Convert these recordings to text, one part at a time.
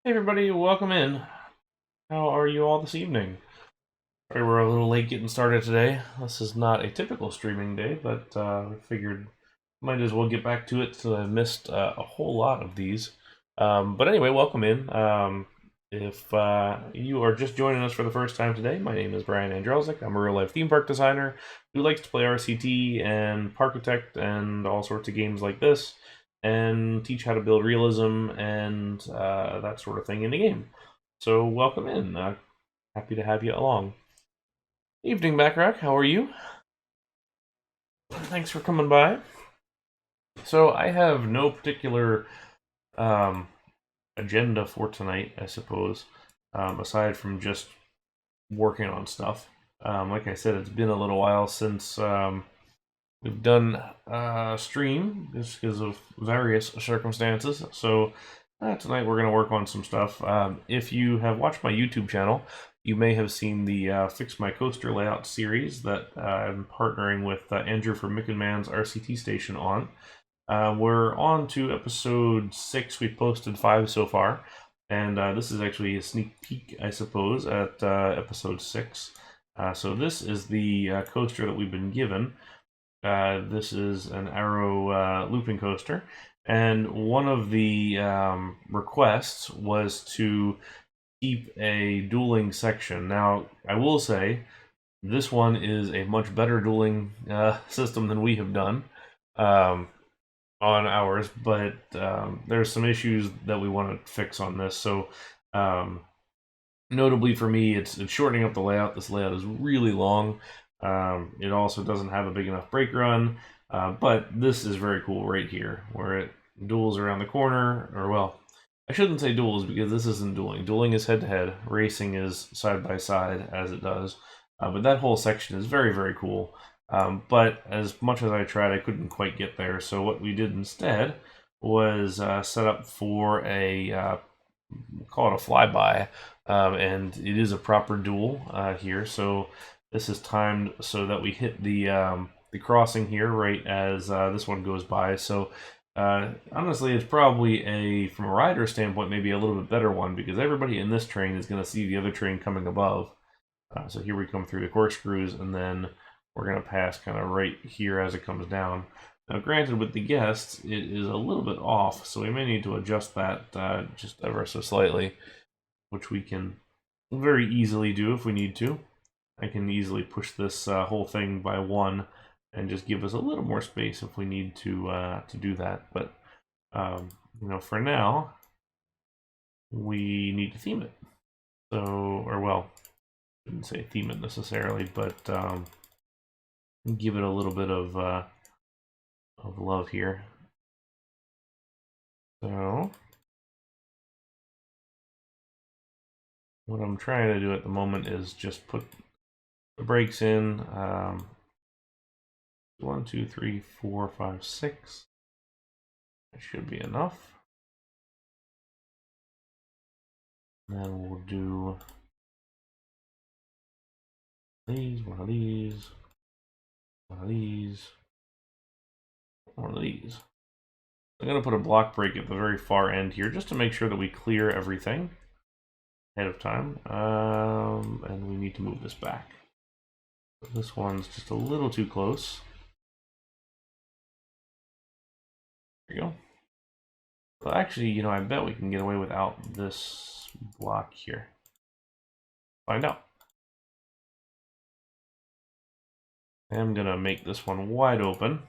Hey everybody, welcome in. How are you all this evening? Sorry we're a little late getting started today. This is not a typical streaming day, but I figured might as well get back to it since I missed a whole lot of these. But anyway, welcome in. If you are just joining us for the first time today, my name is Brian Andrelczyk. I'm a real-life theme park designer who likes to play RCT and Parkitect and all sorts of games like this, and teach how to build realism and that sort of thing in the game. So welcome in. Happy to have you along. Evening, Backrack. How are you? Thanks for coming by. So I have no particular um, agenda for tonight, I suppose, aside from just working on stuff. Like I said, it's been a little while since we've done a stream just because of various circumstances. So tonight we're going to work on some stuff. If you have watched my YouTube channel, you may have seen the Fix My Coaster Layout series that I'm partnering with Andrew from Mick and Man's RCT Station on. We're on to episode 6. We've posted 5 so far, and this is actually a sneak peek, I suppose, at episode 6. So this is the coaster that we've been given. This is an Arrow looping coaster, and one of the requests was to keep a dueling section. Now, I will say, this one is a much better dueling system than we have done. On ours, but there's some issues that we want to fix on this. So, notably for me, it's shortening up the layout. This layout is really long. It also doesn't have a big enough brake run, but this is very cool right here, where it duels around the corner, or well, I shouldn't say duels because this isn't dueling. Dueling is head-to-head. Racing is side-by-side, as it does. But that whole section is very, very cool. But as much as I tried, I couldn't quite get there. So what we did instead was set up for a call it a flyby, and it is a proper duel here. So this is timed so that we hit the crossing here right as this one goes by. So honestly, it's probably from a rider standpoint, maybe a little bit better one because everybody in this train is going to see the other train coming above. So here we come through the corkscrews, and then we're going to pass kind of right here as it comes down. Now, granted, with the guests, it is a little bit off, so we may need to adjust that just ever so slightly, which we can very easily do if we need to. I can easily push this whole thing by 1 and just give us a little more space if we need to do that. But for now, we need to theme it. So, or well, I didn't say theme it necessarily, but give it a little bit of love here. So, what I'm trying to do at the moment is just put the brakes in. 1, 2, 3, 4, 5, 6. That should be enough. And then we'll do these, one of these, one of these, one of these. I'm going to put a block brake at the very far end here just to make sure that we clear everything ahead of time. And we need to move this back. This one's just a little too close. There you go. Well, actually, I bet we can get away without this block here. Find out. I'm going to make this one wide open.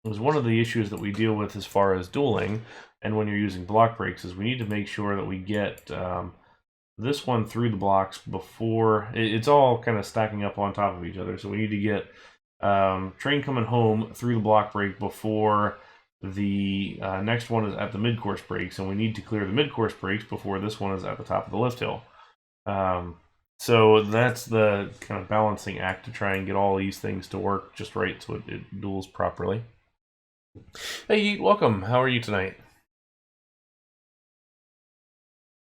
It was one of the issues that we deal with as far as dueling, and when you're using block brakes, is we need to make sure that we get this one through the blocks before it's all kind of stacking up on top of each other. So we need to get train coming home through the block brake before the next one is at the mid-course brakes, and we need to clear the mid-course brakes before this one is at the top of the lift hill. So that's the kind of balancing act to try and get all these things to work just right so it duels properly. Hey, welcome. How are you tonight?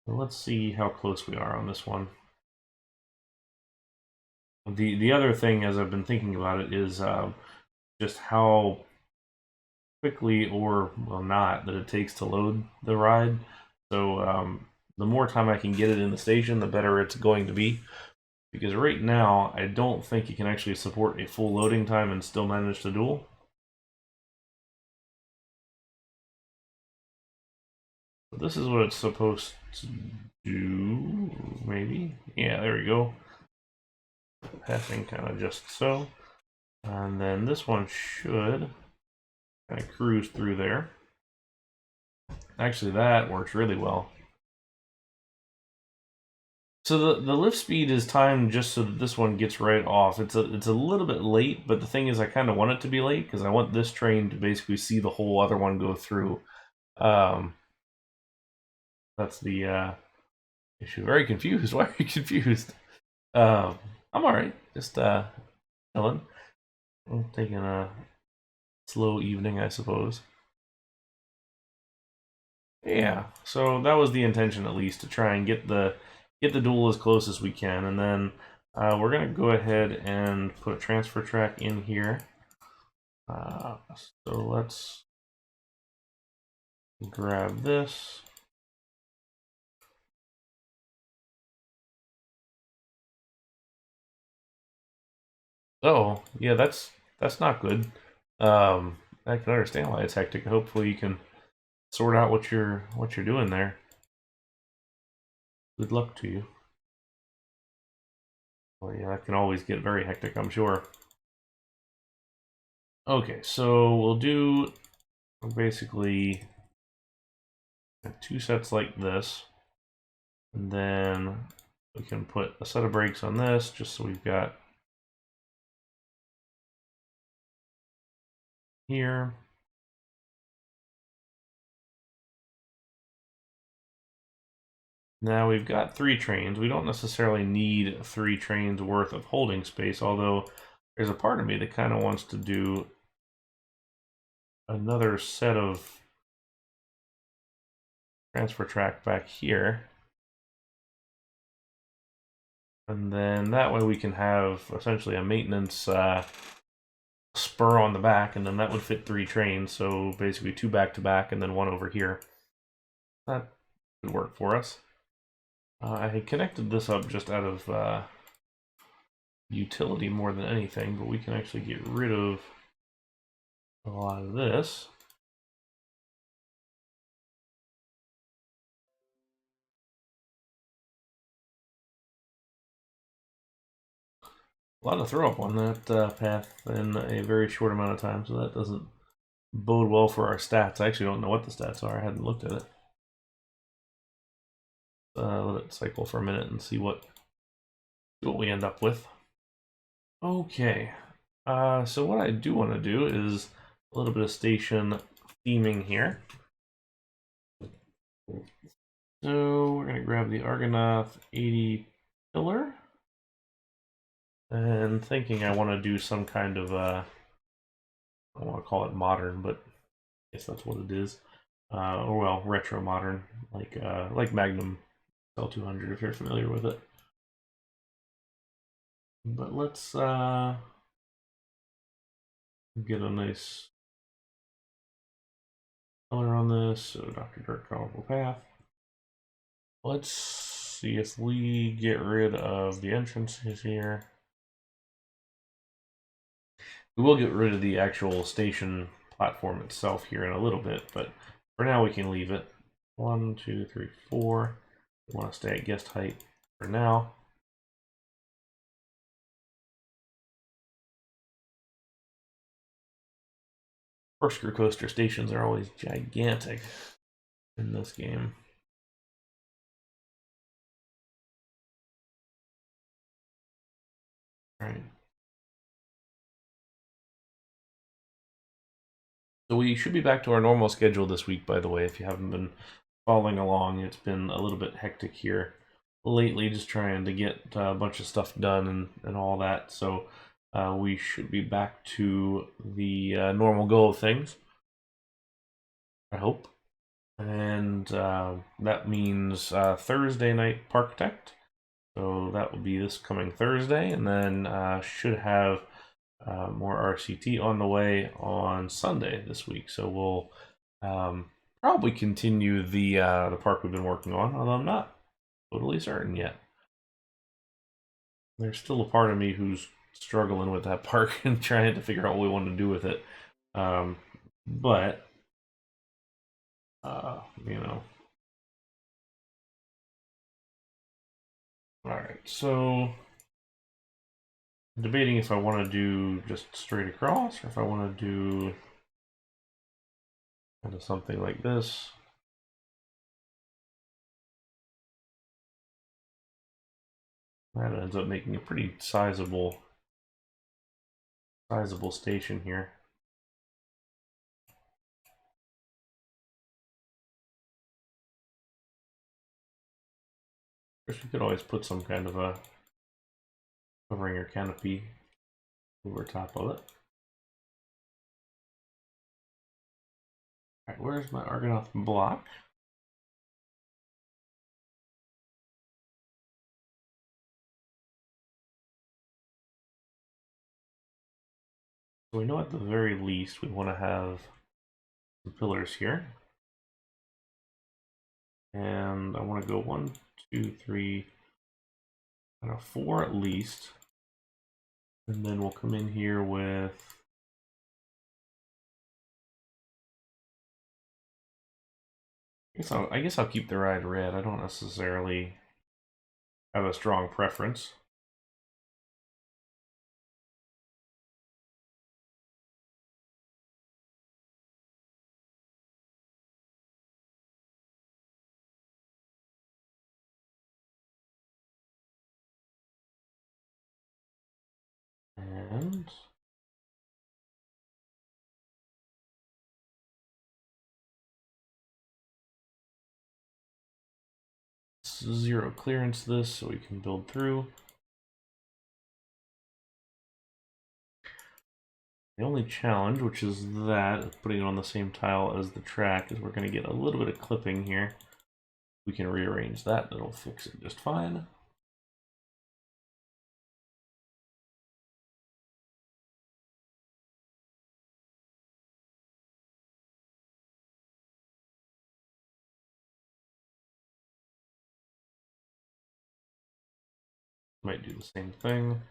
Let's see how close we are on this one. The other thing, as I've been thinking about it, is just how quickly or well not that it takes to load the ride. So the more time I can get it in the station, the better it's going to be. Because right now, I don't think it can actually support a full loading time and still manage to duel. But this is what it's supposed to do, maybe? Yeah, there we go. Passing kind of just so. And then this one should kind of cruise through there. Actually, that works really well. So the lift speed is timed just so that this one gets right off. It's a little bit late, but the thing is I kind of want it to be late because I want this train to basically see the whole other one go through. That's the issue. Very confused. Why are you confused? I'm alright. Just chilling. I'm taking a slow evening, I suppose. Yeah, so that was the intention, at least, to try and get the duel as close as we can, and then we're gonna go ahead and put a transfer track in here. So let's grab this. Oh, yeah, that's not good. I can understand why it's hectic. Hopefully, you can sort out what you're doing there. Good luck to you. Well, yeah, that can always get very hectic, I'm sure. Okay, so we'll do basically 2 sets like this, and then we can put a set of brakes on this just so we've got here. Now we've got 3 trains. We don't necessarily need 3 trains worth of holding space, although there's a part of me that kind of wants to do another set of transfer track back here. And then that way we can have essentially a maintenance spur on the back, and then that would fit 3 trains, so basically 2 back to back and then 1 over here. That would work for us. I had connected this up just out of utility more than anything, but we can actually get rid of a lot of this. A lot of throw up on that path in a very short amount of time, so that doesn't bode well for our stats. I actually don't know what the stats are. I hadn't looked at it. Let it cycle for a minute and see what we end up with. Okay, so what I do want to do is a little bit of station theming here. So we're going to grab the Argonath 80 pillar. And thinking I want to do some kind of, I don't want to call it modern, but I guess that's what it is. Or well, retro modern, like Magnum L200 if you're familiar with it. But let's get a nice color on this. So Dr. Dirt Colorful Path. Let's see if we get rid of the entrances here. We will get rid of the actual station platform itself here in a little bit, but for now we can leave it. 1, 2, 3, 4. We want to stay at guest height for now. Corkscrew coaster stations are always gigantic in this game. All right. So we should be back to our normal schedule this week, by the way, if you haven't been following along. It's been a little bit hectic here lately, just trying to get a bunch of stuff done and all that. So we should be back to the normal go of things, I hope. And that means Thursday night Parktect. So that will be this coming Thursday, and then should have more RCT on the way on Sunday this week. So we'll probably continue the park we've been working on, although I'm not totally certain yet. There's still a part of me who's struggling with that park and trying to figure out what we want to do with it. But you know. Alright, so I'm debating if I want to do just straight across or if I want to do kind of something like this. That ends up making a pretty sizable station here. Of course, we could always put some kind of a covering or canopy over top of it. Alright, where's my Argonaut block? So we know at the very least we want to have some pillars here. And I want to go 1, 2, 3, I don't know, 4 at least. And then we'll come in here with I guess I'll keep the ride red. I don't necessarily have a strong preference. And zero clearance this so we can build through. The only challenge, which is that putting it on the same tile as the track, is we're going to get a little bit of clipping here. We can rearrange that, that'll fix it just fine. Might do the same thing.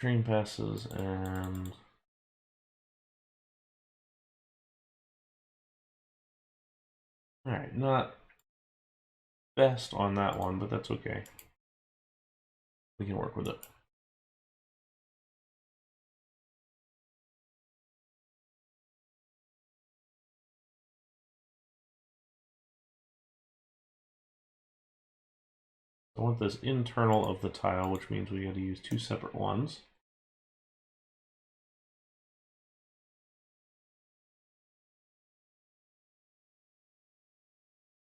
Train passes and alright, not best on that one, but that's okay. We can work with it. I want this internal of the tile, which means we got to use 2 separate ones.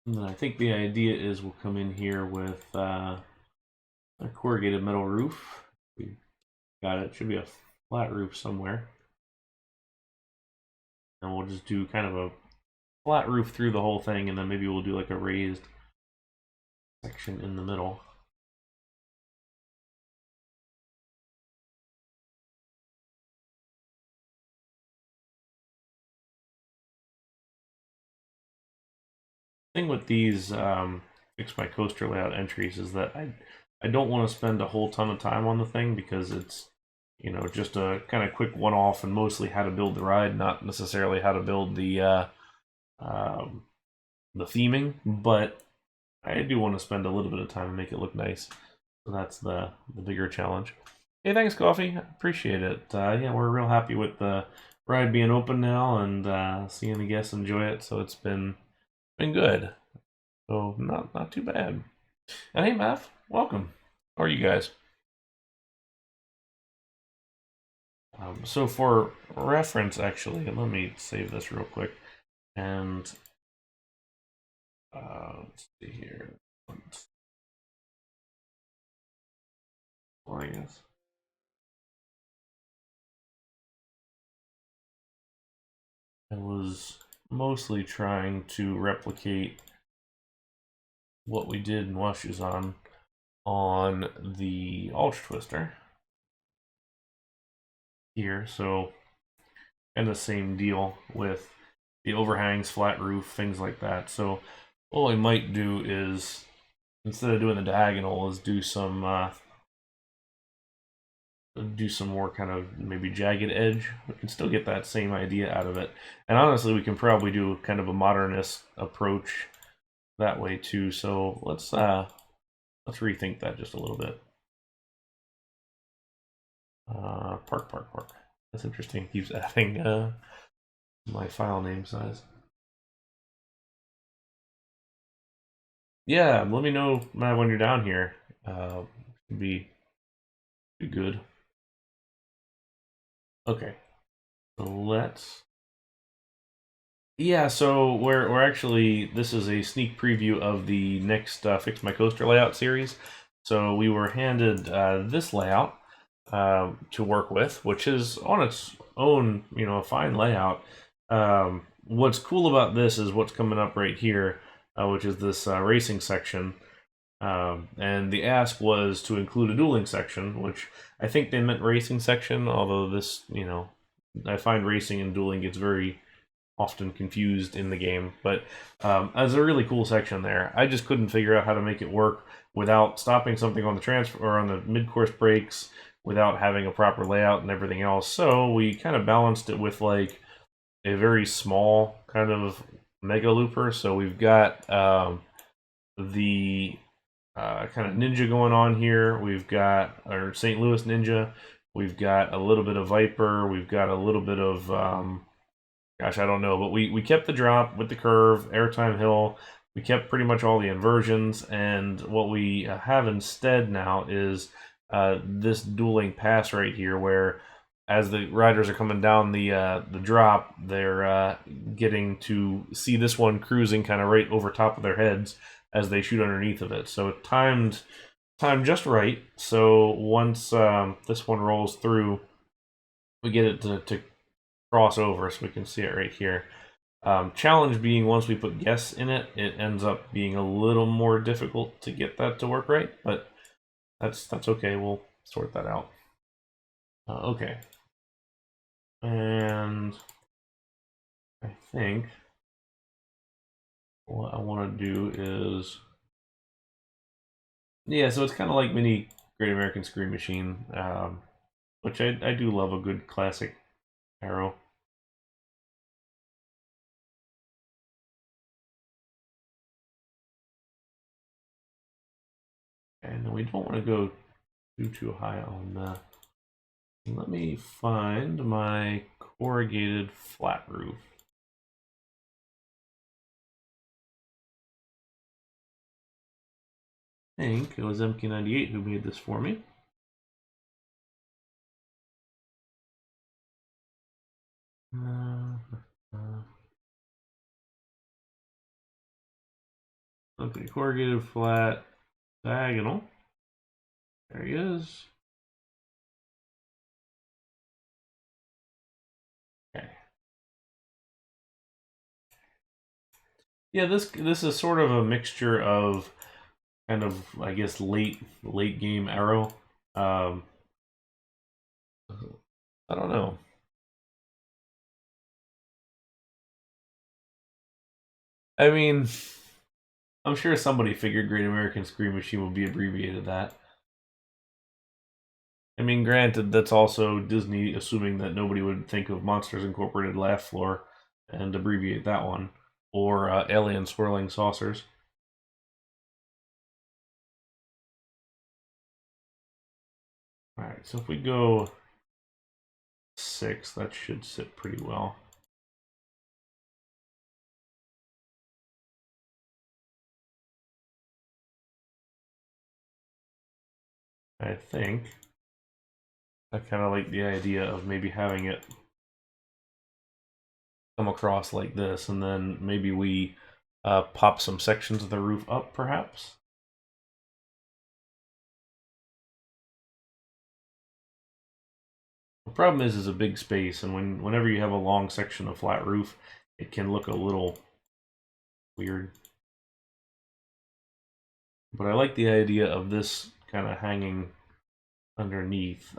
And then I think the idea is we'll come in here with a corrugated metal roof. We got it. Should be a flat roof somewhere. And we'll just do kind of a flat roof through the whole thing, and then maybe we'll do like a raised section in the middle. Thing with these fix my coaster layout entries is that I don't want to spend a whole ton of time on the thing because it's, you know, just a kind of quick one-off and mostly how to build the ride, not necessarily how to build the theming, but I do want to spend a little bit of time and make it look nice. So that's the bigger challenge. Hey, thanks, Coffee. Appreciate it. Yeah, we're real happy with the ride being open now and seeing the guests enjoy it. So it's been good. So not too bad. And hey, Math, welcome. How are you guys? So for reference, actually, let me save this real quick. And let's see here. Well, I guess. I was mostly trying to replicate what we did in Washuzan on the Ultra Twister. here. So, and the same deal with the overhangs, flat roof, things like that. So what we might do is, instead of doing the diagonal, is do some more kind of maybe jagged edge. We can still get that same idea out of it. And honestly, we can probably do kind of a modernist approach that way too. So let's rethink that just a little bit. Park. That's interesting. It keeps adding my file name size. Yeah, let me know when you're down here. Be good. Okay, so let's. Yeah, so we're actually, this is a sneak preview of the next Fix My Coaster layout series. So we were handed this layout to work with, which is on its own, a fine layout. What's cool about this is what's coming up right here, which is this racing section. And the ask was to include a dueling section, which I think they meant racing section, although this, I find racing and dueling gets very often confused in the game. But as a really cool section there. I just couldn't figure out how to make it work without stopping something on the transfer or on the mid-course breaks, without having a proper layout and everything else. So we kind of balanced it with like a very small kind of mega looper. So we've got the kind of Ninja going on here. We've got our St. Louis Ninja. We've got a little bit of Viper. We've got a little bit of, gosh, I don't know. But we kept the drop with the curve, airtime hill. We kept pretty much all the inversions. And what we have instead now is this dueling pass right here, where as the riders are coming down the drop, they're getting to see this one cruising kind of right over top of their heads as they shoot underneath of it. So it timed just right. So once this one rolls through, we get it to cross over, so we can see it right here. Challenge being, once we put guess in it, it ends up being a little more difficult to get that to work right, but that's okay. We'll sort that out. Okay. And I think what I want to do is, yeah, so it's kind of like mini Great American Screen Machine, which I do love a good classic arrow. And we don't want to go too high on that. Let me find my corrugated flat roof. I think it was MK98 who made this for me. Okay, corrugated flat diagonal. There he is. Okay. Yeah, this is sort of a mixture of kind of, I guess, late game arrow. I don't know. I mean, I'm sure somebody figured Great American Screen Machine would be abbreviated that. I mean, granted, that's also Disney assuming that nobody would think of Monsters Incorporated Laugh Floor and abbreviate that one, or Alien Swirling Saucers. Alright, so if we go 6, that should sit pretty well. I think I kind of like the idea of maybe having it come across like this, and then maybe we pop some sections of the roof up, perhaps. The problem is a big space, and whenever you have a long section of flat roof, it can look a little weird. But I like the idea of this kind of hanging underneath.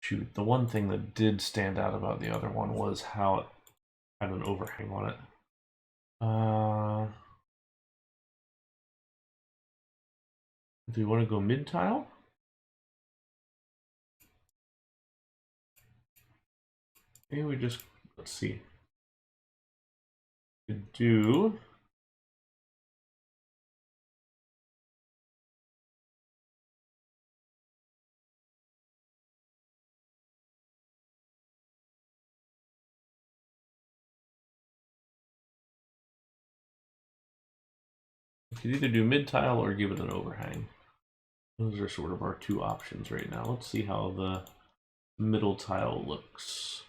shoot, the one thing that did stand out about the other one was how it had an overhang on it. Do you want to go mid-tile? Maybe we just, let's see. Could do we could either do mid-tile or give it an overhang. Those are sort of our two options right now. Let's see how the middle tile looks.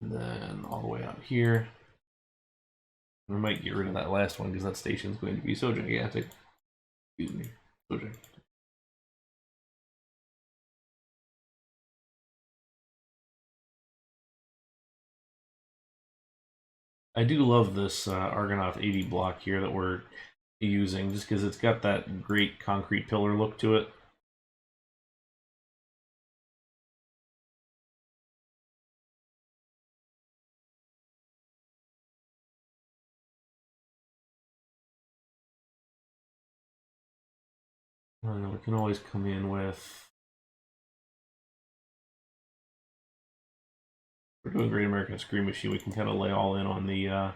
And then all the way out here. We might get rid of that last one because that station is going to be so gigantic. Excuse me. So gigantic. I do love this Argonaut 80 block here that we're using just because it's got that great concrete pillar look to it. We can always come in with... We're doing Great American Scream Machine. We can kind of lay all in on the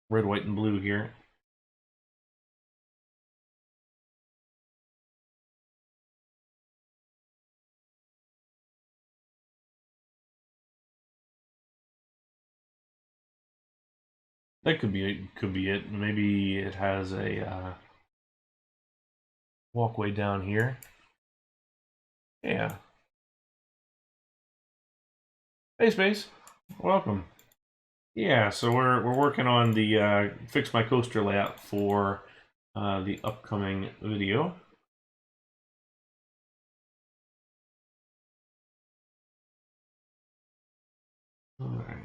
red, white, and blue here. That could be it. Could be it. Maybe it has a walkway down here. Yeah. Hey, Space. Welcome. Yeah, so we're working on the fix my coaster layout for the upcoming video. All right.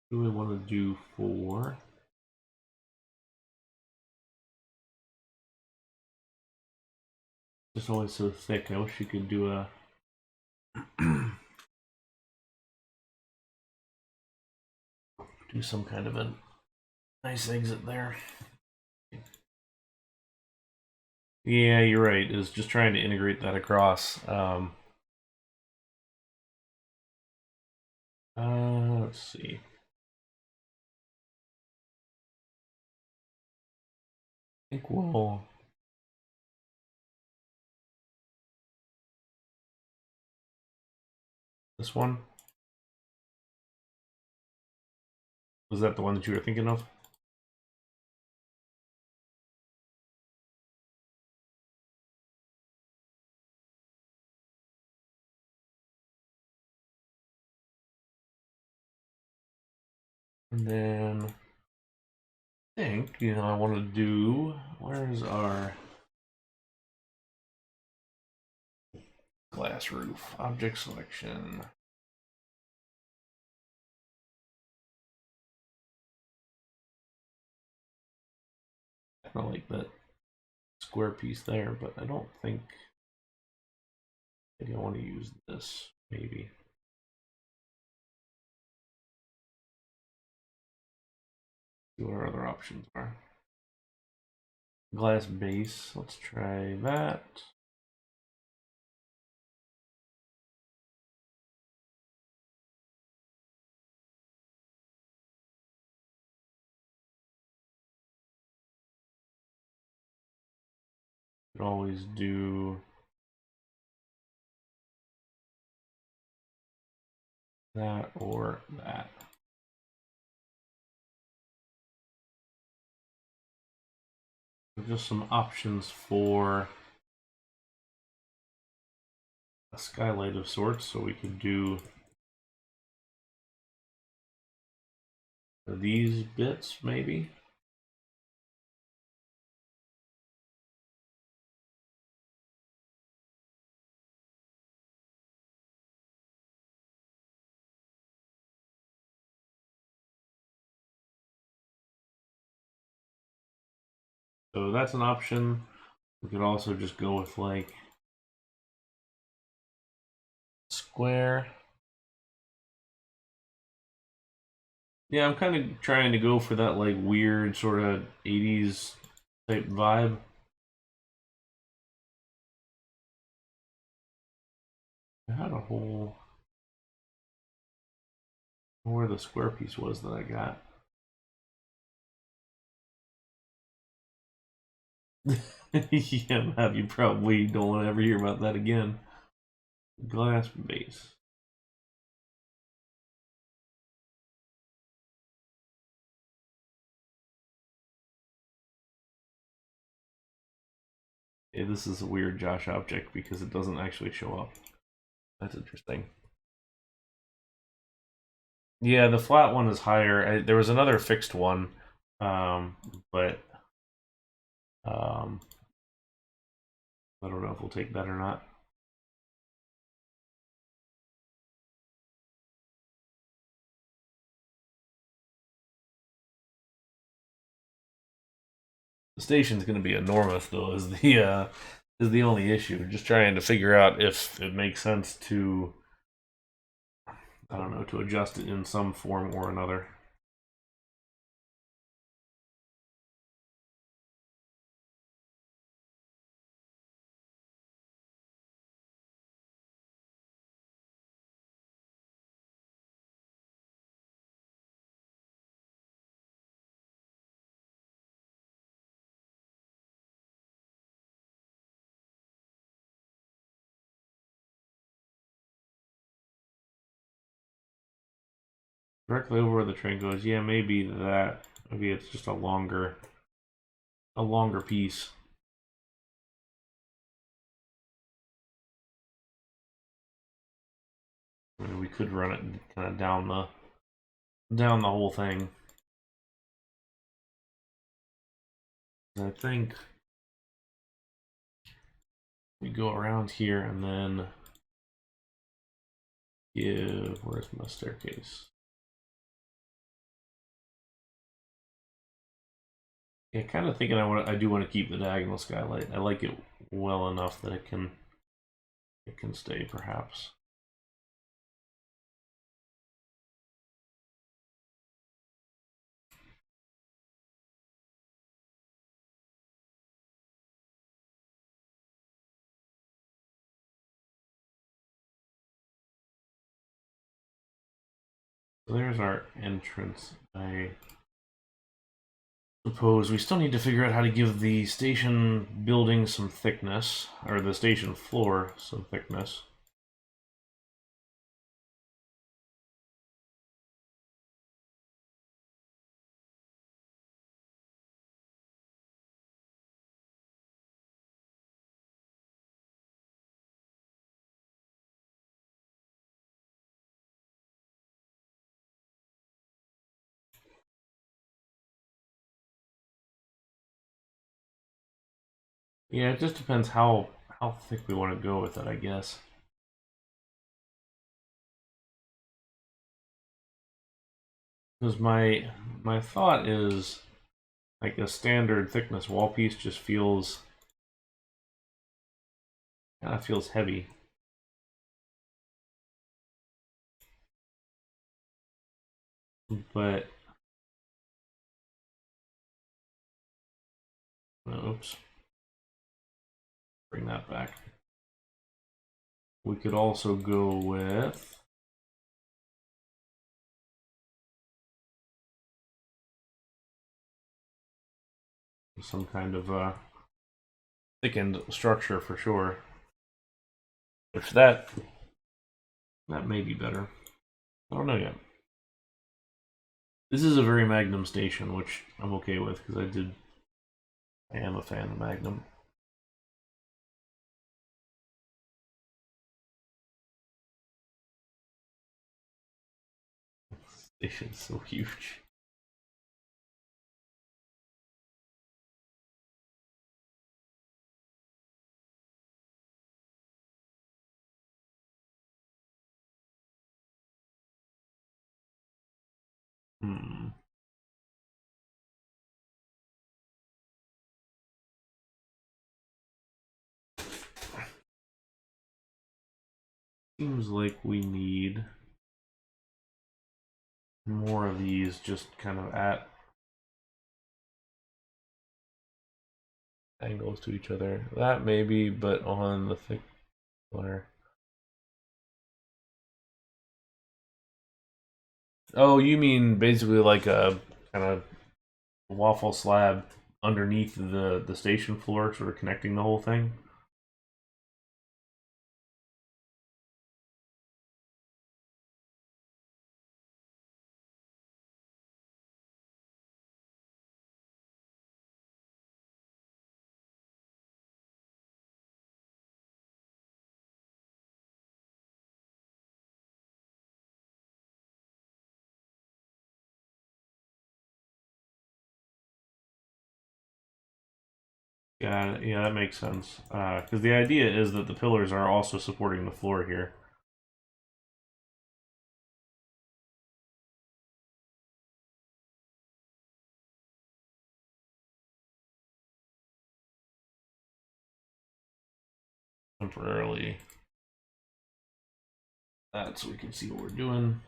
What do we want to do for? It's always so thick. I wish you could do a do some kind of a nice exit there. Yeah, you're right. Is just trying to integrate that across. Let's see. I think we'll. This one? Was that the one that you were thinking of? And then I think, I want to do, where's our glass roof? Object selection. I kind of like that square piece there, but I don't think maybe I want to use this, maybe. See what our other options are. Glass base, let's try that. Could always do that or that. So just some options for a skylight of sorts, so we could do these bits maybe. So that's an option. We could also just go with like square. Yeah, I'm kind of trying to go for that like weird sort of 80s type vibe. I had a whole where the square piece was that I got. Yeah, Mav, you probably don't want to ever hear about that again. Glass base. Yeah, this is a weird Josh object because it doesn't actually show up. That's interesting. Yeah, the flat one is higher. There was another fixed one, but um, I don't know if we'll take that or not. The station's going to be enormous, though. Is the only issue. Just trying to figure out if it makes sense to, I don't know, to adjust it in some form or another. Directly over where the train goes. Yeah, maybe that. Maybe it's just a longer piece. I mean, we could run it kind of down the whole thing. I think we go around here and then give. Where's my staircase? Yeah, kind of thinking I do want to keep the diagonal skylight. I like it well enough that it can stay perhaps. So there's our entrance. I suppose we still need to figure out how to give the station building some thickness, or the station floor some thickness. Yeah, it just depends how thick we want to go with it, I guess. Because my thought is like a standard thickness wall piece just kind of feels heavy. But oops, bring that back. We could also go with some kind of thickened structure for sure. Which that may be better. I don't know yet. This is a very Magnum station, which I'm okay with because I am a fan of Magnum. Station's so huge. Hmm. seems like we need more of these just kind of at angles to each other. That maybe, but on the thick layer. Oh, you mean basically like a kind of waffle slab underneath the station floor, sort of connecting the whole thing? Yeah, yeah, that makes sense. Because the idea is that the pillars are also supporting the floor here. Temporarily. That so we can see what we're doing.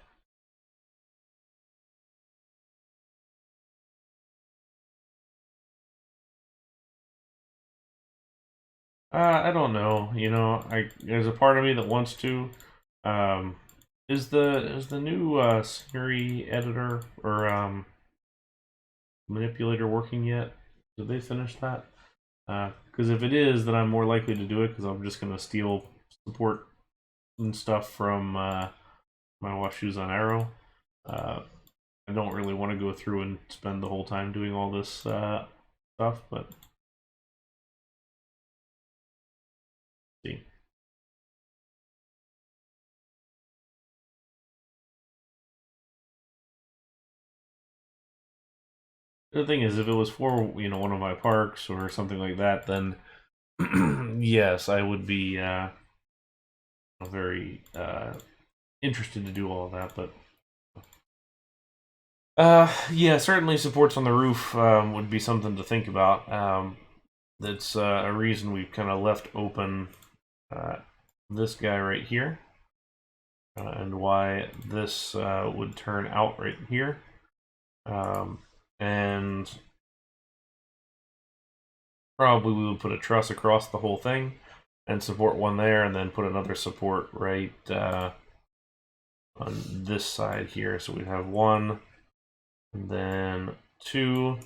I don't know. You know, there's a part of me that wants to. Um, is the new Siri editor or manipulator working yet? Did they finish that? Because if it is, then I'm more likely to do it because I'm just gonna steal support and stuff from my wash shoes on Arrow. Uh, I don't really want to go through and spend the whole time doing all this stuff, but see. The thing is, if it was for one of my parks or something like that, then yes, I would be very interested to do all of that. But yeah, certainly supports on the roof would be something to think about. That's a reason we've kind of left open uh, this guy right here, and why this would turn out right here. And probably we would put a truss across the whole thing and support one there, and then put another support right on this side here. So we'd have one, and then two,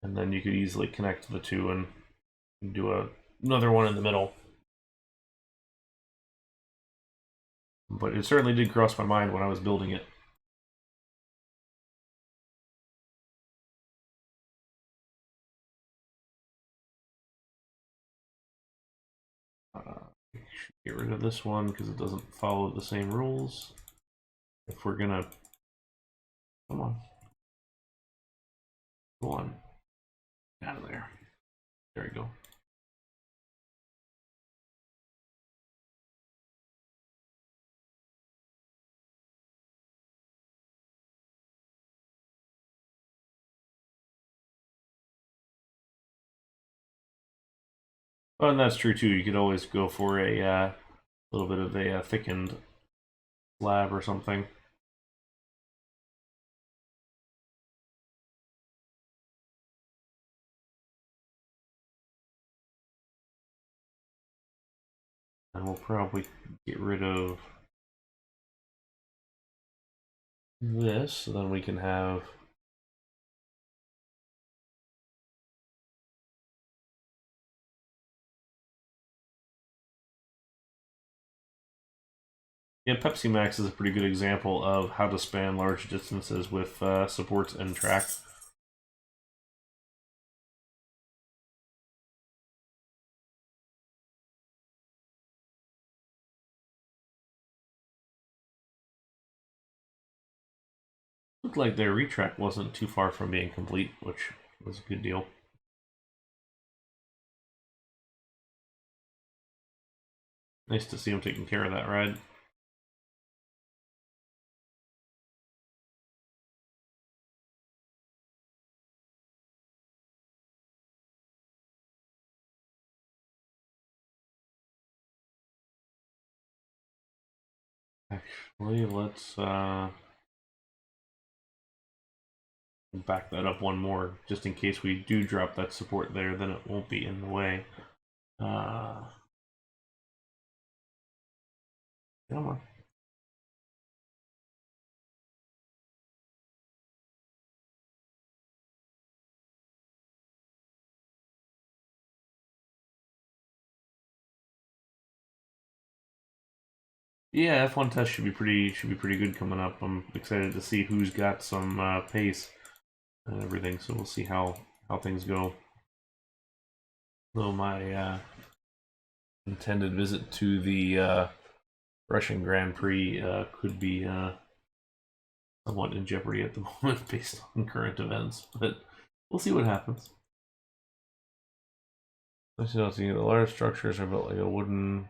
and then you could easily connect the two and do another one in the middle. But it certainly did cross my mind when I was building it. Get rid of this one because it doesn't follow the same rules. If we're gonna, come on, go on, out of there. There we go. Oh, and that's true too. You could always go for a little bit of a thickened slab or something. And we'll probably get rid of this, so then we can have yeah, Pepsi Max is a pretty good example of how to span large distances with supports and track. Looked like their retrack wasn't too far from being complete, which was a good deal. Nice to see them taking care of that ride. Actually, let's back that up one more, just in case we do drop that support there, then it won't be in the way. Come on. Yeah, F1 test should be pretty good coming up. I'm excited to see who's got some pace and everything. So we'll see how things go. Though my intended visit to the Russian Grand Prix could be somewhat in jeopardy at the moment based on current events, but we'll see what happens. Let's see. The large structures are built like a wooden.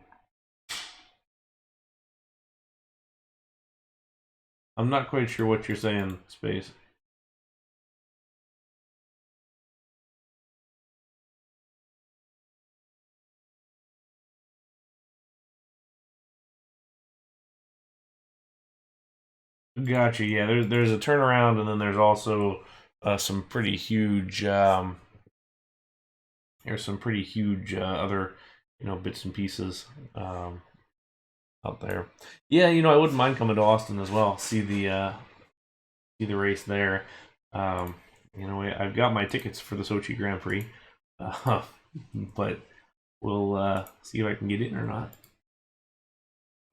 I'm not quite sure what you're saying, Space. Gotcha. Yeah, there's a turnaround, and then there's also some pretty huge. There's some pretty huge other, bits and pieces out there. Yeah, I wouldn't mind coming to Austin as well. See the race there. I've got my tickets for the Sochi Grand Prix, but we'll see if I can get in or not.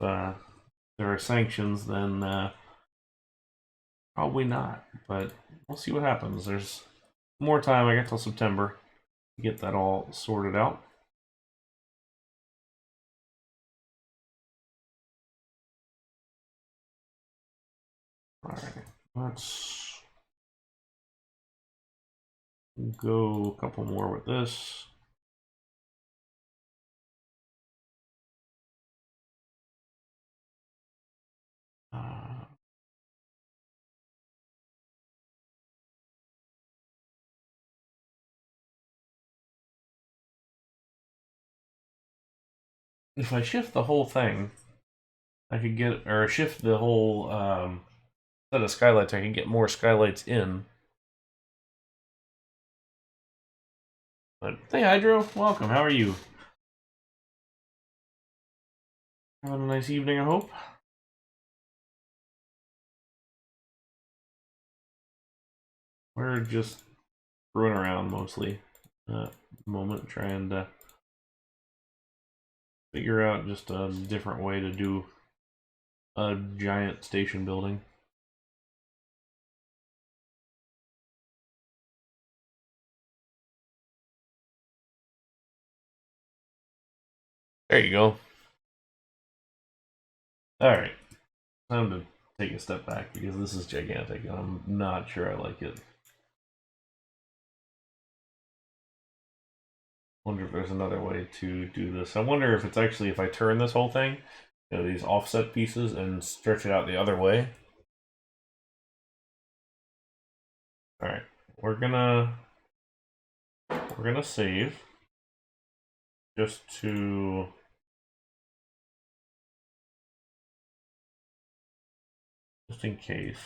If there are sanctions, then probably not. But we'll see what happens. There's more time. I got till September to get that all sorted out. All right, let's go a couple more with this. If I shift the whole thing, I could get, or shift the whole set of skylights, I can get more skylights in. But hey, Hydro, welcome. How are you? Having a nice evening, I hope. We're just screwing around mostly at the moment, trying to figure out just a different way to do a giant station building. There you go. Alright. Time to take a step back because this is gigantic and I'm not sure I like it. Wonder if there's another way to do this. I wonder if it's actually, if I turn this whole thing, these offset pieces, and stretch it out the other way. Alright, we're gonna save just in case.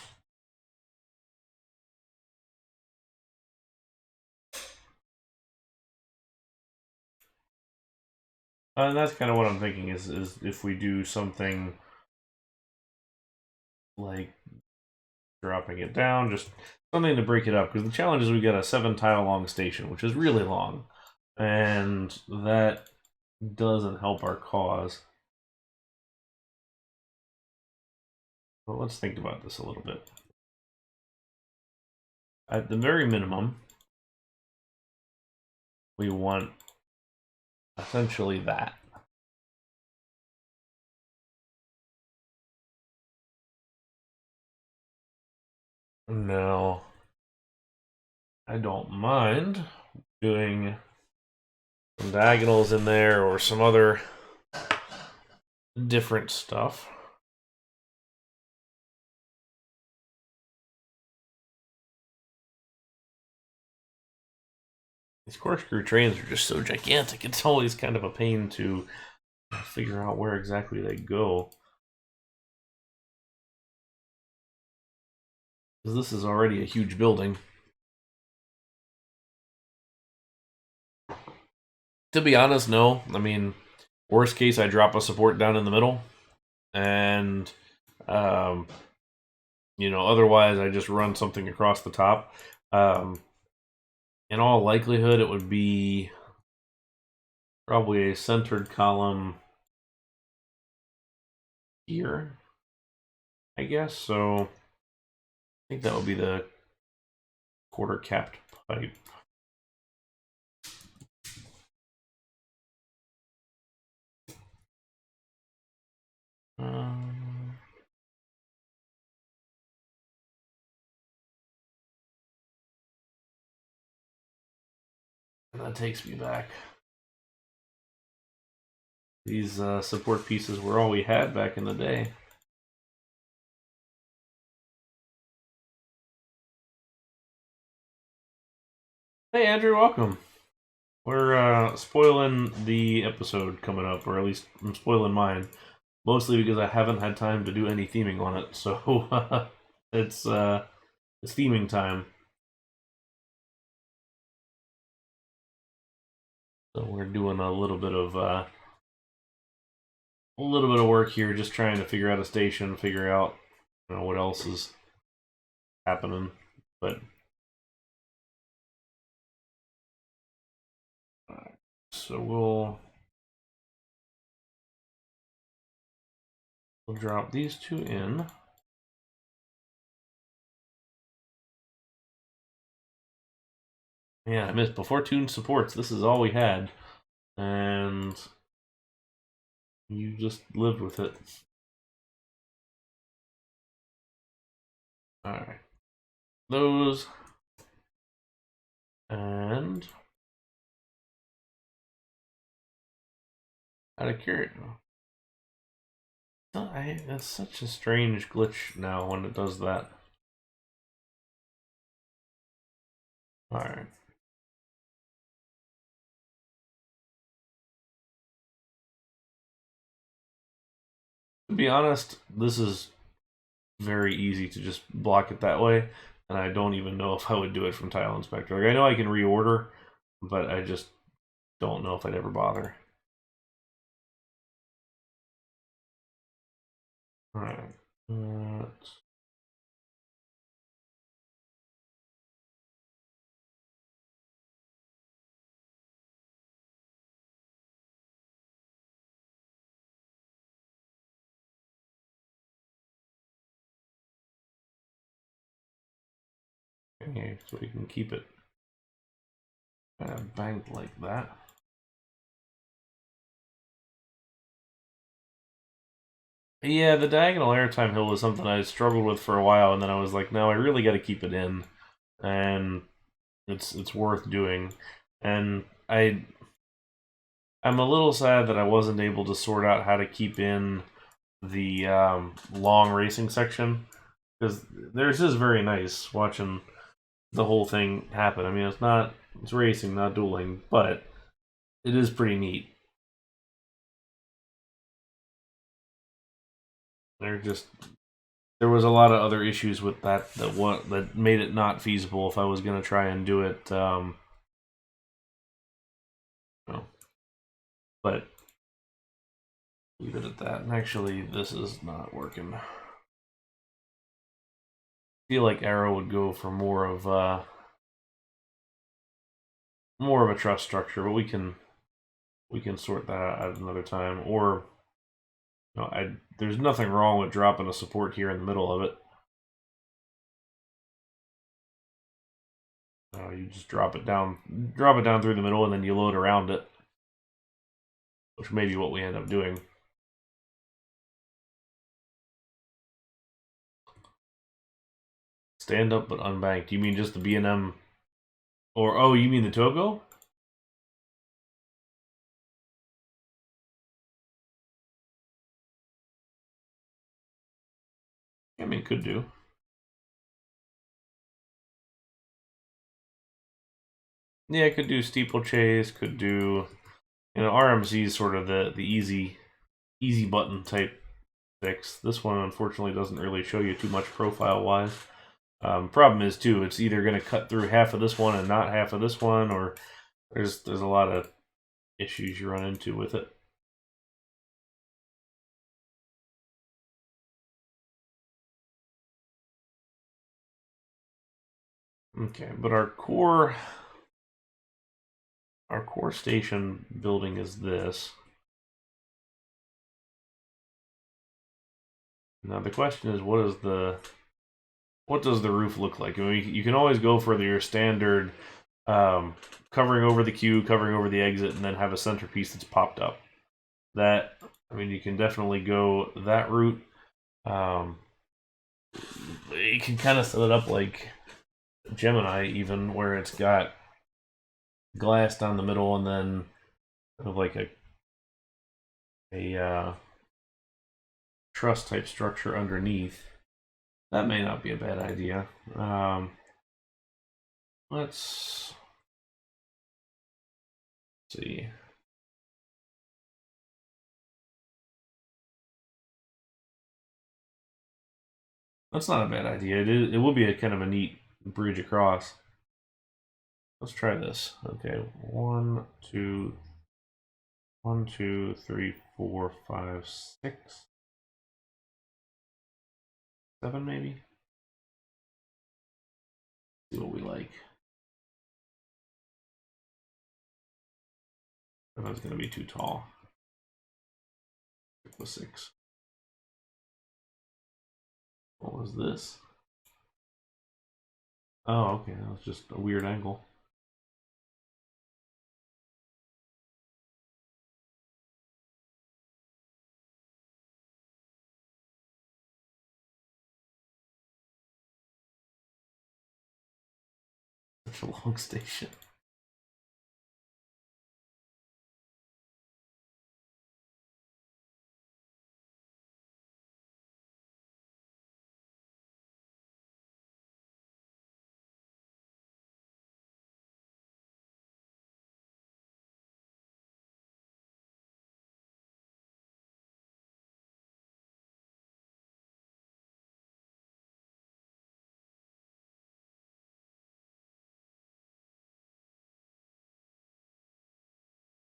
And that's kind of what I'm thinking is if we do something like dropping it down, just something to break it up. Because the challenge is we got a 7-tile long station, which is really long, and that doesn't help our cause. But let's think about this a little bit. At the very minimum, we want essentially that. Now, I don't mind doing some diagonals in there or some other different stuff. These corkscrew trains are just so gigantic, it's always kind of a pain to figure out where exactly they go. because this is already a huge building. To be honest, no. I mean, worst case, I drop a support down in the middle, and you know, otherwise I just run something across the top. In all likelihood, it would be probably a centered column here, I guess. So I think that would be the quarter capped pipe. And that takes me back. These support pieces were all we had back in the day. Hey Andrew, welcome. We're spoiling the episode coming up, or at least I'm spoiling mine. Mostly because I haven't had time to do any theming on it, so it's theming time. So we're doing a little bit of work here, just trying to figure out a station, figure out what else is happening. But so we'll drop these two in. Yeah, I missed before Tune supports. This is all we had, and you just lived with it. All right, those, and out of curiosity, that's such a strange glitch now when it does that. All right. To be honest, this is very easy to just block it that way, and I don't even know if I would do it from Tile Inspector. Like, I know I can reorder, but I just don't know if I'd ever bother. All right. Okay, so we can keep it banked like that. Yeah, the diagonal airtime hill was something I struggled with for a while, and then I was like, no, I really got to keep it in, and it's worth doing. And I'm a little sad that I wasn't able to sort out how to keep in the long racing section, because theirs is very nice watching the whole thing happen. I mean, it's racing, not dueling, but it is pretty neat. There was a lot of other issues with that made it not feasible if I was going to try and do it. But leave it at that. And actually, this is not working. I feel like Arrow would go for more of a truss structure, but we can sort that out at another time. Or there's nothing wrong with dropping a support here in the middle of it. You just drop it down through the middle, and then you load around it, which may be what we end up doing. Stand up but unbanked. You mean just the B&M? Or, oh, you mean the Togo? I mean, could do. Yeah, could do steeplechase, could do, RMZ is sort of the easy button type fix. This one, unfortunately, doesn't really show you too much profile-wise. Problem is too, it's either going to cut through half of this one and not half of this one, or there's a lot of issues you run into with it. Okay, but our core station building is this. Now the question is, what does the roof look like? I mean, you can always go for your standard covering over the queue, covering over the exit, and then have a centerpiece that's popped up. That, I mean, you can definitely go that route. You can kind of set it up like Gemini, even, where it's got glass down the middle and then kind of like a truss type structure underneath. That may not be a bad idea. Let's see. That's not a bad idea. It will be a kind of a neat bridge across. Let's try this. Okay, 1, 2, 3, 4, 5, 6, 7, maybe. See what we like. That's going to be too tall. Pick the 6. What was this? Oh, okay. That was just a weird angle. Such a long station.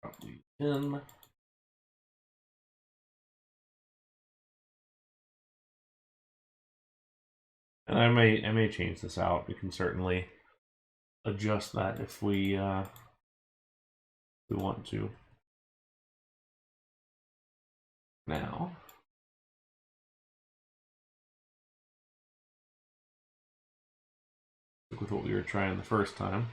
Probably 10. And I may change this out. We can certainly adjust that if we want to. Now, with what we were trying the first time.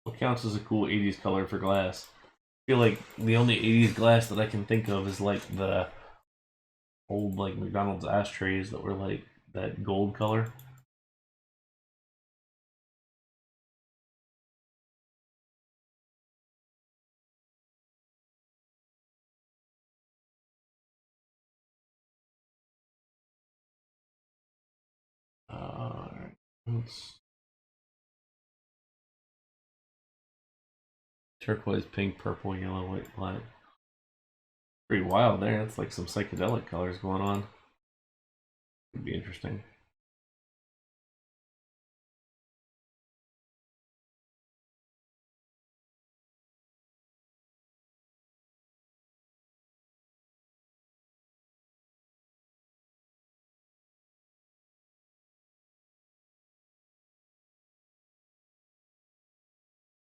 What counts as a cool 80s color for glass? I feel like the only 80s glass that I can think of is like the old like McDonald's ashtrays that were like that gold color. Alright. Turquoise, pink, purple, yellow, white, black. Pretty wild there. That's like some psychedelic colors going on. Could be interesting.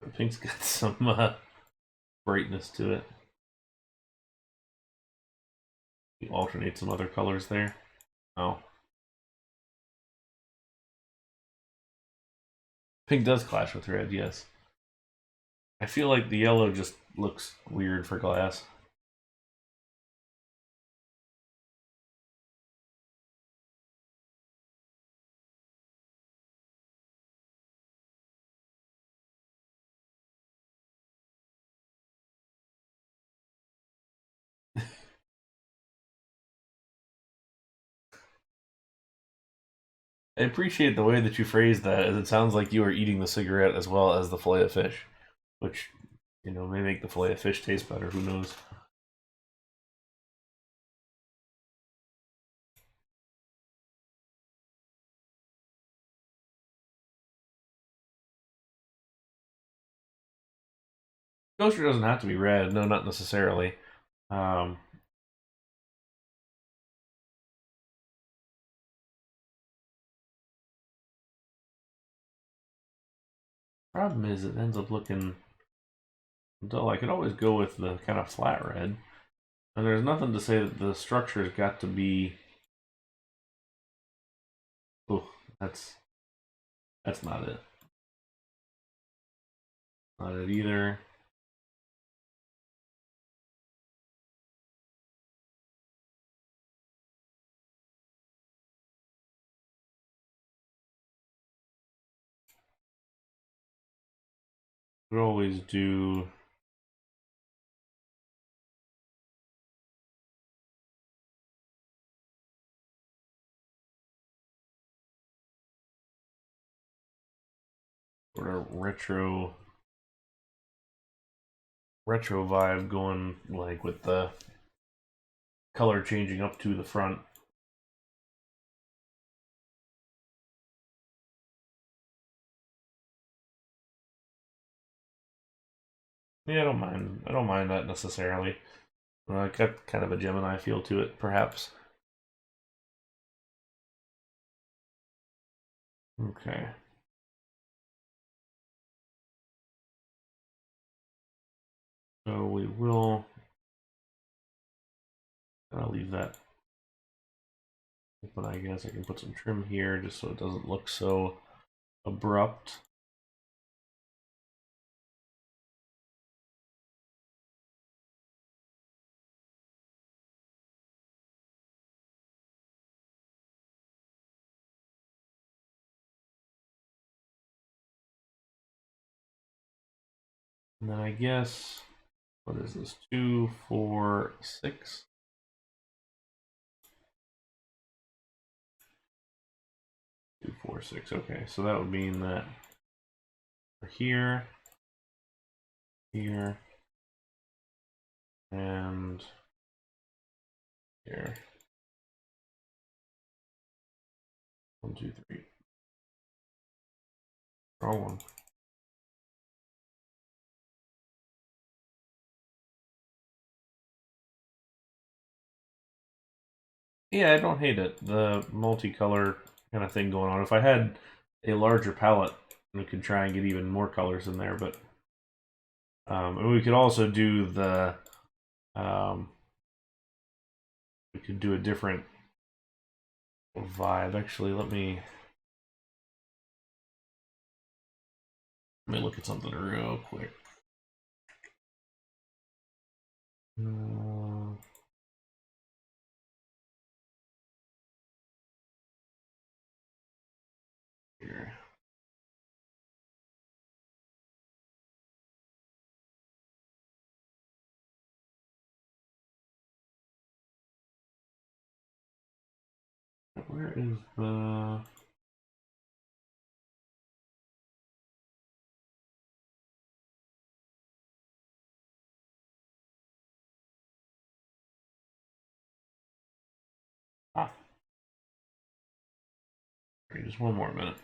The pink's got some brightness to it. You alternate some other colors there. Oh. Pink does clash with red, yes. I feel like the yellow just looks weird for glass. I appreciate the way that you phrased that, as it sounds like you are eating the cigarette as well as the fillet of fish, which, you know, may make the fillet of fish taste better. Who knows? Ghoster doesn't have to be red. No, not necessarily. Um, Problem is, it ends up looking dull. I could always go with the kind of flat red. And there's nothing to say that the structure's got to be... Oh, that's not it. Not it either. Could always do... sort of retro vibe going, like with the color changing up to the front. Yeah, I don't mind that necessarily. Got kind of a Gemini feel to it, perhaps. Okay. So we will... I'll leave that open, I guess. I can put some trim here just so it doesn't look so abrupt. And then I guess, what is this? 2, 4, 6? 2, 4, 6. Okay, so that would mean that we're here, here, and here. 1, 2, 3. Draw one. Yeah, I don't hate it. The multicolor kind of thing going on. If I had a larger palette, we could try and get even more colors in there, but and we could also do the we could do a different vibe. Actually, let me look at something real quick. Here. Where is the... Ah. Okay, just one more minute.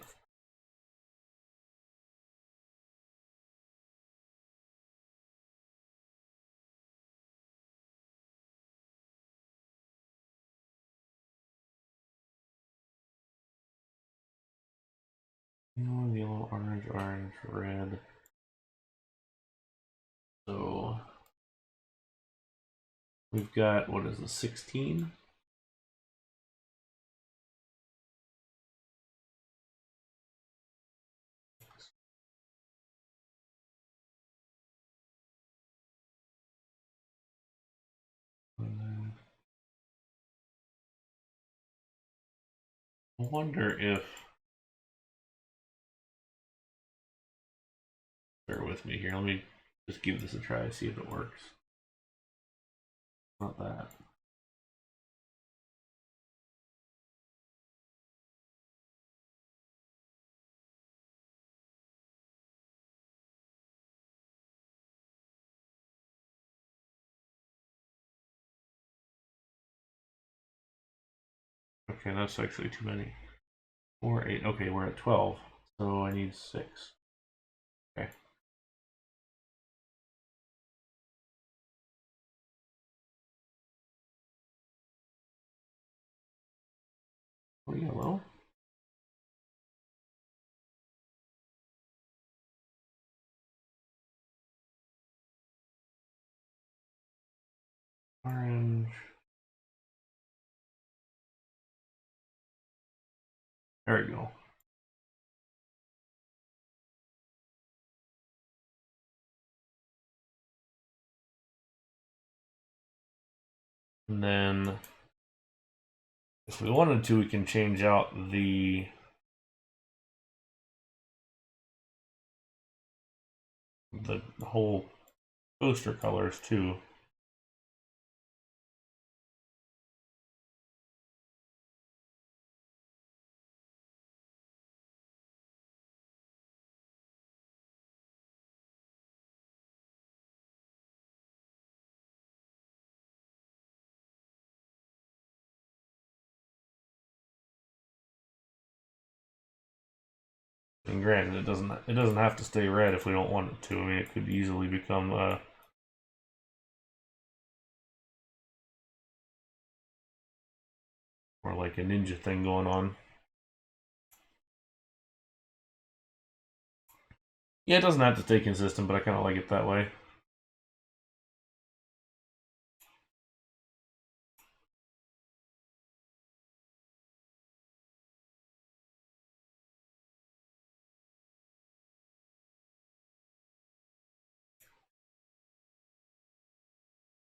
Yellow, orange, orange, red. So we've got, what is this, 16? I wonder if... Bear with me here. Let me just give this a try, see if it works. Not that. Okay, that's actually too many. 4, 8. Okay, we're at 12. So I need 6. Okay. Yellow. Orange. There we go. And then if we wanted to, we can change out the whole poster colors too. And granted, it doesn't have to stay red if we don't want it to. I mean, it could easily become more like a ninja thing going on. Yeah, it doesn't have to stay consistent, but I kind of like it that way.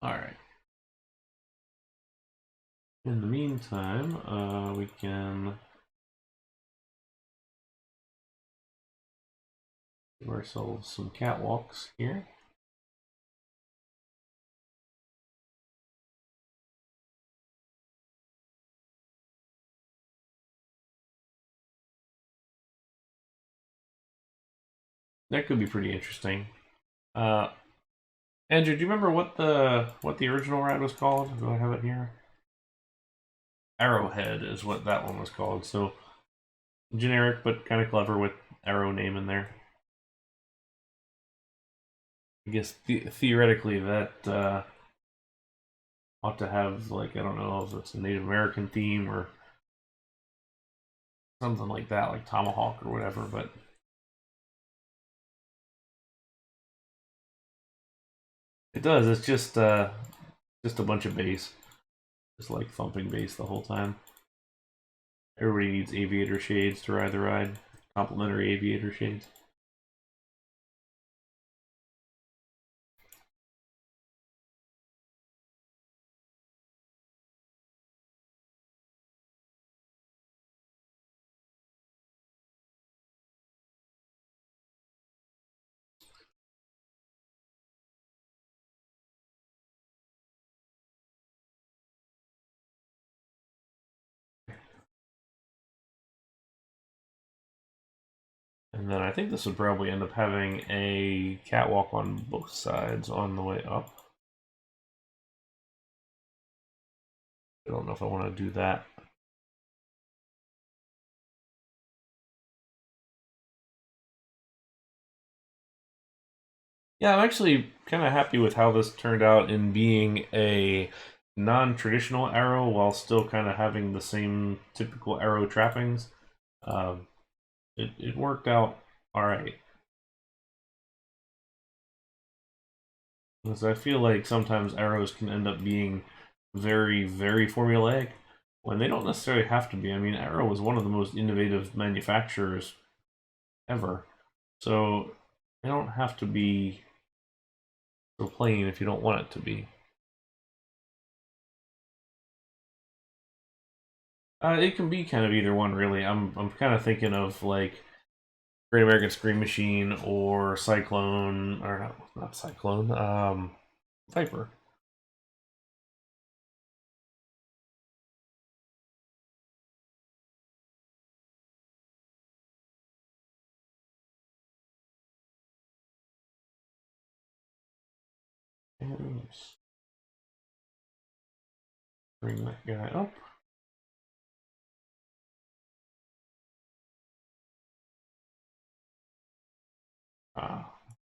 All right. In the meantime, we can give ourselves some catwalks here. That could be pretty interesting. Uh, Andrew, do you remember what the original ride was called? Do I have it here? Arrowhead is what that one was called. So generic, but kind of clever with arrow name in there. I guess theoretically that ought to have, like, I don't know if it's a Native American theme or something like that, like Tomahawk or whatever. But it does. It's just a bunch of bass, just like thumping bass the whole time. Everybody needs aviator shades to ride the ride. Complimentary aviator shades. And then I think this would probably end up having a catwalk on both sides on the way up. I don't know if I want to do that. Yeah, I'm actually kind of happy with how this turned out in being a non-traditional arrow while still kind of having the same typical arrow trappings. Um, it worked out all right. Because I feel like sometimes arrows can end up being very, very formulaic when they don't necessarily have to be. I mean, Arrow was one of the most innovative manufacturers ever. So they don't have to be so plain if you don't want it to be. It can be kind of either one, really. I'm kind of thinking of like Great American Scream Machine or Cyclone, or not Cyclone, Viper. And bring that guy up.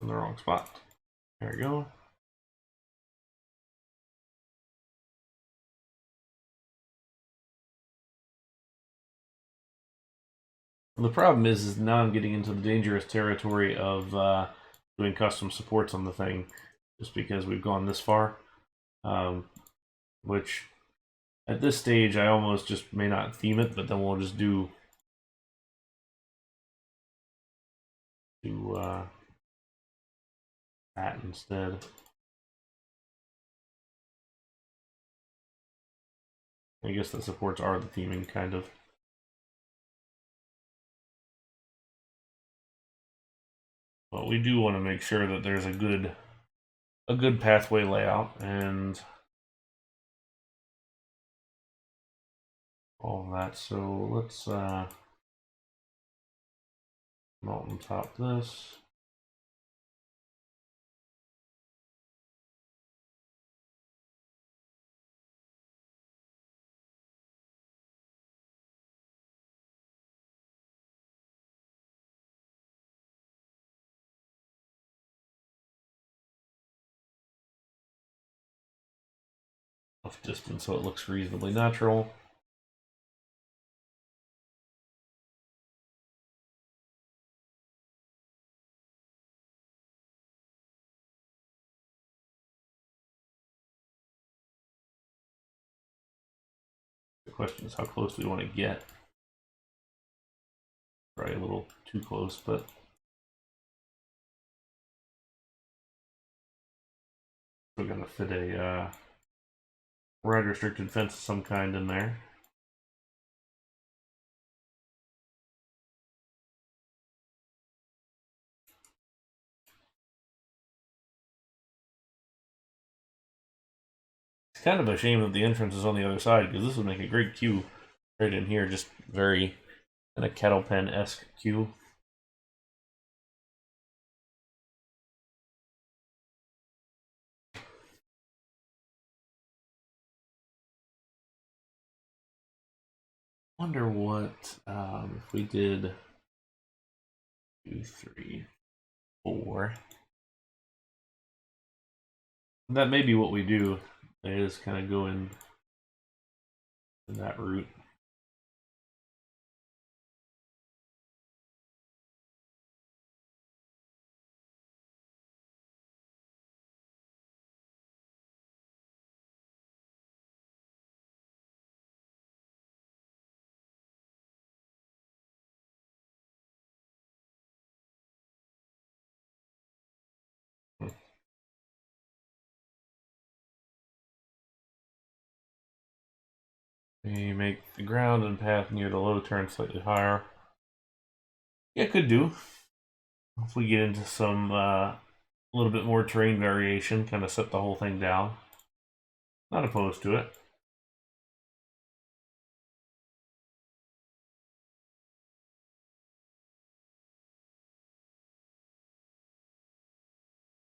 in the wrong spot. There we go. The problem is now I'm getting into the dangerous territory of doing custom supports on the thing, just because we've gone this far. Which, at this stage, I almost just may not theme it, but then we'll just do that instead. I guess the supports are the theming, kind of. But we do want to make sure that there's a good pathway layout and all of that. So let's mount on top this. Enough distance so it looks reasonably natural. The question is how close do we want to get? Probably a little too close, but we're gonna fit a ride restricted fence of some kind in there. It's kind of a shame that the entrance is on the other side, because this would make a great queue right in here, just very kind of cattle pen-esque queue. Wonder what if we did 2, 3, 4. That may be what we do. Is kind of go in that route. We make the ground and path near the low turn slightly higher. Yeah, could do. If we get into some a little bit more terrain variation, kind of set the whole thing down. Not opposed to it.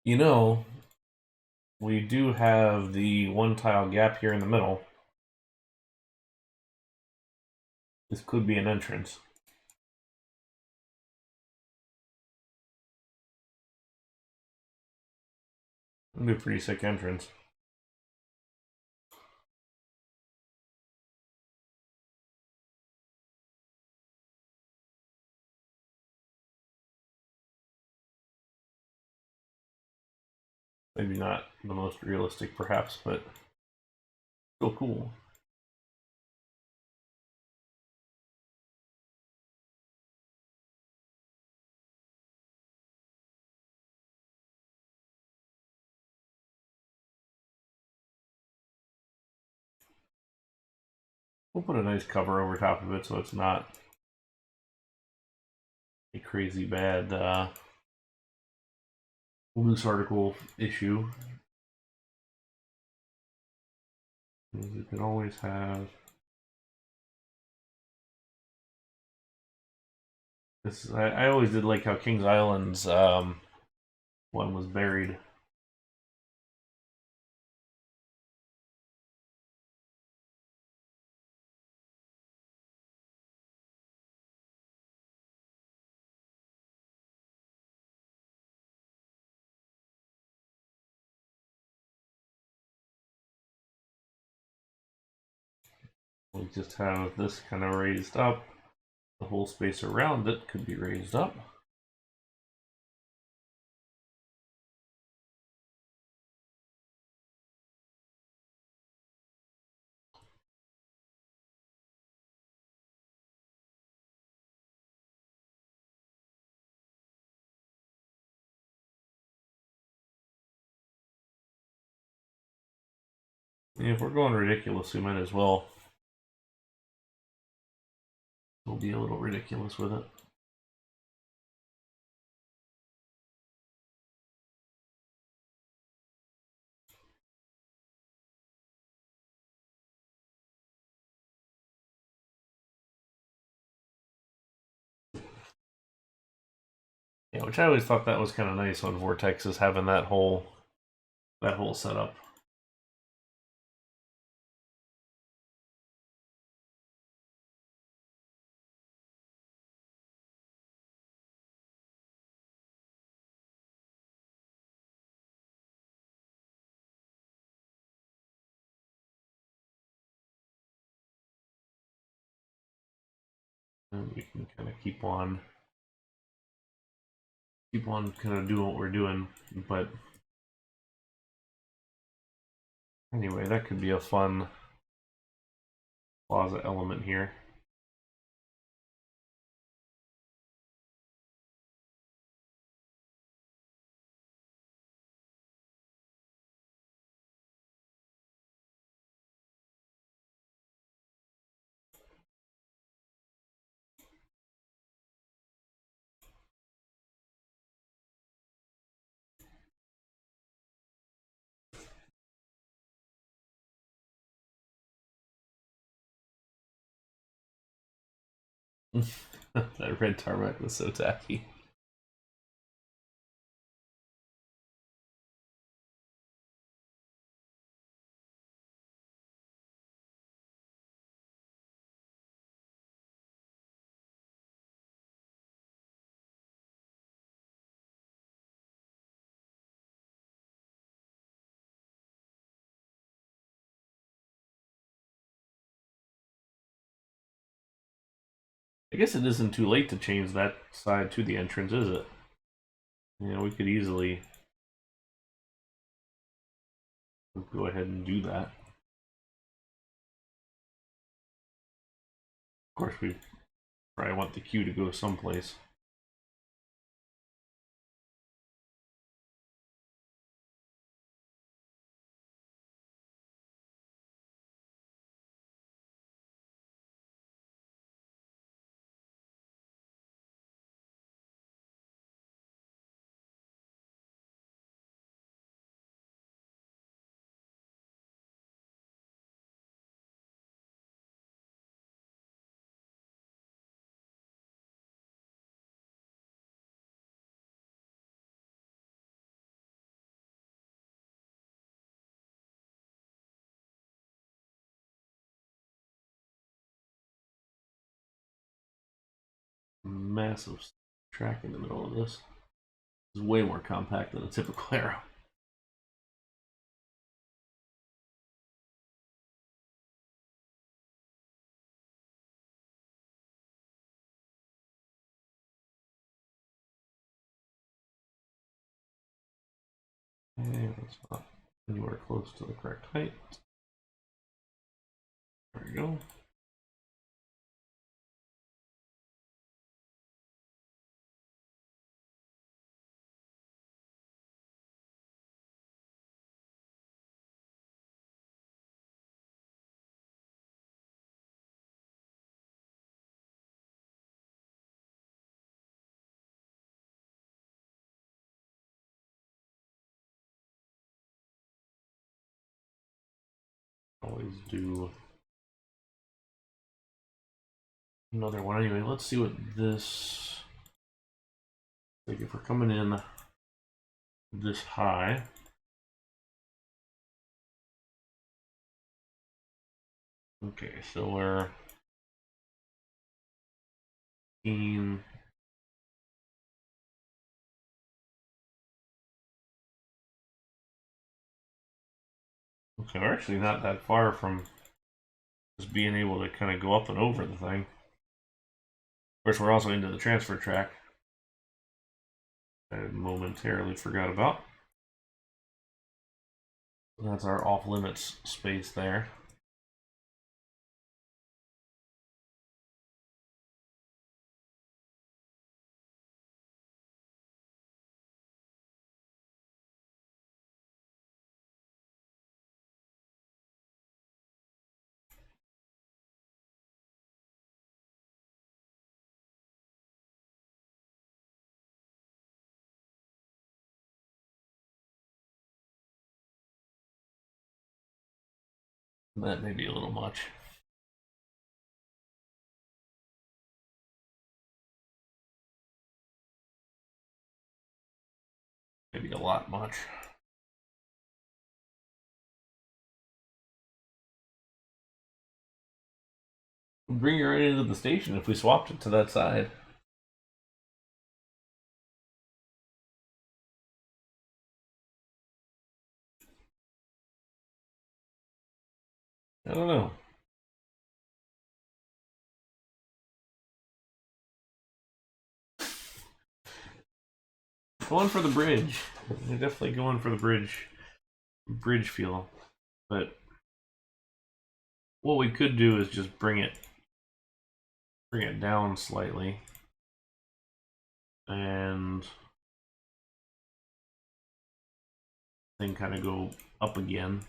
You know, we do have the one tile gap here in the middle. This could be an entrance. It'd be a pretty sick entrance. Maybe not the most realistic, perhaps, but still cool. We'll put a nice cover over top of it so it's not a crazy bad loose article issue. You can always have this. I always did like how Kings Island's one was buried. We just have this kind of raised up. The whole space around it could be raised up. If we're going ridiculous, we might as well. We'll be a little ridiculous with it. Yeah, which I always thought that was kind of nice on Vortexes, having that whole setup. And we can kind of keep on kind of doing what we're doing. But anyway, that could be a fun plaza element here. That red tarmac was so tacky. I guess it isn't too late to change that side to the entrance, is it? You know, we could easily go ahead and do that. Of course, we probably want the queue to go someplace. Massive track in the middle of this. It's way more compact than a typical arrow. And it's not anywhere close to the correct height. There we go. Always do another one. Anyway, let's see what this, like if we're coming in this high. Okay, so we're in. Okay, we're actually not that far from just being able to kind of go up and over the thing. Of course, we're also into the transfer track. I momentarily forgot about. That's our off limits space there. That may be a little much. Maybe a lot much. We'll bring you right into the station if we swapped it to that side. I don't know. Going for the bridge. They're definitely going for the bridge feel. But what we could do is just bring it down slightly. And then kind of go up again.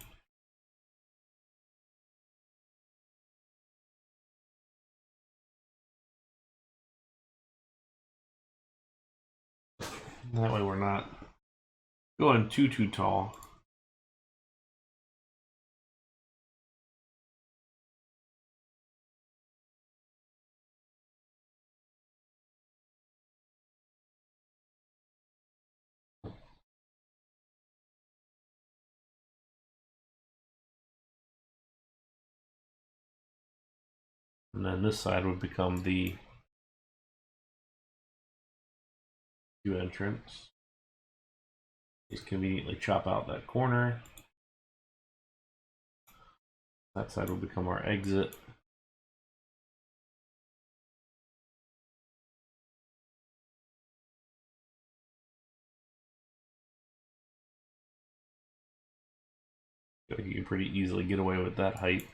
That way we're not going too tall. And then this side would become the queue entrance. Just conveniently chop out that corner. That side will become our exit. You can pretty easily get away with that height.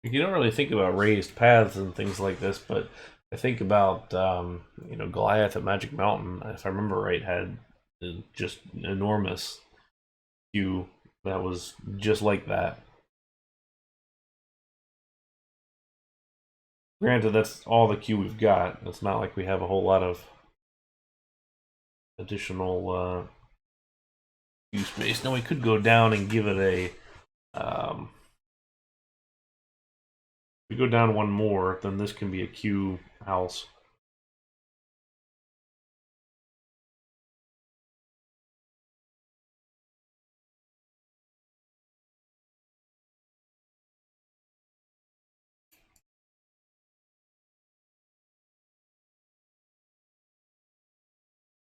You don't really think about raised paths and things like this, but I think about Goliath at Magic Mountain, if I remember right, had just enormous queue that was just like that. Granted, that's all the queue we've got. It's not like we have a whole lot of additional queue space. Now we could go down and give it a if we go down one more, then this can be a queue house.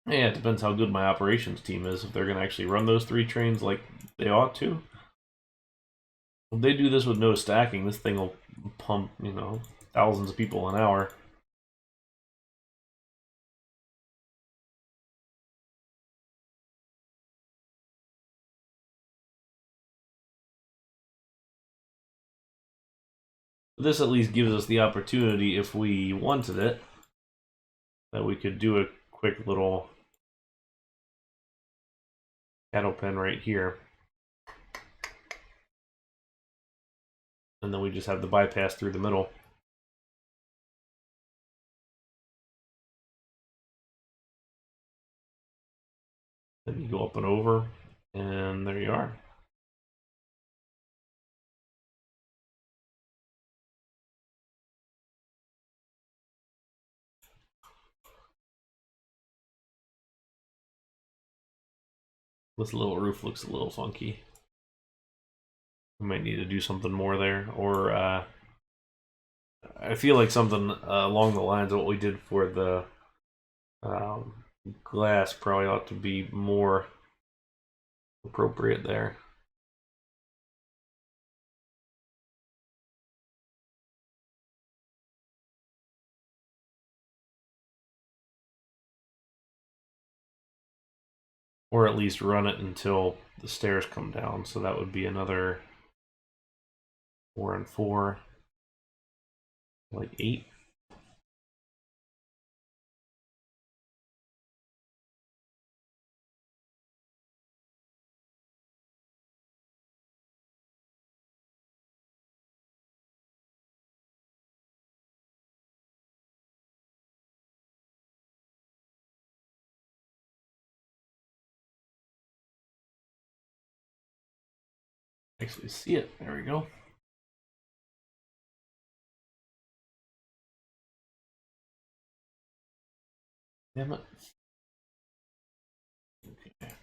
Yeah, it depends how good my operations team is, if they're going to actually run those 3 trains like they ought to. If they do this with no stacking, this thing will pump, thousands of people an hour. But this at least gives us the opportunity, if we wanted it, that we could do a quick little cattle pen right here. And then we just have the bypass through the middle. Then you go up and over, and there you are. This little roof looks a little funky. We might need to do something more there, or I feel like something along the lines of what we did for the glass probably ought to be more appropriate there. Or at least run it until the stairs come down. So that would be another 4 and 4, like 8. Actually see it. There we go. Damn it. Okay.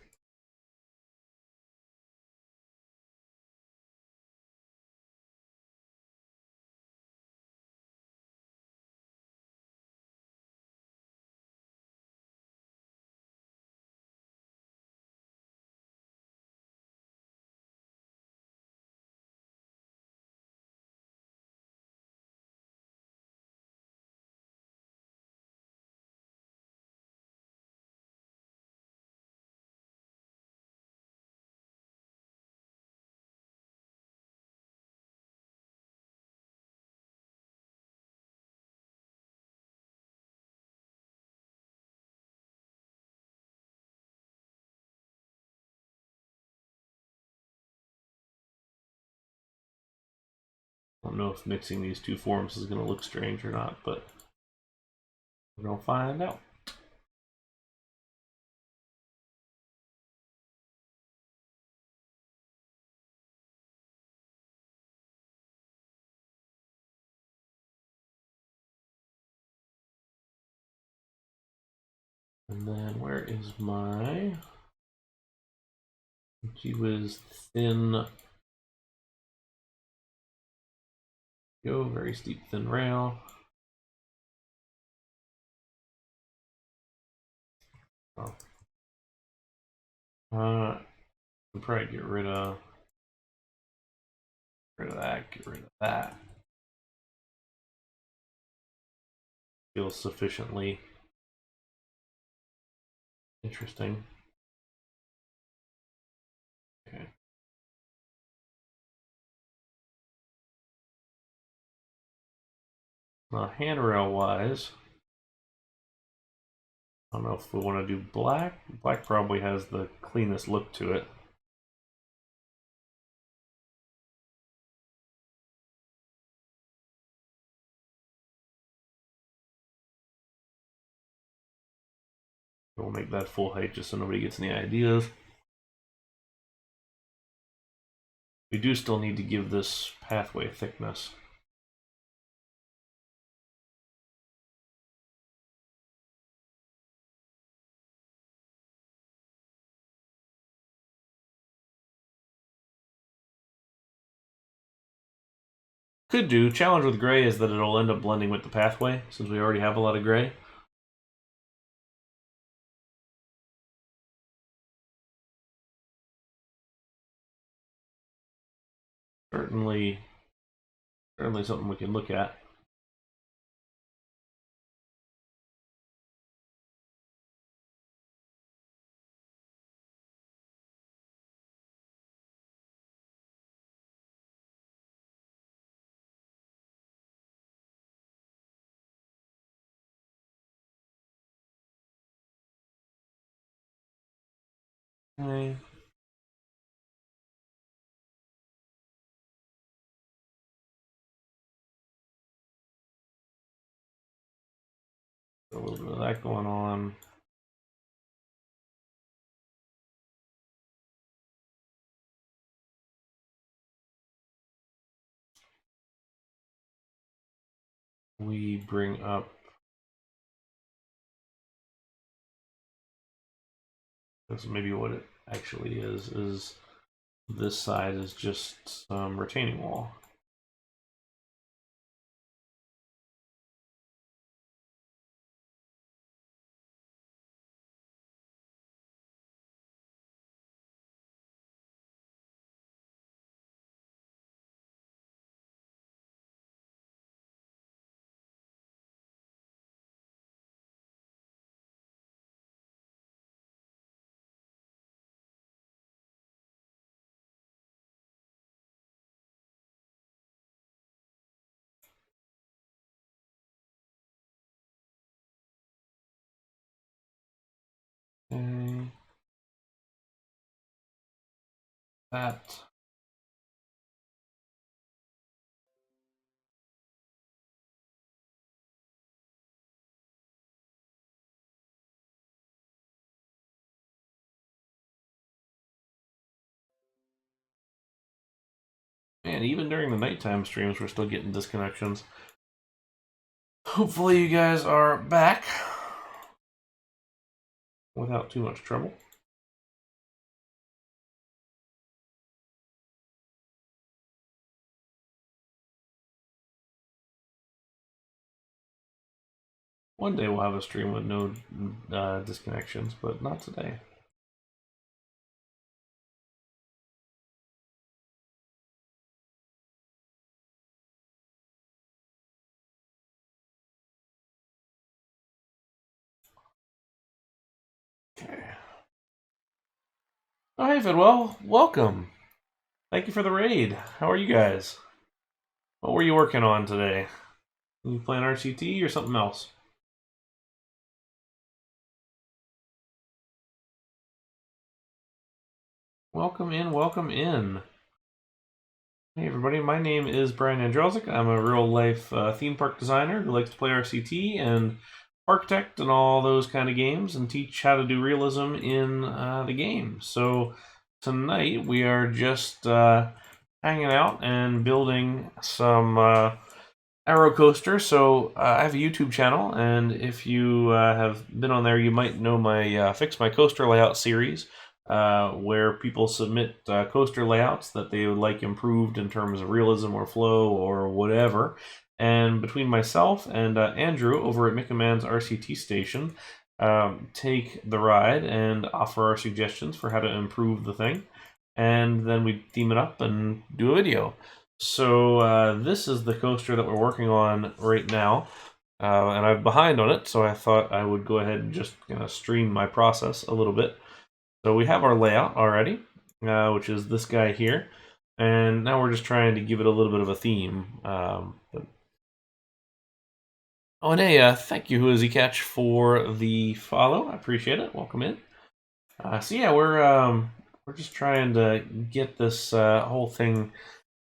I don't know if mixing these two forms is going to look strange or not, but we're going to find out. And then where is my gee whiz thin go, very steep thin rail. Oh. I'll probably get rid of that, get rid of that. Feels sufficiently interesting. Okay. Handrail wise, I don't know if we want to do black. Black probably has the cleanest look to it. We'll make that full height just so nobody gets any ideas. We do still need to give this pathway thickness. Could do. Challenge with gray is that it'll end up blending with the pathway since we already have a lot of gray. Certainly something we can look at. Okay. A little bit of that going on. We bring up this, maybe what it actually is this side is just some retaining wall. that. Man, even during the nighttime streams, we're still getting disconnections. Hopefully you guys are back without too much trouble. One day we'll have a stream with no disconnections, but not today. Okay. Oh, hey, Fidwell. Welcome. Thank you for the raid. How are you guys? What were you working on today? You playing RCT or something else? Welcome in, welcome in. Hey everybody, my name is Brian Andrelczyk. I'm a real-life theme park designer who likes to play RCT and architect and all those kind of games and teach how to do realism in the game. So tonight we are just hanging out and building some Arrow Coaster. So I have a YouTube channel, and if you have been on there, you might know my Fix My Coaster Layout series, where people submit coaster layouts that they would like improved in terms of realism or flow or whatever. And between myself and Andrew over at Mickaman's RCT station, take the ride and offer our suggestions for how to improve the thing. And then we theme it up and do a video. So this is the coaster that we're working on right now, and I'm behind on it, so I thought I would go ahead and just stream my process a little bit. So we have our layout already, which is this guy here, and now we're just trying to give it a little bit of a theme. Oh, and hey, thank you, Who Is He Catch, for the follow. I appreciate it. Welcome in. So yeah, we're just trying to get this whole thing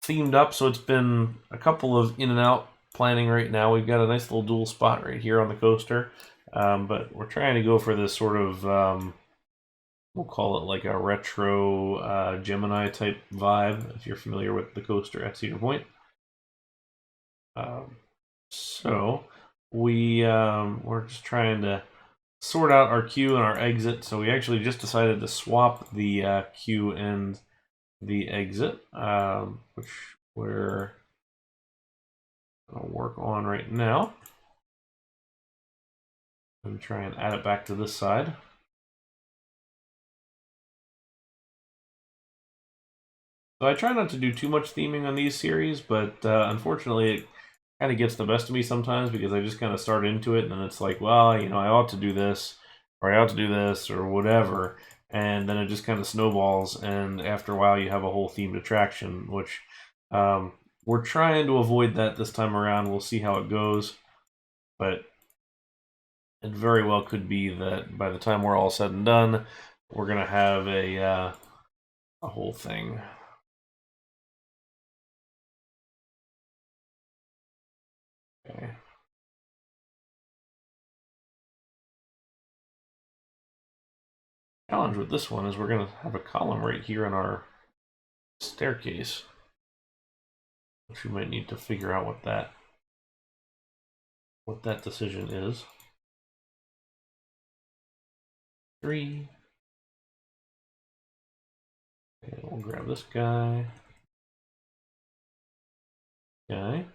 themed up, so it's been a couple of in and out planning right now. We've got a nice little dual spot right here on the coaster, but we're trying to go for this sort of we'll call it like a retro Gemini type vibe, if you're familiar with the coaster at Cedar Point. So we're just trying to sort out our queue and our exit. So we actually just decided to swap the queue and the exit, which we're going to work on right now. And try and add it back to this side. So I try not to do too much theming on these series, but unfortunately it kind of gets the best of me sometimes, because I just kind of start into it and then it's like, well, I ought to do this, or I ought to do this, or whatever. And then it just kind of snowballs, and after a while you have a whole themed attraction, which we're trying to avoid that this time around. We'll see how it goes, but it very well could be that by the time we're all said and done, we're going to have a whole thing. Okay. Challenge with this one is we're going to have a column right here in our staircase, which we might need to figure out what that decision is. 3. Okay, we'll grab this guy. Okay.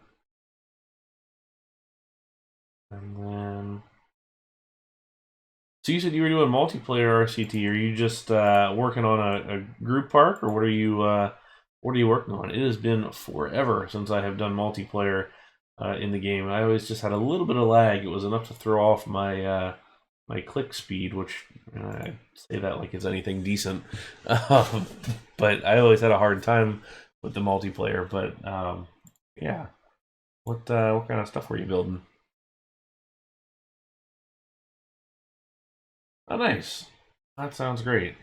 And then, so you said you were doing multiplayer RCT. Are you just working on a group park, or what are you working on? It has been forever since I have done multiplayer in the game. I always just had a little bit of lag. It was enough to throw off my my click speed, which I say that like it's anything decent. But I always had a hard time with the multiplayer. But yeah, what kind of stuff were you building? Oh, nice. That sounds great.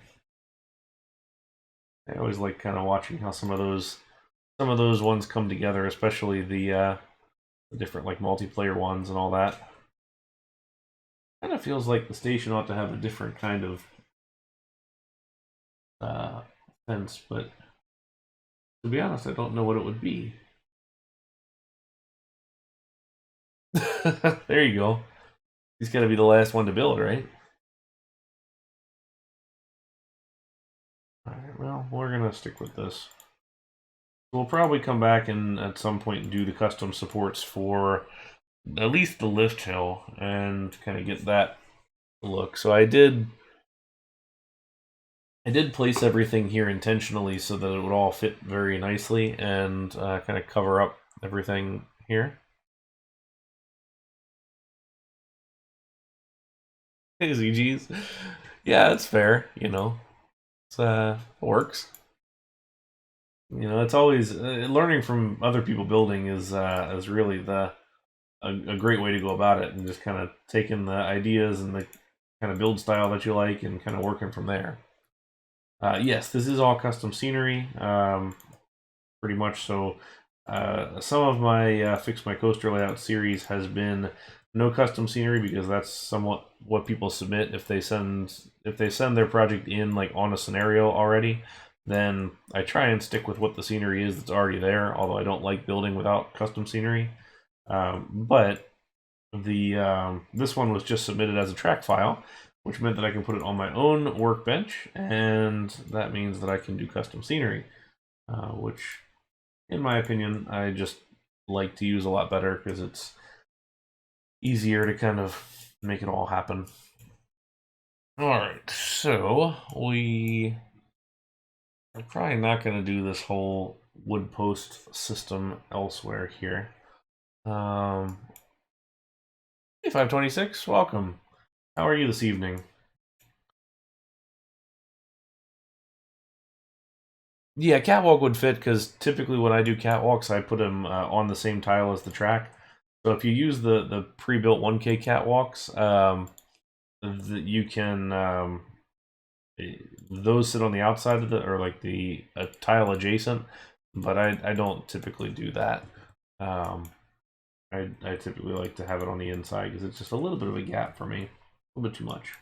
I always like kind of watching how some of those ones come together, especially the different like multiplayer ones and all that. Kind of feels like the station ought to have a different kind of fence, but to be honest, I don't know what it would be. There you go. He's got to be the last one to build, right? All right, well, we're going to stick with this. We'll probably come back and at some point do the custom supports for at least the lift hill and kind of get that look. So I did place everything here intentionally so that it would all fit very nicely and kind of cover up everything here. Easy G's. Yeah, it's fair, you know. It works. You know, it's always learning from other people building is really a great way to go about it, and just kind of taking the ideas and the kind of build style that you like and kind of working from there. Yes, this is all custom scenery, pretty much. So some of my Fix My Coaster Layout series has been no custom scenery because that's somewhat what people submit if they send their project in like on a scenario already. Then I try and stick with what the scenery is that's already there, although I don't like building without custom scenery. But this one was just submitted as a track file, which meant that I can put it on my own workbench, and that means that I can do custom scenery, which, in my opinion, I just like to use a lot better because it's easier to kind of make it all happen. All right, so we are probably not going to do this whole wood post system elsewhere here. Hey, 526, welcome. How are you this evening? Yeah, catwalk would fit because typically when I do catwalks, I put them on the same tile as the track. So if you use the pre-built 1K catwalks, you can those sit on the outside of the or like the tile adjacent, but I don't typically do that. I typically like to have it on the inside because it's just a little bit of a gap for me, a little bit too much.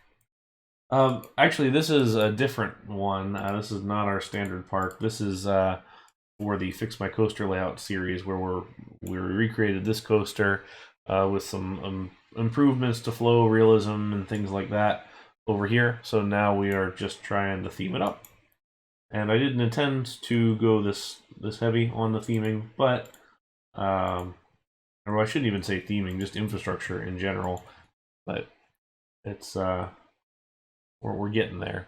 Actually, this is a different one. This is not our standard park. This is for the Fix My Coaster Layout series, where we recreated this coaster with some improvements to flow, realism, and things like that over here. So now we are just trying to theme it up. And I didn't intend to go this heavy on the theming, but or I shouldn't even say theming, just infrastructure in general. But it's we're getting there.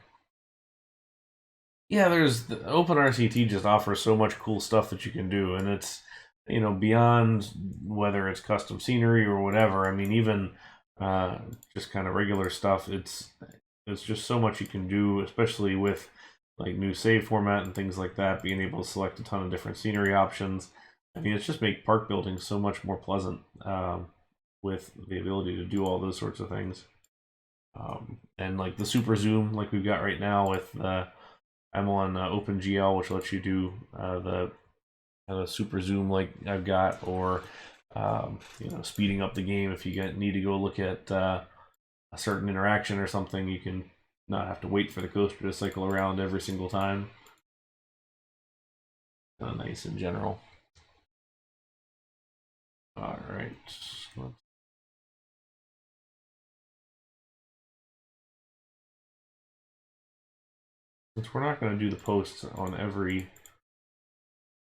Yeah, there's the OpenRCT just offers so much cool stuff that you can do, and it's beyond whether it's custom scenery or whatever. I mean, even just kind of regular stuff. It's just so much you can do, especially with like new save format and things like that. Being able to select a ton of different scenery options. I mean, it's just make park building so much more pleasant with the ability to do all those sorts of things. And like the super zoom, like we've got right now with I'm on OpenGL, which lets you do the super zoom like I've got, or speeding up the game if you need to go look at a certain interaction or something. You can not have to wait for the coaster to cycle around every single time. Kind of nice in general. All right. Since we're not going to do the posts on every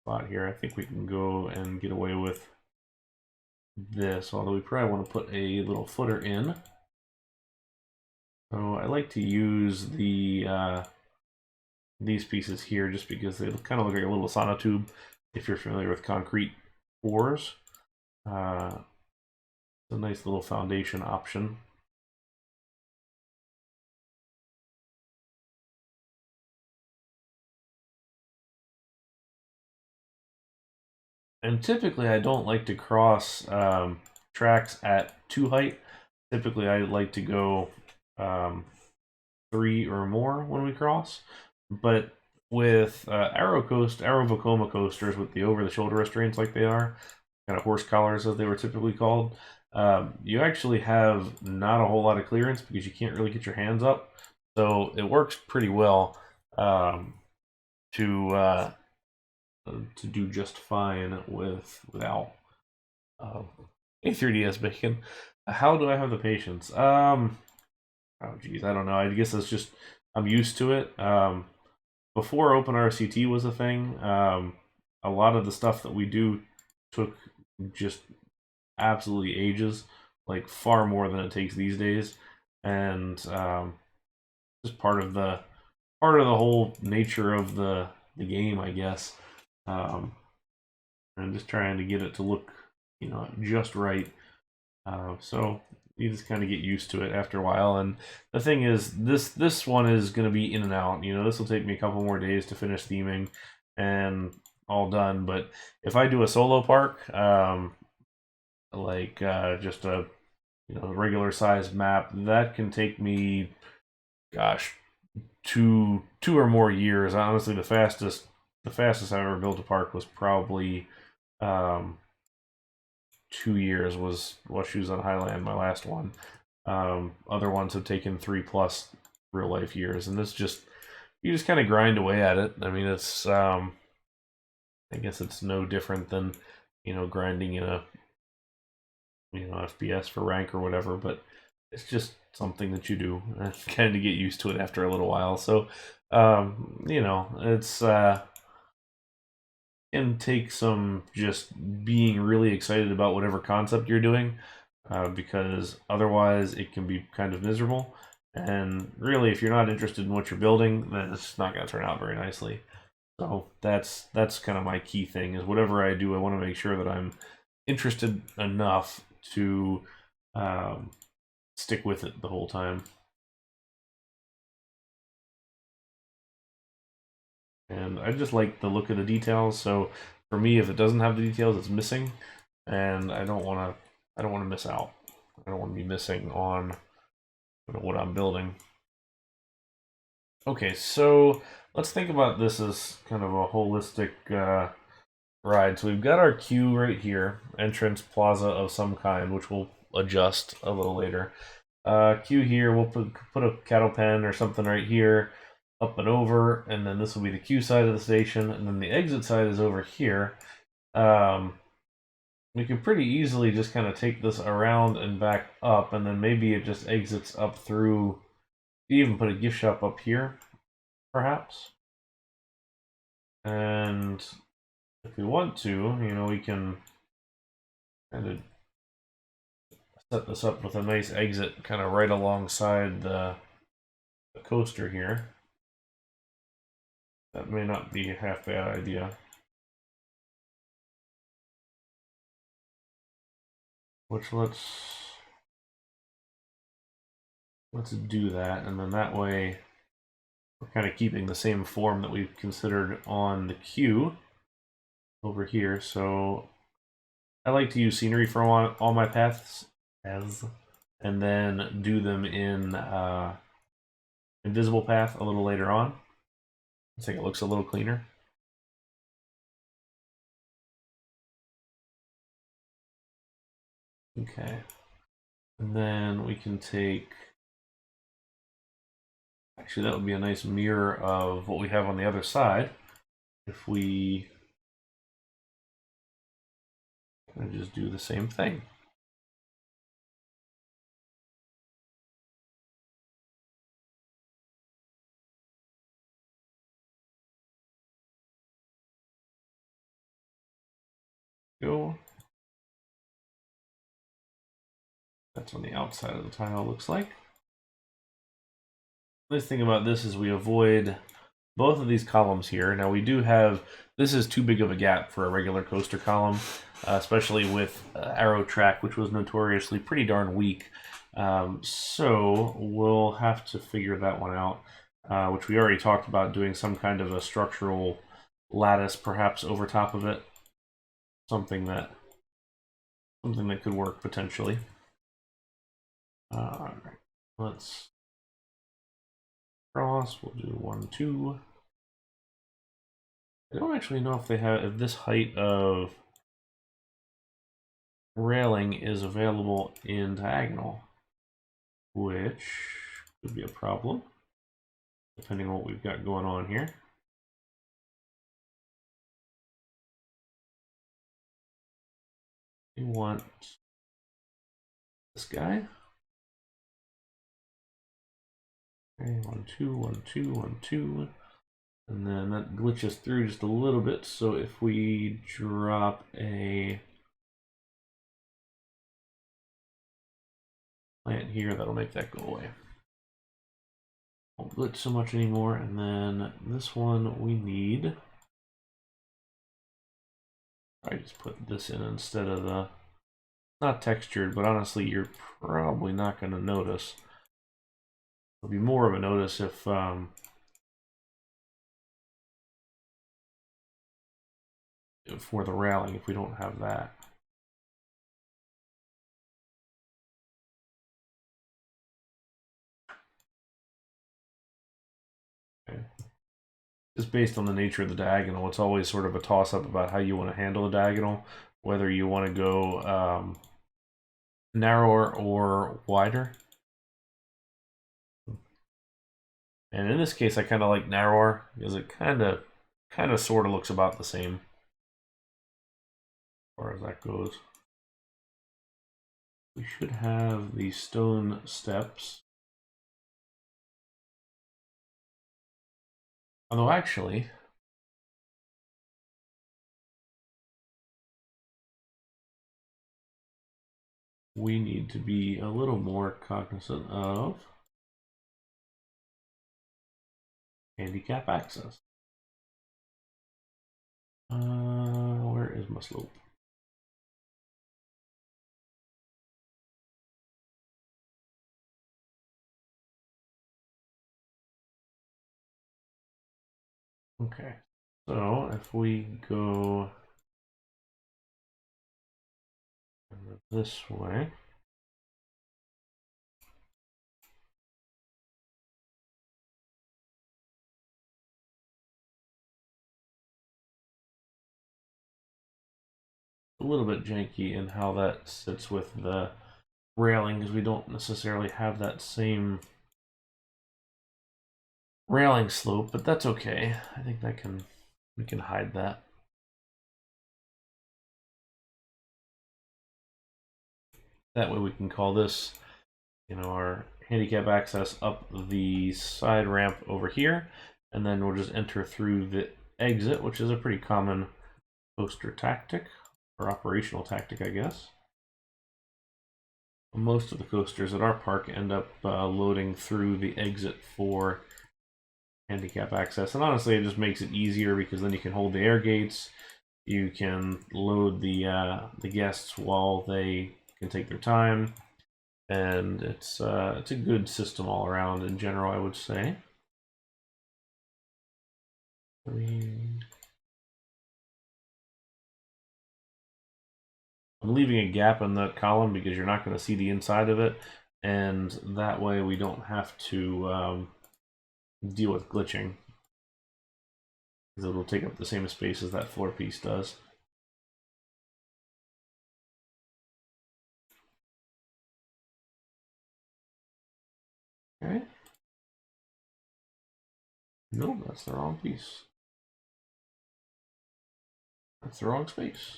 spot here, I think we can go and get away with this, although we probably want to put a little footer in. So I like to use these pieces here just because they kind of look like a little sonotube if you're familiar with concrete pours. It's a nice little foundation option. And typically I don't like to cross tracks at 2 height. Typically I like to go 3 or more when we cross. But with Arrow Vekoma coasters with the over-the-shoulder restraints like they are, kind of horse collars as they were typically called, you actually have not a whole lot of clearance because you can't really get your hands up. So it works pretty well to do just fine without a 3DS bacon. How do I have the patience? Oh geez, I don't know. I guess it's just I'm used to it. Before OpenRCT was a thing, a lot of the stuff that we do took just absolutely ages, like far more than it takes these days, and just part of the whole nature of the game, I guess. I'm just trying to get it to look, just right. So you just kind of get used to it after a while. And the thing is, this one is going to be in and out. This will take me a couple more days to finish theming and all done. But if I do a solo park, like just a regular size map, that can take me, gosh, two or more years. Honestly, the fastest I ever built a park was probably 2 years. Was Shoes on Highland, my last one. Other ones have taken 3+ real life years, and this you just kind of grind away at it. I mean, it's I guess it's no different than grinding in a FPS for rank or whatever, but it's just something that you do and kind of get used to it after a little while. So it's can take some just being really excited about whatever concept you're doing, because otherwise it can be kind of miserable. And really, if you're not interested in what you're building, then it's not going to turn out very nicely. So that's kind of my key thing, is whatever I do, I want to make sure that I'm interested enough to stick with it the whole time. And I just like the look of the details. So for me, if it doesn't have the details, it's missing, and I don't want to miss out. I don't want to be missing on what I'm building. Okay, so let's think about this as kind of a holistic ride. So we've got our queue right here, entrance plaza of some kind, which we'll adjust a little later. Queue here, we'll put a cattle pen or something right here, up and over, and then this will be the queue side of the station, and then the exit side is over here. We can pretty easily just kind of take this around and back up, and then maybe it just exits up through. You even put a gift shop up here, perhaps. And if we want to, we can kind of set this up with a nice exit kind of right alongside the coaster here. That may not be a half bad idea. Which let's do that, and then that way we're kind of keeping the same form that we've considered on the queue over here. So I like to use scenery for all my paths, and then do them in invisible path a little later on. I think it looks a little cleaner. Okay, and then we can take. Actually, that would be a nice mirror of what we have on the other side. If we just do the same thing. Go. That's on the outside of the tile, looks like. Nice thing about this is we avoid both of these columns here. Now we do have, this is too big of a gap for a regular coaster column, especially with Arrow Track, which was notoriously pretty darn weak. So we'll have to figure that one out, which we already talked about, doing some kind of a structural lattice perhaps over top of it. Something that could work potentially. All right, let's cross. We'll do 1, 2. I don't actually know if they have, if this height of railing is available in diagonal, which could be a problem, depending on what we've got going on here. We want this guy. Okay, 1, 2, 1, 2, 1, 2. And then that glitches through just a little bit. So if we drop a plant here, that'll make that go away. Won't glitch so much anymore. And then this one we need. I just put this in instead of the, not textured, but honestly, you're probably not going to notice. It'll be more of a notice if for the railing, if we don't have that. Okay. Just based on the nature of the diagonal, it's always sort of a toss-up about how you want to handle the diagonal, whether you want to go narrower or wider. And in this case, I kind of like narrower because it kind of sort of looks about the same as far as that goes. We should have the stone steps. Although actually, we need to be a little more cognizant of handicap access. Where is my slope? Okay, so if we go this way, a little bit janky in how that sits with the railing because we don't necessarily have that same railing slope, but that's okay. I think that we can hide that. That way we can call this, you know, our handicap access up the side ramp over here, and then we'll just enter through the exit, which is a pretty common coaster tactic, or operational tactic, I guess. Most of the coasters at our park end up loading through the exit for handicap access, and honestly, it just makes it easier because then you can hold the air gates, you can load the guests while they can take their time, and it's a good system all around in general, I would say. I'm leaving a gap in that column because you're not going to see the inside of it, and that way we don't have to deal with glitching, because it'll take up the same space as that floor piece does. Okay. No, that's the wrong piece. That's the wrong space.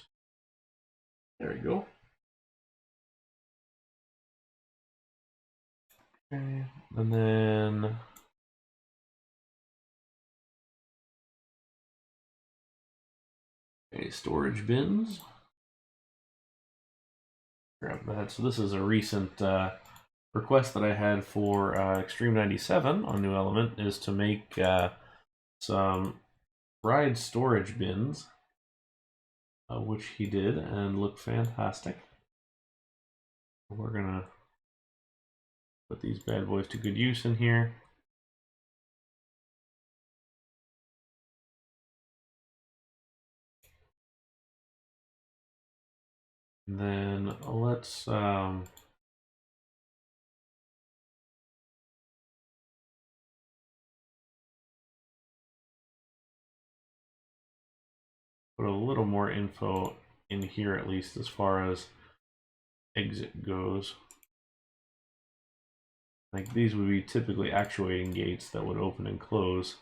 There we go. Okay, and then storage bins. Grab that. So this is a recent request that I had for Extreme 97 on New Element, is to make some ride storage bins, which he did and looked fantastic. We're gonna put these bad boys to good use in here. And then let's put a little more info in here, at least as far as exit goes. Like these would be typically actuating gates that would open and close.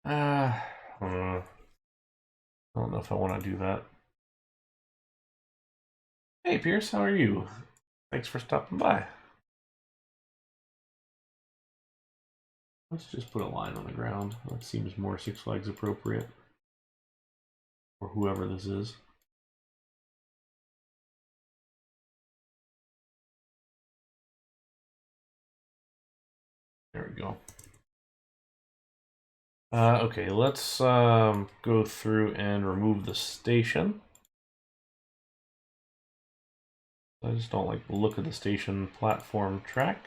I don't know if I want to do that. Hey Pierce, how are you? Thanks for stopping by. Let's just put a line on the ground. That seems more Six Flags appropriate. Or whoever this is. There we go. Okay, let's go through and remove the station. I just don't like the look of the station platform track.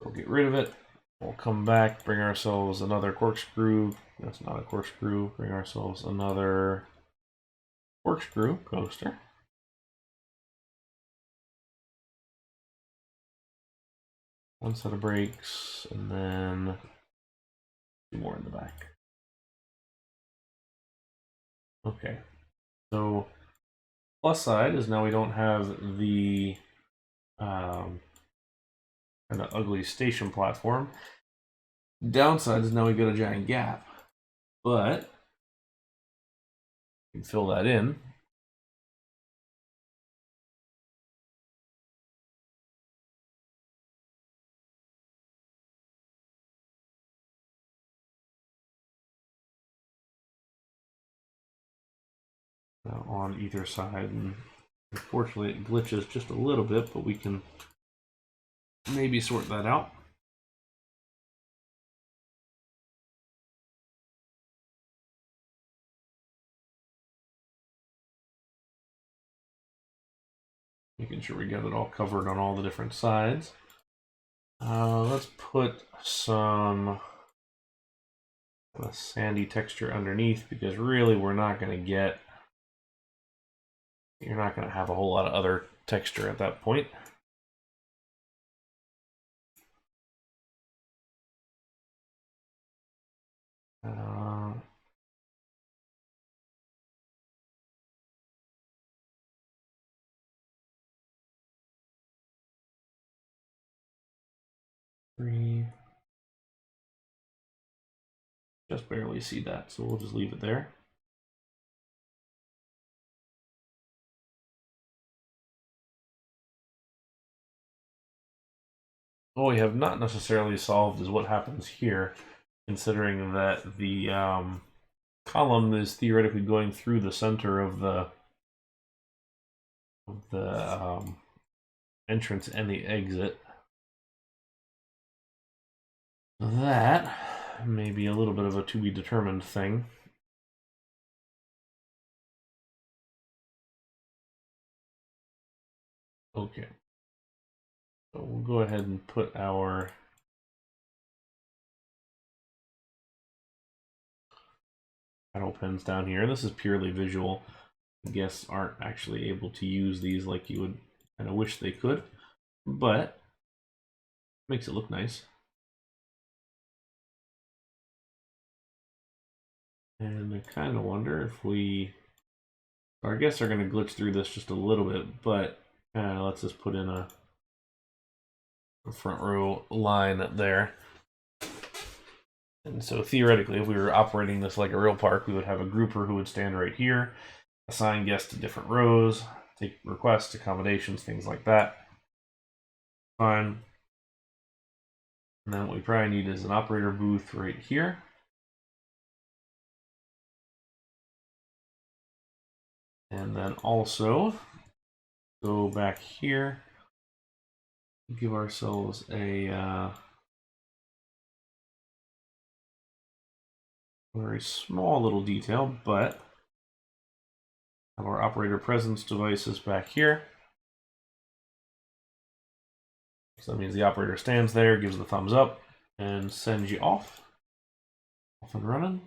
We'll get rid of it. We'll come back, bring ourselves another corkscrew. That's not a corkscrew. Bring ourselves another corkscrew coaster. One set of brakes, and then 2 more in the back. Okay, so plus side is now we don't have the kind of ugly station platform. Downside is now we got a giant gap, but we can fill that in. On either side, and unfortunately it glitches just a little bit, but we can maybe sort that out. Making sure we get it all covered on all the different sides. Let's put some sandy texture underneath, because really we're not going to get, you're not going to have a whole lot of other texture at that point. Just barely see that, so we'll just leave it there. What we have not necessarily solved is what happens here, considering that the column is theoretically going through the center of the entrance and the exit. That may be a little bit of a to be determined thing. Okay. So we'll go ahead and put our paddle pins down here. This is purely visual. Guests aren't actually able to use these like you would kind of wish they could, but makes it look nice. And I kind of wonder if we, our guests are going to glitch through this just a little bit, but let's just put in a front row line there. And so theoretically, if we were operating this like a real park, we would have a grouper who would stand right here, assign guests to different rows, take requests, accommodations, things like that. Fine. And then what we probably need is an operator booth right here. And then also go back here, give ourselves a very small little detail, but have our operator presence devices back here. So that means the operator stands there, gives the thumbs up, and sends you off and running.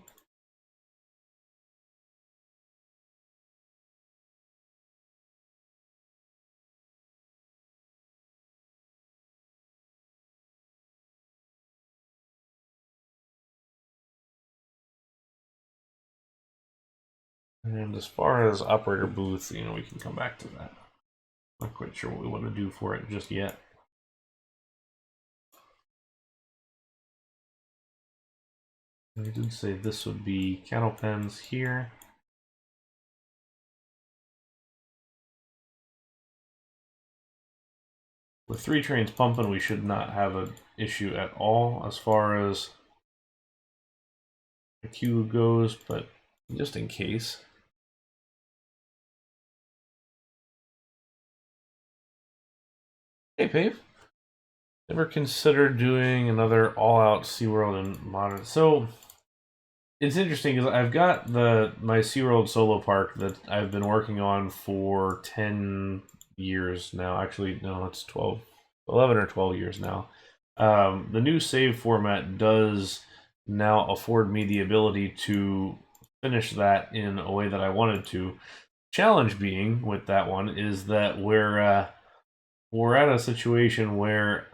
And as far as operator booth, you know, we can come back to that. Not quite sure what we want to do for it just yet. I did say this would be cattle pens here. With 3 trains pumping, we should not have an issue at all as far as the queue goes, but just in case. Hey, Pave. Ever considered doing another all-out SeaWorld in modern? So it's interesting because I've got my SeaWorld solo park that I've been working on for 10 years now. Actually, no, it's 12, 11 or 12 years now. The new save format does now afford me the ability to finish that in a way that I wanted to. Challenge being with that one is that we're at a situation where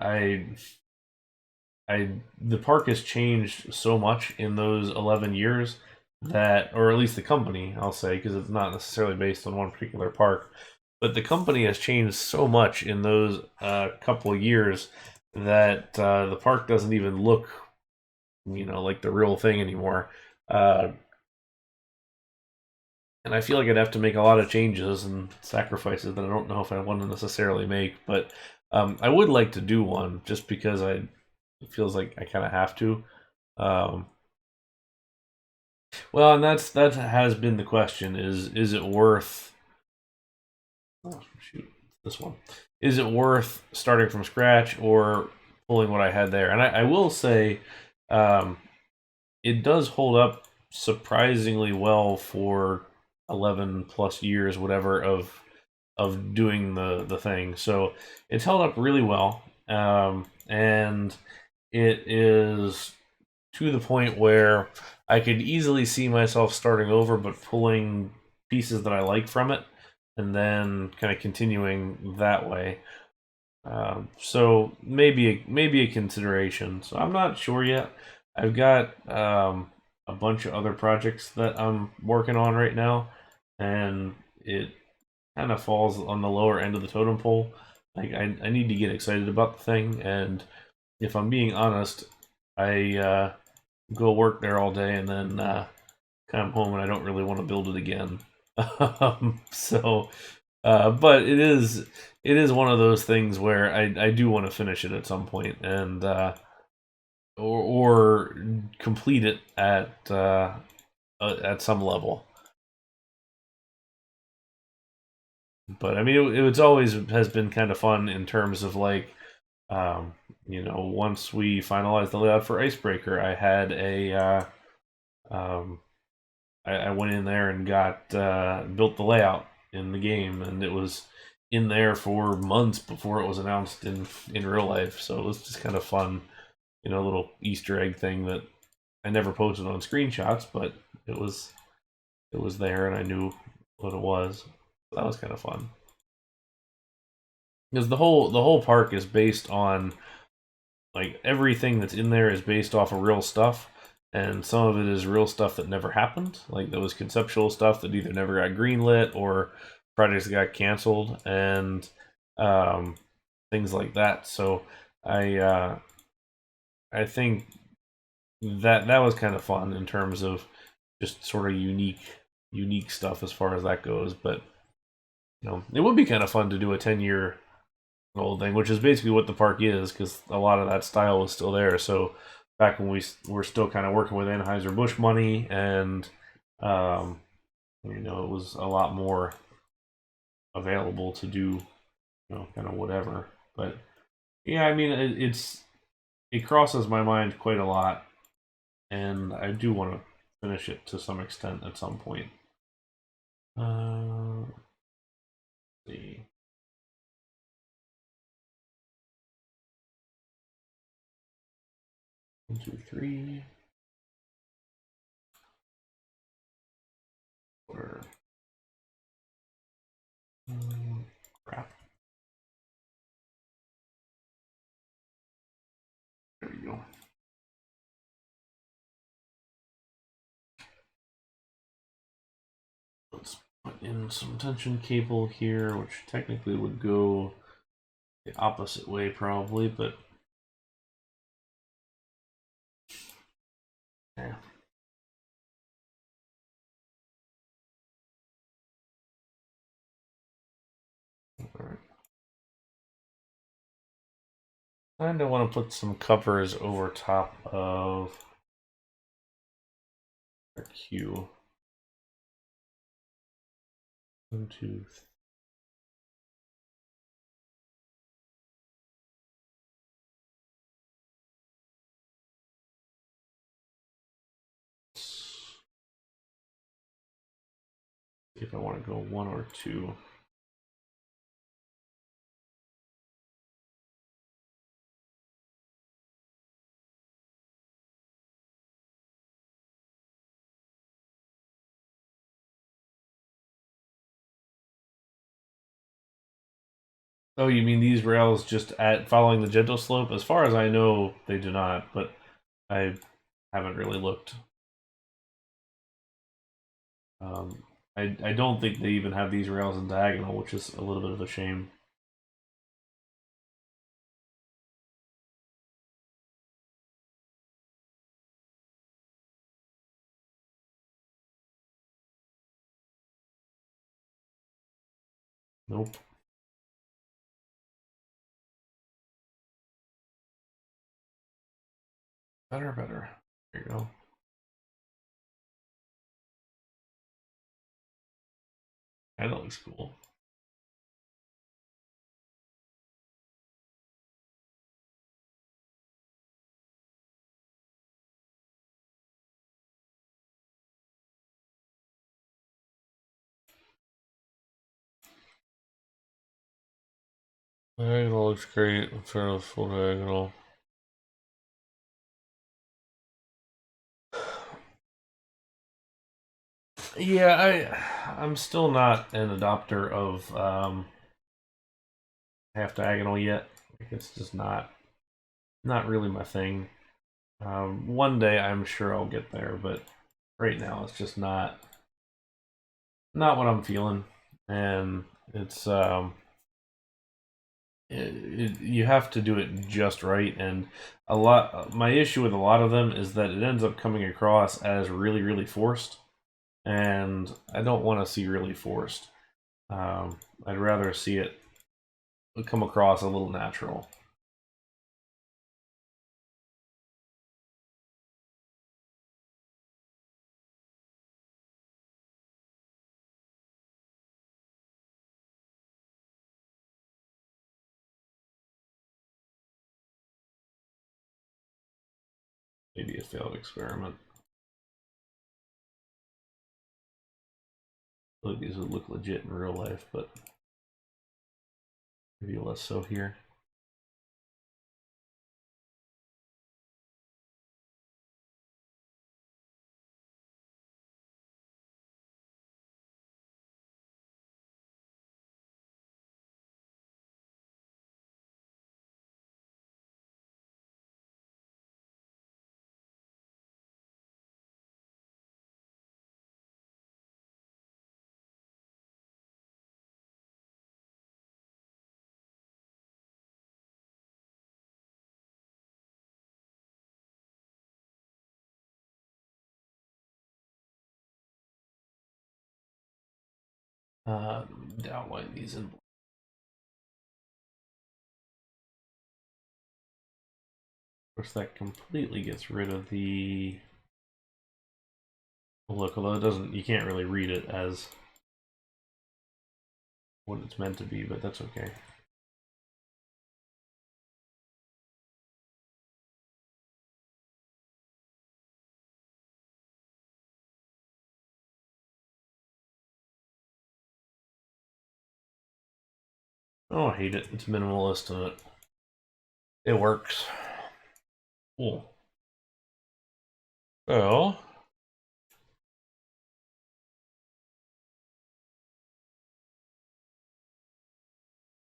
the park has changed so much in those 11 years that, or at least the company, I'll say, because it's not necessarily based on one particular park, but the company has changed so much in those couple of years that the park doesn't even look, you know, like the real thing anymore. And I feel like I'd have to make a lot of changes and sacrifices that I don't know if I want to necessarily make. But I would like to do one just because it feels like I kind of have to. Um, well, and that has been the question: is it worth? Oh, shoot, this one. Is it worth starting from scratch or pulling what I had there? And I will say, um, it does hold up surprisingly well for 11 plus years, whatever, of doing the thing. So it's held up really well, and it is to the point where I could easily see myself starting over, but pulling pieces that I like from it, and then kind of continuing that way. So maybe a consideration. So I'm not sure yet. I've got a bunch of other projects that I'm working on right now, and it kind of falls on the lower end of the totem pole. Like I need to get excited about the thing, and if I'm being honest, I go work there all day and then come home and I don't really want to build it again. So, but it is one of those things where I do want to finish it at some point and or complete it at some level. But I mean, it's always has been kind of fun in terms of like, um, you know, once we finalized the layout for Icebreaker, I had um, I went in there and got built the layout in the game, and it was in there for months before it was announced in real life. So it was just kind of fun, you know, a little Easter egg thing that I never posted on screenshots, but it was there, and I knew what it was. So that was kind of fun because the whole park is based on like everything that's in there is based off of real stuff, and some of it is real stuff that never happened. Like there was conceptual stuff that either never got greenlit or projects that got canceled, and um, things like that. So I uh, I think that was kind of fun in terms of just sort of unique stuff as far as that goes. But you know, it would be kind of fun to do a 10-year old thing, which is basically what the park is, because a lot of that style is still there. So back when we were still kind of working with Anheuser-Busch money, and you know, it was a lot more available to do, you know, kind of whatever. But yeah, I mean, it crosses my mind quite a lot, and I do want to finish it to some extent at some point. Let's see. 1, 2, 3. Or crap. There you go. Put in some tension cable here, which technically would go the opposite way probably, but yeah. Alright. Kind of want to put some covers over top of our Q. 1, 2, 3. If I want to go 1 or 2. Oh, you mean these rails just at following the gentle slope? As far as I know, they do not, but I haven't really looked. I don't think they even have these rails in diagonal, which is a little bit of a shame. Nope. Better, better. There you go. That looks cool. Diagonal looks great. Let's start with full diagonal. Yeah, I'm still not an adopter of half diagonal yet. It's just not really my thing. One day I'm sure I'll get there, but right now it's just not what I'm feeling, and it's you have to do it just right. And my issue with a lot of them is that it ends up coming across as really forced, and I don't want to see really forced. I'd rather see it come across a little natural. Maybe a failed experiment. I feel like these would look legit in real life, but maybe less so here. Outline these in. Of course, that completely gets rid of the look, although it doesn't. You can't really read it as what it's meant to be, but that's okay. Oh, I hate it. It's minimalist and it works. Cool. Well,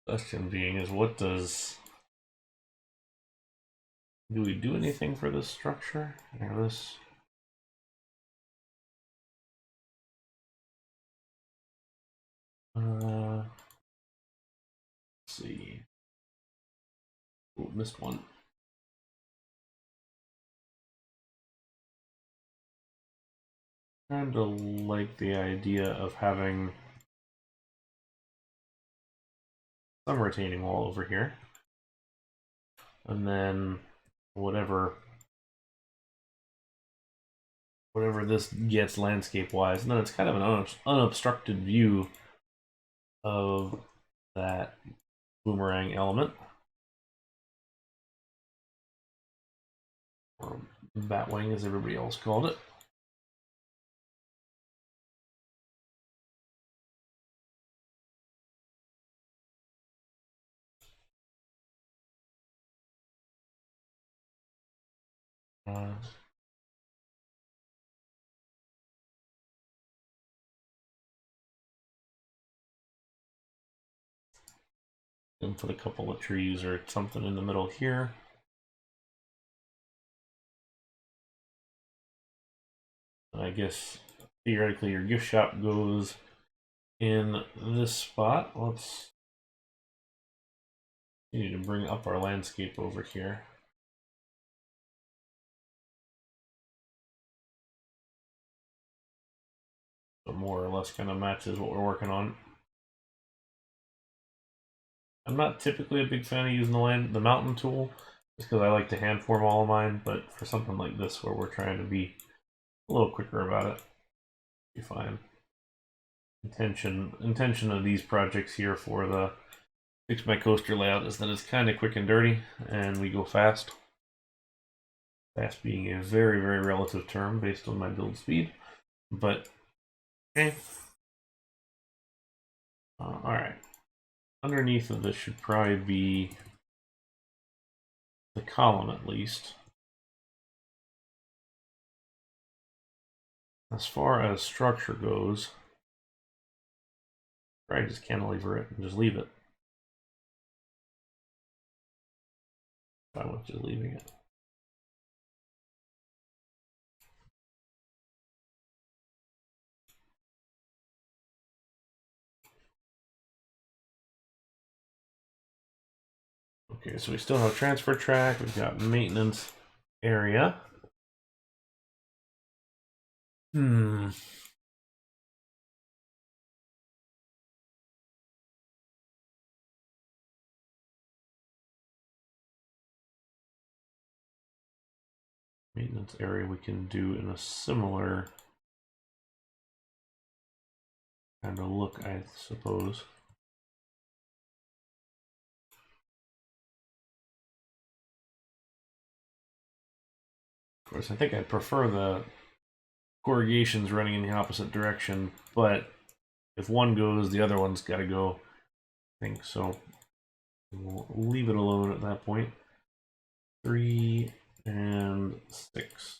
question being is, what does do we do anything for this structure or this? Let's see. Oh, missed one. Kind of like the idea of having some retaining wall over here. And then whatever this gets landscape-wise. And then it's kind of an unobstructed view of that boomerang element. Or batwing, as everybody else called it. And put a couple of trees or something in the middle here. And I guess theoretically your gift shop goes in this spot. Let's need to bring up our landscape over here. So more or less kind of matches what we're working on. I'm not typically a big fan of using the mountain tool, just because I like to hand form all of mine, but for something like this where we're trying to be a little quicker about it, be fine. Intention of these projects here for the Fix My Coaster layout is that it's kind of quick and dirty, and we go fast. Fast being a very, very relative term based on my build speed, but okay. All right. Underneath of this should probably be the column at least. As far as structure goes, probably just cantilever it and just leave it. I was just leaving it. Okay, so we still have transfer track, we've got maintenance area. Maintenance area we can do in a similar kind of look, I suppose. Of course, I think I'd prefer the corrugations running in the opposite direction, but if one goes, the other one's got to go. I think so. We'll leave it alone at that point. 3 and 6.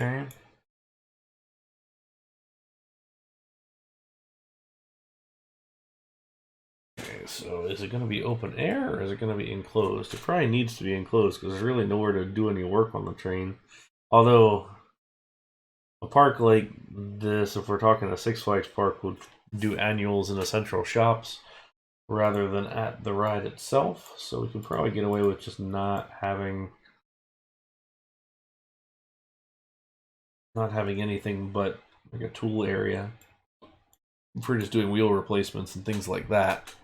Okay. Okay, so is it going to be open air or is it going to be enclosed? It probably needs to be enclosed because there's really nowhere to do any work on the train. Although a park like this, if we're talking a Six Flags park, would do annuals in the central shops rather than at the ride itself. So we can probably get away with just not having anything but like a tool area if we're just doing wheel replacements and things like that.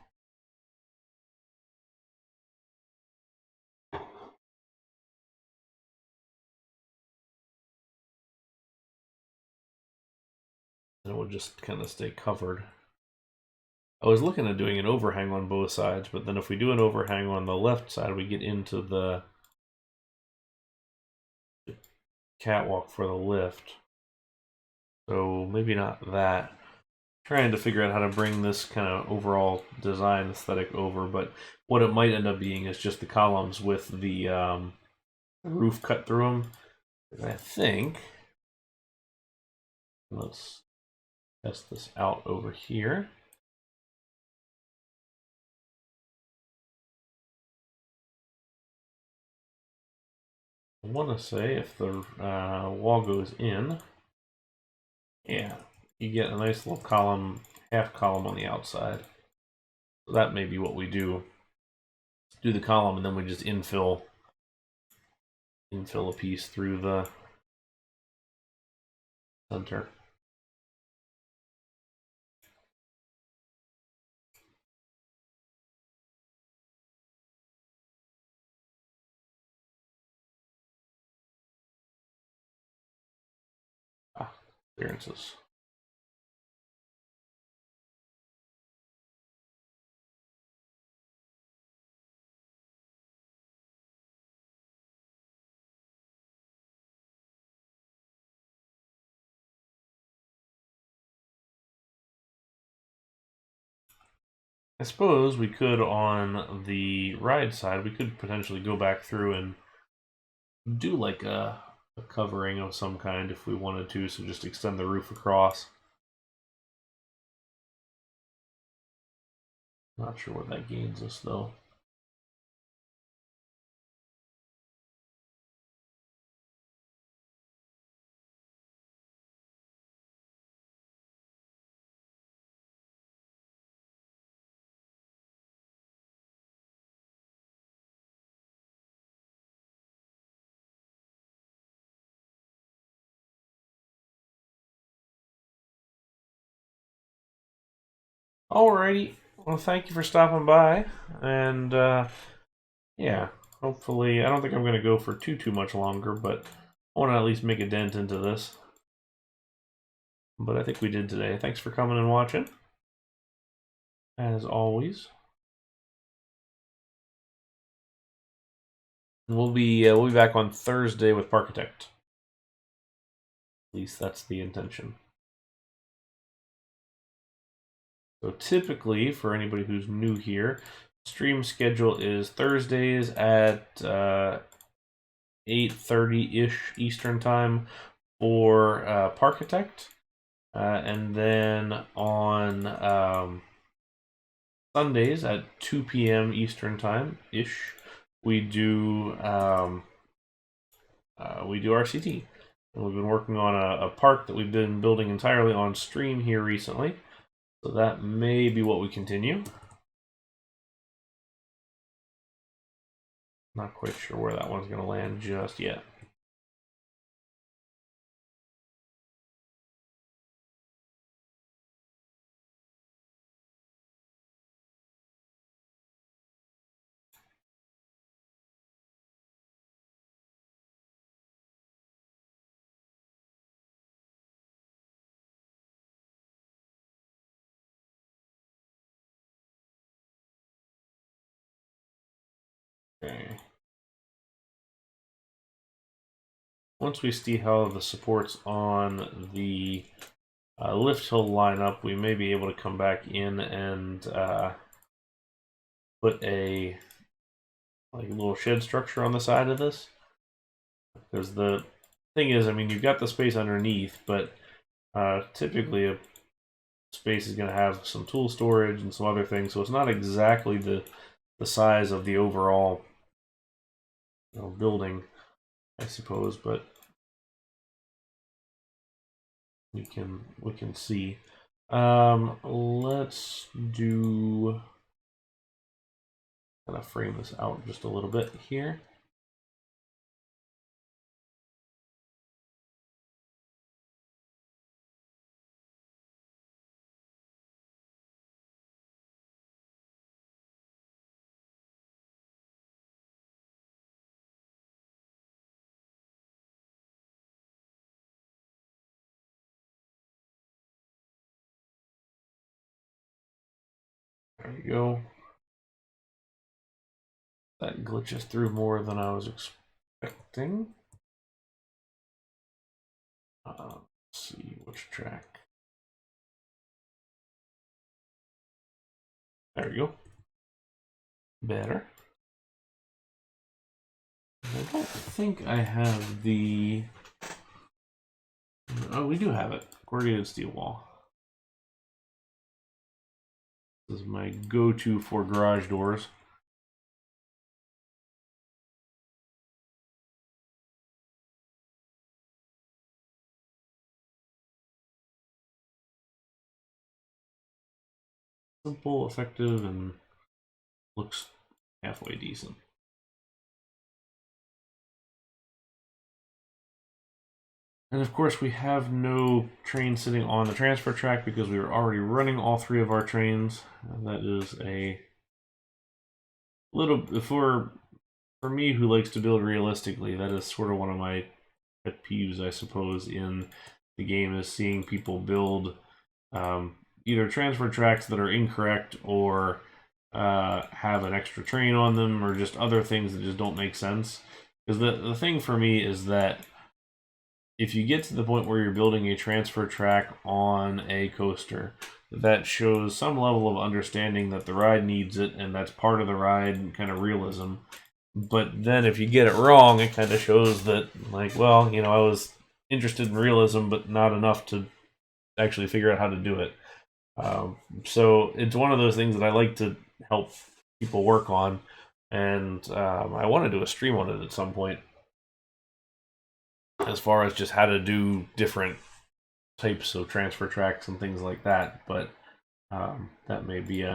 And it would just kind of stay covered. I was looking at doing an overhang on both sides, but then if we do an overhang on the left side, we get into the catwalk for the lift. So maybe not that. Trying to figure out how to bring this kind of overall design aesthetic over, but what it might end up being is just the columns with the roof cut through them. I think, let's test this out over here. I want to say if the wall goes in, yeah, you get a nice little column, half column on the outside. So that may be what we do. Do the column and then we just infill a piece through the center. Clearances. I suppose we could, on the ride side, we could potentially go back through and do like a covering of some kind if we wanted to, so just extend the roof across. Not sure what that gains us though. Alrighty, well thank you for stopping by, and yeah, hopefully, I don't think I'm going to go for too much longer, but I want to at least make a dent into this. But I think we did today. Thanks for coming and watching, as always. We'll be back on Thursday with Parkitect. At least that's the intention. So typically, for anybody who's new here, stream schedule is Thursdays at 8:30-ish Eastern time for Parkitect, and then on Sundays at 2 p.m. Eastern time-ish, we do RCT. And we've been working on a park that we've been building entirely on stream here recently. So that may be what we continue. Not quite sure where that one's going to land just yet. Okay. Once we see how the supports on the lift hill line up, we may be able to come back in and put a little shed structure on the side of this. Because the thing is, I mean, you've got the space underneath, but typically a space is going to have some tool storage and some other things, so it's not exactly the size of the overall building, I suppose, but we can see. Let's do kind of frame this out just a little bit here. There we go. That glitches through more than I was expecting. Let's see which track. There we go. Better. I don't think I have the... Oh, we do have it. Corrugated steel wall. This is my go-to for garage doors. simple, effective, and looks halfway decent. And of course, we have no train sitting on the transfer track because we were already running all 3 of our trains. And that is a little, for me who likes to build realistically, that is sort of one of my pet peeves, I suppose, in the game, is seeing people build either transfer tracks that are incorrect or have an extra train on them, or just other things that just don't make sense. Because the thing for me is that if you get to the point where you're building a transfer track on a coaster, that shows some level of understanding that the ride needs it, and that's part of the ride kind of realism. But then if you get it wrong, it kind of shows that, like, well, you know, I was interested in realism, but not enough to actually figure out how to do it. So it's one of those things that I like to help people work on, and I want to do a stream on it at some point, as far as just how to do different types of transfer tracks and things like that. But that may be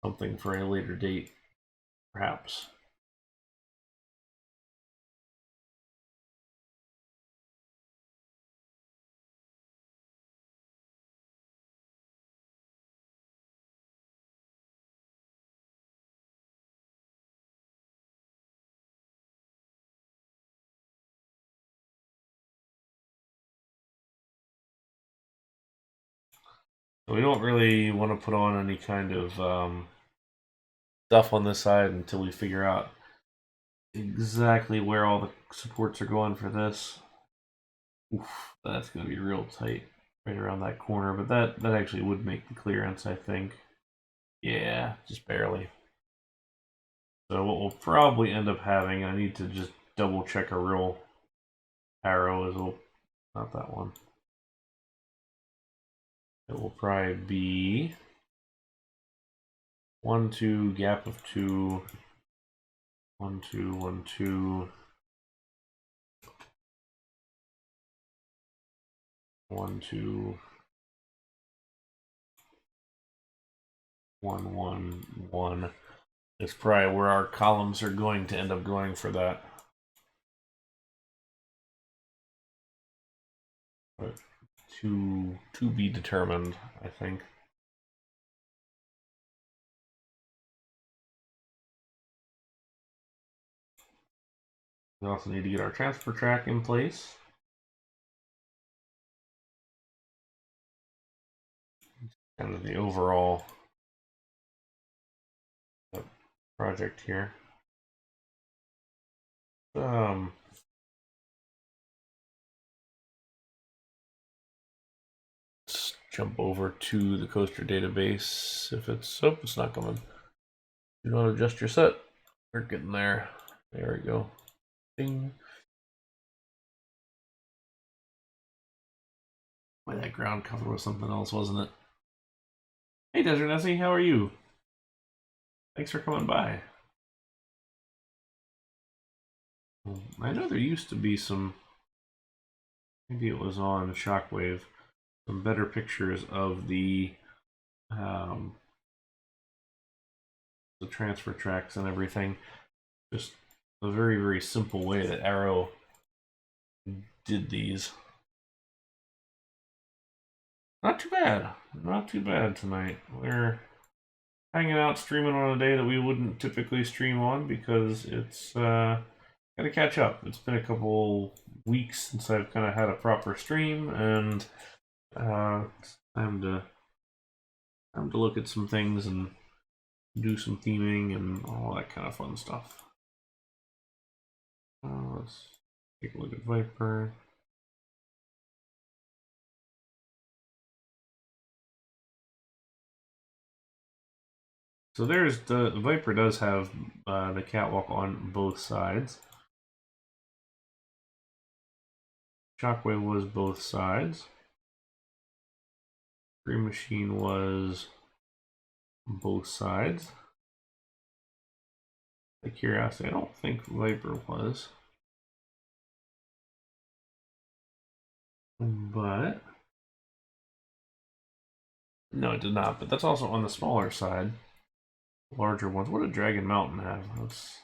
something for a later date, perhaps. So we don't really want to put on any kind of stuff on this side until we figure out exactly where all the supports are going for this. Oof, that's going to be real tight right around that corner, but that actually would make the clearance, I think. Yeah, just barely. So what we'll probably end up having, I need to just double check a real arrow, is not that one. It will probably be 1, 2, gap of 2, 1, 2, 1, 2, 1, 2, 1, 1, 1. It's probably where our columns are going to end up going for that. But to be determined, I think. We also need to get our transfer track in place. Kind of the overall project here. Let's jump over to the coaster database. If it's it's not coming. You don't adjust your set. We're getting there. There we go. Ding. Boy, that ground cover was something else, wasn't it? Hey, Desert Nessie, how are you? Thanks for coming by. I know there used to be some, maybe it was on Shockwave, some better pictures of the transfer tracks and everything. Just a very, very simple way that Arrow did these. Not too bad. Not too bad tonight. We're hanging out, streaming on a day that we wouldn't typically stream on because it's gotta catch up. It's been a couple weeks since I've kind of had a proper stream, and it's time to look at some things and do some theming and all that kind of fun stuff. Let's take a look at Viper. So there's the Viper does have the catwalk on both sides. Shockwave was both sides. Green Machine was both sides. The Curiosity, I don't think Viper was. But No, it did not, but that's also on the smaller side. Larger ones. What did Dragon Mountain have? Let's...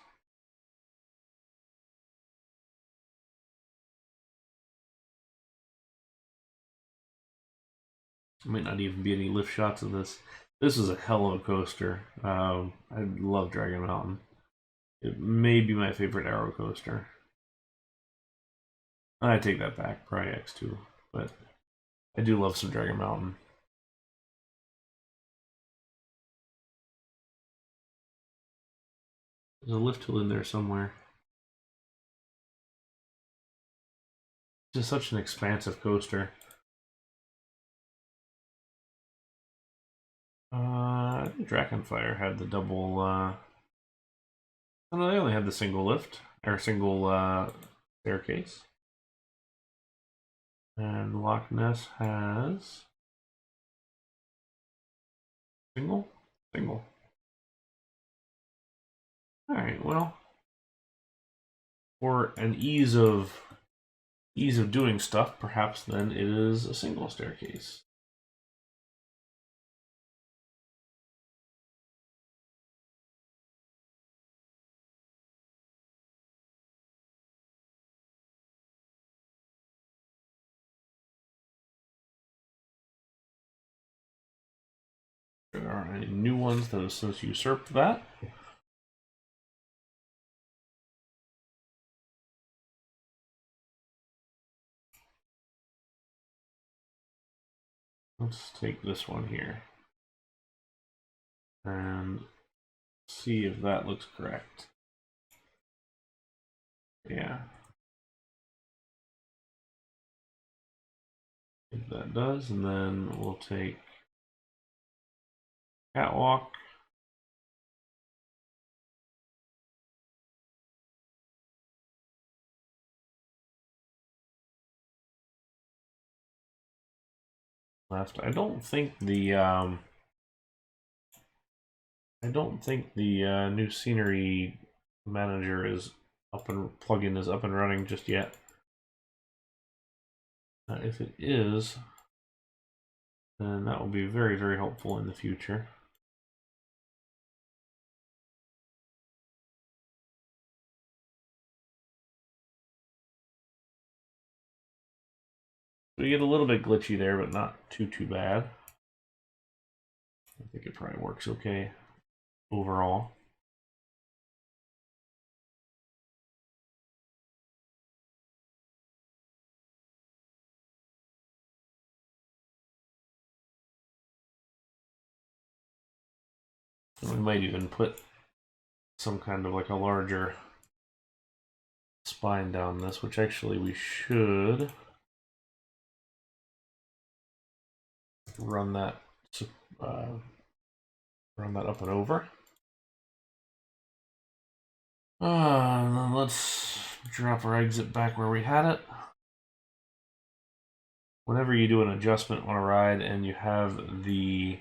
Might not even be any lift shots of this. This is a hell of a coaster. I love Dragon Mountain. It may be my favorite Arrow coaster. I take that back, probably X2, but I do love some Dragon Mountain. There's a lift hill in there somewhere. It's just such an expansive coaster. I think Dragonfire had the double. Oh no, they only had the single lift or single staircase. And Loch Ness has single. All right, well, for an ease of doing stuff, perhaps then it is a single staircase. There aren't any new ones that have since usurped that. Let's take this one here and see if that looks correct. Yeah. If that does, and then we'll take catwalk. Left. I don't think the new scenery manager is plugin is up and running just yet. If it is, then that will be very, very helpful in the future. We get a little bit glitchy there, but not too bad. I think it probably works okay overall. And we might even put some kind of like a larger spine down this, which actually we should run that up and over. And then let's drop our exit back where we had it. Whenever you do an adjustment on a ride and you have the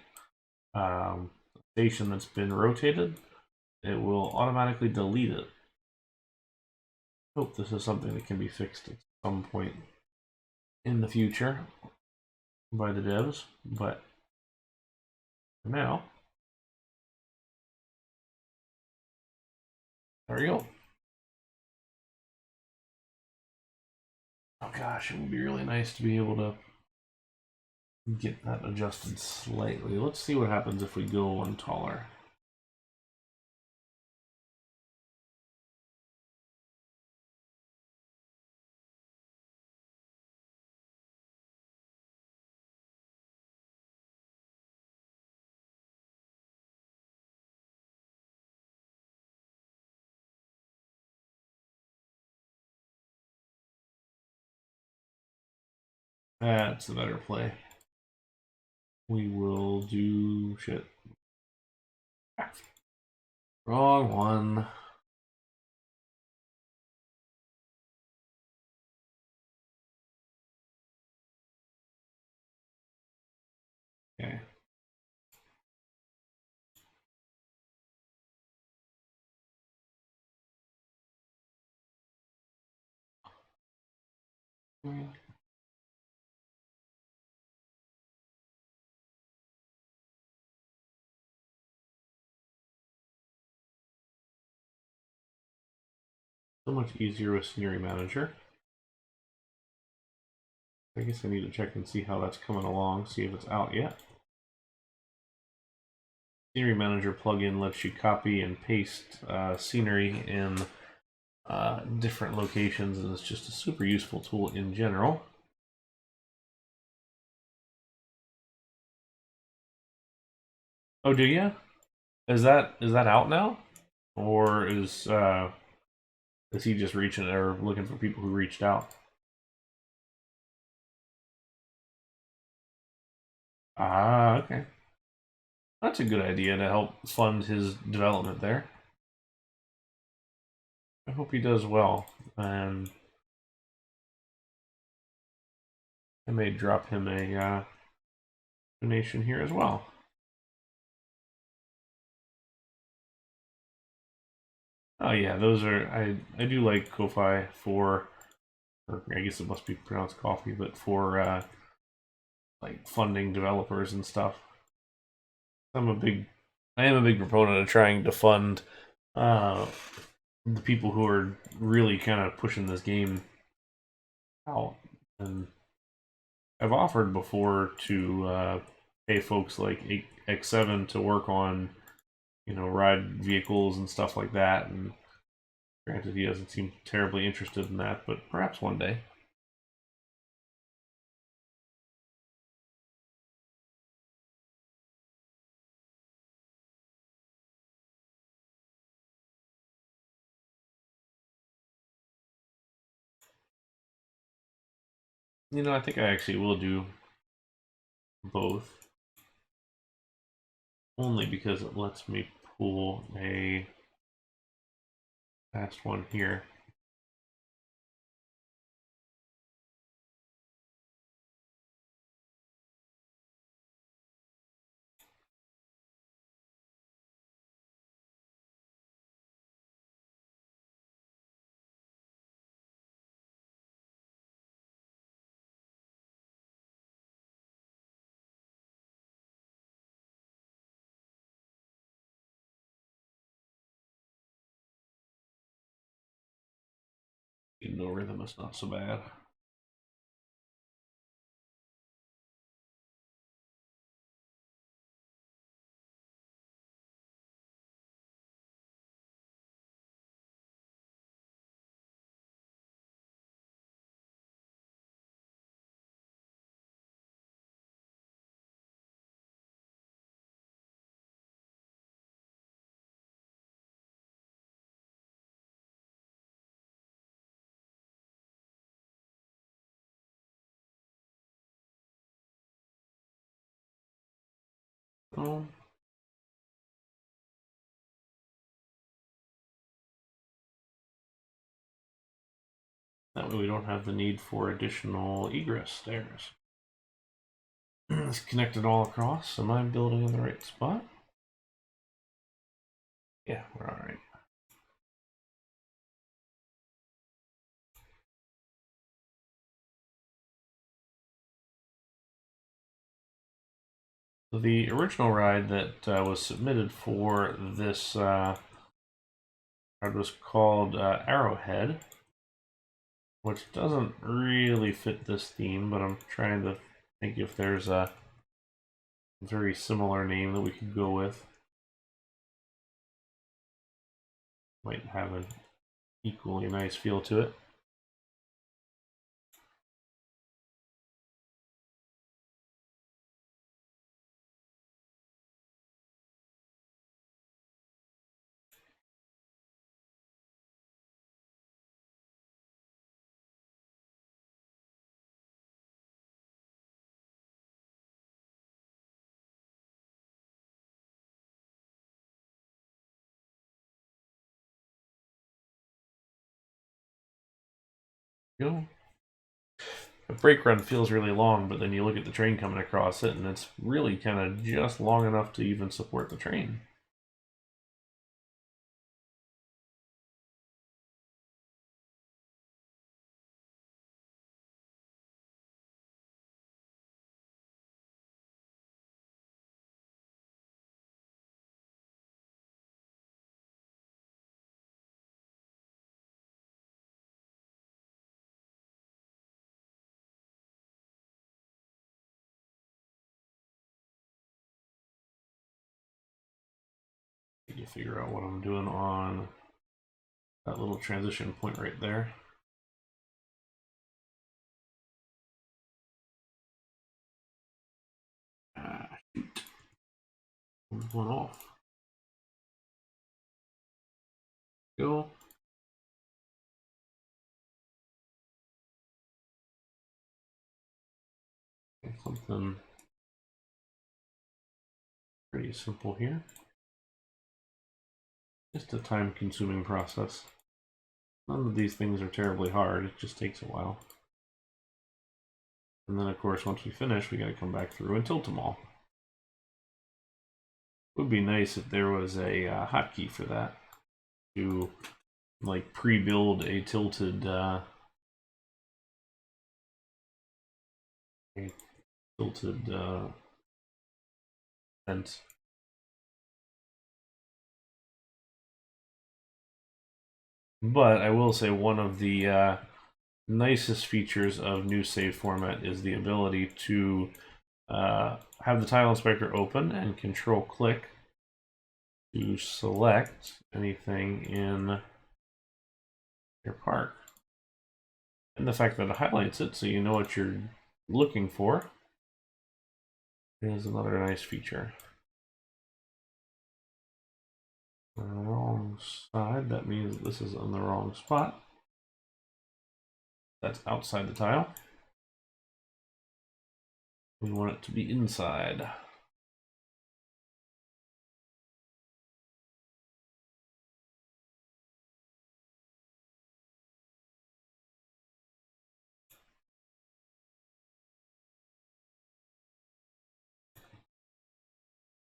station that's been rotated, it will automatically delete it. Hope this is something that can be fixed at some point in the future by the devs, but for now, there you go. Oh gosh, it would be really nice to be able to get that adjusted slightly. Let's see what happens if we go one taller. That's a better play. We will do shit. Wrong one. Okay. So much easier with Scenery Manager. I guess I need to check and see how that's coming along, see if it's out yet. Scenery Manager plugin lets you copy and paste scenery in different locations, and it's just a super useful tool in general. Oh, do you? Is that out now, or is he just reaching or looking for people who reached out? Ah, okay. That's a good idea to help fund his development there. I hope he does well. And I may drop him a donation here as well. Oh yeah, those are I do like Ko-Fi for, or I guess it must be pronounced coffee, but for like funding developers and stuff. I am a big proponent of trying to fund uh, the people who are really kind of pushing this game out. And I've offered before to pay folks like X7 to work on, ride vehicles and stuff like that. And granted, he doesn't seem terribly interested in that, but perhaps one day. I think I actually will do both, only because it lets me pull a fast one here. No rhythm is not so bad. Oh, that way we don't have the need for additional egress stairs. It's connected all across. Am I building in the right spot? Yeah, we're all right. So the original ride that was submitted for this ride was called Arrowhead, which doesn't really fit this theme, but I'm trying to think if there's a very similar name that we could go with. Might have an equally nice feel to it. Go. The brake run feels really long, but then you look at the train coming across it, and it's really kind of just long enough to even support the train. figure out what I'm doing on that little transition point right there. Shoot. One off. Go. Something pretty simple here. Just a time-consuming process. None of these things are terribly hard, it just takes a while. And then, of course, once we finish, we got to come back through and tilt them all. It would be nice if there was a hotkey for that to, like, pre-build a tilted fence. But I will say one of the nicest features of new save format is the ability to have the tile inspector open and control click to select anything in your park. And the fact that it highlights it so you know what you're looking for is another nice feature. On the wrong side, that means this is on the wrong spot. That's outside the tile. We want it to be inside.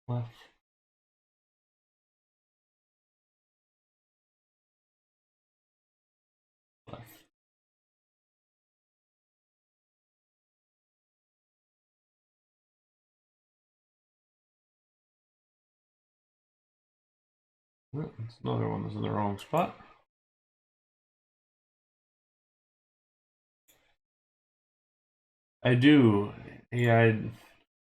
Left. Left. That's another one that's in the wrong spot. I do. Yeah,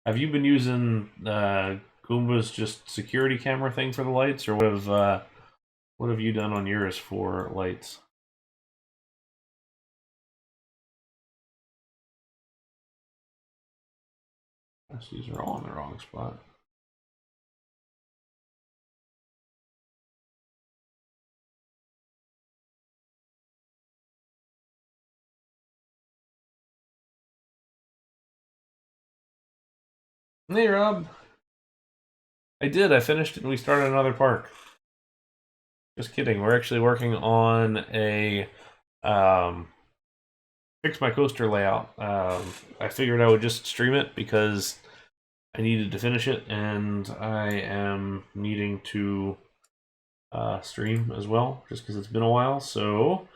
have you been using Goomba's just security camera thing for the lights, or what have you done on yours for lights? These are all in the wrong spot. Hey, Rob. I did. I finished it and we started another park. Just kidding. We're actually working on a fix my coaster layout. I figured I would just stream it because I needed to finish it, and I am needing to stream as well, just because it's been a while. So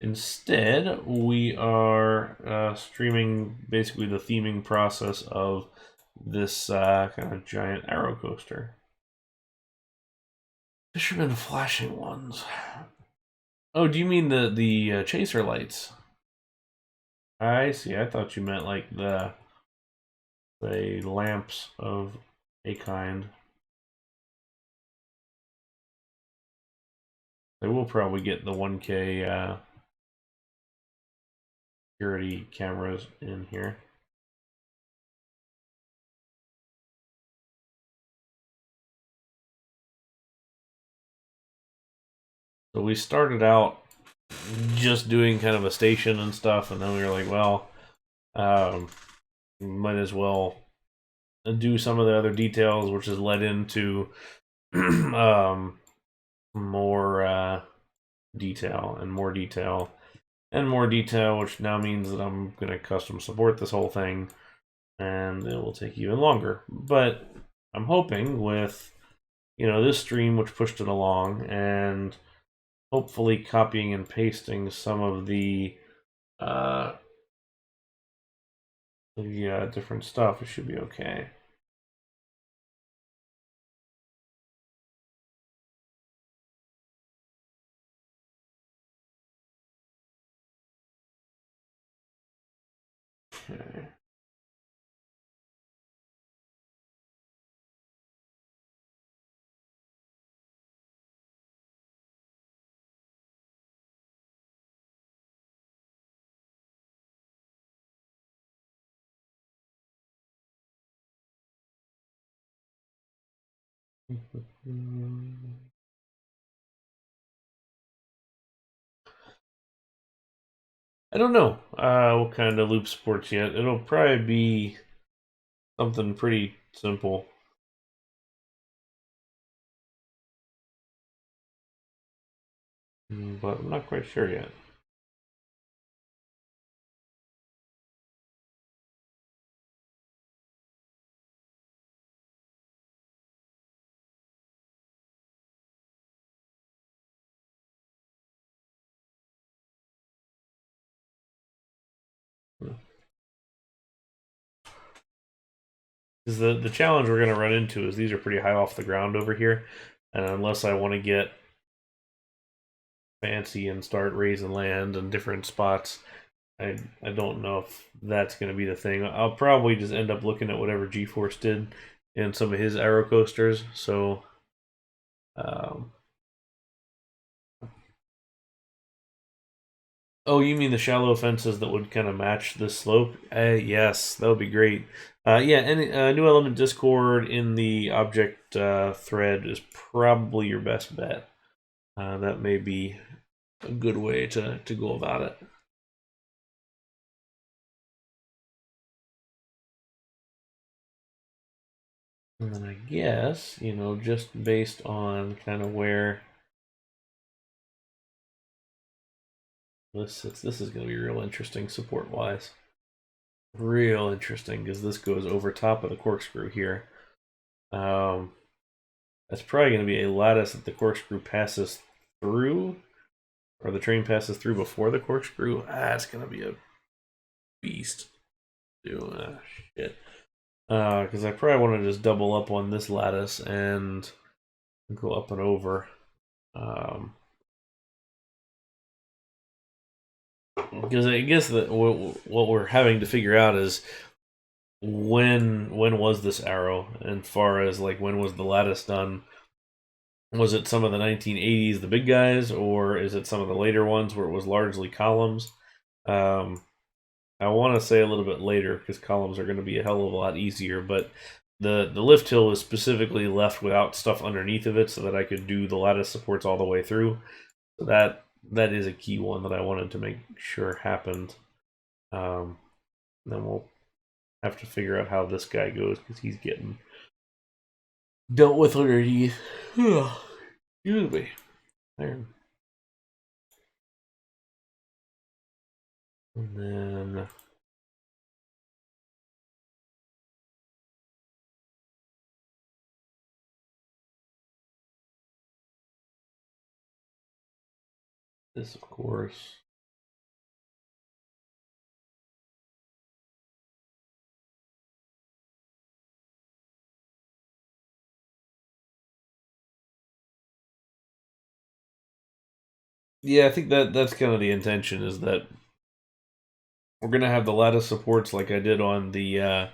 instead, we are streaming basically the theming process of this kind of giant arrow coaster. Fisherman flashing ones. Oh, do you mean the chaser lights? I see. I thought you meant like the lamps of a kind. They will probably get the 1K security cameras in here. So we started out just doing kind of a station and stuff, and then we were like, well, might as well do some of the other details, which has led into more detail and more detail and more detail, which now means that I'm going to custom support this whole thing, and it will take even longer. But I'm hoping with, this stream, which pushed it along, and hopefully copying and pasting some of the different stuff, it should be okay. Okay. I don't know what kind of loop supports yet. It'll probably be something pretty simple. But I'm not quite sure yet. Because the challenge we're going to run into is these are pretty high off the ground over here. And unless I want to get fancy and start raising land in different spots, I don't know if that's going to be the thing. I'll probably just end up looking at whatever G-Force did in some of his aero coasters. So, oh, you mean the shallow fences that would kind of match this slope? Yes, that would be great. Yeah, any new element Discord in the object thread is probably your best bet. That may be a good way to go about it. And then I guess, just based on kind of where this sits, this is going to be real interesting support wise. Real interesting because this goes over top of the corkscrew here. That's probably going to be a lattice that the corkscrew passes through, or the train passes through before the corkscrew. It's going to be a beast. Shit. Because I probably want to just double up on this lattice and go up and over. Because I guess that what we're having to figure out is when was this arrow, and far as like when was the lattice done? Was it some of the 1980s, the big guys, or is it some of the later ones where it was largely columns? Um, I want to say a little bit later because columns are going to be a hell of a lot easier, but the lift hill is specifically left without stuff underneath of it so that I could do the lattice supports all the way through. So that is a key one that I wanted to make sure happened. Then we'll have to figure out how this guy goes because he's getting dealt with already. Excuse me. There. And then this, of course. Yeah, I think that's kind of the intention is that we're gonna have the lattice supports like I did on the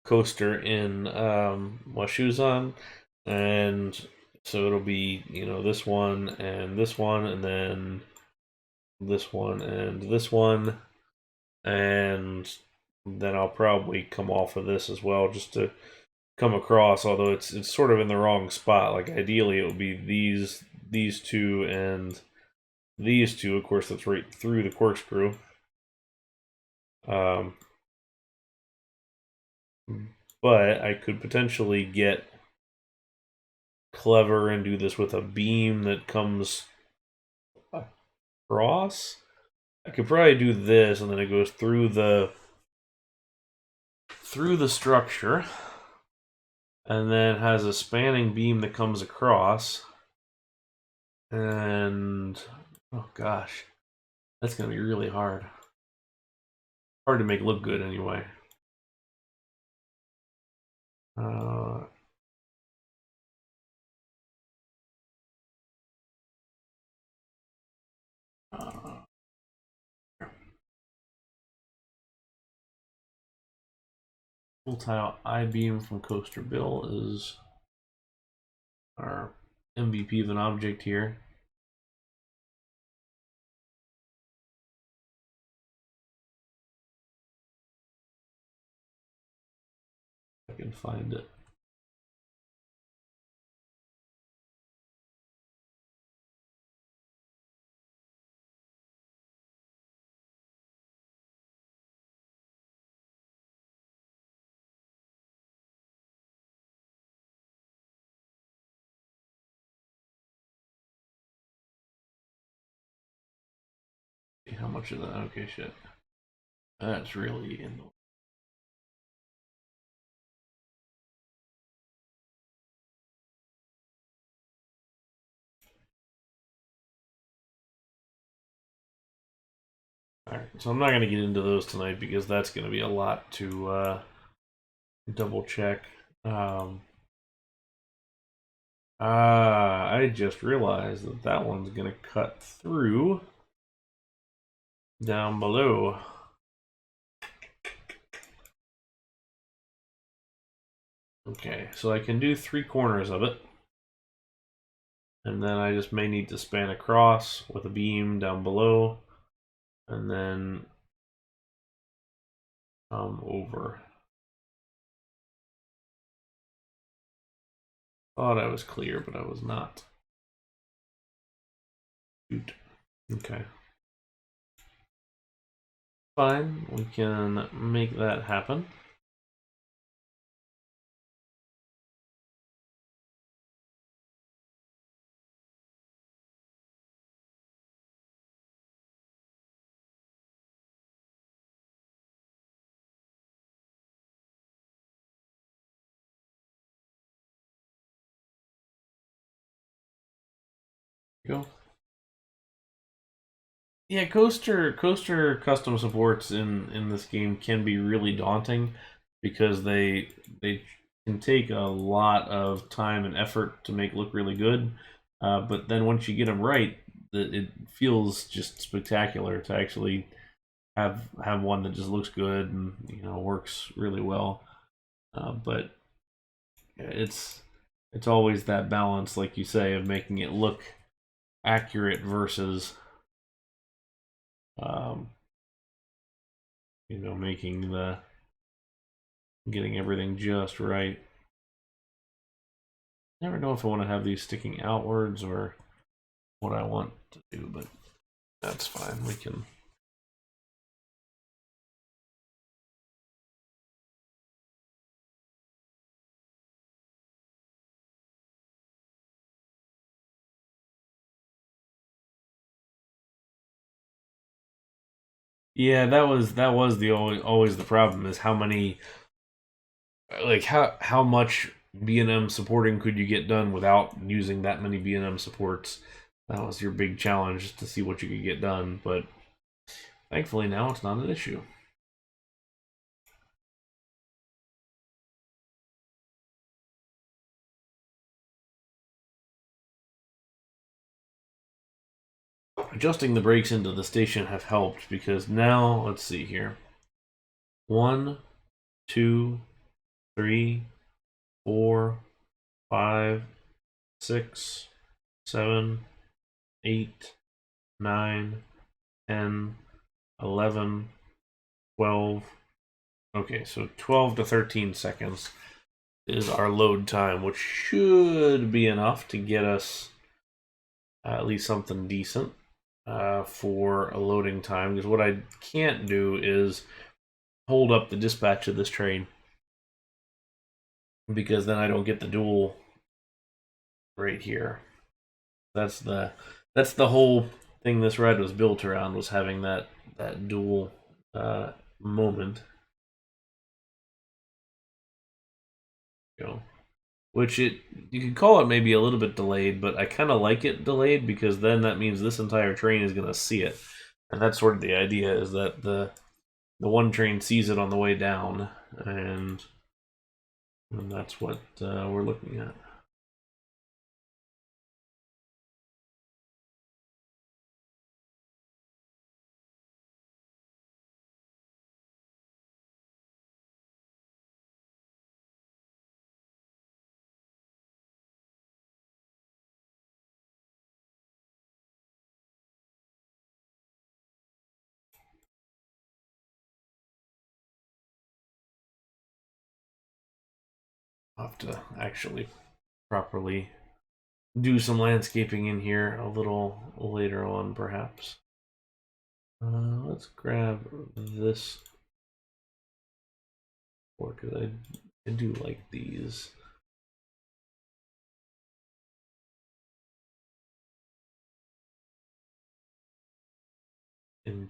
coaster in Washuzan, and so it'll be this one and then this one and this one, and then I'll probably come off of this as well just to come across. Although it's sort of in the wrong spot. Like ideally it would be these two and these two. Of course, that's right through the corkscrew. Um, but I could potentially get clever and do this with a beam that comes across. I could probably do this, and then it goes through the structure, and then has a spanning beam that comes across. And oh gosh, that's gonna be really hard. Hard to make look good anyway. Uh, Full tile I-beam from Coaster Bill is our MVP of an object here. I can find it. much of that. Okay, shit. That's really in the way. Alright, so I'm not going to get into those tonight because that's going to be a lot to double check. I just realized that that one's going to cut through down below. Okay, so I can do 3 corners of it. And then I just may need to span across with a beam down below. And then come over. Thought I was clear, but I was not. Shoot. Okay. Fine, we can make that happen. Go. Yeah, coaster custom supports in this game can be really daunting because they can take a lot of time and effort to make look really good, but then once you get them right, it feels just spectacular to actually have one that just looks good and works really well. But it's always that balance, like you say, of making it look accurate versus making getting everything just right. Never know if I want to have these sticking outwards or what I want to do, but that's fine. We can. Yeah, that was the always the problem is how many, like how much B&M supporting could you get done without using that many B&M supports. That was your big challenge to see what you could get done, but thankfully now it's not an issue. Adjusting the brakes into the station have helped because now, let's see here. 1, 2, 3, 4, 5, 6, 7, 8, 9, 10, 11, 12. Okay, so 12 to 13 seconds is our load time, which should be enough to get us at least something decent for a loading time. Because what I can't do is hold up the dispatch of this train, because then I don't get the dual right here. That's the whole thing this ride was built around, was having that dual moment. Which you could call it maybe a little bit delayed, but I kind of like it delayed because then that means this entire train is going to see it, and that's sort of the idea, is that the one train sees it on the way down, and that's what we're looking at. I'll have to actually properly do some landscaping in here a little later on, perhaps. Let's grab this board because I do like these.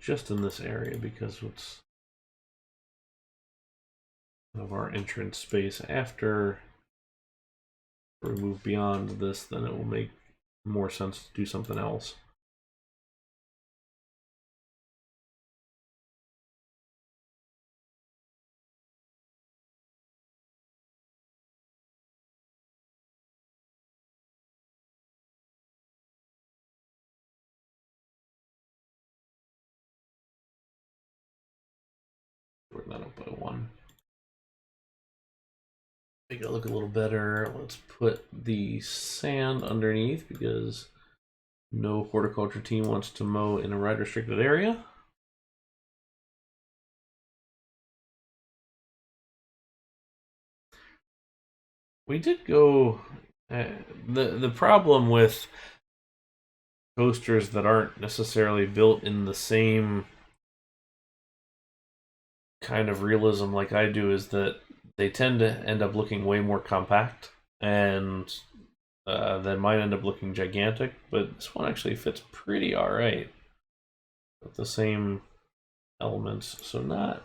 just in this area because it's of our entrance space. After we move beyond this, then it will make more sense to do something else. Bring that up by 1. Make it look a little better. Let's put the sand underneath because no horticulture team wants to mow in a ride restricted area. We did go. The problem with coasters that aren't necessarily built in the same kind of realism like I do is that they tend to end up looking way more compact, and they might end up looking gigantic, but this one actually fits pretty alright with the same elements, so not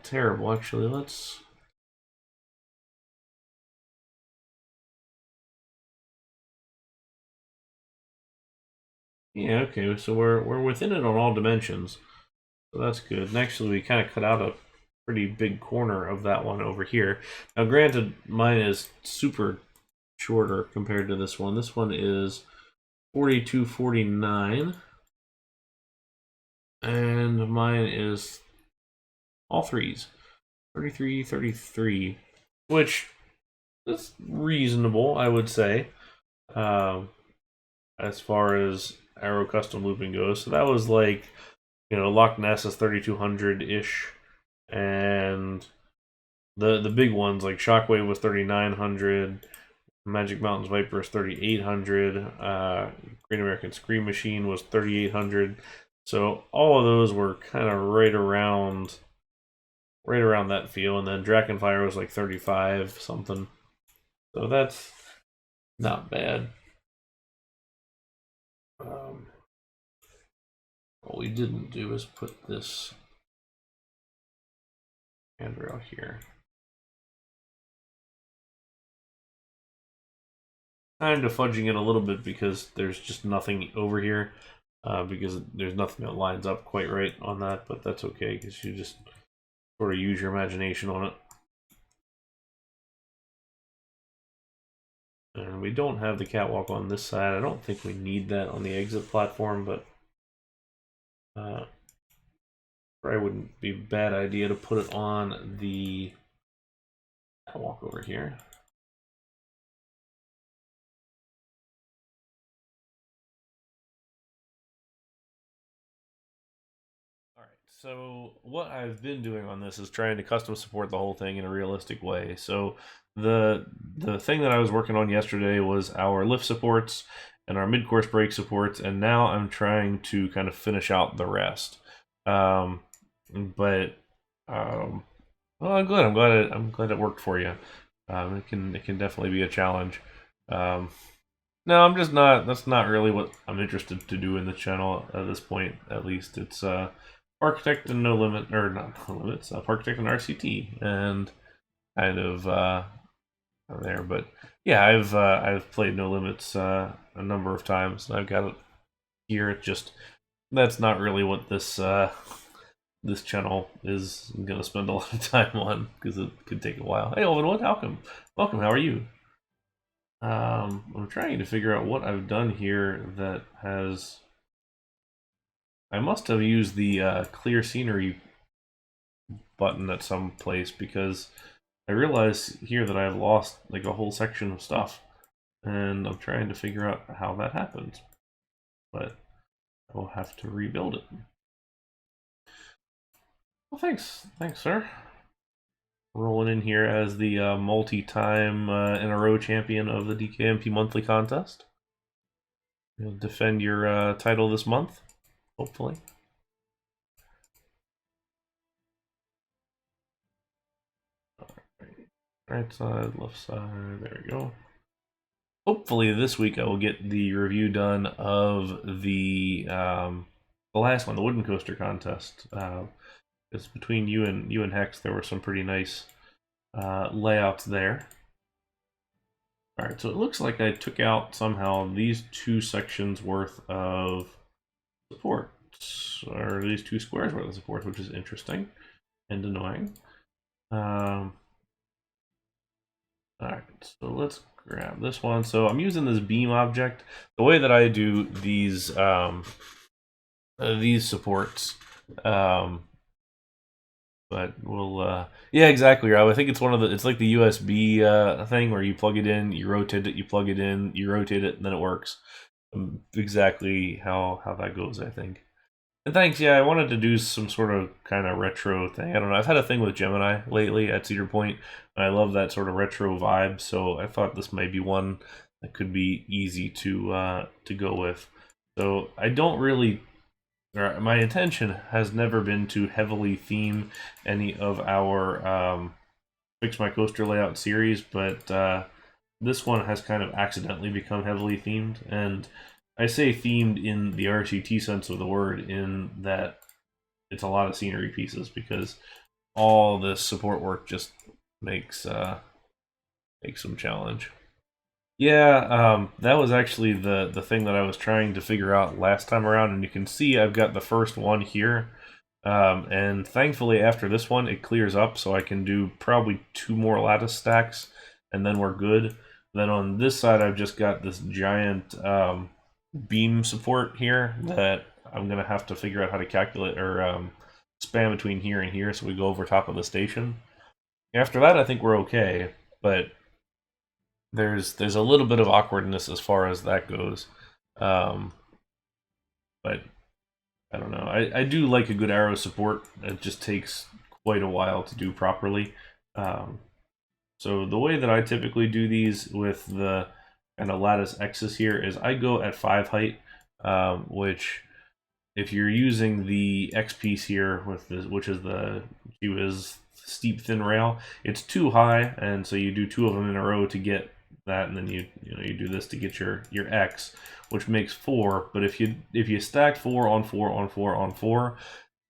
terrible actually. Let's yeah, okay, so we're within it on all dimensions, so that's good. And actually we kind of cut out a pretty big corner of that one over here. Now granted, mine is super shorter compared to this one. This one is 42.49, and mine is all threes, 33.33, which is reasonable, I would say, as far as Arrow custom looping goes. So that was like, Loch Ness is 3200-ish, and the big ones like Shockwave was 3900, Magic Mountains Viper is 3800, Great American Scream Machine was 3800. So all of those were kind of right around that feel, and then Drakenfire was like 35 something. So that's not bad. What we didn't do is put this handrail here. Kind of fudging it a little bit because there's just nothing over here, because there's nothing that lines up quite right on that, but that's okay because you just sort of use your imagination on it. And we don't have the catwalk on this side. I don't think we need that on the exit platform, but probably wouldn't be a bad idea to put it on the catwalk over here. Alright, so what I've been doing on this is trying to custom support the whole thing in a realistic way. So the thing that I was working on yesterday was our lift supports and our mid-course brake supports, and now I'm trying to kind of finish out the rest. Well, I'm glad it worked for you. It can definitely be a challenge. No, I'm just not. That's not really what I'm interested to do in the channel at this point. At least it's Architect and No Limit, or not No Limits. Architect and RCT, and kind of there. But yeah, I've played No Limits a number of times, and I've got it here. It just that's not really what this this channel is gonna spend a lot of time on because it could take a while. Hey, Olvenwood, welcome. How are you? I'm trying to figure out what I've done here that has. I must have used the clear scenery button at some place because I realize here that I've lost like a whole section of stuff, and I'm trying to figure out how that happens. But I will have to rebuild it. Well, thanks, sir. Rolling in here as the multi-time in a row champion of the DKMP monthly contest. You'll defend your title this month, hopefully. Right side, left side, there we go. Hopefully this week I will get the review done of the the last one, the wooden coaster contest. It's between you and Hex. There were some pretty nice layouts there. All right, so it looks like I took out somehow these 2 sections worth of supports, or these 2 squares worth of supports, which is interesting and annoying. All right, so let's grab this one. So I'm using this beam object. The way that I do these supports, but we'll yeah, exactly, Rob. I think it's one of the, it's like the USB thing where you plug it in, you rotate it, you plug it in, you rotate it, and then it works. Exactly how that goes, I think. And thanks, yeah, I wanted to do some sort of kind of retro thing. I don't know. I've had a thing with Gemini lately at Cedar Point, and I love that sort of retro vibe. So I thought this might be one that could be easy to go with. So I don't really, or my intention has never been to heavily theme any of our Fix My Coaster Layout series, but this one has kind of accidentally become heavily themed, and I say themed in the RCT sense of the word, in that it's a lot of scenery pieces, because all this support work just makes some challenge. Yeah, that was actually the thing that I was trying to figure out last time around, and you can see I've got the first one here, and thankfully after this one it clears up, so I can do probably 2 more lattice stacks, and then we're good. Then on this side I've just got this giant beam support here that I'm gonna have to figure out how to calculate, or span between here and here, so we go over top of the station. After that I think we're okay, but there's a little bit of awkwardness as far as that goes. But I don't know. I do like a good arrow support. It just takes quite a while to do properly. So the way that I typically do these with the kind of lattice X's here is I go at 5 height, which if you're using the X piece here with this, which is the steep thin rail, it's too high, and so you do 2 of them in a row to get that, and then you do this to get your X, which makes 4. But if you stack 4 on 4 on 4 on 4,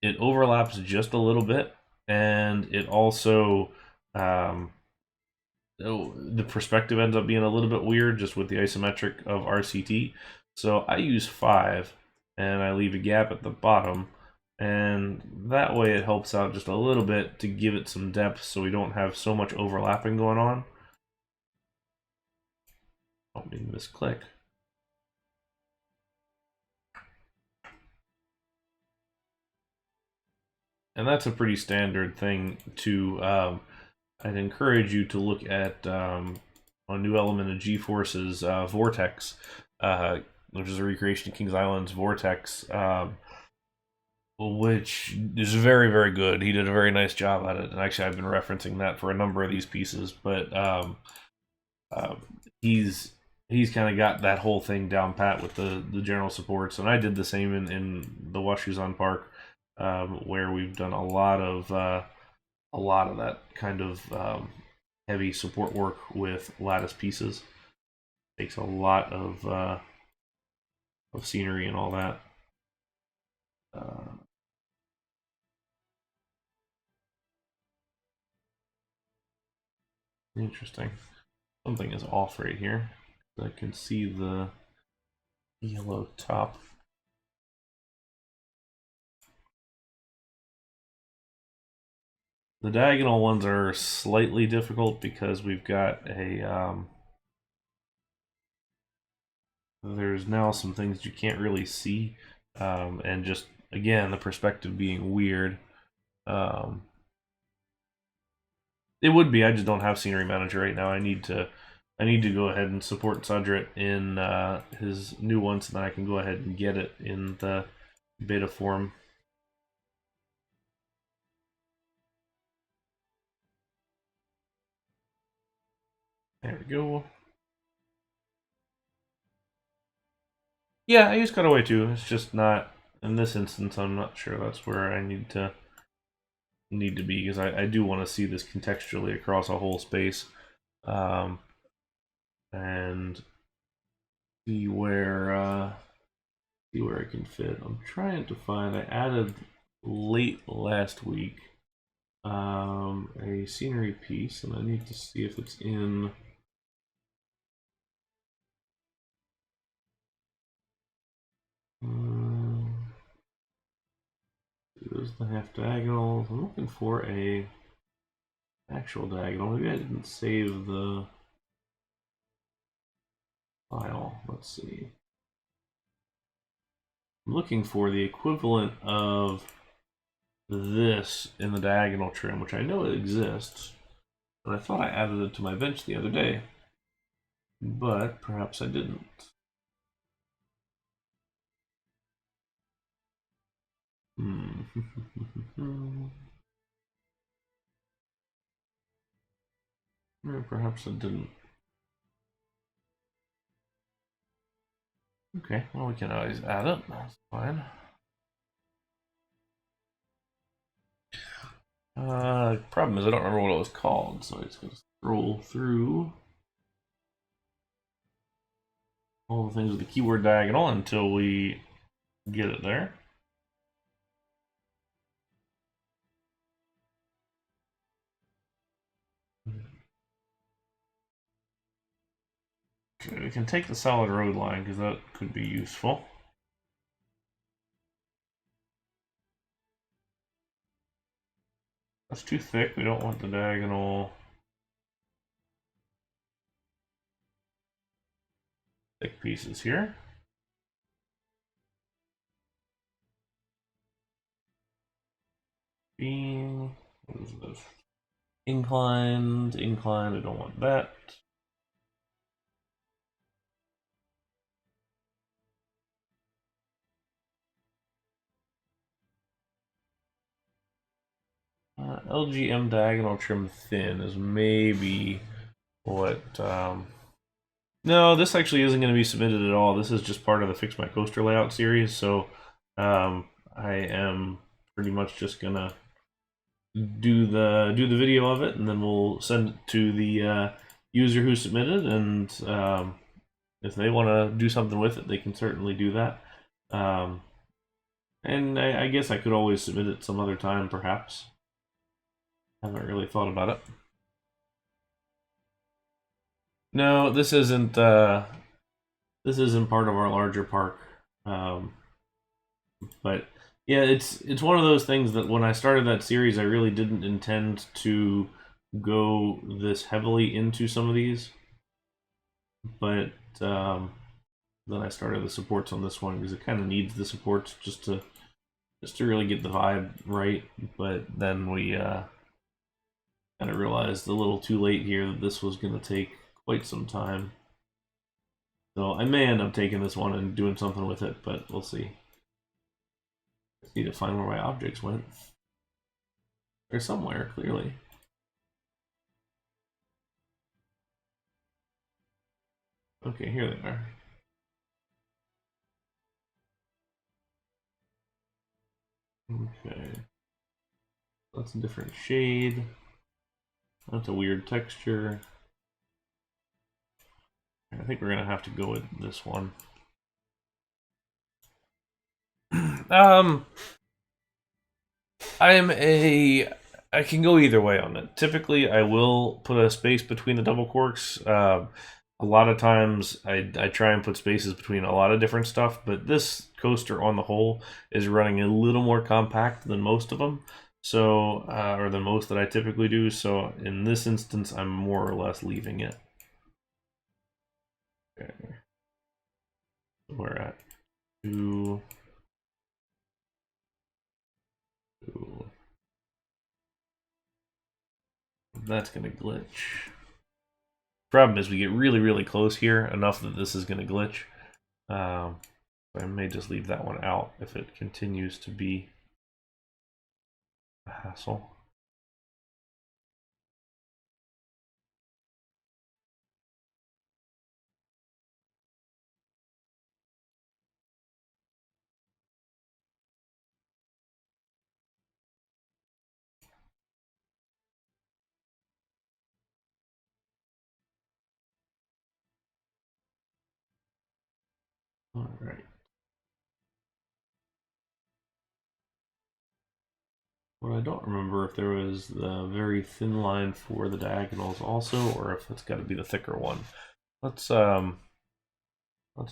it overlaps just a little bit, and it also the perspective ends up being a little bit weird just with the isometric of RCT. So I use 5, and I leave a gap at the bottom, and that way it helps out just a little bit to give it some depth, so we don't have so much overlapping going on. Oh, didn't misclick. And that's a pretty standard thing to, I'd encourage you to look at a new element of G-Force's Vortex, which is a recreation of Kings Island's Vortex, which is very, very good. He did a very nice job at it, and actually I've been referencing that for a number of these pieces, but he's kind of got that whole thing down pat with the general supports, and I did the same in the Washuzan Park, where we've done a lot of that kind of heavy support work with lattice pieces. Takes a lot of scenery and all that. Interesting. Something is off right here. I can see the yellow top. The diagonal ones are slightly difficult because we've got a there's now some things you can't really see, and just again the perspective being weird. It would be. I just don't have Scenery Manager right now. I need to go ahead and support Sadrit in his new one, so then I can go ahead and get it in the beta form. There we go. Yeah, I use Cutaway too. It's just not, in this instance, I'm not sure that's where I need to be, because I do want to see this contextually across a whole space, and see where See where I can fit. I'm trying to find. I added late last week a scenery piece, and I need to see if it's in. There's the half diagonal. I'm looking for a actual diagonal. Maybe I didn't save the file. Let's see. I'm looking for the equivalent of this in the diagonal trim, which I know it exists. And I thought I added it to my bench the other day, but perhaps I didn't. Perhaps I didn't. Okay, well, we can always add it. That's fine. Problem is I don't remember what it was called, so I just gotta scroll through all the things with the keyword diagonal until we get it there. Okay, we can take the solid road line because that could be useful. That's too thick. We don't want the diagonal thick pieces here. Being, what is this? Inclined, inclined, I don't want that. LGM diagonal trim thin is maybe what. No, this actually isn't going to be submitted at all. This is just part of the Fix My Coaster Layout series, so I am pretty much just gonna do the video of it, and then we'll send it to the user who submitted, and if they want to do something with it, they can certainly do that. And I guess I could always submit it some other time, perhaps. Haven't really thought about it. No, this isn't part of our larger park. But yeah, it's one of those things that when I started that series, I really didn't intend to go this heavily into some of these. But then I started the supports on this one because it kind of needs the supports just to really get the vibe right. But then we kind of realized a little too late here that this was going to take quite some time. So I may end up taking this one and doing something with it, but we'll see. I need to find where my objects went. They're somewhere, clearly. Okay, here they are. Okay. That's a different shade. That's a weird texture. I think we're gonna have to go with this one. I can go either way on it. Typically, I will put a space between the double corks. A lot of times, I try and put spaces between a lot of different stuff, but this coaster on the whole is running a little more compact than most of them. So, or than most that I typically do. So, in this instance, I'm more or less leaving it. Okay. We're at 2. That's gonna glitch. Problem is we get really, really close here, enough that this is gonna glitch. I may just leave that one out if it continues to be a hassle. All right. But I don't remember if there was the very thin line for the diagonals also, or if it's got to be the thicker one. Let's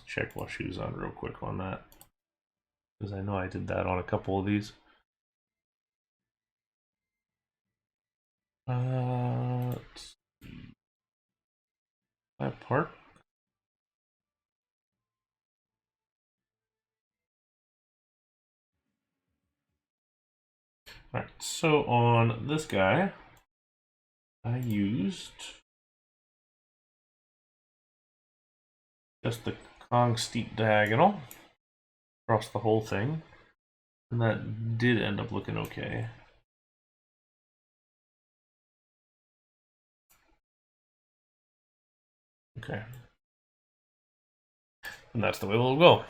check while shoes on real quick on that, because I know I did that on a couple of these. Let's see. That part. Alright, so on this guy, I used just the Kong steep diagonal across the whole thing, and that did end up looking okay. Okay. And that's the way it'll go.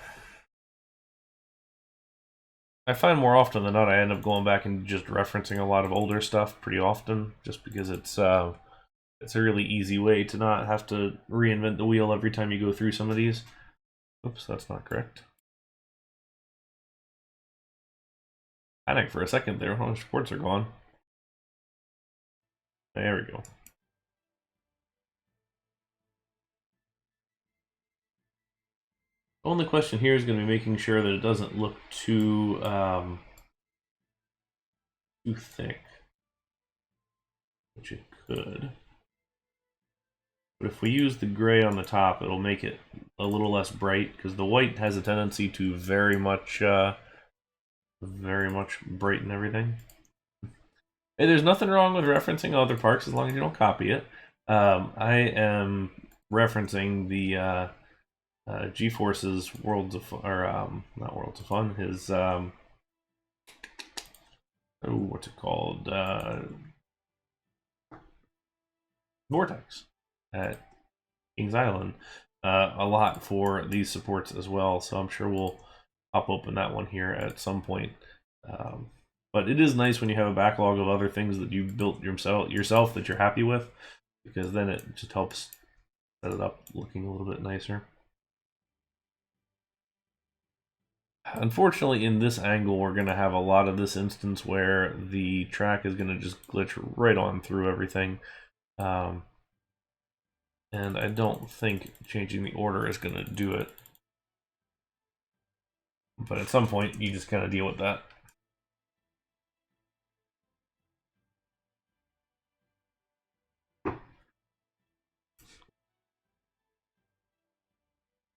I find more often than not I end up going back and just referencing a lot of older stuff pretty often, just because it's a really easy way to not have to reinvent the wheel every time you go through some of these. Oops, that's not correct. Panic for a second there. All the supports are gone. There we go. Only question here is going to be making sure that it doesn't look too thick, which it could. But if we use the gray on the top, it'll make it a little less bright, because the white has a tendency to very much brighten everything. Hey, there's nothing wrong with referencing other parks as long as you don't copy it. I am referencing the G-Force's Worlds of Fun, or not Worlds of Fun, his what's it called? Vortex at Kings Island a lot for these supports as well, so I'm sure we'll pop open that one here at some point. But it is nice when you have a backlog of other things that you've built yourself that you're happy with, because then it just helps set it up looking a little bit nicer. Unfortunately, in this angle, we're going to have a lot of this instance where the track is going to just glitch right on through everything. And I don't think changing the order is going to do it. But at some point, you just kind of deal with that.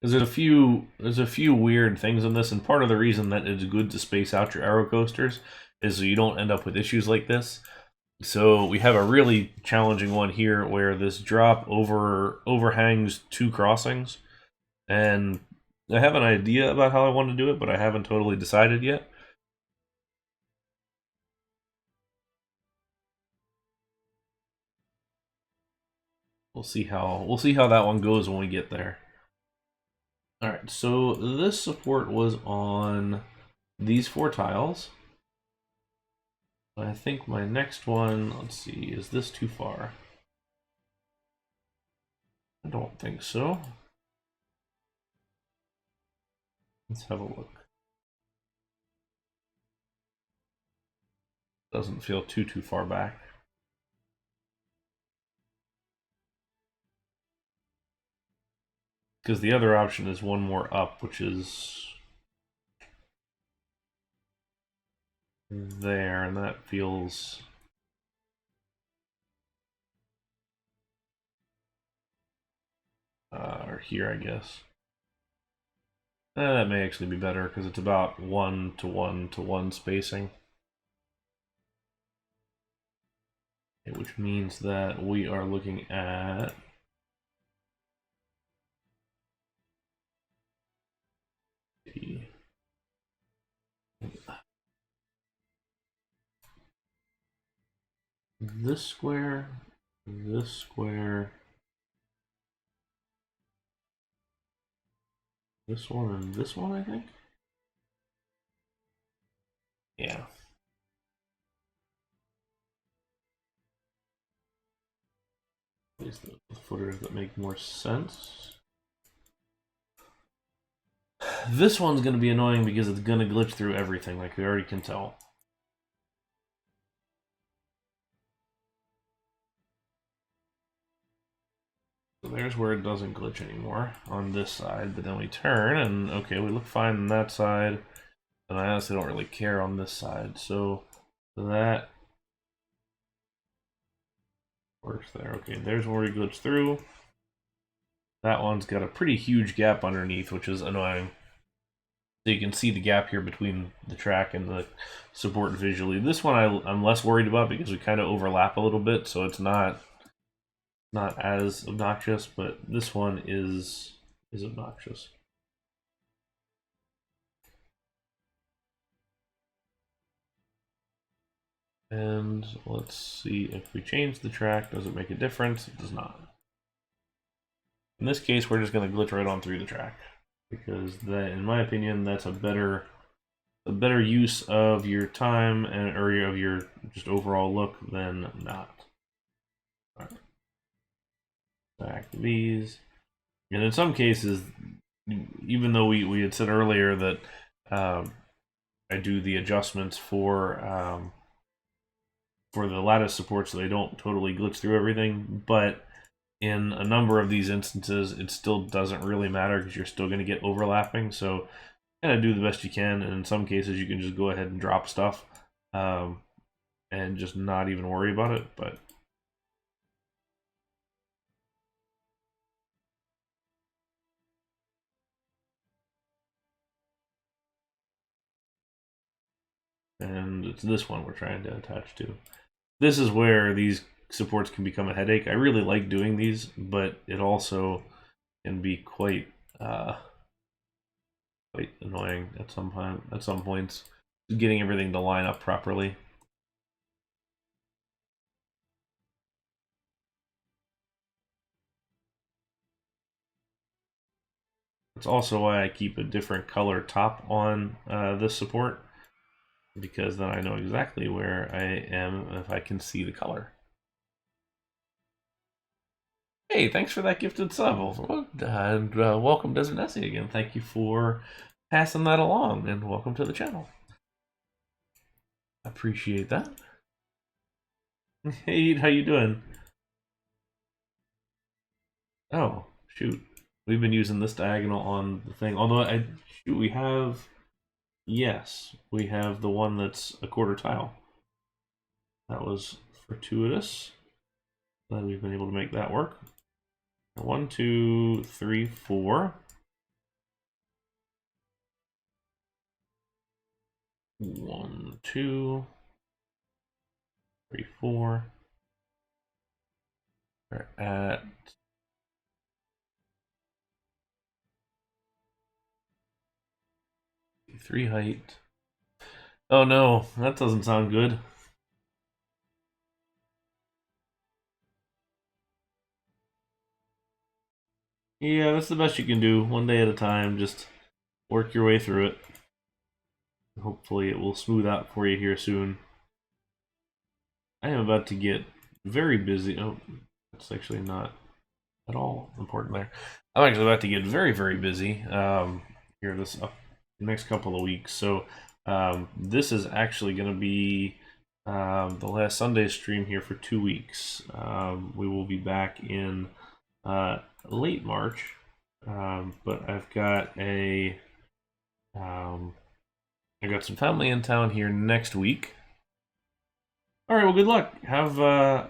Because there's a few weird things in this, and part of the reason that it's good to space out your aero coasters is so you don't end up with issues like this. So we have a really challenging one here where this drop overhangs two crossings, and I have an idea about how I want to do it, but I haven't totally decided yet. We'll see how that one goes when we get there. All right, so this support was on these 4 tiles. I think my next one, let's see, is this too far? I don't think so. Let's have a look. Doesn't feel too far back. Because the other option is one more up, which is there, and that feels or here, I guess. That may actually be better because it's about 1 to 1 to 1 spacing. Okay, which means that we are looking at this square, this square, this one, and this one, I think. Yeah. These are the footers that make more sense. This one's going to be annoying because it's going to glitch through everything, like we already can tell. So there's where it doesn't glitch anymore on this side, but then we turn and okay, we look fine on that side, and I honestly don't really care on this side, so that works there. Okay, there's where we glitch through. That one's got a pretty huge gap underneath, which is annoying. So you can see the gap here between the track and the support visually. This one I'm less worried about because we kind of overlap a little bit, so it's not as obnoxious, but this one is obnoxious. And let's see if we change the track, does it make a difference? It does not. In this case, we're just going to glitch right on through the track because that, in my opinion, that's a better use of your time and or of your just overall look than not. All right. Back these, and in some cases, even though we had said earlier that I do the adjustments for the lattice support so they don't totally glitch through everything, but in a number of these instances, it still doesn't really matter because you're still going to get overlapping. So kind of do the best you can, and in some cases, you can just go ahead and drop stuff and just not even worry about it. But and it's this one we're trying to attach to. This is where these supports can become a headache. I really like doing these, but it also can be quite annoying at some points, getting everything to line up properly. It's also why I keep a different color top on this support, because then I know exactly where I am if I can see the color. Hey, thanks for that gifted sub, and welcome Desert Nessie again. Thank you for passing that along, and welcome to the channel. Appreciate that. Hey, how you doing? Oh, shoot. We've been using this diagonal on the thing. Although, we have... Yes, we have the one that's a quarter tile. That was fortuitous. Glad we've been able to make that work. 1, 2, 3, 4. 1, 2, 3, 4. We're at 3 height. Oh no, that doesn't sound good. Yeah, that's the best you can do. One day at a time, just work your way through it. Hopefully it will smooth out for you here soon. I am about to get very busy. Oh, that's actually not at all important there. I'm actually about to get very, very busy here the next couple of weeks. So this is actually going to be the last Sunday stream here for 2 weeks. We will be back in late March, but I've got I got some family in town here next week. All right, well, good luck. Have a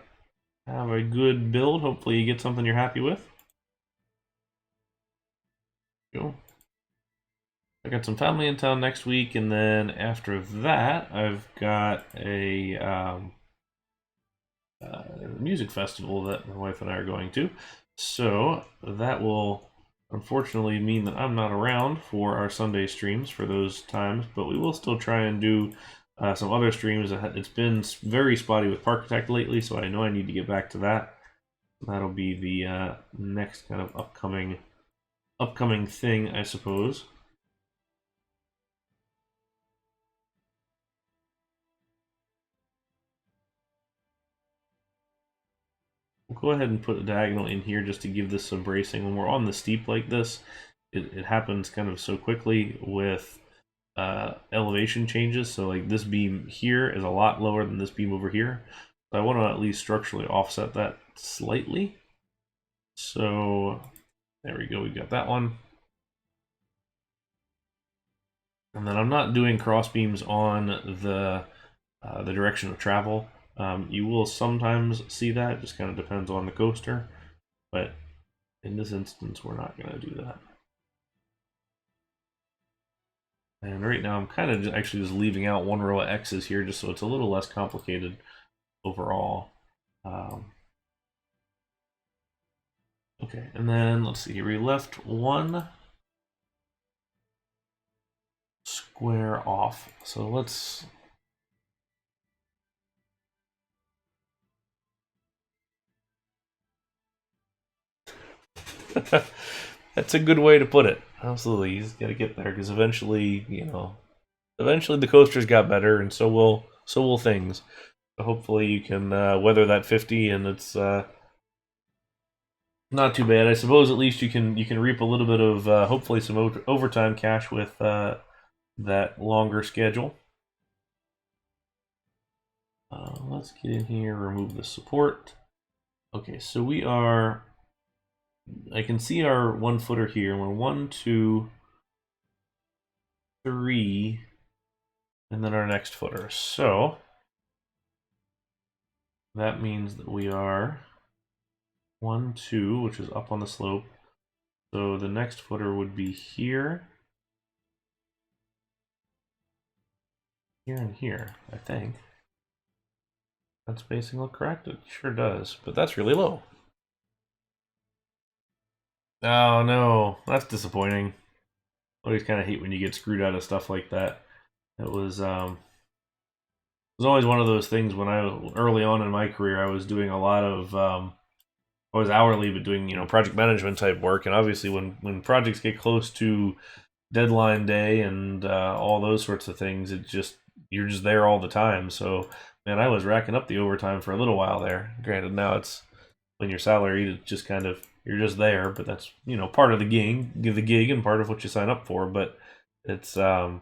good build. Hopefully, you get something you're happy with. Cool. I got some family in town next week, and then after that, I've got a music festival that my wife and I are going to. So that will unfortunately mean that I'm not around for our Sunday streams for those times, but we will still try and do some other streams. It's been very spotty with Parkitect lately, so I know I need to get back to that. That'll be the next kind of upcoming thing, I suppose. We'll go ahead and put a diagonal in here just to give this some bracing. When we're on the steep like this, it happens kind of so quickly with elevation changes. So like this beam here is a lot lower than this beam over here. So I want to at least structurally offset that slightly. So there we go, we got that one. And then I'm not doing cross beams on the direction of travel. You will sometimes see that, it just kind of depends on the coaster, but in this instance, we're not going to do that. And right now, I'm kind of actually just leaving out one row of X's here, just so it's a little less complicated overall. Okay, and then let's see here. We left one square off, so let's. That's a good way to put it. Absolutely, you just got to get there because eventually, eventually the coasters got better, and so will things. So hopefully, you can weather that 50, and it's not too bad. I suppose at least you can reap a little bit of hopefully some overtime cash with that longer schedule. Let's get in here, remove the support. Okay, so we are. I can see our 1 footer here. We're 1, 2, 3, and then our next footer. So that means that we are 1, 2, which is up on the slope. So the next footer would be here, here, and here, I think. That spacing look correct? It sure does, but that's really low. Oh no, that's disappointing. I always kind of hate when you get screwed out of stuff like that. It was always one of those things when early on in my career, I was doing a lot of I was hourly, but doing project management type work, and obviously when projects get close to deadline day and all those sorts of things, you're just there all the time. So man, I was racking up the overtime for a little while there. Granted, now it's when you're salaried, it's just kind of you're just there, but that's part of the gig and part of what you sign up for. But it's it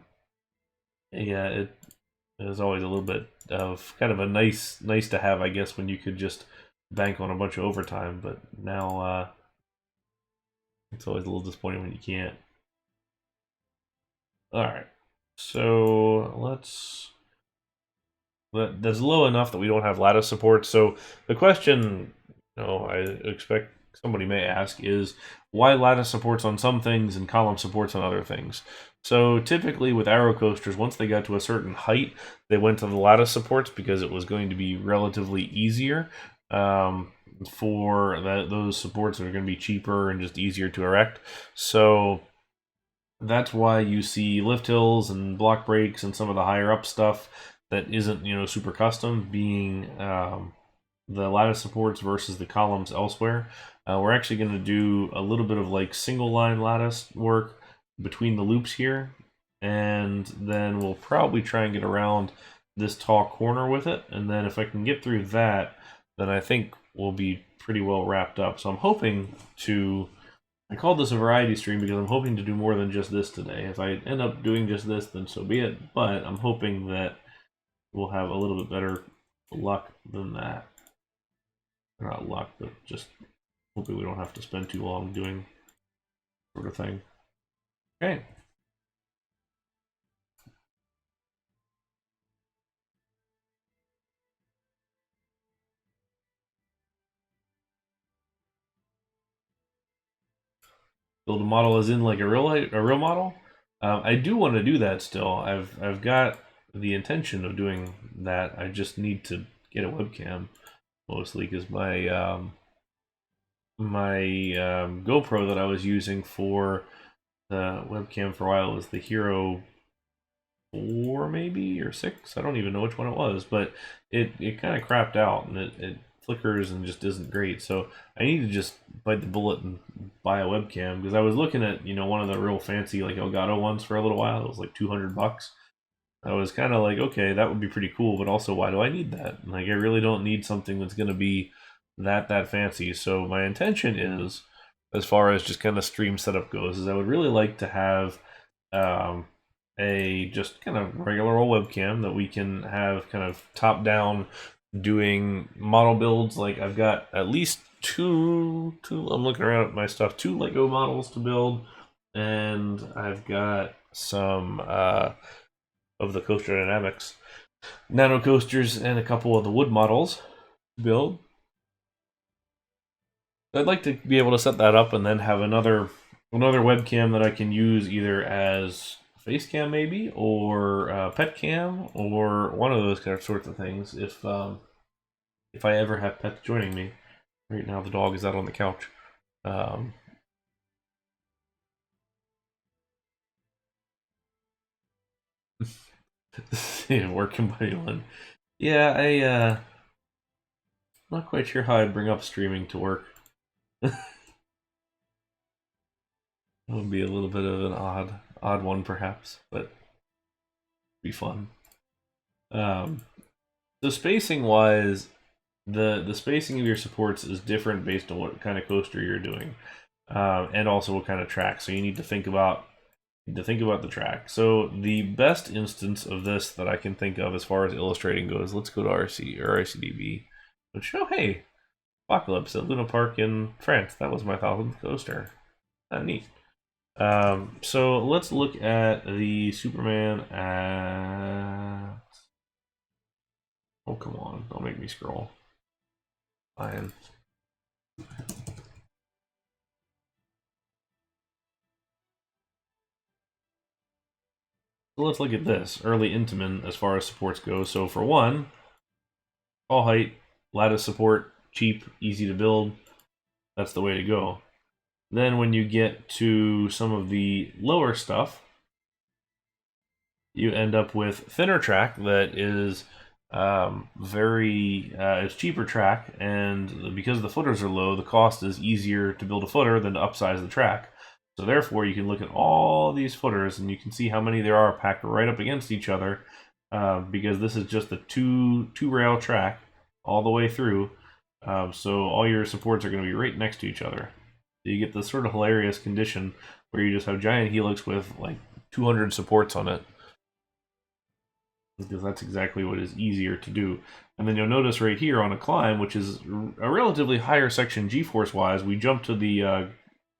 is always a little bit of kind of a nice to have, I guess, when you could just bank on a bunch of overtime. But now it's always a little disappointing when you can't. All right, so that's low enough that we don't have lattice support. So the question, I expect somebody may ask is why lattice supports on some things and column supports on other things. So typically with arrow coasters, once they got to a certain height, they went to the lattice supports because it was going to be relatively easier for those supports that are going to be cheaper and just easier to erect. So that's why you see lift hills and block breaks and some of the higher up stuff that isn't super custom being the lattice supports versus the columns elsewhere. We're actually going to do a little bit of like single line lattice work between the loops here, and then we'll probably try and get around this tall corner with it, and then if I can get through that, then I think we'll be pretty well wrapped up. So I'm hoping to, I called this a variety stream because I'm hoping to do more than just this today. If I end up doing just this, then so be it, but I'm hoping that we'll have a little bit better luck than that. Not luck, but just hoping we don't have to spend too long doing sort of thing. Okay. Build a model as in like a real model. I do want to do that still. I've got the intention of doing that. I just need to get a webcam mostly because my GoPro that I was using for the webcam for a while was the Hero 4 maybe or 6. I don't even know which one it was, but it kind of crapped out and it flickers and just isn't great. So I need to just bite the bullet and buy a webcam because I was looking at one of the real fancy like Elgato ones for a little while. It was like $200. I was kind of like, okay, that would be pretty cool, but also why do I need that? Like I really don't need something that's going to be that fancy. So my intention is, as far as just kind of stream setup goes, is I would really like to have a just kind of regular old webcam that we can have kind of top down doing model builds. Like I've got at least two. I'm looking around at my stuff. 2 Lego models to build, and I've got some of the Coaster Dynamics nano coasters and a couple of the wood models to build. I'd like to be able to set that up and then have another webcam that I can use either as face cam maybe, or pet cam, or one of those kind of sorts of things if I ever have pets joining me. Right now the dog is out on the couch. Yeah, working by one. Yeah, not quite sure how I'd bring up streaming to work. It would be a little bit of an odd one perhaps, but be fun. So spacing wise, the spacing of your supports is different based on what kind of coaster you're doing, and also what kind of track. So you need to think about the track. So the best instance of this that I can think of as far as illustrating goes, let's go to RC or RCDB. Which, oh hey, Apocalypse at Luna Park in France. That was my 1000th coaster. Neat. So let's look at the Superman at... Oh, come on. Don't make me scroll. Fine. So let's look at this. Early Intamin as far as supports go. So for one, all height, lattice support, cheap, easy to build. That's the way to go. Then when you get to some of the lower stuff, you end up with thinner track that is it's cheaper track, and because the footers are low, the cost is easier to build a footer than to upsize the track. So therefore, you can look at all these footers, and you can see how many there are packed right up against each other, because this is just a two rail track all the way through. So all your supports are going to be right next to each other. So you get this sort of hilarious condition where you just have giant helix with like 200 supports on it, because that's exactly what is easier to do. And then you'll notice right here on a climb, which is a relatively higher section G-force wise, we jump to the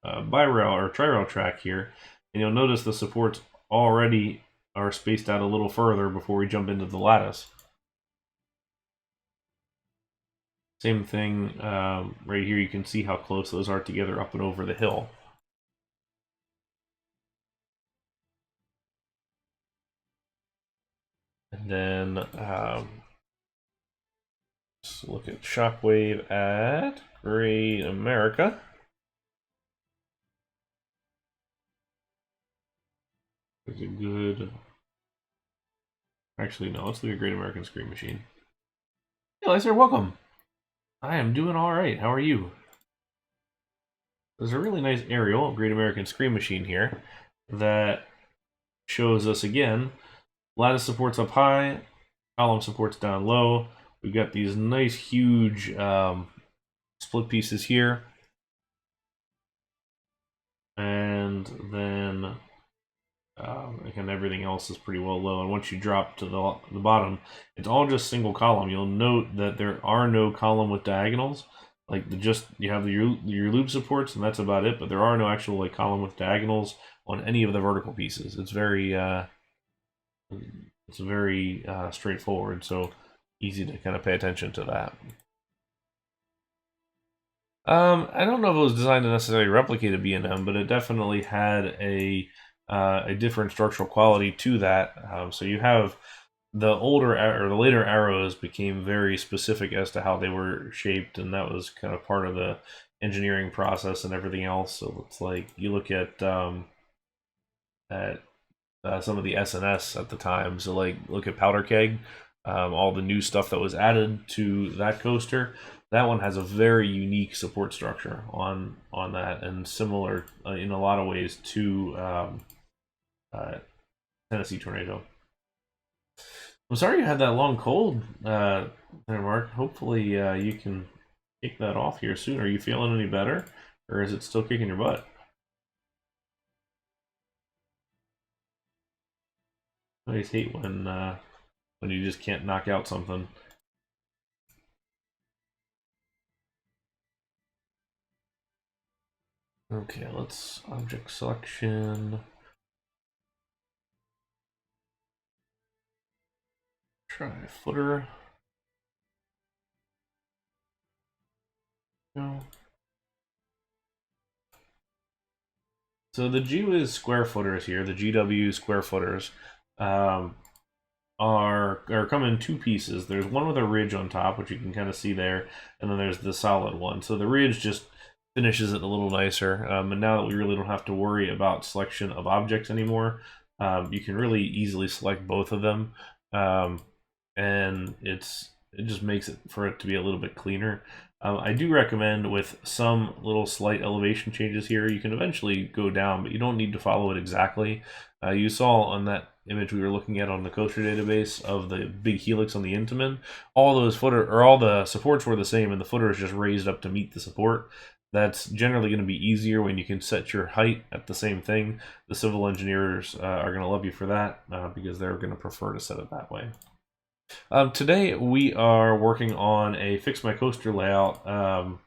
bi-rail or tri-rail track here, and you'll notice the supports already are spaced out a little further before we jump into the lattice. Same thing right here, you can see how close those are together up and over the hill. And then let's look at Shockwave at Great America. There's a good... Actually, no, let's look at Great American Scream Machine. Hey, Lyser, welcome. I am doing all right. How are you? There's a really nice aerial of Great American Scream Machine here that shows us again lattice supports up high, column supports down low. We've got these nice huge split pieces here, and then again everything else is pretty well low. And once you drop to the bottom, it's all just single column. You'll note that there are no column with diagonals. Like you have your loop supports, and that's about it. But there are no actual like column with diagonals on any of the vertical pieces. It's very straightforward. So easy to kind of pay attention to that. I don't know if it was designed to necessarily replicate a B&M, but it definitely had a different structural quality to that. So you have the later arrows became very specific as to how they were shaped, and that was kind of part of the engineering process and everything else. So it's like you look at some of the SNS at the time. So like look at Powder Keg, all the new stuff that was added to that coaster. That one has a very unique support structure on that, and similar in a lot of ways to Tennessee Tornado. I'm sorry you had that long cold there, Mark. Hopefully you can kick that off here soon. Are you feeling any better, or is it still kicking your butt? I always hate when you just can't knock out something. Okay, let's object selection. Try footer. No. So the GWiz square footers here, the GW square footers, um, are come in two pieces. There's one with a ridge on top, which you can kind of see there, and then there's the solid one. So the ridge just finishes it a little nicer. And now that we really don't have to worry about selection of objects anymore, you can really easily select both of them, and it just makes it for it to be a little bit cleaner. I do recommend with some little slight elevation changes here, you can eventually go down, but you don't need to follow it exactly. You saw on that image we were looking at on the coaster database of the big helix on the Intamin, all those footer or all the supports were the same, and the footer is just raised up to meet the support. That's generally going to be easier when you can set your height at the same thing. The civil engineers are going to love you for that because they're going to prefer to set it that way. Today we are working on a Fix My Coaster layout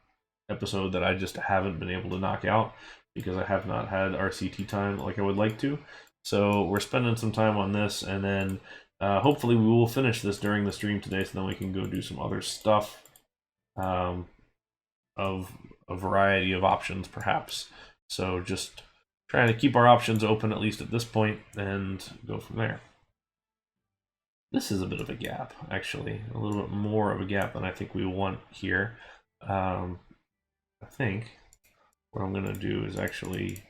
episode that I just haven't been able to knock out because I have not had RCT time like I would like to. So we're spending some time on this, and then hopefully we will finish this during the stream today, so then we can go do some other stuff of a variety of options perhaps. So just trying to keep our options open at least at this point and go from there. This is a bit of a gap, actually, a little bit more of a gap than I think we want here. I think what I'm going to do is actually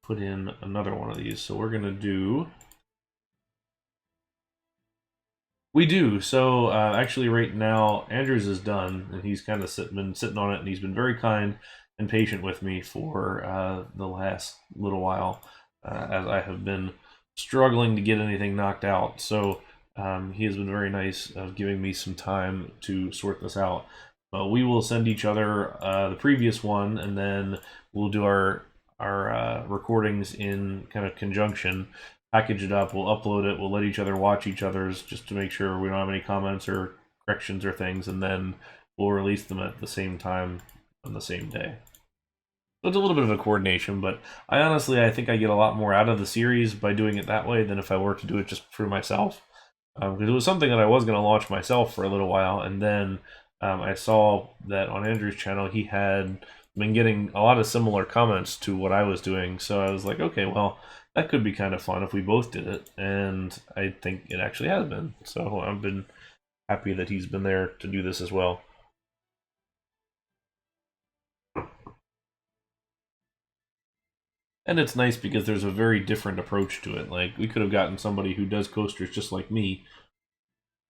put in another one of these. So we're going to do... We do. So actually right now, Andrew's is done, and he's kind of been sitting on it, and he's been very kind and patient with me for the last little while as I have been struggling to get anything knocked out. So he has been very nice of giving me some time to sort this out. We will send each other the previous one, and then we'll do our recordings in kind of conjunction, package it up, we'll upload it, we'll let each other watch each other's just to make sure we don't have any comments or corrections or things, and then we'll release them at the same time on the same day. So it's a little bit of a coordination, but I think I get a lot more out of the series by doing it that way than if I were to do it just for myself. Because it was something that I was going to launch myself for a little while, and then I saw that on Andrew's channel he had been getting a lot of similar comments to what I was doing, so I was like, okay, well, that could be kind of fun if we both did it, and I think it actually has been. So I've been happy that he's been there to do this as well. And it's nice because there's a very different approach to it. Like, we could have gotten somebody who does coasters just like me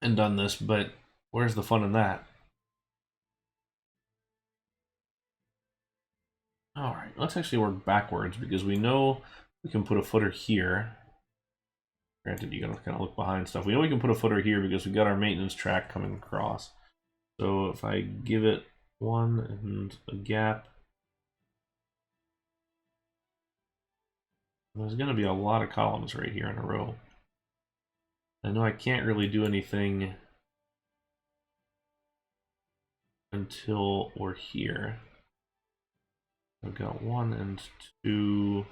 and done this, but where's the fun in that? All right, let's actually work backwards because we know we can put a footer here. Granted, you gotta kind of look behind stuff. We know we can put a footer here because we got our maintenance track coming across. So if I give it one and a gap, there's gonna be a lot of columns right here in a row. I know I can't really do anything until we're here. I've got 1 and 2.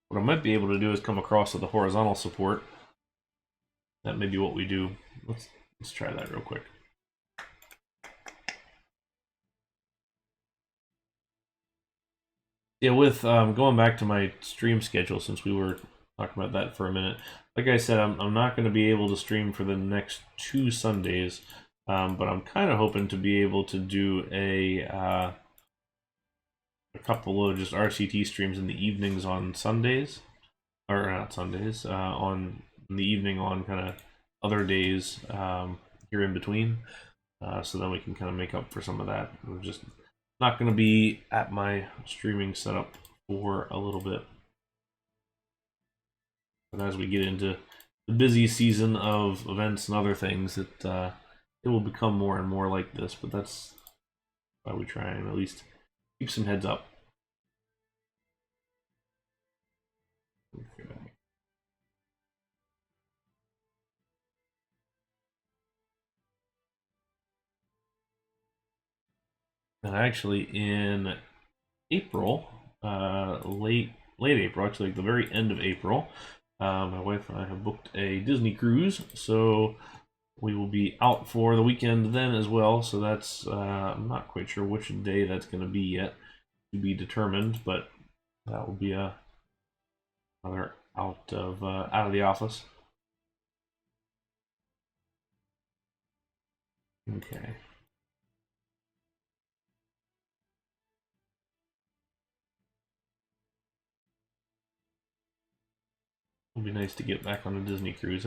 What I might be able to do is come across with the horizontal support. That may be what we do. Let's try that real quick. Yeah, with going back to my stream schedule, since we were talking about that for a minute, like I said, I'm not going to be able to stream for the next 2 Sundays, but I'm kind of hoping to be able to do a couple of just RCT streams in the evenings on Sundays, or not Sundays, on in the evening on kind of other days here in between, so then we can kind of make up for some of that. We're just not going to be at my streaming setup for a little bit. And as we get into the busy season of events and other things, it will become more and more like this, but that's why we try and at least keep some heads up. Okay. And actually, in April, late April, actually, the very end of April. My wife and I have booked a Disney cruise, so we will be out for the weekend then as well. So that's I'm not quite sure which day that's going to be yet, to be determined, but that will be another out of the office. Okay. It'll be nice to get back on a Disney cruise.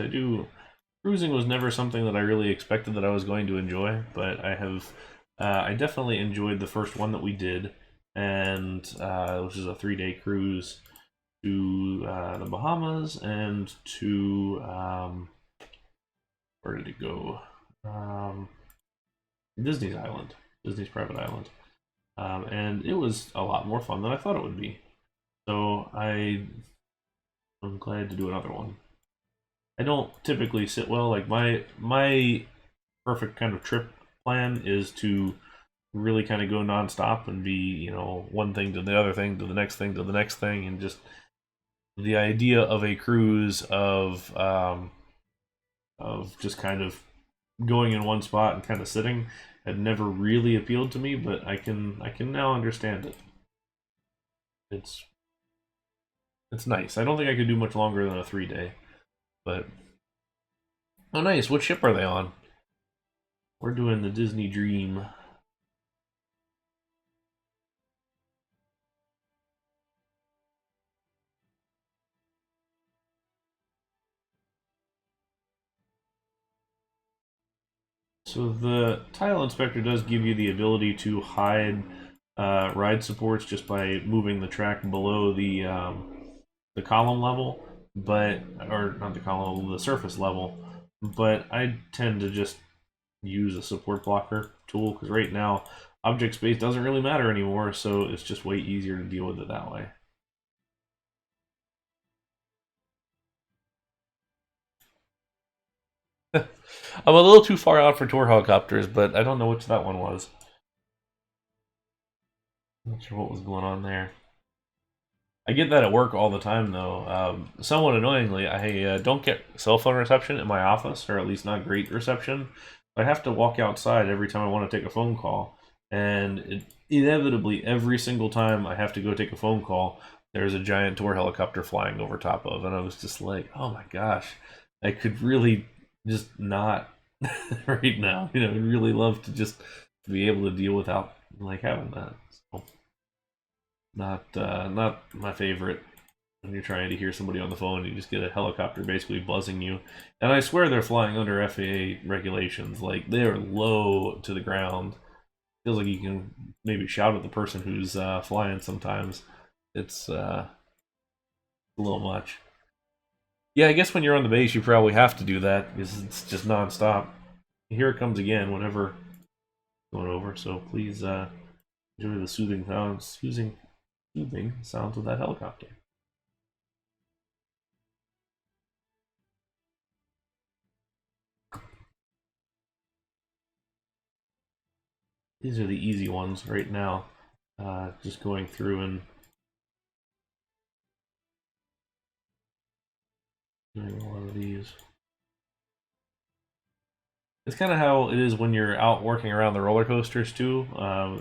Cruising was never something that I really expected that I was going to enjoy, but I definitely enjoyed the first one that we did, and which is a 3-day cruise to the Bahamas and to where did it go? Disney's island, Disney's private island, and it was a lot more fun than I thought it would be. So I'm glad to do another one. I don't typically sit well. Like my perfect kind of trip plan is to really kind of go nonstop and be, one thing to the other thing to the next thing to the next thing, and just the idea of a cruise of just kind of going in one spot and kind of sitting had never really appealed to me, but I can now understand it. It's nice. I don't think I could do much longer than a 3-day, but oh, nice. What ship are they on? We're doing the Disney Dream. So the tile inspector does give you the ability to hide ride supports just by moving the track below the column level, or not the column level, the surface level. But I tend to just use a support blocker tool because right now object space doesn't really matter anymore, so it's just way easier to deal with it that way. I'm a little too far out for tour helicopters, but I don't know which that one was. Not sure what was going on there. I get that at work all the time, though. Somewhat annoyingly, I don't get cell phone reception in my office, or at least not great reception. I have to walk outside every time I want to take a phone call, and inevitably, every single time I have to go take a phone call, there's a giant tour helicopter flying over top of, and I was just like, oh my gosh, I could really just not right now. I'd really love to just be able to deal without like having that. So, not my favorite. When you're trying to hear somebody on the phone, you just get a helicopter basically buzzing you. And I swear they're flying under FAA regulations. Like, they're low to the ground. Feels like you can maybe shout at the person who's flying sometimes. It's a little much. Yeah, I guess when you're on the base, you probably have to do that because it's just nonstop. Here it comes again whenever going over. So please enjoy the soothing sounds of that helicopter. These are the easy ones right now. Just going through and doing a lot of these. It's kind of how it is when you're out working around the roller coasters too.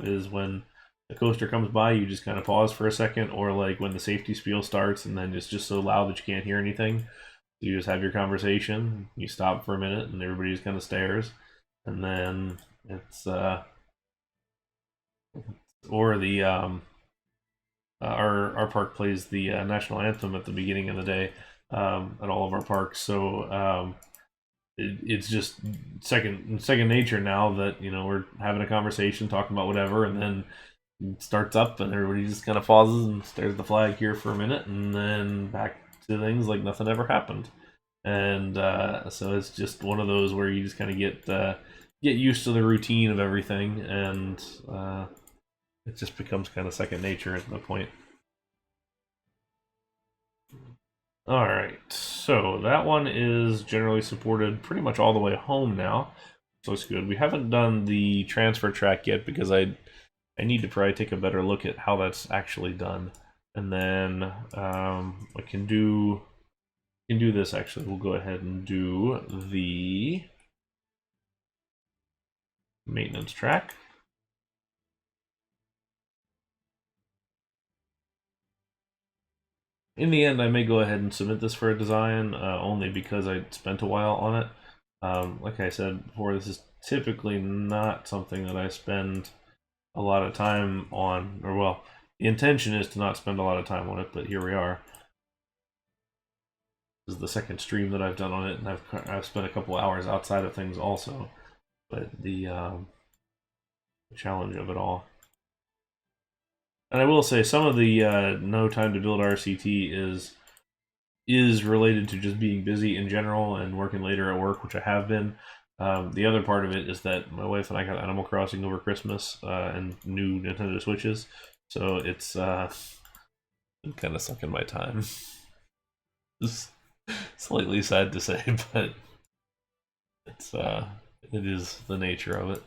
Is when the coaster comes by, you just kind of pause for a second, or like when the safety spiel starts, and then it's just so loud that you can't hear anything. You just have your conversation. You stop for a minute, and everybody just kind of stares, and then it's or the our park plays the national anthem at the beginning of the day at all of our parks. So it's just second nature now that we're having a conversation, talking about whatever, and then it starts up, and everybody just kind of pauses and stares at the flag here for a minute, and then back to things like nothing ever happened. And so it's just one of those where you just kind of get used to the routine of everything, and it just becomes kind of second nature at that point. All right, so that one is generally supported pretty much all the way home now, so it's good. We haven't done the transfer track yet because I I need to probably take a better look at how that's actually done. And then I can do this actually. We'll go ahead and do the maintenance track. In the end, I may go ahead and submit this for a design, only because I spent a while on it. Like I said before, this is typically not something that I spend a lot of time on, or well, the intention is to not spend a lot of time on it, but here we are. This is the second stream that I've done on it, and I've spent a couple hours outside of things also, but the challenge of it all. And I will say some of the no time to build RCT is related to just being busy in general and working later at work, which I have been. The other part of it is that my wife and I got Animal Crossing over Christmas and new Nintendo Switches, so it's been kind of sucking my time. It's slightly sad to say, but it is the nature of it.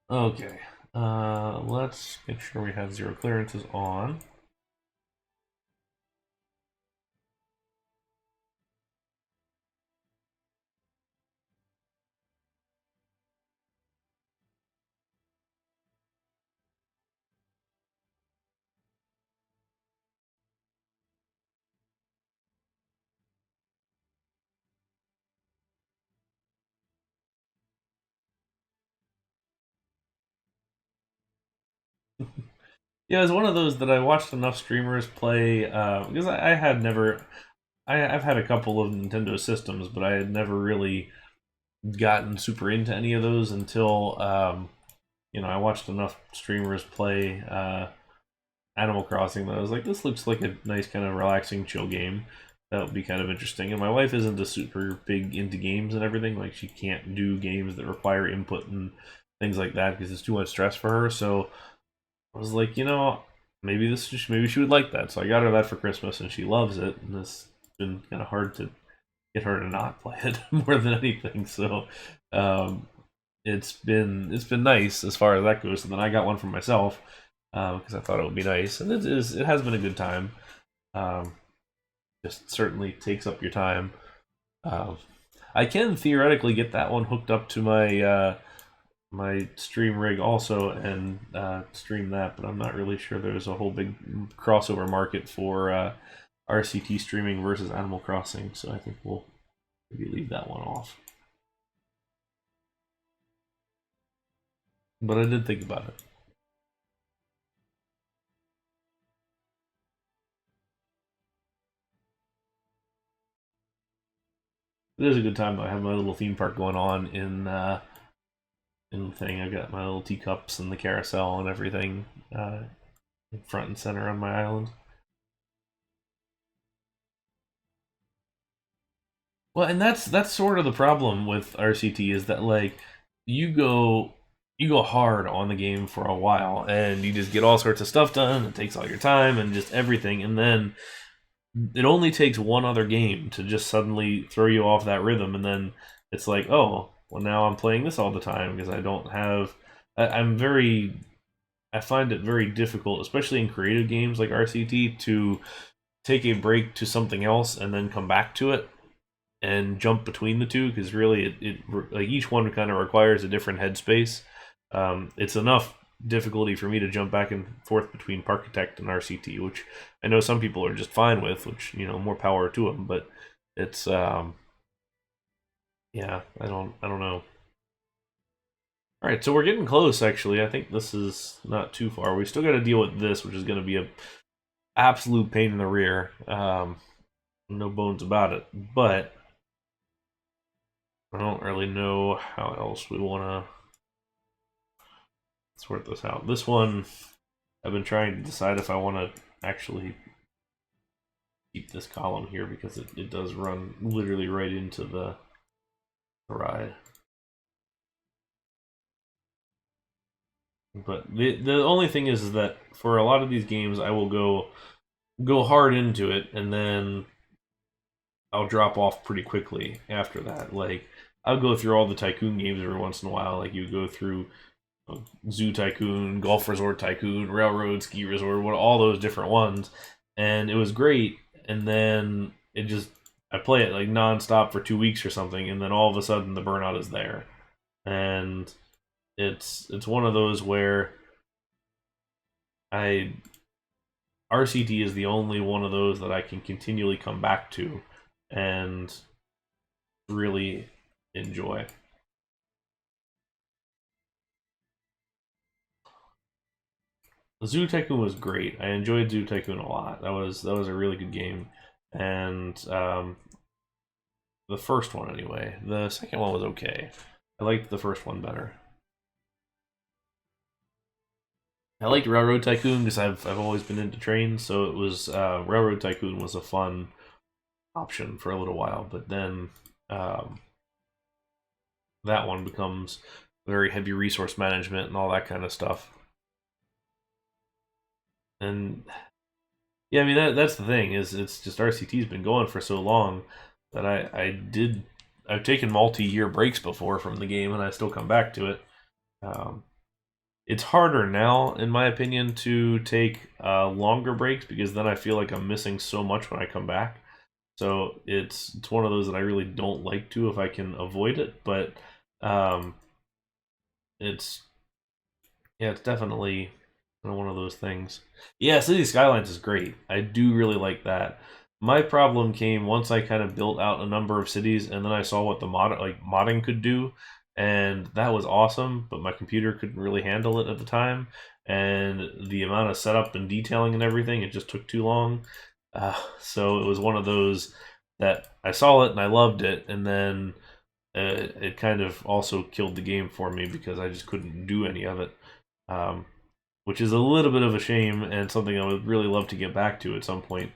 Okay, let's make sure we have zero clearances on. Yeah, it was one of those that I watched enough streamers play because I had never. I've had a couple of Nintendo systems, but I had never really gotten super into any of those until I watched enough streamers play Animal Crossing that I was like, this looks like a nice kind of relaxing, chill game. That would be kind of interesting. And my wife isn't a super big into games and everything. Like she can't do games that require input and things like that because it's too much stress for her. So I was like, maybe she would like that. So I got her that for Christmas, and she loves it. And it's been kind of hard to get her to not play it more than anything. So it's been nice as far as that goes. And then I got one for myself because I thought it would be nice, and it has been a good time. Just certainly takes up your time. I can theoretically get that one hooked up to my my stream rig also and stream that, but I'm not really sure there's a whole big crossover market for RCT streaming versus Animal Crossing, so I think we'll maybe leave that one off. But I did think about it. It is a good time though. I have my little theme park going on in the thing. I got my little teacups and the carousel and everything front and center on my island. Well, and that's sort of the problem with RCT is that like you go hard on the game for a while and you just get all sorts of stuff done. It takes all your time and just everything, and then it only takes one other game to just suddenly throw you off that rhythm, and then it's like, oh, well, now I'm playing this all the time because I don't have. I find it very difficult, especially in creative games like RCT, to take a break to something else and then come back to it and jump between the two because really it like each one kind of requires a different headspace. It's enough difficulty for me to jump back and forth between Parkitect and RCT, which I know some people are just fine with, which more power to them. But it's yeah, I don't know. All right, so we're getting close. Actually, I think this is not too far. We still got to deal with this, which is going to be a absolute pain in the rear. No bones about it, but I don't really know how else we want to sort this out. This one, I've been trying to decide if I want to actually keep this column here because it does run literally right into the ride. But the only thing is that for a lot of these games, I will go hard into it, and then I'll drop off pretty quickly after that. Like I'll go through all the tycoon games every once in a while. Like you go through Zoo Tycoon, Golf Resort Tycoon, Railroad Ski Resort, all those different ones, and it was great. And then it just I play it like nonstop for 2 weeks or something, and then all of a sudden the burnout is there, and it's one of those where I RCT is the only one of those that I can continually come back to and really enjoy. Zoo Tycoon was great. I enjoyed Zoo Tycoon a lot. That was a really good game, and the first one anyway. The second one was okay. I liked the first one better. I liked Railroad Tycoon because I've always been into trains, so it was Railroad Tycoon was a fun option for a little while, but then that one becomes very heavy resource management and all that kind of stuff. And yeah, I mean that's the thing is it's just RCT's been going for so long that I've taken multi-year breaks before from the game and I still come back to it. Um, it's harder now, in my opinion, to take longer breaks because then I feel like I'm missing so much when I come back. So it's one of those that I really don't like to if I can avoid it. But um, it's yeah, it's definitely one of those things. Yeah, City Skylines is great. I do really like that. My problem came once I kind of built out a number of cities, and then I saw what the modding could do, and that was awesome. But my computer couldn't really handle it at the time, and the amount of setup and detailing and everything, it just took too long. So it was one of those that I saw it and I loved it, and then it kind of also killed the game for me because I just couldn't do any of it. Um, which is a little bit of a shame and something I would really love to get back to at some point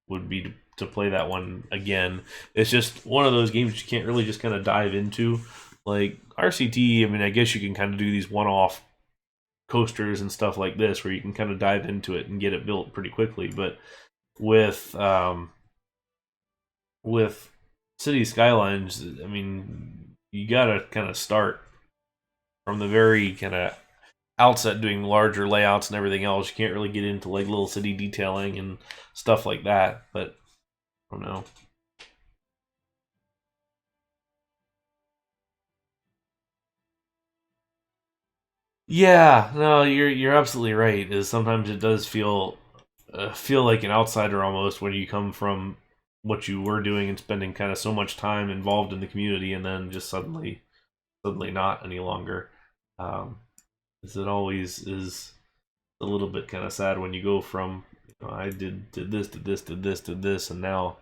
would be to play that one again. It's just one of those games you can't really just kind of dive into. Like RCT, I mean, I guess you can kind of do these one-off coasters and stuff like this where you can kind of dive into it and get it built pretty quickly. But with with City Skylines, I mean, you gotta kind of start from the very kind of outset doing larger layouts and everything else. You can't really get into like little city detailing and stuff like that. But I don't know. Yeah, no, you're absolutely right. Is sometimes it does feel like an outsider almost when you come from what you were doing and spending kind of so much time involved in the community, and then just suddenly not any longer. Um, as it always is a little bit kind of sad when you go from I did this, did this, did this, did this, and now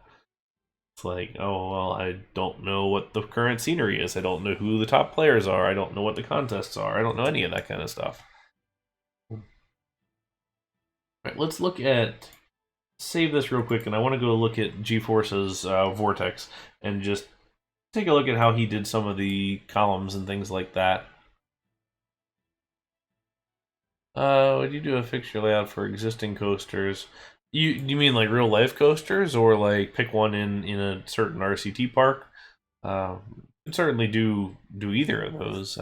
it's like, oh well, I don't know what the current scenery is. I don't know who the top players are. I don't know what the contests are. I don't know any of that kind of stuff. All right, let's look at save this real quick, and I want to go look at GeForce's Vortex and just take a look at how he did some of the columns and things like that. Would you do a fixture layout for existing coasters? You mean like real life coasters, or like pick one in a certain RCT park? Could certainly do either of those.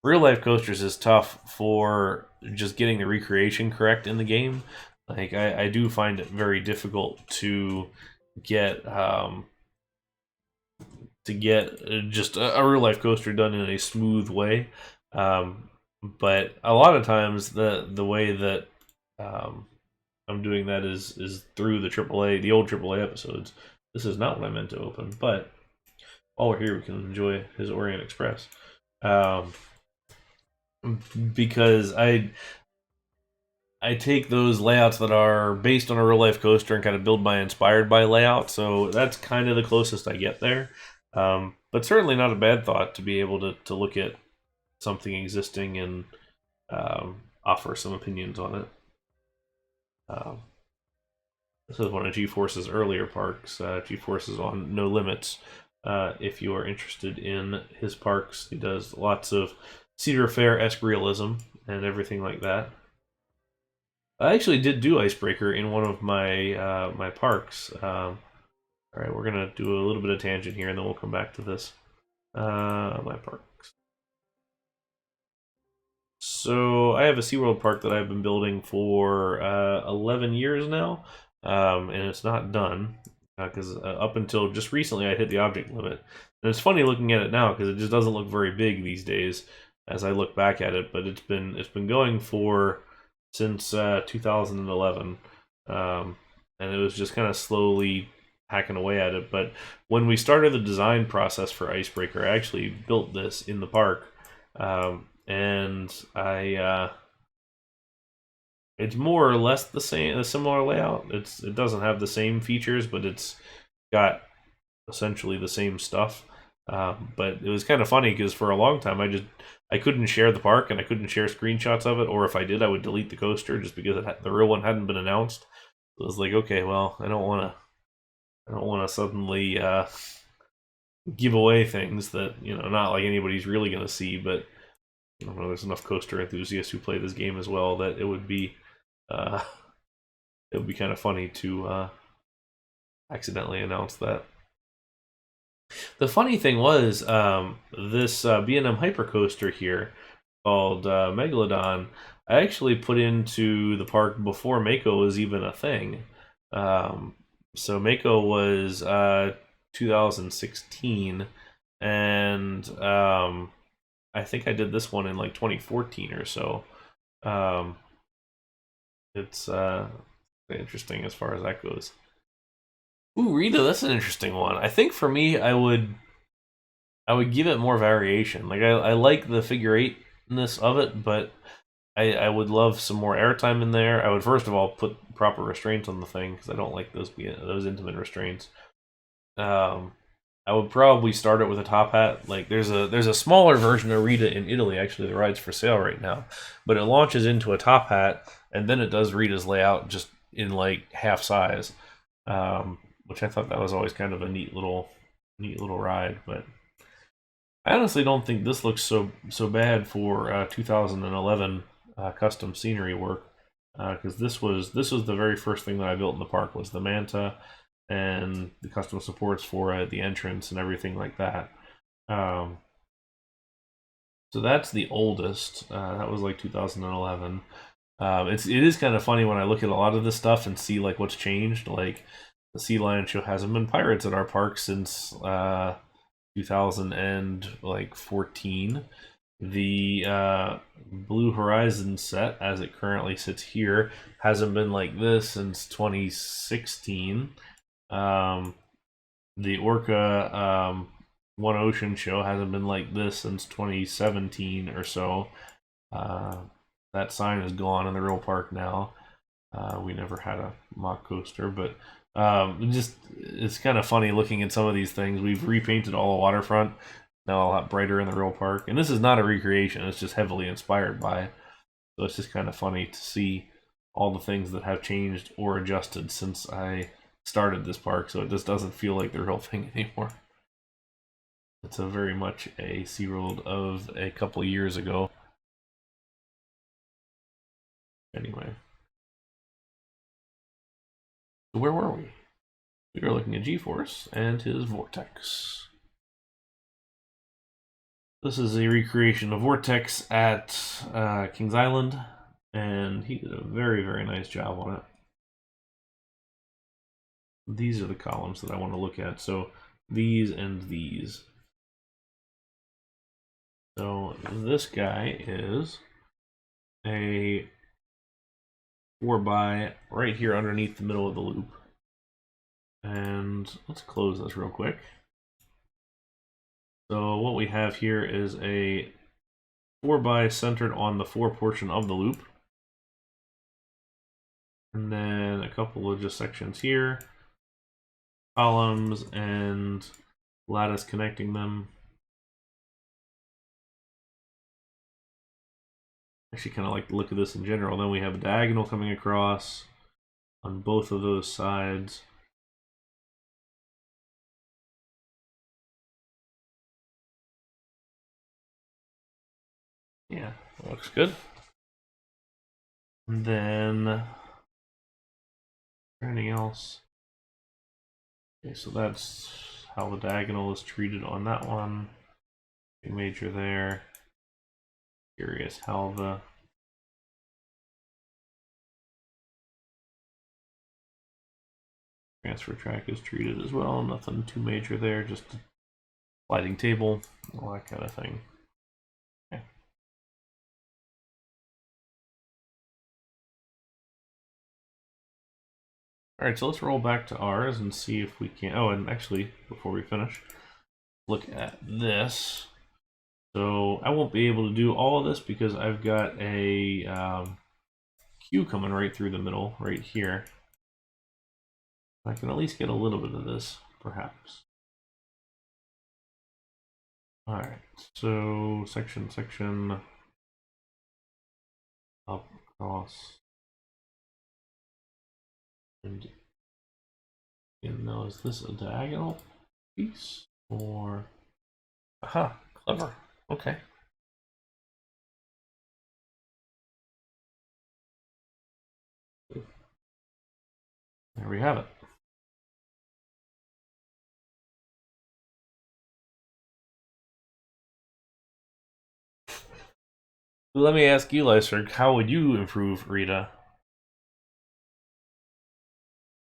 Real life coasters is tough for just getting the recreation correct in the game. Like I do find it very difficult get to get just a real life coaster done in a smooth way. But a lot of times the way that um, I'm doing that is through the old AAA episodes. This is not what I meant to open, but while we're here, we can enjoy his Orient Express. Um, because I take those layouts that are based on a real life coaster and kind of build my inspired by layout. So that's kind of the closest I get there. But certainly not a bad thought to be able to look at something existing and offer some opinions on it. This is one of GeForce's earlier parks. GeForce is on No Limits. If you are interested in his parks, he does lots of Cedar Fair-esque realism and everything like that. I actually did do Icebreaker in one of my my parks. All right, we're gonna do a little bit of tangent here, and then we'll come back to this. My parks. So I have a SeaWorld park that I've been building for 11 years now, and it's not done because up until just recently I hit the object limit. And it's funny looking at it now because it just doesn't look very big these days as I look back at it. But it's been going for since 2011, and it was just kind of slowly hacking away at it. But when we started the design process for Icebreaker, I actually built this in the park. And it's more or less the same, a similar layout. It doesn't have the same features, but it's got essentially the same stuff. But it was kind of funny because for a long time I couldn't share the park and I couldn't share screenshots of it, or if I did, I would delete the coaster just because the real one hadn't been announced. So it was like, okay, well, I don't want to suddenly give away things that not like anybody's really going to see, but I don't know, there's enough coaster enthusiasts who play this game as well that it would be kind of funny to accidentally announce that. The funny thing was, this B&M Hypercoaster here called Megalodon, I actually put into the park before Mako was even a thing. So Mako was 2016, and I think I did this one in like 2014 or so. It's interesting as far as that goes. Ooh, Rita, that's an interesting one. I think for me, I would give it more variation. Like I like the figure eightness of it, but I would love some more airtime in there. I would first of all put proper restraints on the thing because I don't like those intimate restraints. I would probably start it with a top hat. Like there's a smaller version of Rita in Italy actually that rides for sale right now, but it launches into a top hat and then it does Rita's layout just in like half size, which I thought that was always kind of a neat little ride. But I honestly don't think this looks so bad for 2011 custom scenery work, because this was the very first thing that I built in the park was the Manta and the custom supports for the entrance and everything like that. So that's the oldest. That was like 2011. It is kind of funny when I look at a lot of this stuff and see like what's changed. Like the Sea Lion show hasn't been pirates at our park since 2014. The Blue Horizon set, as it currently sits here, hasn't been like this since 2016. The Orca One Ocean show hasn't been like this since 2017 or so. That sign is gone in the real park now. We never had a mock coaster, but it's kind of funny looking at some of these things. We've repainted all the waterfront, now a lot brighter in the real park, and this is not a recreation. It's just heavily inspired by it. So it's just kind of funny to see all the things that have changed or adjusted since I started this park, so it just doesn't feel like the real thing anymore. It's a very much a SeaWorld of a couple years ago. Anyway, so where were we? We were looking at G-Force and his Vortex. This is a recreation of Vortex at Kings Island, and he did a very, very nice job on it. These are the columns that I want to look at. So these and these. So this guy is a 4x right here underneath the middle of the loop. And let's close this real quick. So what we have here is a 4x centered on the 4 portion of the loop. And then a couple of just sections here. Columns and lattice connecting them. Actually kind of like the look of this in general. Then we have a diagonal coming across on both of those sides. Yeah, that looks good. And then anything else? Okay, so that's how the diagonal is treated on that one. Big major there. Curious how the transfer track is treated as well. Nothing too major there, just a sliding table, all that kind of thing. Okay. Alright, so let's roll back to ours and see if we can. Oh, and actually, before we finish, look at this. So I won't be able to do all of this because I've got a queue coming right through the middle, right here. I can at least get a little bit of this, perhaps. Alright, so section, up, across, and now is this a diagonal piece, or... Aha, clever, okay. There we have it. Let me ask you, Lyserg, how would you improve Rita?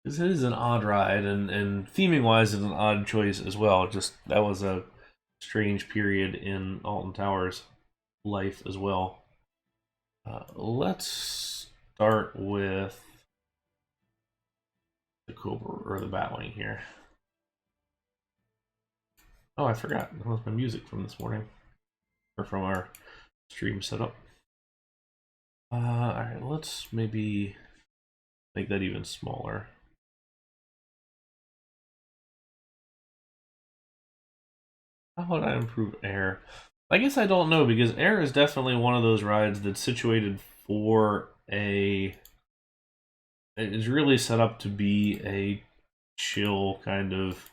This is an odd ride, and theming-wise, it's an odd choice as well. Just that was a strange period in Alton Towers' life as well. Let's start with the Cobra or the Batwing here. Oh, I forgot. That was my music from this morning, or from our stream setup. Alright, let's maybe make that even smaller. How would I improve air? I guess I don't know, because air is definitely one of those rides that's situated for a... It's really set up to be a chill kind of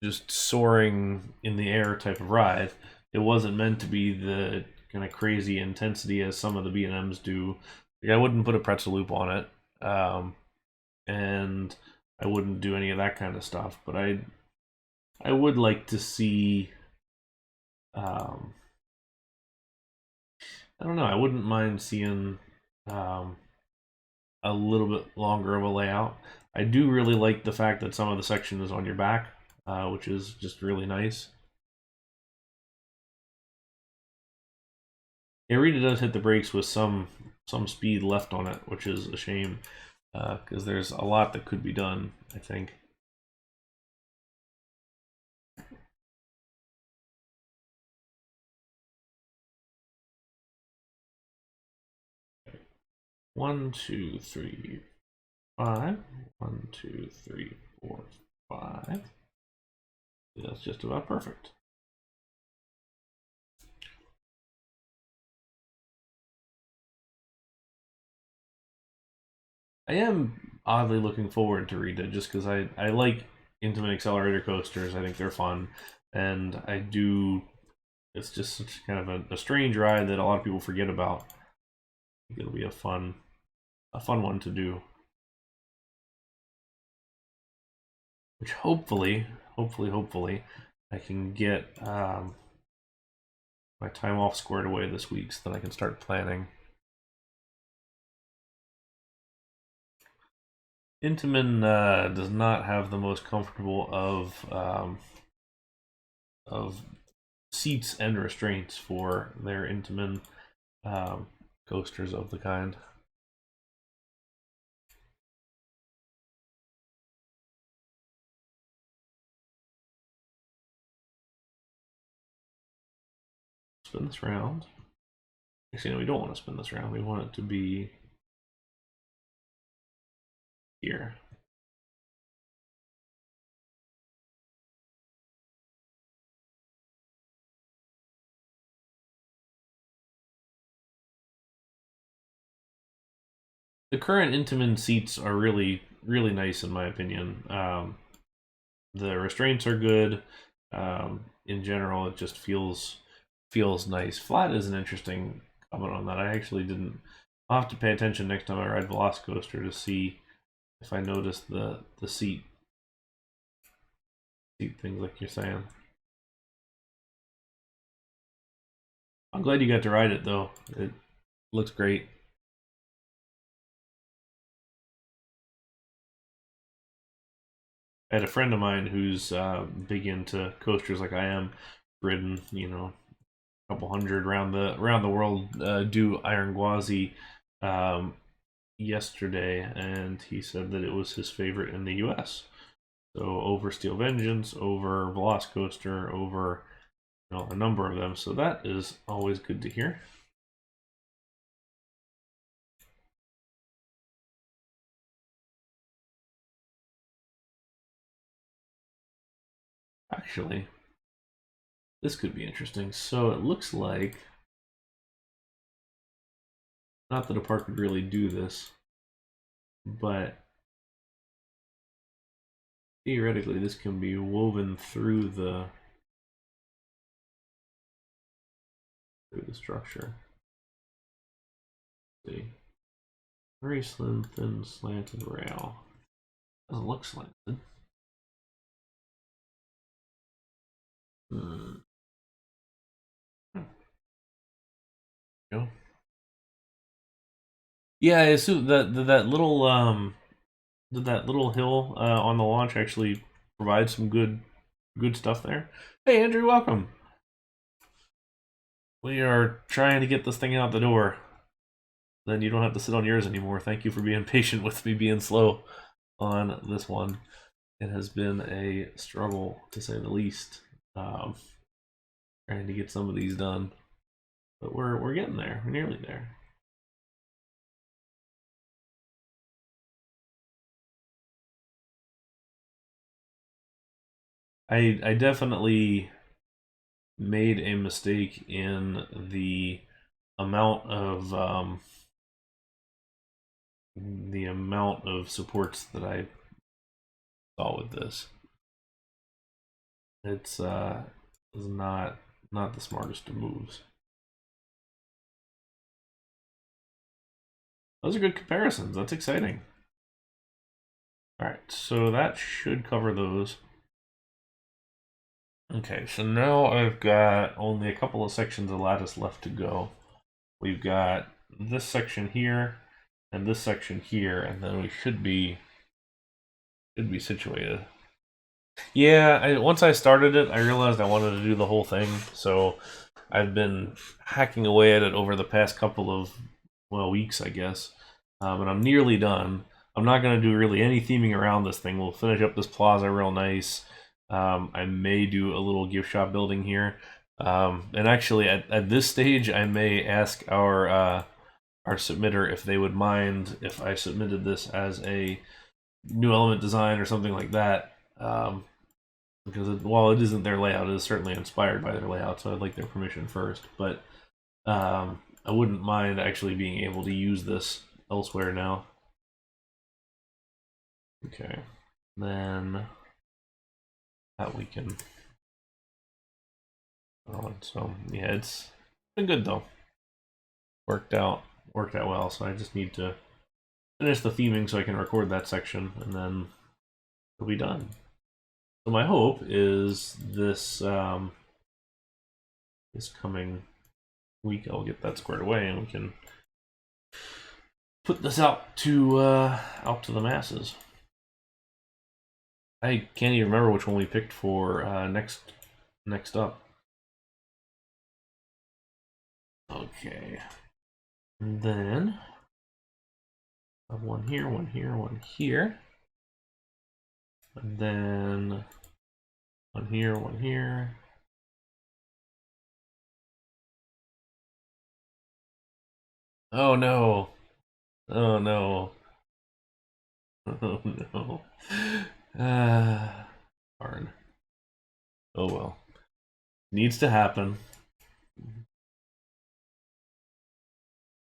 just soaring in the air type of ride. It wasn't meant to be the kind of crazy intensity as some of the B&Ms do. Like, I wouldn't put a pretzel loop on it, and I wouldn't do any of that kind of stuff. But I would like to see. I don't know. I wouldn't mind seeing a little bit longer of a layout. I do really like the fact that some of the section is on your back, which is just really nice. Yeah, Rita does hit the brakes with some speed left on it, which is a shame, because there's a lot that could be done, I think. One, two, three, 5. 1, 2, 3, 4, 5. That's just about perfect. I am oddly looking forward to Rita, just because I like intimate accelerator coasters. I think they're fun, and I do. It's just such kind of a strange ride that a lot of people forget about. I think it'll be a fun one to do. Which hopefully, I can get my time off squared away this week so that I can start planning. Intamin does not have the most comfortable of seats and restraints for their Intamin coasters of the kind. Spin this round. Actually, no, we don't want to spin this round. We want it to be here. The current Intamin seats are really nice in my opinion. The restraints are good. In general, it just feels nice. Flat is an interesting comment on that. I actually didn't. I'll have to pay attention next time I ride Velocicoaster to see if I notice the seat things like you're saying. I'm glad you got to ride it though. It looks great. I had a friend of mine who's big into coasters like I am, ridden, you know, a couple hundred around the world, do Iron Gwazi um, yesterday, and he said that it was his favorite in the U.S. So over Steel Vengeance, over Velocicoaster, over a number of them. So that is always good to hear. Actually, this could be interesting. So it looks like, not that a park would really do this, but theoretically this can be woven through the structure. Let's see. Very slim, thin, slanted rail. Doesn't look slanted. Hmm. Go. Yeah, I assume that little hill on the launch actually provides some good stuff there. Hey Andrew, welcome. We are trying to get this thing out the door. Then you don't have to sit on yours anymore. Thank you for being patient with me being slow on this one. It has been a struggle to say the least. Trying to get some of these done, but we're getting there. We're nearly there. I definitely made a mistake in the amount of supports that I saw with this. It's not the smartest of moves. Those are good comparisons. That's exciting. All right, so that should cover those. Okay, so now I've got only a couple of sections of lattice left to go. We've got this section here and this section here, and then we should be situated. Yeah, once I started it, I realized I wanted to do the whole thing, so I've been hacking away at it over the past couple of weeks, I guess, and I'm nearly done. I'm not going to do really any theming around this thing. We'll finish up this plaza real nice. I may do a little gift shop building here, and actually at this stage, I may ask our submitter if they would mind if I submitted this as a new element design or something like that. Because while it isn't their layout, it is certainly inspired by their layout, so I'd like their permission first. But I wouldn't mind actually being able to use this elsewhere now. Okay, then that we can. So yeah, it's been good though. Worked out well. So I just need to finish the theming so I can record that section, and then it'll be done. So my hope is this this coming week I'll get that squared away and we can put this out to the masses. I can't even remember which one we picked for next up. Okay, and then I have one here, one here, one here, and then one here, one here. Oh no! Oh no! Oh no! Darn. Oh well. Needs to happen.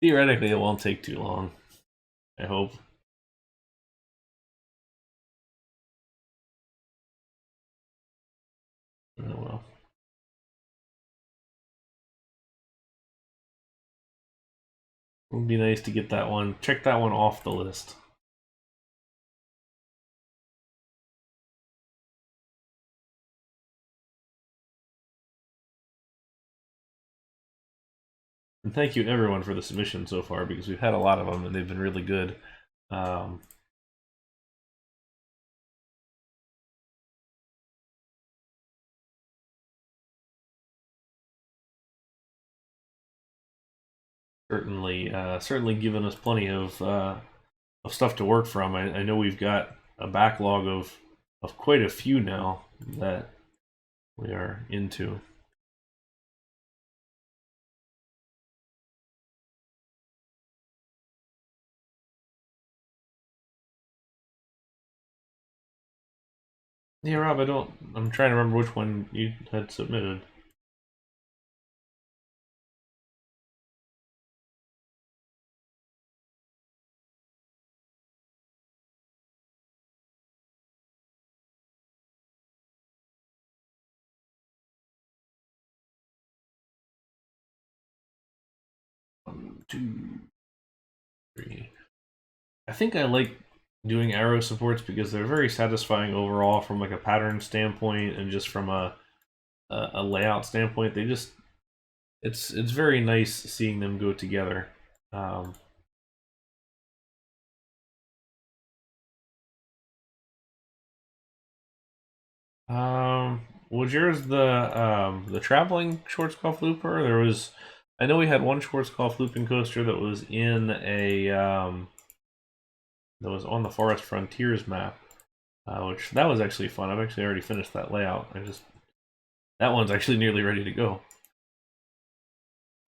Theoretically, it won't take too long. I hope. Oh well. It would be nice to get that one. Check that one off the list. And thank you to everyone for the submissions so far, because we've had a lot of them and they've been really good. Certainly given us plenty of stuff to work from. I know we've got a backlog of quite a few now that we are into. Yeah, Rob, I'm trying to remember which one you had submitted. One, two, three. I think I like doing arrow supports because they're very satisfying overall from like a pattern standpoint and just from a layout standpoint. It's very nice seeing them go together. Um, was yours the traveling Schwarzkopf looper? There was, I know we had one Schwarzkopf looping coaster that was in a that was on the Forest Frontiers map, which that was actually fun. I've actually already finished that layout. That one's actually nearly ready to go.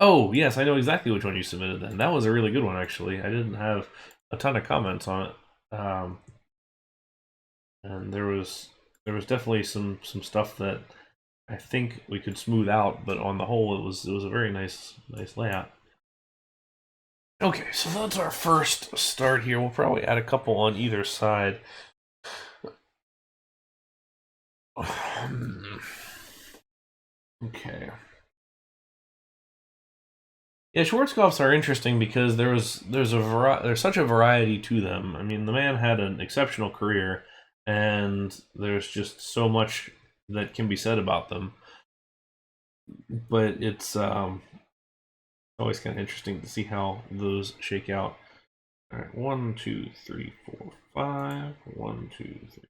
Oh yes, I know exactly which one you submitted. Then that was a really good one actually. I didn't have a ton of comments on it, and there was definitely some stuff that I think we could smooth out, but on the whole, it was a very nice layout. Okay, so that's our first start here. We'll probably add a couple on either side. Okay. Yeah, Schwarzkopfs are interesting because there's such a variety to them. I mean, the man had an exceptional career, and there's just so much that can be said about them. But it's always kind of interesting to see how those shake out. All right, 1, 2, 3, 4, 5. 1, 2, 3,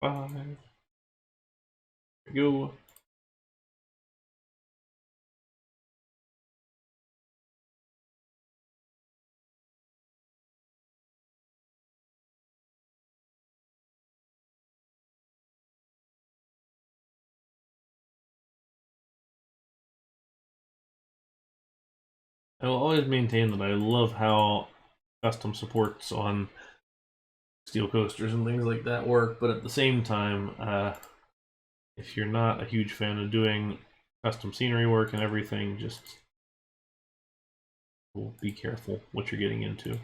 5. There we go. I will always maintain that I love how custom supports on steel coasters and things like that work, but at the same time, if you're not a huge fan of doing custom scenery work and everything, just be careful what you're getting into.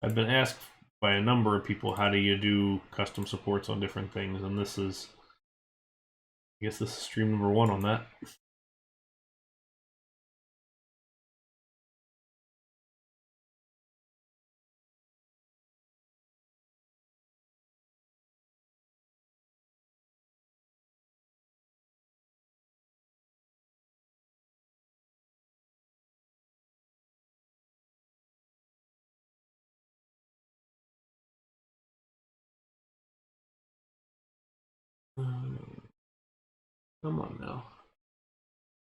I've been asked by a number of people, how do you do custom supports on different things, and I guess this is stream number 1 on that. Come on now.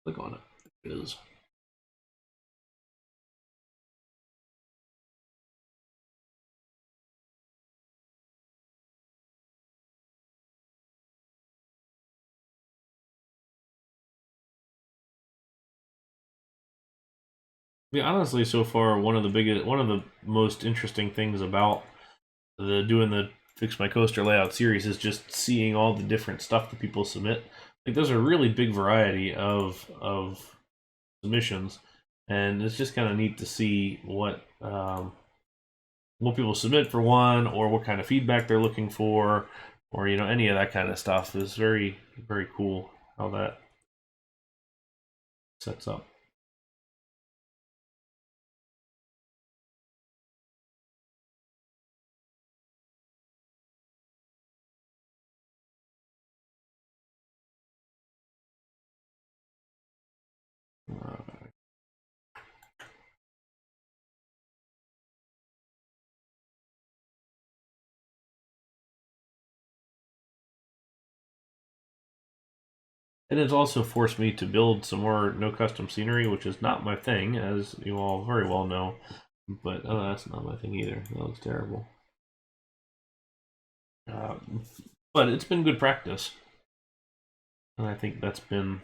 Click on it. It is. Yeah, honestly, so far one of the most interesting things about the Fix My Coaster Layout series is just seeing all the different stuff that people submit. Like there's a really big variety of submissions, and it's just kind of neat to see what people submit for one, or what kind of feedback they're looking for, or any of that kind of stuff is very cool how that sets up. And it's also forced me to build some more no custom scenery, which is not my thing, as you all very well know. But oh, that's not my thing either. That looks terrible. But it's been good practice, and I think that's been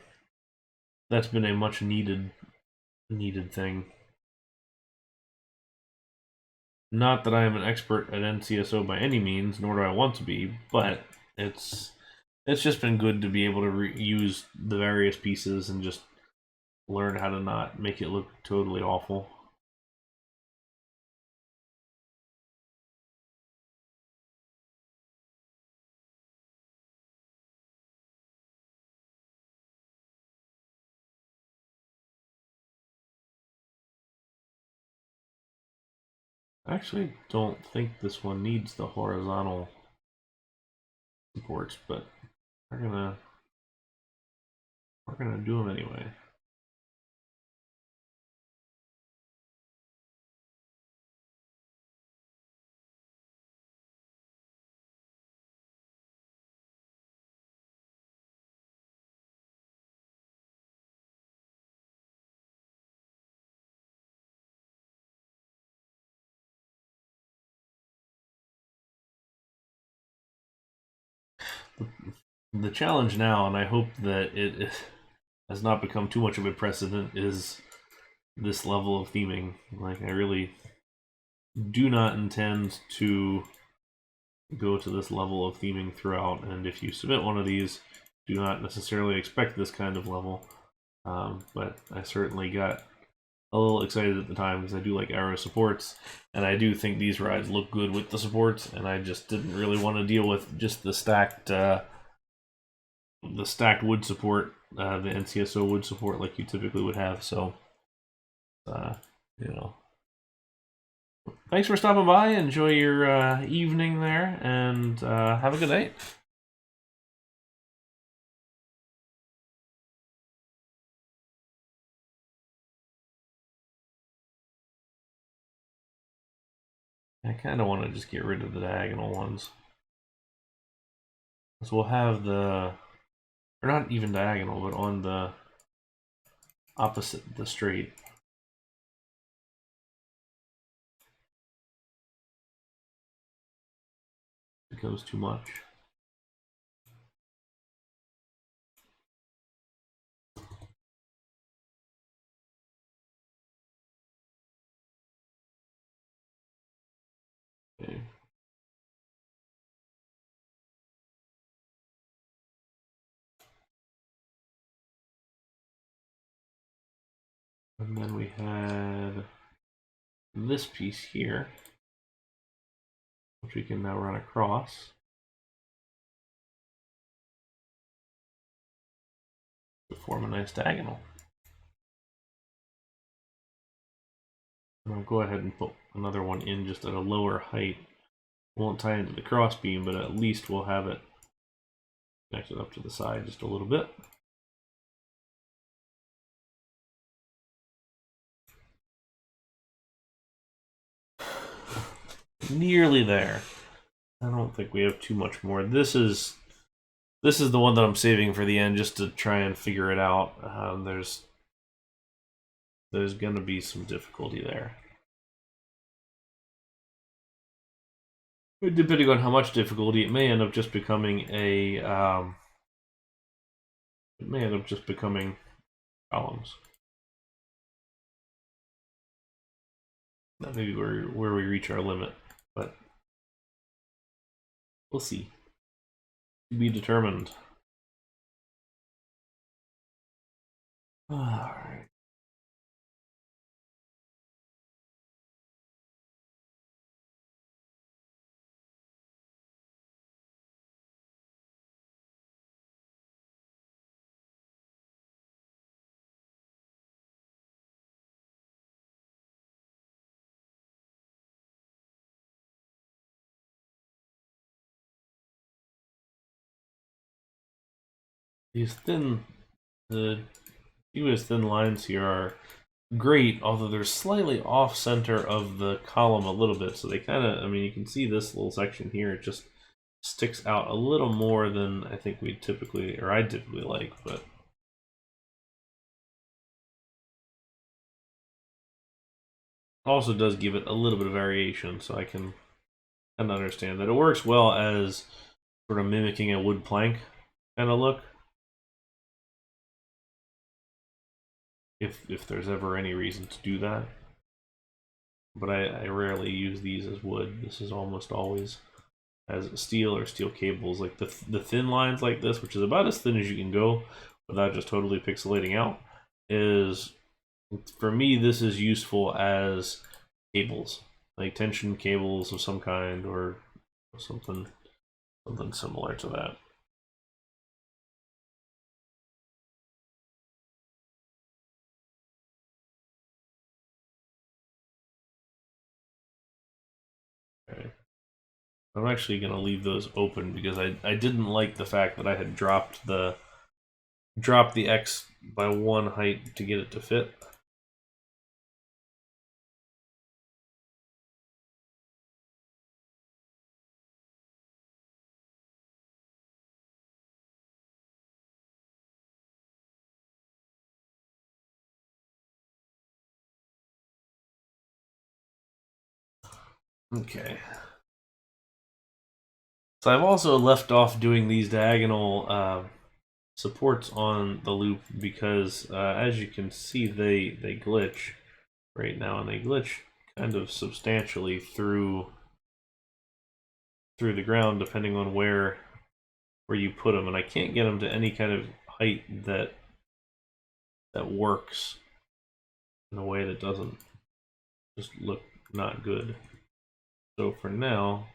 a much needed thing. Not that I am an expert at NCSO by any means, nor do I want to be, but it's just been good to be able to use the various pieces and just learn how to not make it look totally awful. I actually don't think this one needs the horizontal supports, but we're gonna do them anyway. The challenge now, and I hope that it has not become too much of a precedent, is this level of theming. Like, I really do not intend to go to this level of theming throughout, and if you submit one of these, do not necessarily expect this kind of level. But I certainly got a little excited at the time because I do like arrow supports, and I do think these rides look good with the supports, and I just didn't really want to deal with just the stacked wood support, the NCSO wood support like you typically would have. So, you know, thanks for stopping by. Enjoy your evening there, and have a good night. I kind of want to just get rid of the diagonal ones. So we'll have or not even diagonal, but on the opposite, the straight. It becomes too much. Okay. And then we had this piece here, which we can now run across to form a nice diagonal. And I'll go ahead and put another one in just at a lower height. Won't tie into the cross beam, but at least we'll have it connected up to the side just a little bit. Nearly there. I don't think we have too much more. This is the one that I'm saving for the end just to try and figure it out. There's going to be some difficulty there. Depending on how much difficulty, it may end up just becoming columns. That may be where we reach our limit, but we'll see. To be determined. All right. The fewest thin lines here are great, although they're slightly off center of the column a little bit. So they kind of, I mean, you can see this little section here, it just sticks out a little more than I think I typically like, but also does give it a little bit of variation, so I can kind of understand that it works well as sort of mimicking a wood plank kind of look. If there's ever any reason to do that. But I rarely use these as wood. This is almost always as steel or steel cables. Like the thin lines like this, which is about as thin as you can go without just totally pixelating out, is, for me, this is useful as cables. Like tension cables of some kind or something similar to that. Okay. I'm actually going to leave those open because I didn't like the fact that I had dropped the X by one height to get it to fit. Okay. So I've also left off doing these diagonal supports on the loop because, as you can see, they glitch right now, and they glitch kind of substantially through the ground, depending on where you put them, and I can't get them to any kind of height that works in a way that doesn't just look not good. So for now,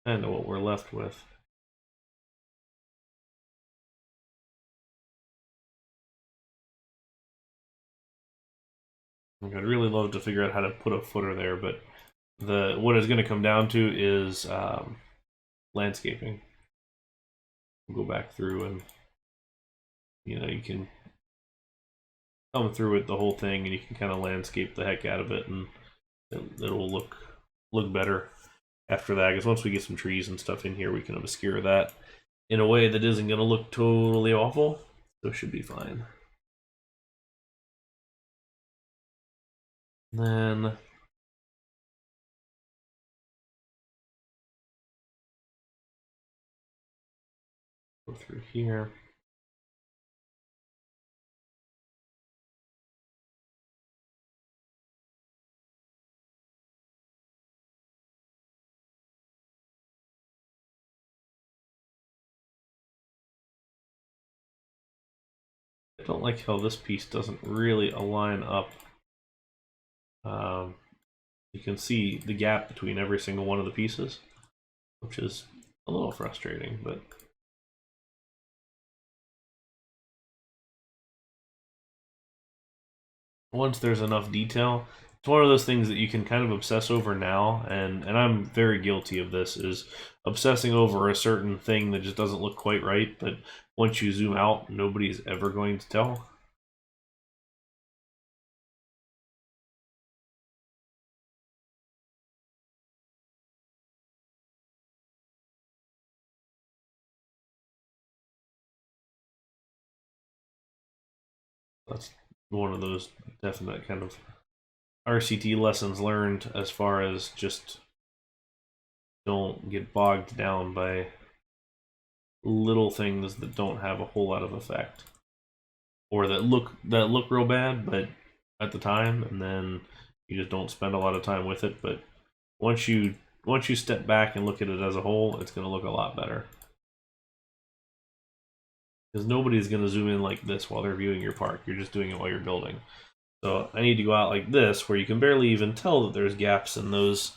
kind of what we're left with. I'd really love to figure out how to put a footer there, but what it's going to come down to is landscaping. We'll go back through and you can come through it the whole thing, and you can kind of landscape the heck out of it, and it'll look better after that. Because once we get some trees and stuff in here, we can obscure that in a way that isn't going to look totally awful. So it should be fine. Then go through here. I don't like how this piece doesn't really align up. You can see the gap between every single one of the pieces, which is a little frustrating, but once there's enough detail, it's one of those things that you can kind of obsess over now, and I'm very guilty of this, is obsessing over a certain thing that just doesn't look quite right, but once you zoom out, nobody's ever going to tell. That's one of those definite kind of RCT lessons learned, as far as just don't get bogged down by little things that don't have a whole lot of effect, or that look real bad but at the time, and then you just don't spend a lot of time with it. But once you step back and look at it as a whole, it's going to look a lot better, because nobody's going to zoom in like this while they're viewing your park. You're just doing it while you're building. So I need to go out like this, where you can barely even tell that there's gaps in those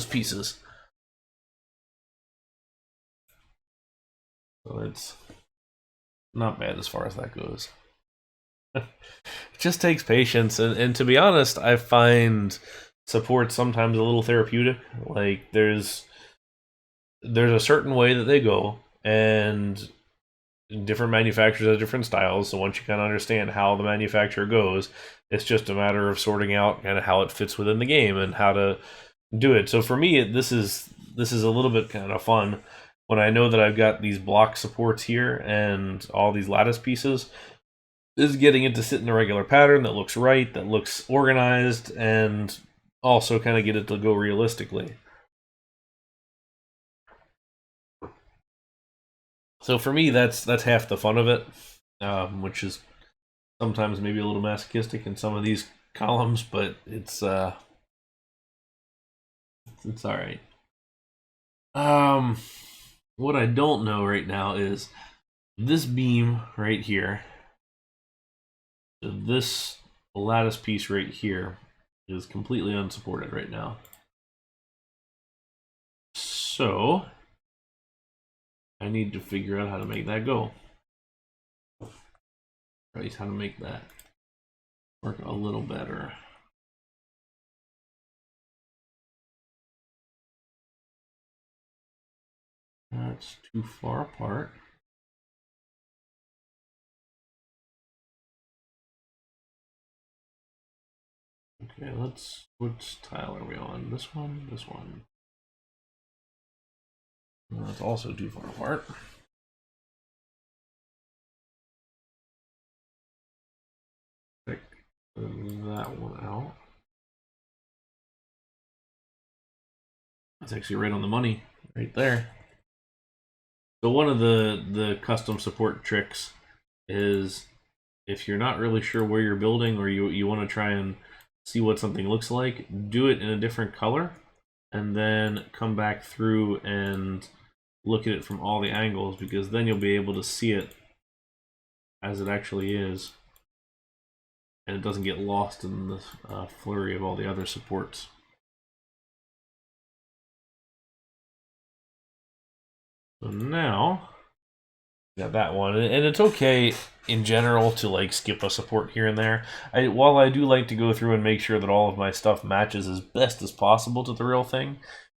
pieces. So it's not bad as far as that goes. It just takes patience, and to be honest, I find support sometimes a little therapeutic. Like there's a certain way that they go, and different manufacturers have different styles. So once you kind of understand how the manufacturer goes, it's just a matter of sorting out kind of how it fits within the game and how to do it. So for me, this is a little bit kind of fun when I know that I've got these block supports here and all these lattice pieces. is getting it to sit in a regular pattern that looks right, that looks organized, and also kind of get it to go realistically. So for me, that's half the fun of it, which is sometimes maybe a little masochistic in some of these columns, but it's all right. What I don't know right now is this beam right here, this lattice piece right here is completely unsupported right now. So I need to figure out how to make that go. Right, how to make that work a little better. That's too far apart. Okay, which tile are we on? This one, this one. That's also too far apart. Pick that one out. That's actually right on the money, right there. So one of the custom support tricks is if you're not really sure where you're building, or you want to try and see what something looks like, do it in a different color, and then come back through and look at it from all the angles, because then you'll be able to see it as it actually is, and it doesn't get lost in the flurry of all the other supports. So now got that one, and it's okay in general to like skip a support here and there. While I do like to go through and make sure that all of my stuff matches as best as possible to the real thing,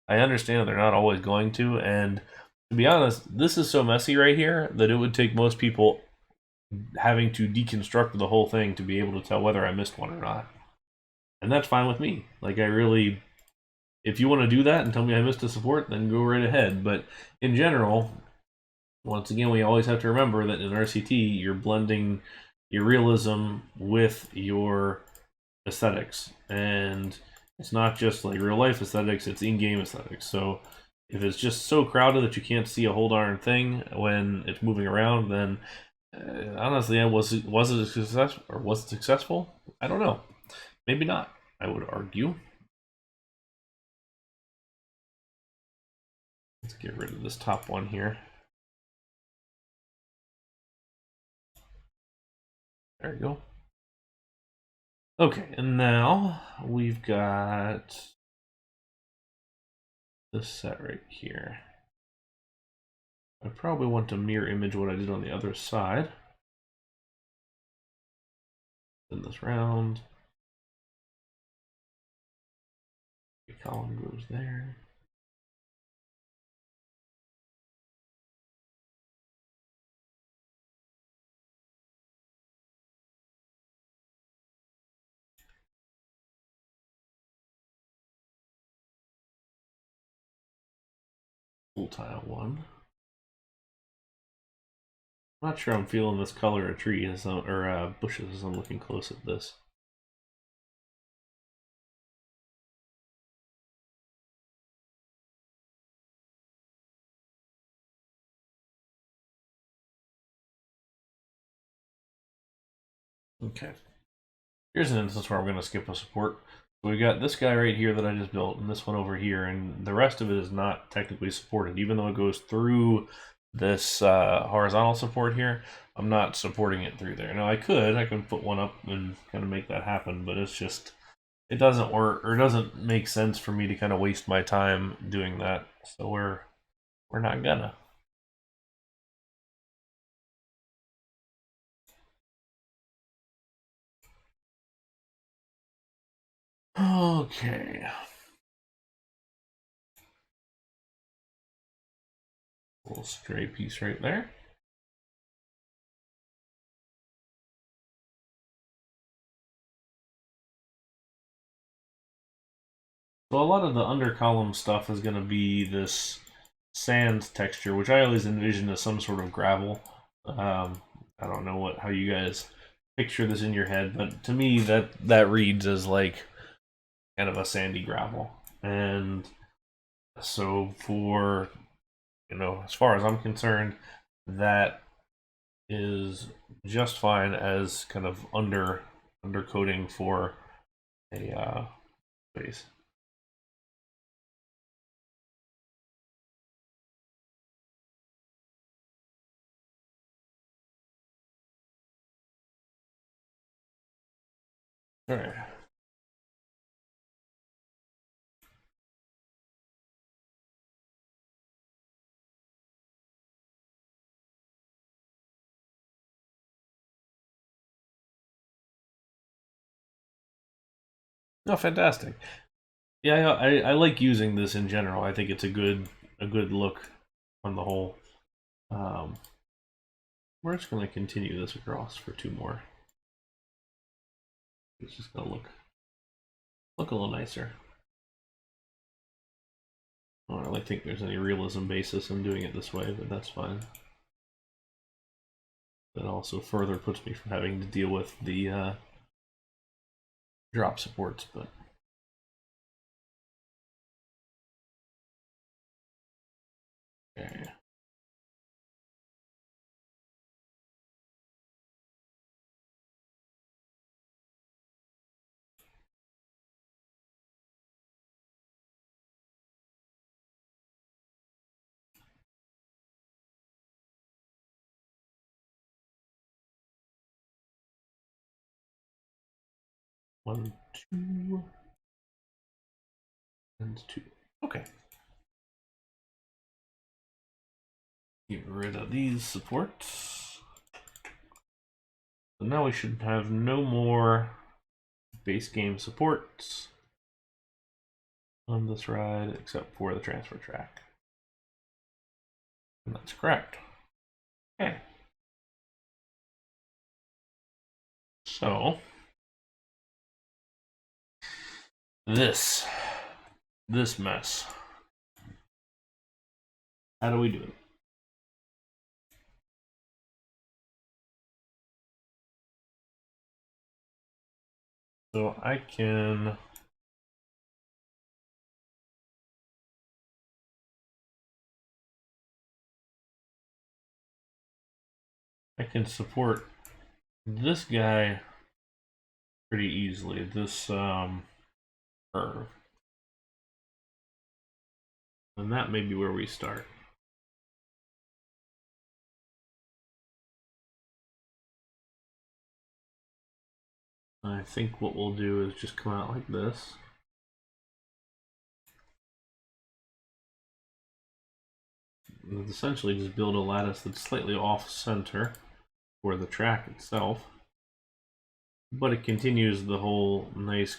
I understand that they're not always going to, and to be honest, this is so messy right here that it would take most people having to deconstruct the whole thing to be able to tell whether I missed one or not. And that's fine with me. Like, if you want to do that and tell me I missed a support, then go right ahead. But in general, once again, we always have to remember that in RCT, you're blending your realism with your aesthetics. And it's not just like real life aesthetics, it's in-game aesthetics. So if it's just so crowded that you can't see a whole darn thing when it's moving around, then honestly, was it a success, or was it successful? I don't know. Maybe not, I would argue. Let's get rid of this top one here. There we go. Okay, and now we've got this set right here. I probably want to mirror image what I did on the other side. Spin this round. The column goes there. Full tile one. I'm not sure I'm feeling this color of trees or bushes as I'm looking close at this. Okay. Here's an instance where I'm going to skip a support. So we got this guy right here that I just built, and this one over here, and the rest of it is not technically supported. Even though it goes through this horizontal support here, I'm not supporting it through there. Now I could put one up and kind of make that happen, but it's just, it doesn't work, or it doesn't make sense for me to kind of waste my time doing that. So we're not gonna. Okay. Little stray piece right there. So a lot of the under column stuff is going to be this sand texture, which I always envision as some sort of gravel. I don't know how you guys picture this in your head, but to me that reads as like kind of a sandy gravel. And so for, as far as I'm concerned, that is just fine as kind of undercoating for a base. All right. No, fantastic. Yeah, I like using this in general. I think it's a good look on the whole. We're just going to continue this across for 2 more. It's just going to look a little nicer. I don't really think there's any realism basis in doing it this way, but that's fine. That also further puts me from having to deal with the drop supports, but okay. One, 2, and 2. Okay. Get rid of these supports. So now we should have no more base game supports on this ride except for the transfer track. And that's correct. Okay. So this mess. How do we do it? So I can support this guy pretty easily, this curve. And that may be where we start. I think what we'll do is just come out like this. And essentially just build a lattice that's slightly off center for the track itself. But it continues the whole nice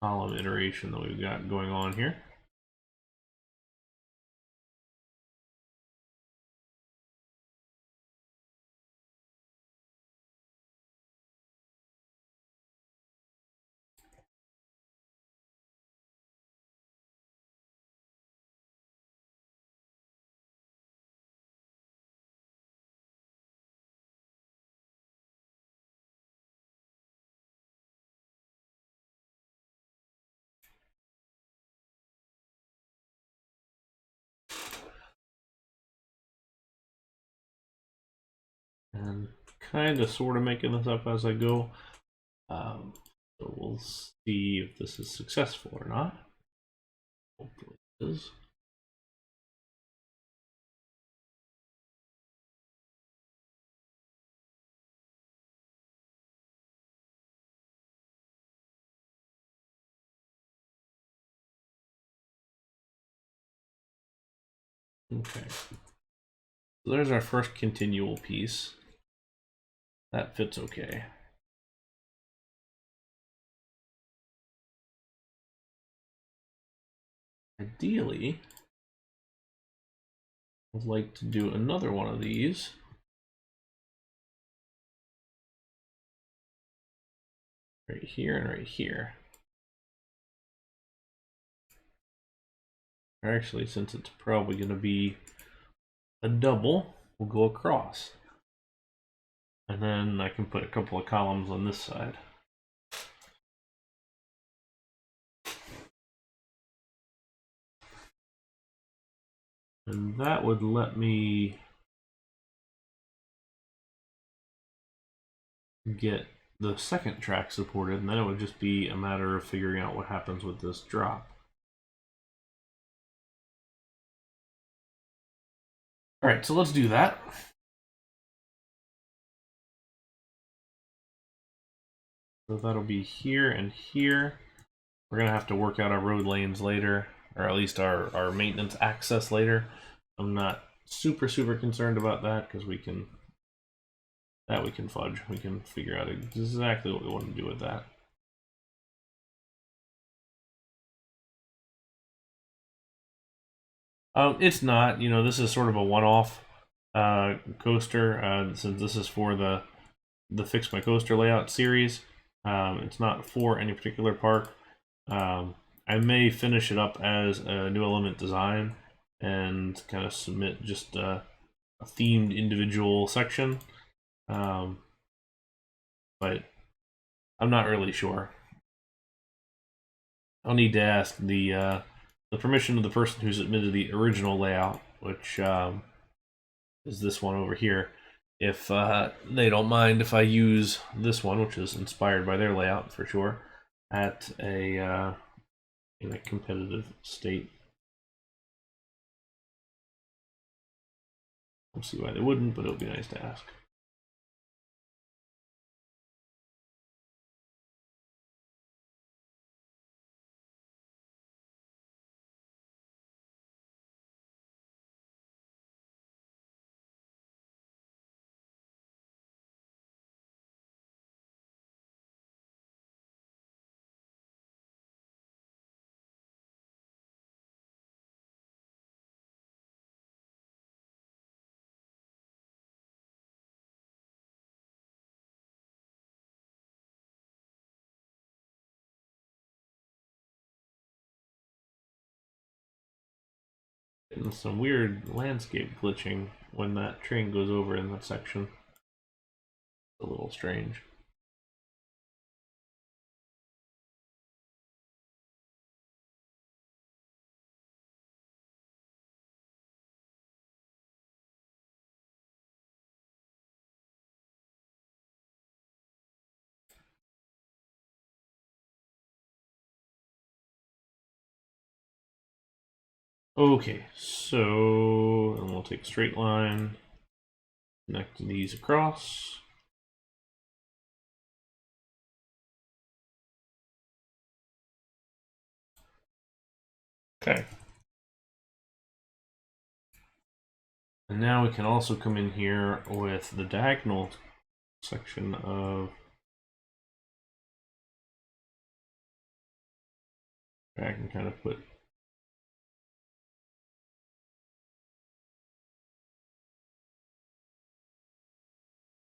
column iteration that we've got going on here. And kind of sort of making this up as I go. So we'll see if this is successful or not. Hopefully it is. Okay. So there's our first continual piece. That fits okay. Ideally, I'd like to do another one of these. Right here and right here. Or actually, since it's probably going to be a double, we'll go across. And then I can put a couple of columns on this side. And that would let me get the second track supported, and then it would just be a matter of figuring out what happens with this drop. All right, so let's do that. So that'll be here and here. We're gonna have to work out our road lanes later, or at least our maintenance access later. I'm not super concerned about that because we can fudge. We can figure out exactly what we want to do with that. It's not. You know, this is sort of a one-off coaster. Since this is for the Fix My Coaster layout series, it's not for any particular park. I may finish it up as a new element design and kind of submit just a themed individual section, but I'm not really sure. I'll need to ask the permission of the person who submitted the original layout, which is this one over here. If they don't mind if I use this one, which is inspired by their layout for sure, at a in a competitive state. We'll see why they wouldn't, but it would be nice to ask. And some weird landscape glitching when that train goes over in that section. A little strange. Okay, so and we'll take a straight line, connect these across. Okay. And now we can also come in here with the diagonal section of I can kind of put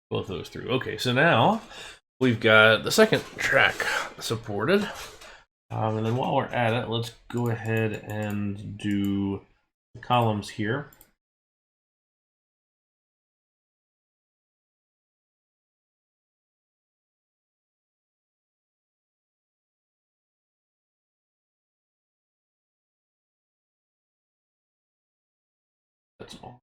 both those through. Okay, so now we've got the second track supported. And then while we're at it, let's go ahead and do the columns here. That's all.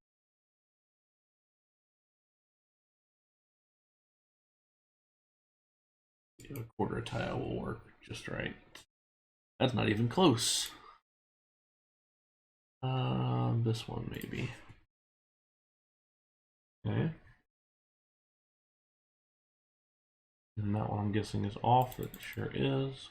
A quarter tile will work just right. That's not even close. This one maybe. Okay. And that one I'm guessing is off. It sure is.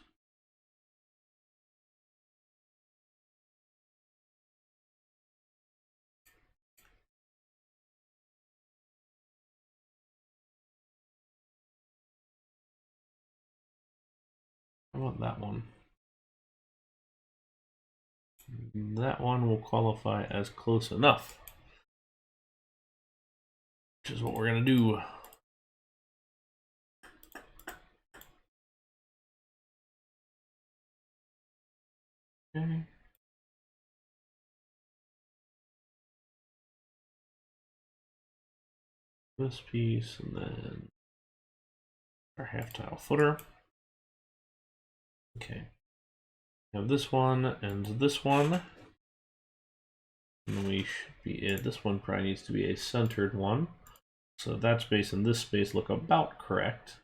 How about that one? That one will qualify as close enough, which is what we're going to do. Okay. this piece, and then our half tile footer. Okay. Have this one and this one. And we should be, this one probably needs to be a centered one. So that space and this space look about correct.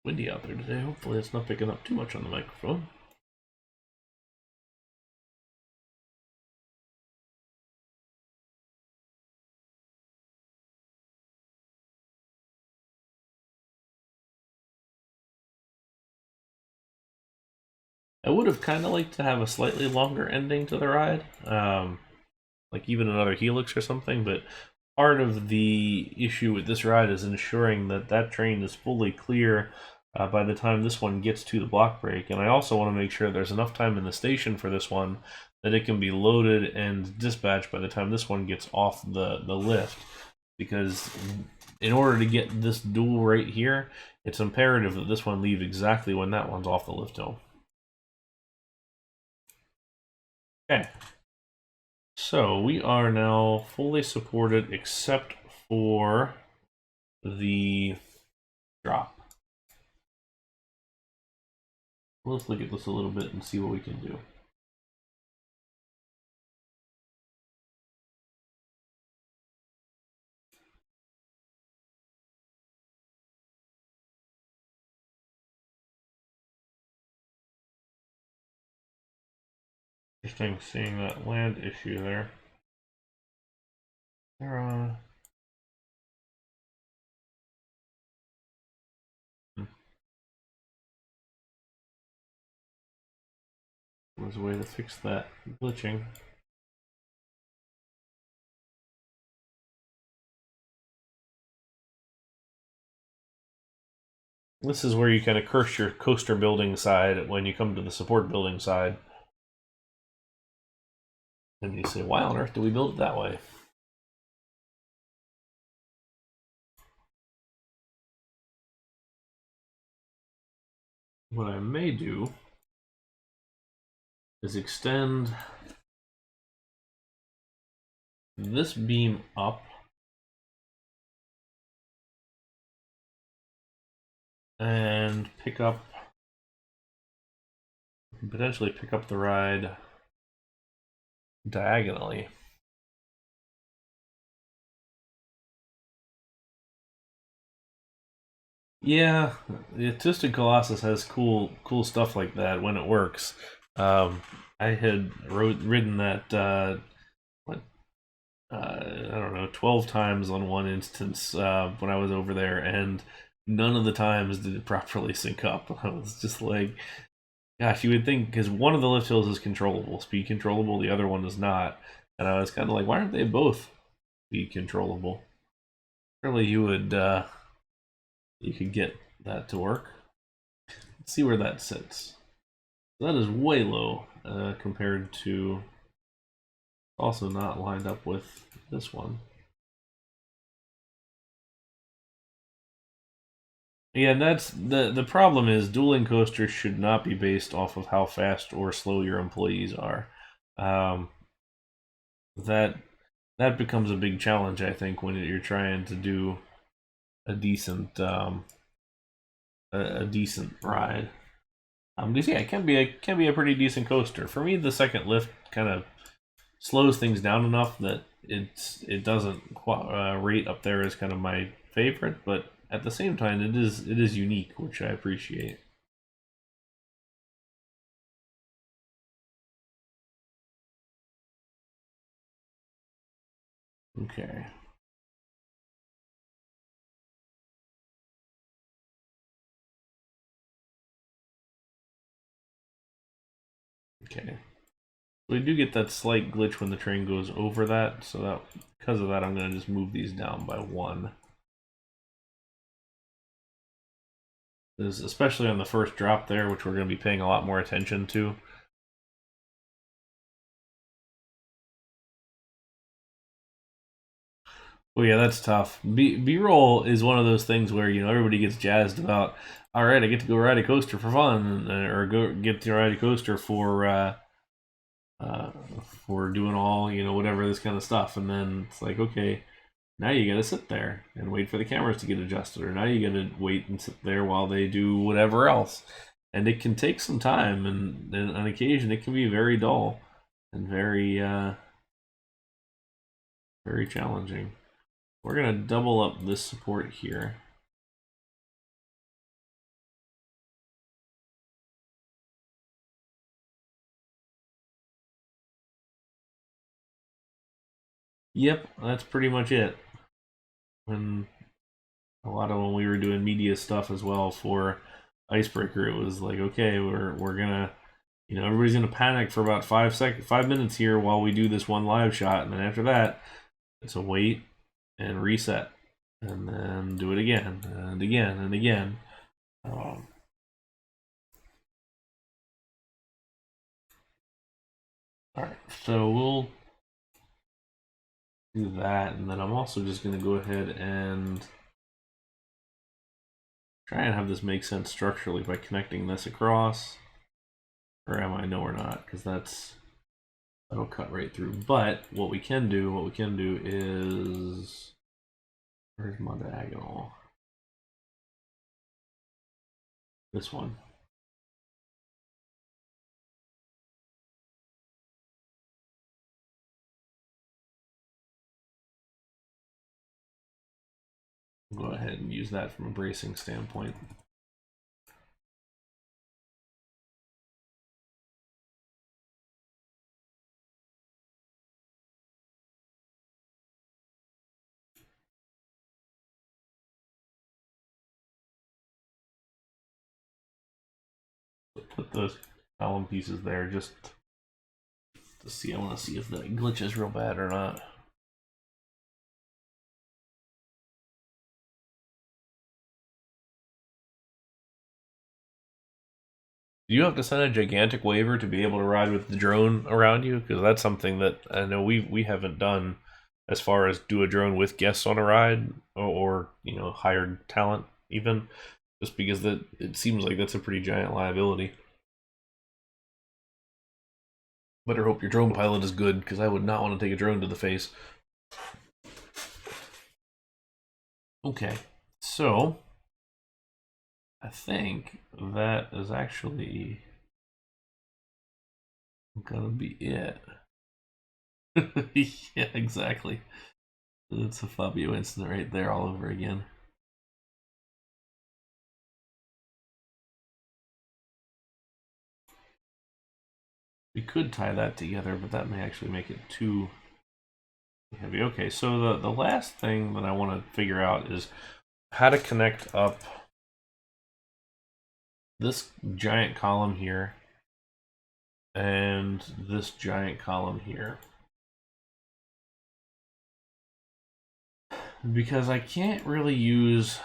Windy out there today. Hopefully it's not picking up too much on the microphone. I would have kind of liked to have a slightly longer ending to the ride, like even another helix or something, but part of the issue with this ride is ensuring that that train is fully clear by the time this one gets to the block break, and I also want to make sure there's enough time in the station for this one that it can be loaded and dispatched by the time this one gets off the lift, because in order to get this duel right here, it's imperative that this one leave exactly when that one's off the lift hill. Okay, so we are now fully supported except for the drop. Let's look at this a little bit and see what we can do. Interesting seeing that land issue there. There's a way to fix that glitching. This is where you kind of curse your coaster building side when you come to the support building side. And you say, why on earth do we build it that way? What I may do is extend this beam up and potentially pick up the ride diagonally. Yeah, the Twisted Colossus has cool stuff like that when it works. I had ridden that I don't know, 12 times on one instance when I was over there, and none of the times did it properly sync up. I was just like, gosh, you would think, because one of the lift hills is controllable, speed controllable, the other one is not. And I was kind of like, why aren't they both speed controllable? Surely you would, you could get that to work. Let's see where that sits. That is way low compared to, also not lined up with this one. Yeah, and that's the problem is dueling coasters should not be based off of how fast or slow your employees are. That becomes a big challenge, I think, when you're trying to do a decent a decent ride. Because yeah, it can be a pretty decent coaster. For me, the second lift kind of slows things down enough that it doesn't rate up there as kind of my favorite, but at the same time, it is unique, which I appreciate. Okay. Okay. We do get that slight glitch when the train goes over that, so that because of that, I'm going to just move these down by one. This, especially on the first drop there, which we're going to be paying a lot more attention to. Well, yeah, that's tough. B-roll is one of those things where everybody gets jazzed about. All right, I get to go ride a coaster for fun, or go get to ride a coaster uh, for doing all whatever this kind of stuff, and then it's like, okay, now you got to sit there and wait for the cameras to get adjusted, or now you got to wait and sit there while they do whatever else, and it can take some time, and on occasion it can be very dull and very challenging. We're gonna double up this support here. Yep, that's pretty much it. And a lot of when we were doing media stuff as well for Icebreaker, it was like, okay, we're gonna, everybody's gonna panic for about 5 minutes here while we do this one live shot, and then after that, it's a wait and reset, and then do it again and again and again. All right, so we'll do that, and then I'm also just gonna go ahead and try and have this make sense structurally by connecting this across. Or am I? No, we're not, because that'll cut right through. But what we can do is, where's my diagonal? This one. Go ahead and use that from a bracing standpoint. Put those column pieces there just to see. I want to see if that glitches real bad or not. Do you have to send a gigantic waiver to be able to ride with the drone around you? Because that's something that I know we haven't done, as far as do a drone with guests on a ride, or hired talent even, just because it seems like that's a pretty giant liability. Better hope your drone pilot is good, because I would not want to take a drone to the face. Okay, so I think that is actually gonna be it. Yeah, exactly. It's a Fabio incident right there all over again. We could tie that together, but that may actually make it too heavy. Okay, so the last thing that I want to figure out is how to connect up this giant column here and this giant column here. Because I can't really use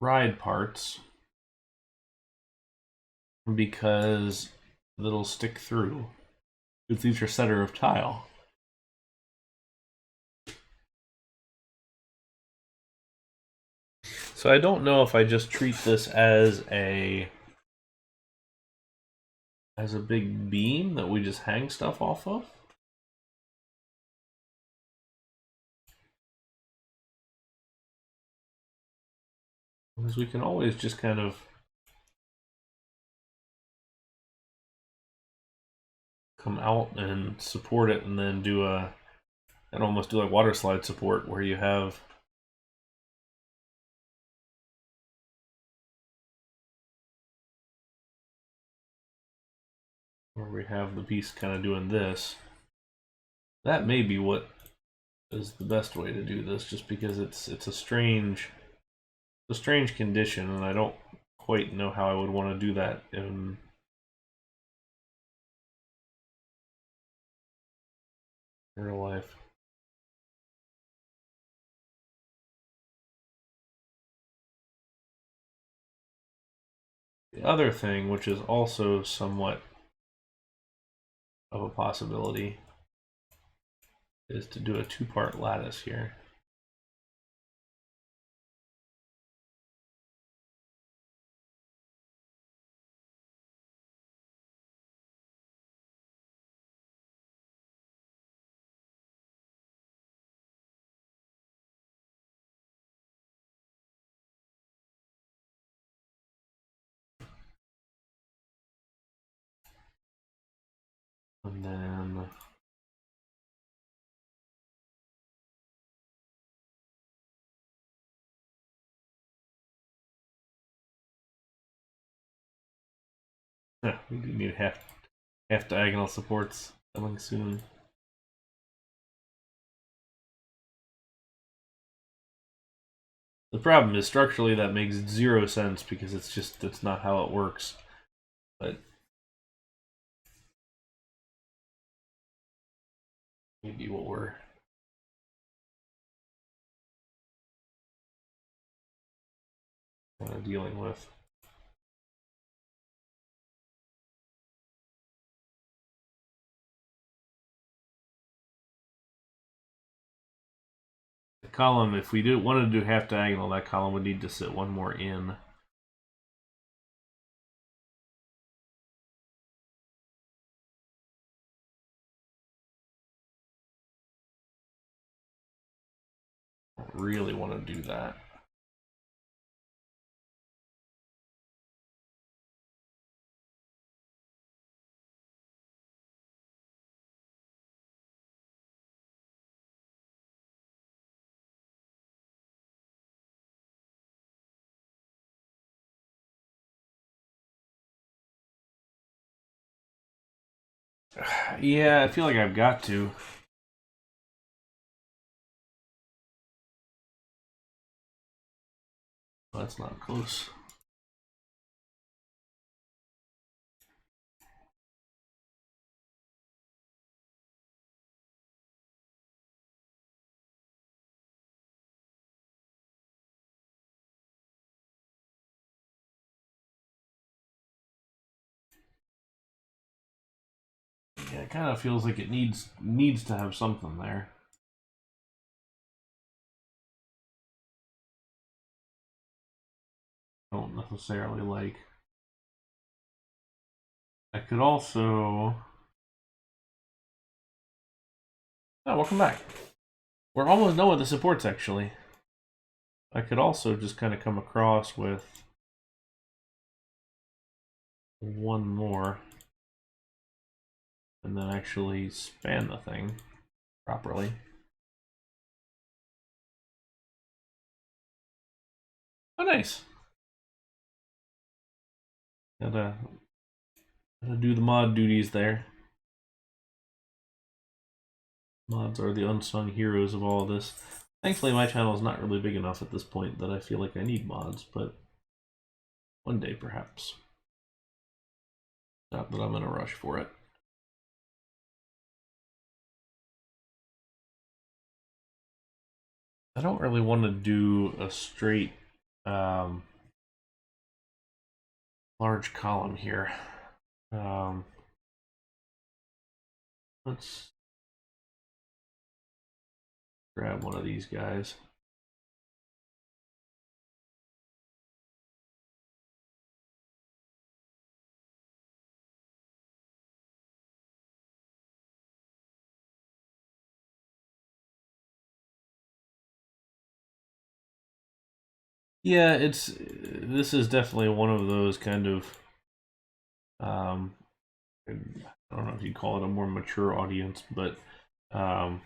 ride parts because it'll stick through. Because these are center of tile. So I don't know if I just treat this as a big beam that we just hang stuff off of. Because we can always just kind of come out and support it, and then do and almost do like water slide support, where you have the piece kind of doing this. That may be what is the best way to do this, just because it's a strange condition, and I don't quite know how I would want to do that in real life. The other thing, which is also somewhat of a possibility, is to do a two-part lattice here. Yeah, we do need half diagonal supports coming soon. The problem is structurally that makes 0 sense because that's not how it works. But maybe what we're dealing with. The column, if we wanted to do half diagonal, that column would need to sit one more in. I don't really want to do that. Yeah, I feel like I've got to. Well, that's not close. Yeah, it kind of feels like it needs to have something there. I don't necessarily like. I could also. Oh, welcome back. We're almost done with the supports, actually. I could also just kind of come across with one more and then actually span the thing properly. Oh, nice. Gotta do the mod duties there. Mods are the unsung heroes of all of this. Thankfully, my channel is not really big enough at this point that I feel like I need mods, but one day perhaps. Not that I'm in a rush for it. I don't really want to do a straight large column here. Let's grab one of these guys. Yeah, this is definitely one of those kind of I don't know if you'd call it a more mature audience, but I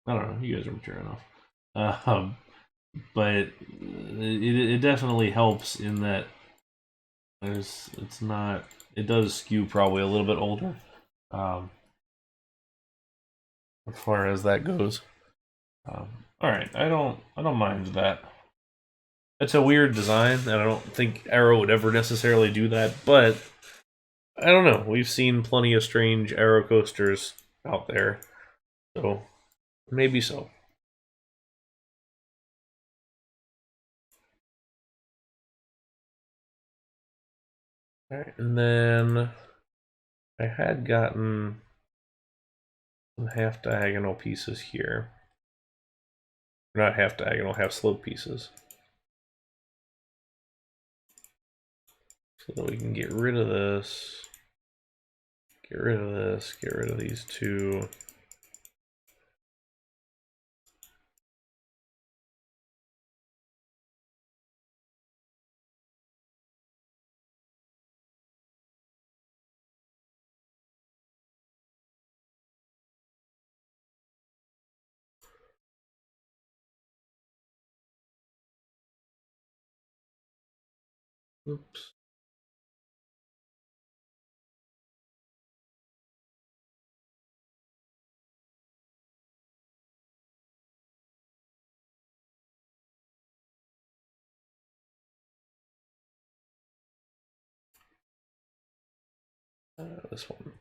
don't know. You guys are mature enough. But it definitely helps in that it does skew probably a little bit older as far as that goes. All right, I don't mind that. It's a weird design, and I don't think Arrow would ever necessarily do that, but I don't know. We've seen plenty of strange Arrow coasters out there, so maybe so. All right, and then I had gotten some half diagonal pieces here. Not half diagonal, half slope pieces. So that we can get rid of this, get rid of this, get rid of these two. Oops. This one.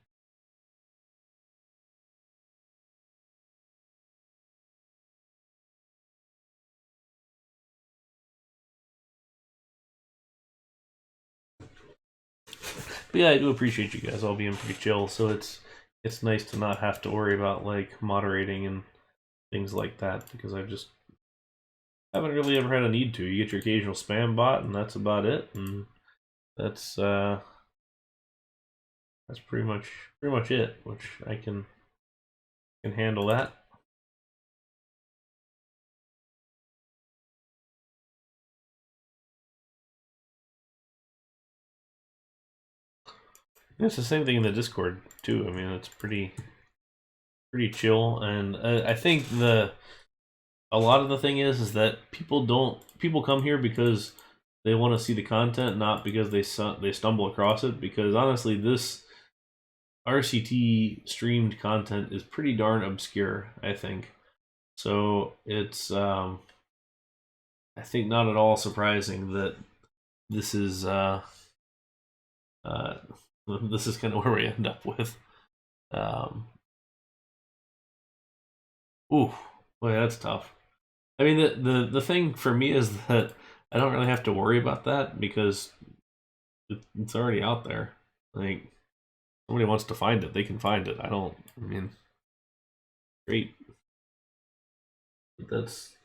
But yeah, I do appreciate you guys all being pretty chill. So it's nice to not have to worry about like moderating and things like that, because I just haven't really ever had a need to. You get your occasional spam bot, and that's about it. And that's pretty much it. Which I can handle that. It's the same thing in the Discord too. I mean, it's pretty chill, and I think a lot of the thing is that people come here because they want to see the content, not because they stumble across it. Because honestly, this RCT streamed content is pretty darn obscure, I think. So it's I think not at all surprising that this is this is kind of where we end up with. Um, ooh, boy, that's tough. I mean, the thing for me is that I don't really have to worry about that because it's already out there. Like, somebody wants to find it, they can find it. I don't. I mean, great. That's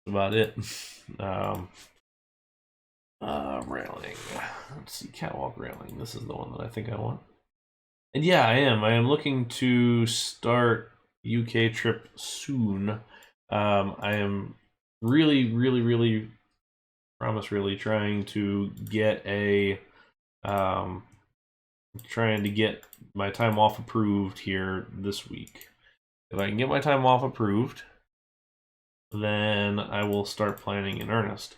about it. Um, Railing. Let's see, catwalk railing. This is the one that I think I want. And yeah, I am. I am looking to start UK trip soon. I am really, promise really trying to get my time off approved here this week. If I can get my time off approved, then I will start planning in earnest.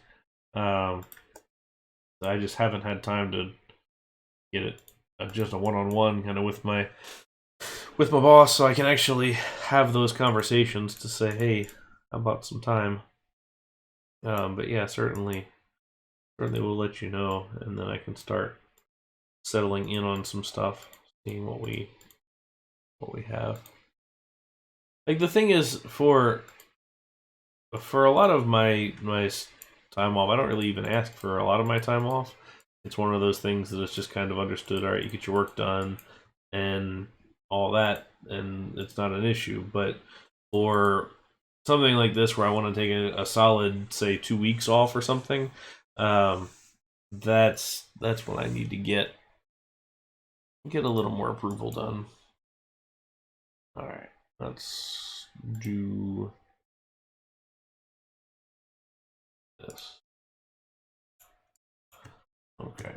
I just haven't had time to get it just a one-on-one kind of with my boss, so I can actually have those conversations to say, hey, how about some time? But yeah, certainly we'll let you know, and then I can start settling in on some stuff, seeing what we have. Like, the thing is, for a lot of my time off, I don't really even ask for a lot of my time off. It's one of those things that it's just kind of understood. All right, you get your work done and all that, and it's not an issue. But for something like this, where I want to take a solid, say, 2 weeks off or something, that's when I need to get a little more approval done. All right, let's do this. Okay.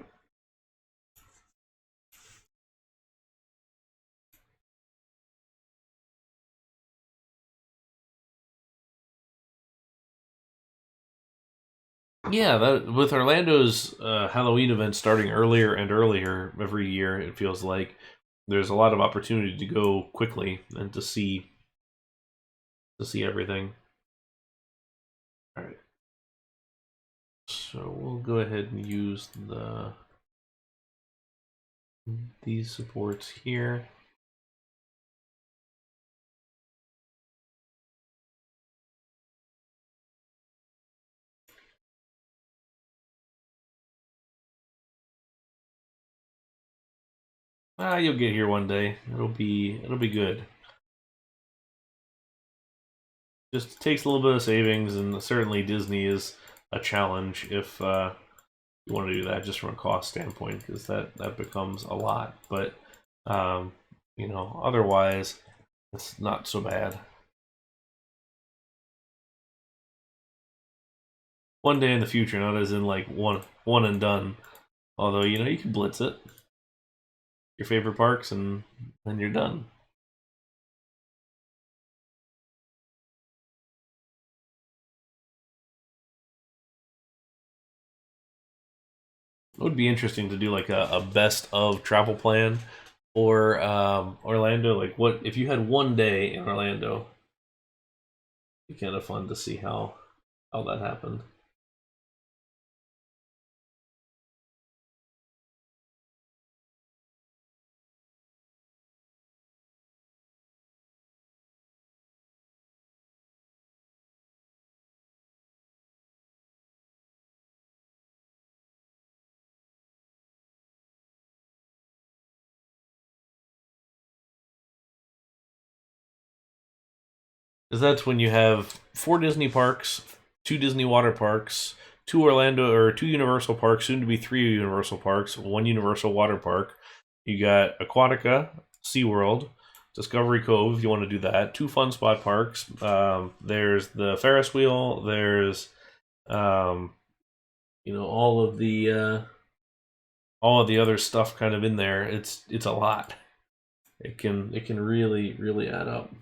Yeah, that with Orlando's Halloween event starting earlier and earlier every year, it feels like there's a lot of opportunity to go quickly and to see everything. All right, so we'll go ahead and use these supports here. You'll get here one day. It'll be good. Just takes a little bit of savings, and certainly Disney is a challenge if you want to do that just from a cost standpoint, because that becomes a lot. But you know, otherwise, it's not so bad. One day in the future, not as in like one and done. Although, you know, you can blitz it, your favorite parks, and then you're done. It would be interesting to do like a best of travel plan or Orlando. Like, what if you had one day in Orlando? It'd be kind of fun to see how that happened. is that's when you have 4 Disney parks, 2 Disney water parks, 2 2 Universal parks, soon to be 3 Universal parks, 1 Universal water park. You got Aquatica, SeaWorld, Discovery Cove, if you want to do that. 2 Fun Spot parks. There's the Ferris wheel. There's, all of the other stuff kind of in there. It's a lot. It can really add up.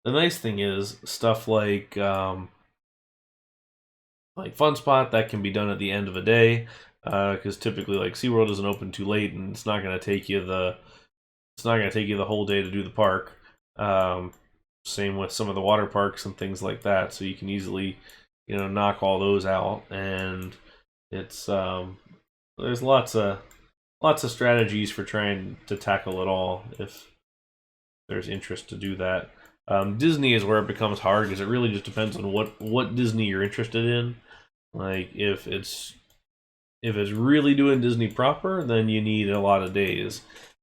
The nice thing is stuff like Fun Spot that can be done at the end of a day, because typically like SeaWorld isn't open too late, and it's not going to take you the whole day to do the park. Same with some of the water parks and things like that, so you can easily knock all those out, and it's there's lots of strategies for trying to tackle it all if there's interest to do that. Disney is where it becomes hard because it really just depends on what Disney you're interested in. Like if it's really doing Disney proper, then you need a lot of days.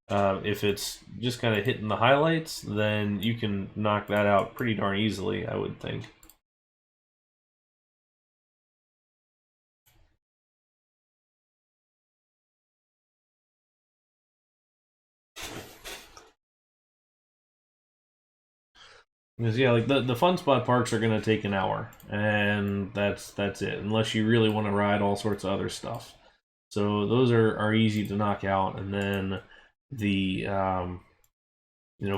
If it's just kind of hitting the highlights, then you can knock that out pretty darn easily, I would think. Because yeah, like the Fun Spot parks are gonna take an hour, and that's it. Unless you really want to ride all sorts of other stuff, so those are easy to knock out. And then the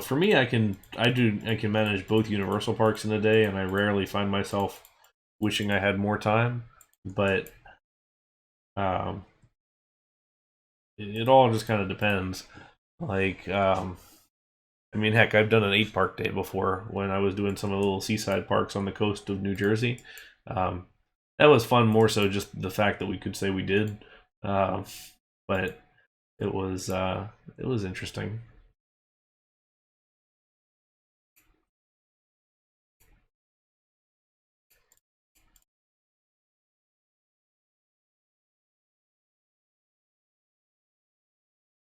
for me, I can manage both Universal parks in a day, and I rarely find myself wishing I had more time. But it all just kind of depends. Like I mean, heck, I've done an 8-park day before when I was doing some of the little seaside parks on the coast of New Jersey. That was fun, more so just the fact that we could say we did. But it was interesting.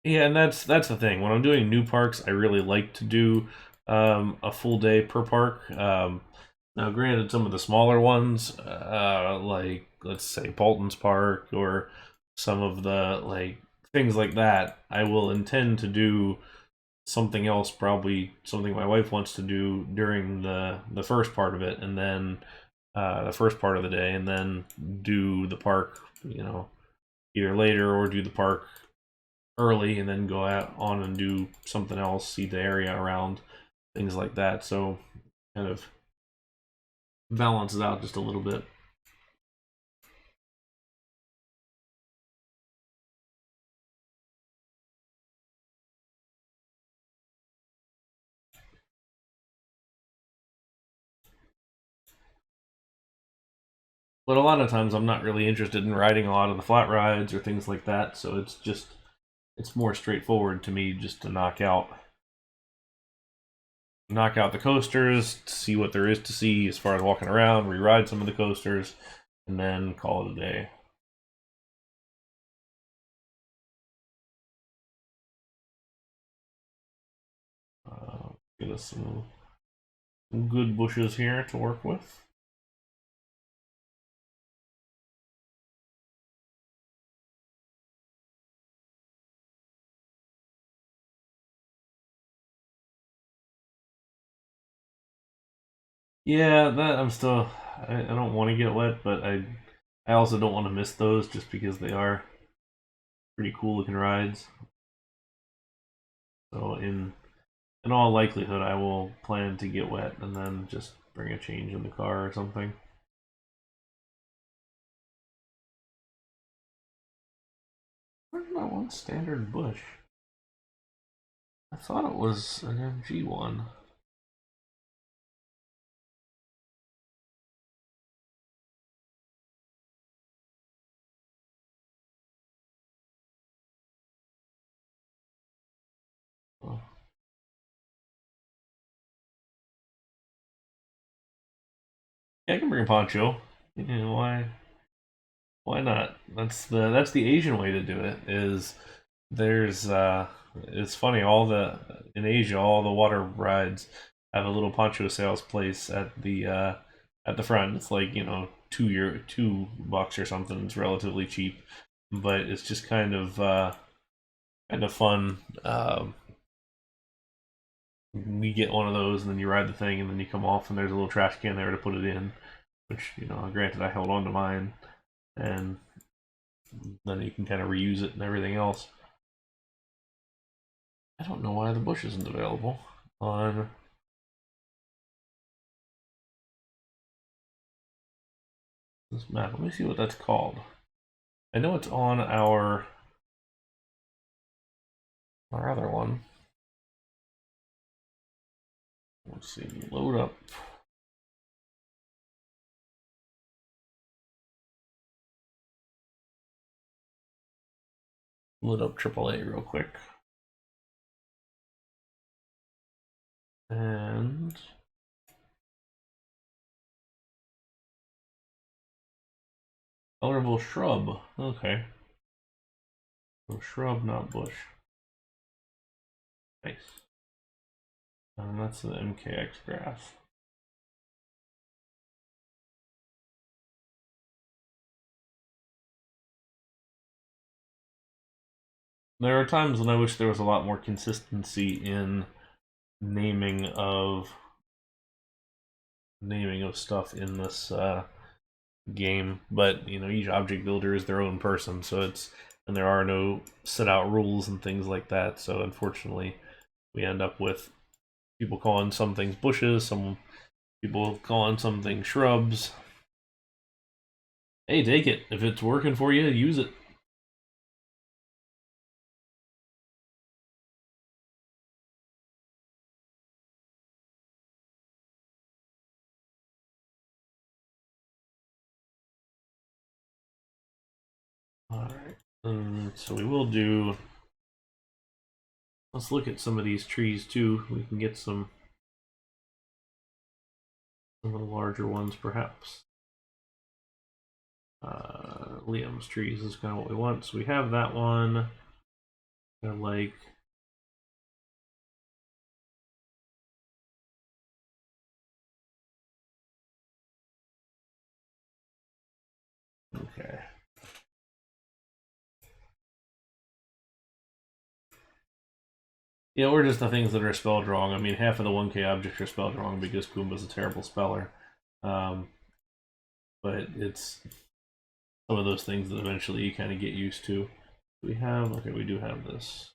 Yeah, and that's the thing. When I'm doing new parks, I really like to do a full day per park. Now, granted, some of the smaller ones, like let's say Paulton's Park or some of the like things like that, I will intend to do something else, probably something my wife wants to do during the first part of it, and then the first part of the day, and then do the park, either later or do the park early and then go out on and do something else, see the area around, things like that. So kind of balances out just a little bit. But a lot of times I'm not really interested in riding a lot of the flat rides or things like that, so it's more straightforward to me just to knock out the coasters, see what there is to see as far as walking around, re-ride some of the coasters, and then call it a day. Get us some good bushes here to work with. Yeah, that I'm still. I don't want to get wet, but I also don't want to miss those just because they are pretty cool looking rides. So in all likelihood, I will plan to get wet and then just bring a change in the car or something. Where's my one standard bush? I thought it was an MG one. Oh. Yeah, I can bring a poncho. Why not? That's the Asian way to do it. Is there's It's funny. In Asia, all the water rides have a little poncho sales place at the front. It's like, you know, $2 or something. It's relatively cheap, but it's just kind of fun. You get one of those, and then you ride the thing, and then you come off, and there's a little trash can there to put it in. Which, you know, granted, I held on to mine, and then you can kind of reuse it and everything else. I don't know why the bush isn't available on this map. Let me see what that's called. I know it's on our other one. Let's see, load up. Load up AAA real quick. And colorable shrub. Okay. So shrub, not bush. Nice. And that's the MKX graph. There are times when I wish there was a lot more consistency in naming of stuff in this game, but you know, each object builder is their own person, so and there are no set out rules and things like that. So unfortunately, we end up with people calling some things bushes, some people calling some things shrubs. Hey, take it. If it's working for you, use it. Alright, so we will do... Let's look at some of these trees too. We can get some of the larger ones, perhaps. Liam's trees is kind of what we want. So we have that one. I like... Okay. Yeah, or just the things that are spelled wrong. I mean, half of the 1K objects are spelled wrong because Goomba's a terrible speller. But it's some of those things that eventually you kind of get used to. We do have this.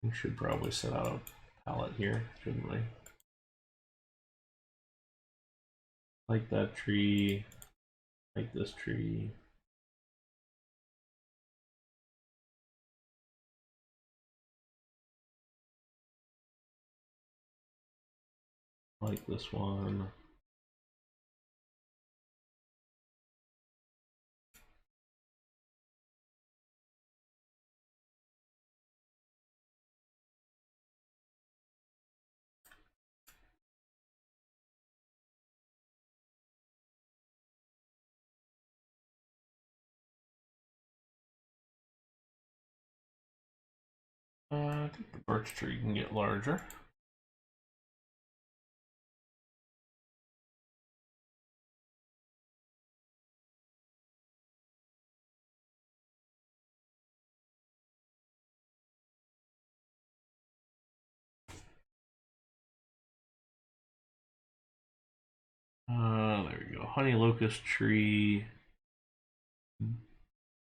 We should probably set out a palette here, shouldn't we? Like that tree, like this tree. Like this one. I think the birch tree can get larger. There we go. Honey locust tree.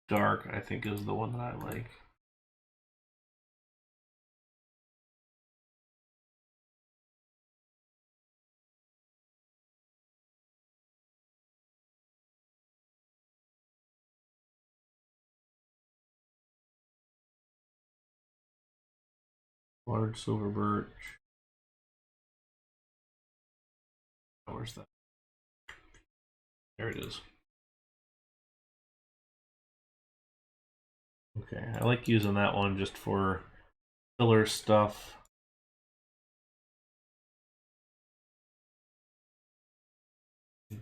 Dark, I think, is the one that I like. Large silver birch. Oh, where's that? There it is. Okay, I like using that one just for filler stuff.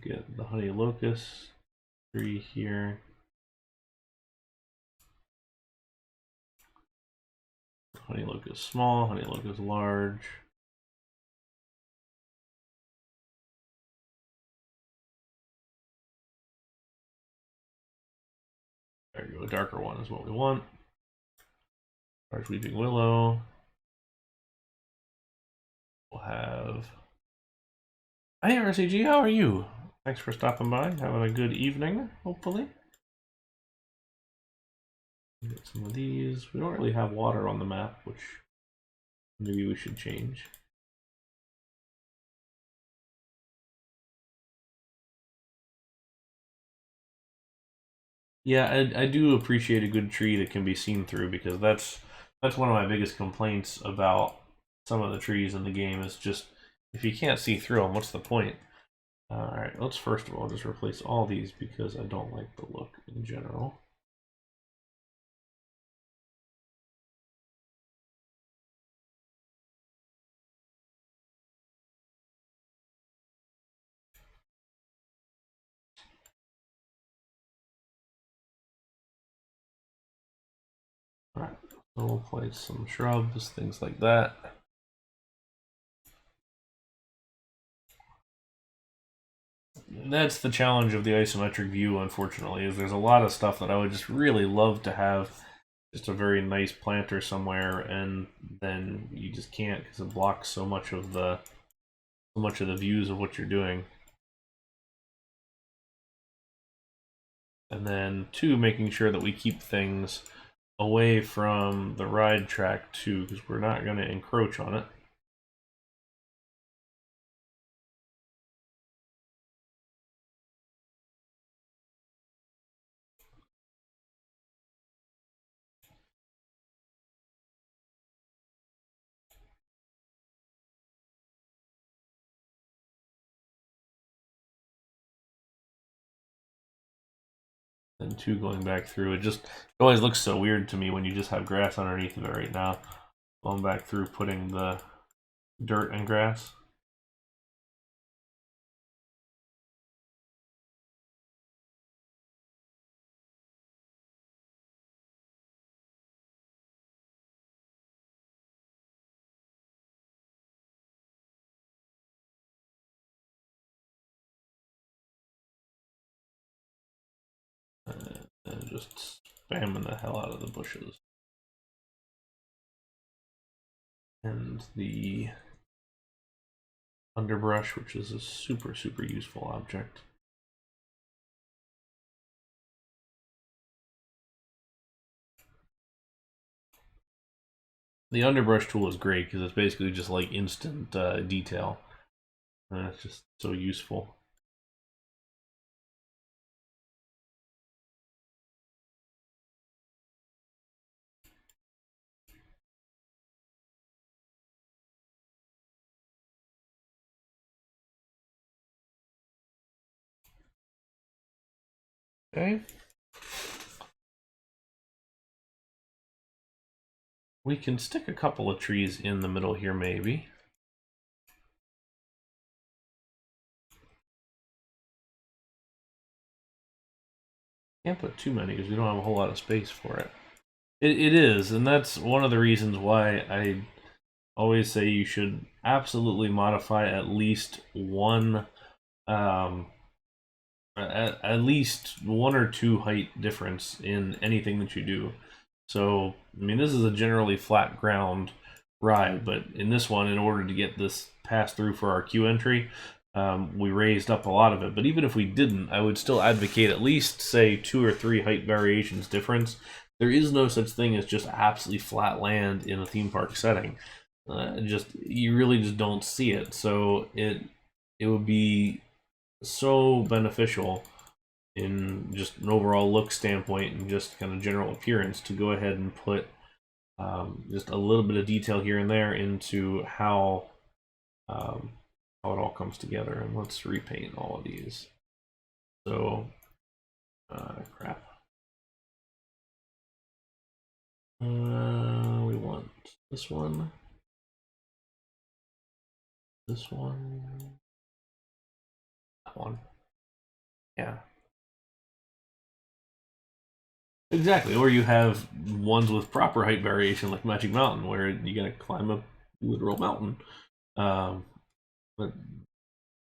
Get the honey locust. tree here. Honey locust small, honey locust large. There you go, a darker one is what we want. Large weeping willow. We'll have. Hi RCG, how are you? Thanks for stopping by. Having a good evening, hopefully. Get some of these. We don't really have water on the map, which maybe we should change. Yeah, I do appreciate a good tree that can be seen through, because that's one of my biggest complaints about some of the trees in the game is just if you can't see through them, what's the point? Alright, let's first of all just replace all these because I don't like the look in general. Alright, so we'll place some shrubs, things like that. That's the challenge of the isometric view, unfortunately, is there's a lot of stuff that I would just really love to have just a very nice planter somewhere, and then you just can't because it blocks so much of the views of what you're doing. And then two, making sure that we keep things away from the ride track too, because we're not going to encroach on it. And two, going back through it always looks so weird to me when you just have grass underneath of it right now. Going back through, putting the dirt and grass. And just spamming the hell out of the bushes. And the underbrush, which is a super useful object. The underbrush tool is great because it's basically just like instant detail. And it's just so useful. Okay. We can stick a couple of trees in the middle here, maybe. Can't put too many because we don't have a whole lot of space for it. It is, and that's one of the reasons why I always say you should absolutely modify at least one, at least one or two height difference in anything that you do. So, I mean, this is a generally flat ground ride, but in this one, in order to get this pass through for our queue entry, we raised up a lot of it. But even if we didn't, I would still advocate at least, say, 2 or 3 height variations difference. There is no such thing as just absolutely flat land in a theme park setting. You really just don't see it. So it would be so beneficial in just an overall look standpoint and just kind of general appearance to go ahead and put just a little bit of detail here and there into how it all comes together. And let's repaint all of these. So, crap. We want this one, that one. Yeah. Exactly, or you have ones with proper height variation like Magic Mountain, where you gotta climb a literal mountain. Um, but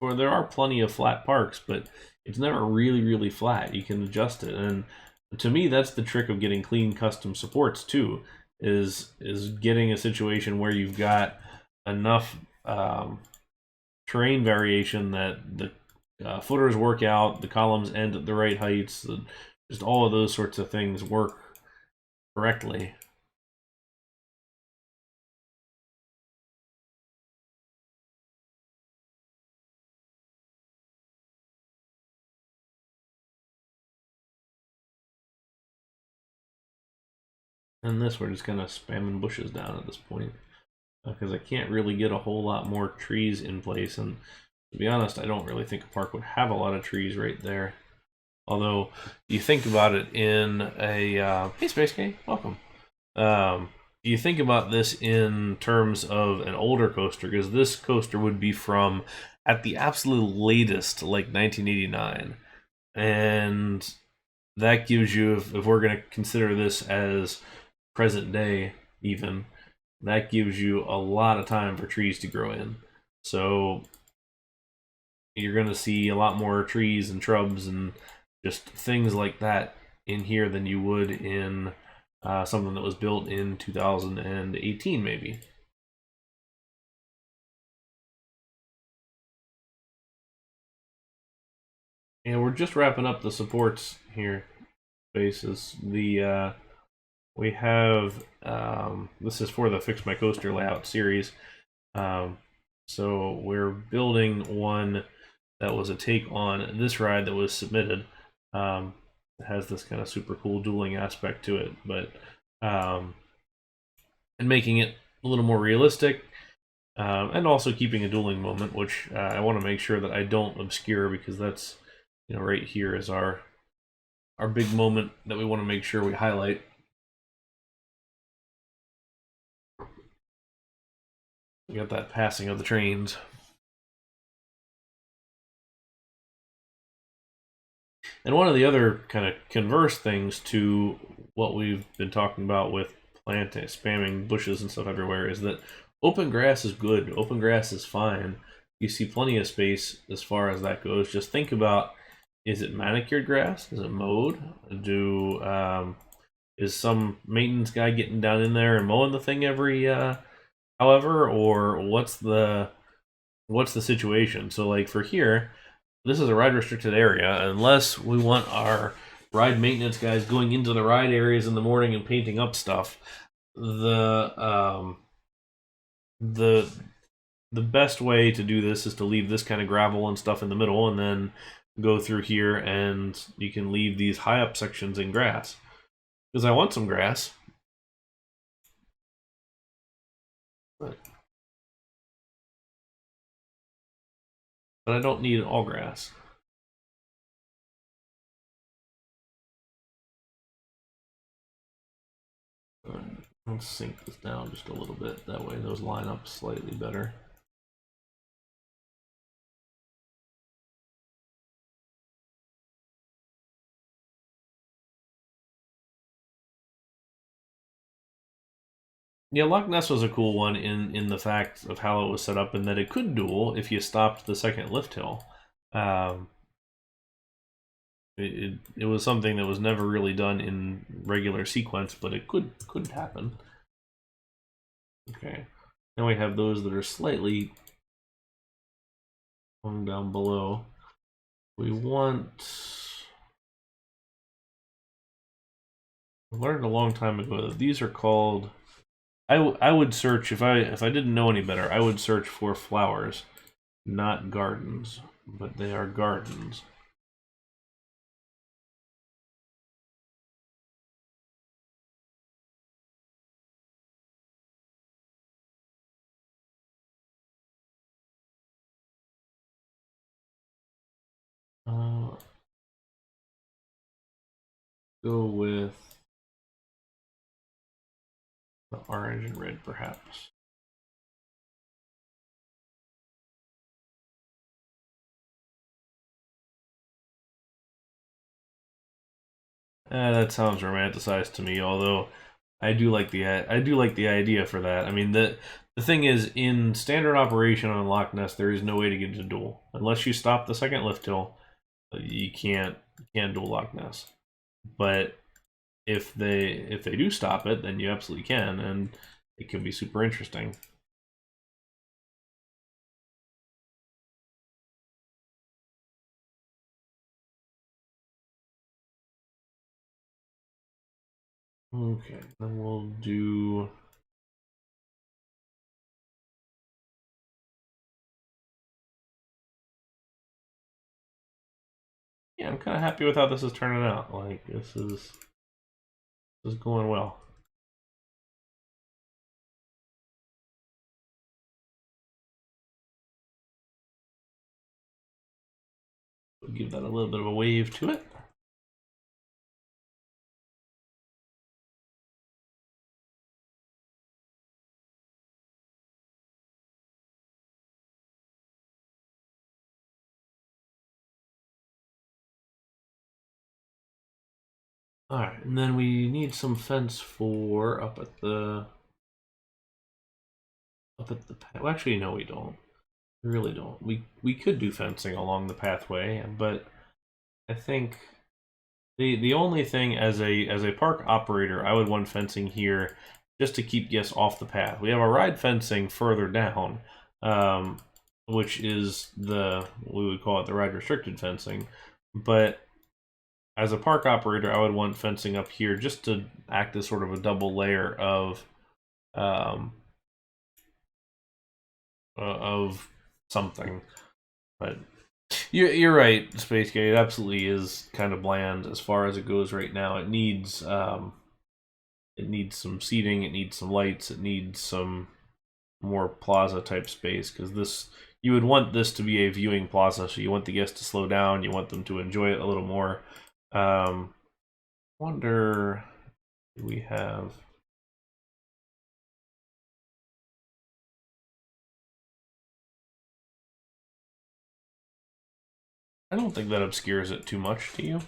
or there are plenty of flat parks, but it's never really flat. You can adjust it, and to me, that's the trick of getting clean custom supports too. Is getting a situation where you've got enough terrain variation that the footers work out, the columns end at the right heights, just all of those sorts of things work correctly. And this, we're just kind of spamming bushes down at this point because I can't really get a whole lot more trees in place. And to be honest, I don't really think a park would have a lot of trees right there. Although you think about it in a hey Space Game, welcome. You think about this in terms of an older coaster, because this coaster would be from at the absolute latest, like 1989, and that gives you, if we're going to consider this as present day, even that gives you a lot of time for trees to grow in. So you're going to see a lot more trees and shrubs and just things like that in here than you would in something that was built in 2018, maybe. And we're just wrapping up the supports here. Bases. We have this is for the Fix My Coaster Layout series. So we're building one that was a take on this ride that was submitted. It has this kind of super cool dueling aspect to it, but and making it a little more realistic, and also keeping a dueling moment, which I want to make sure that I don't obscure, because that's, you know, right here is our big moment that we want to make sure we highlight. We got that passing of the trains. And one of the other kind of converse things to what we've been talking about with planting, spamming bushes and stuff everywhere, is that open grass is good. Open grass is fine. You see plenty of space as far as that goes. Just think about, is it manicured grass? Is it mowed? Is some maintenance guy getting down in there and mowing the thing every however, or what's the situation? So like for here, this is a ride restricted area. Unless we want our ride maintenance guys going into the ride areas in the morning and painting up stuff, the the best way to do this is to leave this kind of gravel and stuff in the middle, and then go through here, and you can leave these high up sections in grass, because I want some grass. But I don't need all grass. Let's sink this down just a little bit. That way those line up slightly better. Yeah, Loch Ness was a cool one in the fact of how it was set up, and that it could duel if you stopped the second lift hill. Um, it was something that was never really done in regular sequence, but it could happen. Okay, now we have those that are slightly going down below. We want. I learned a long time ago that these are called. I would search, if I didn't know any better, I would search for flowers, not gardens, but they are gardens. Uh, go with the orange and red, perhaps. That sounds romanticized to me. Although I do like the idea for that. I mean the thing is, in standard operation on Loch Ness, there is no way to get to duel unless you stop the second lift hill. You can't duel Loch Ness. But if they do stop it, then you absolutely can, and it can be super interesting. Okay, then we'll do. Yeah, I'm kind of happy with how this is turning out. Like this is going well. We'll give that a little bit of a wave to it. All right, and then we need some fence for up at the well, actually, no, we don't. We really don't. We could do fencing along the pathway, but I think the only thing as a park operator, I would want fencing here just to keep guests off the path. We have a ride fencing further down, which is we would call it the ride restricted fencing, but as a park operator, I would want fencing up here just to act as sort of a double layer um, of something. But you're right, Space Gate. It absolutely is kind of bland as far as it goes right now. It needs some seating. It needs some lights. It needs some more plaza type space, because you would want this to be a viewing plaza. So you want the guests to slow down. You want them to enjoy it a little more. Wonder, do we have? I don't think that obscures it too much to you.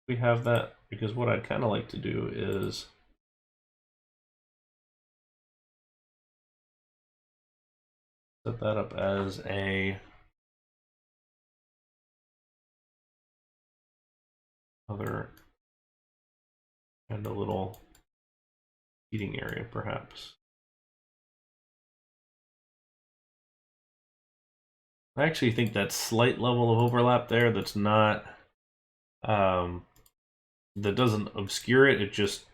We have that, because what I'd kind of like to do is set that up as other and a little eating area, perhaps. I actually think that slight level of overlap there that's not that doesn't obscure it, it just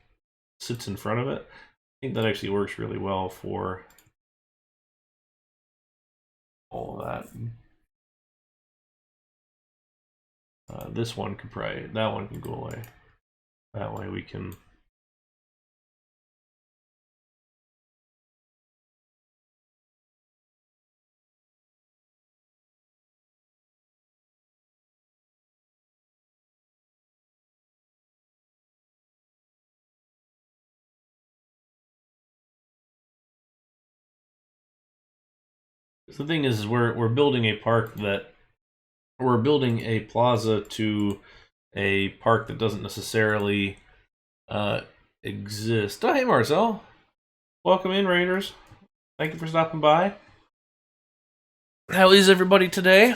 sits in front of it. I think that actually works really well for all of that. This one could that one can go away. That way we can. The thing is we're building a park that we're building a plaza to a park that doesn't necessarily exist. Oh, hey Marcel, welcome in, Raiders. Thank you for stopping by. How is everybody today?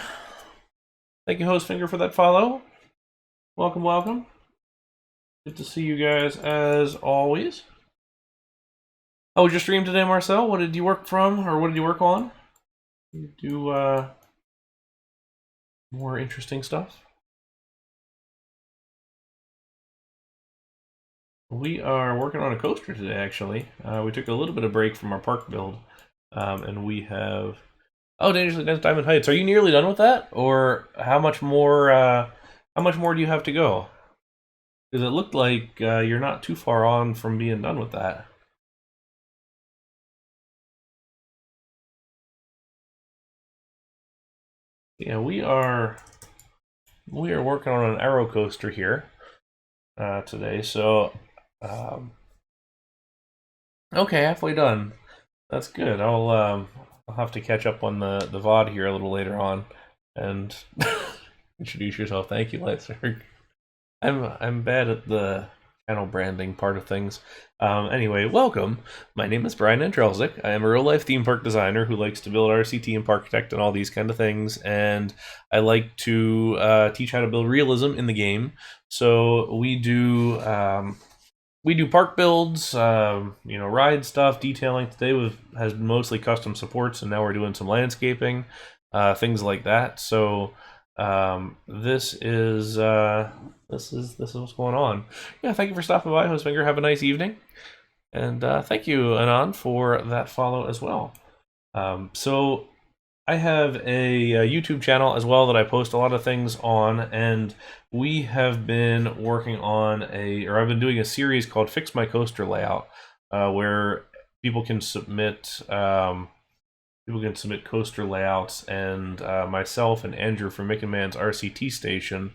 Thank you, Hostfinger, for that follow. Welcome, welcome. Good to see you guys as always. How was your stream today, Marcel? What did you work from, or what did you work on? You do more interesting stuff? We are working on a coaster today, actually. We took a little bit of break from our park build, and we have. Oh, Dangerously Dense Diamond Heights. Are you nearly done with that, or how much more? How much more do you have to go? Because it looked like you're not too far on from being done with that. Yeah, we are working on an aero coaster here today. So, okay, halfway done. That's good. I'll have to catch up on the VOD here a little later on and introduce yourself. Thank you, Lightserg. I'm bad at the channel branding part of things. Anyway, welcome. My name is Brian Andrelczyk. I am a real-life theme park designer who likes to build RCT and Parkitect and all these kind of things, and I like to teach how to build realism in the game. So we do park builds, ride stuff, detailing. Today has been mostly custom supports, and now we're doing some landscaping, things like that. So this is what's going on. Yeah, thank you for stopping by, Hostfinger. Have a nice evening, and thank you, Anand, for that follow as well. So I have a YouTube channel as well that I post a lot of things on, and we have been working on I've been doing a series called Fix My Coaster Layout, where people can submit coaster layouts, and myself and Andrew from Mick and Man's RCT Station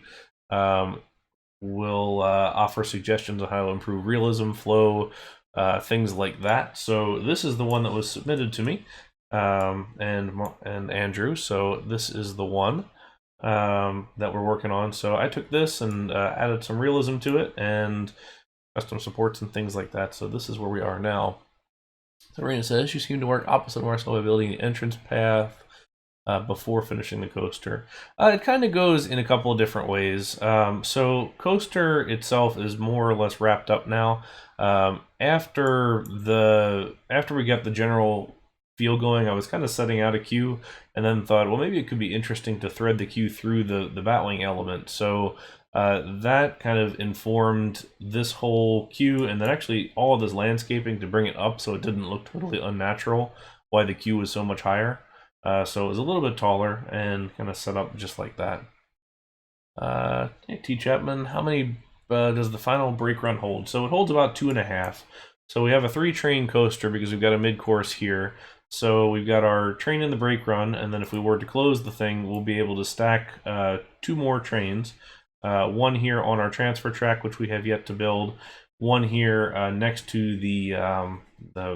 will offer suggestions on how to improve realism, flow, things like that. So this is the one that was submitted to me, and Andrew. So this is the one that we're working on. So I took this and added some realism to it and custom supports and things like that. So this is where we are now. So Raina says, you seem to work opposite Marcel by building the entrance path before finishing the coaster. It kind of goes in a couple of different ways. So coaster itself is more or less wrapped up now. After we got the general feel going, I was kind of setting out a queue, and then thought, well, maybe it could be interesting to thread the queue through the Batwing element. So that kind of informed this whole queue, and then actually all of this landscaping to bring it up so it didn't look totally unnatural, why the queue was so much higher. So it was a little bit taller and kind of set up just like that. Hey, T. Chapman, how many does the final brake run hold? So it holds about 2.5. So we have a 3-train coaster because we've got a mid-course here. So we've got our train in the brake run, and then if we were to close the thing, we'll be able to stack 2 more trains. One here on our transfer track, which we have yet to build. One here next to the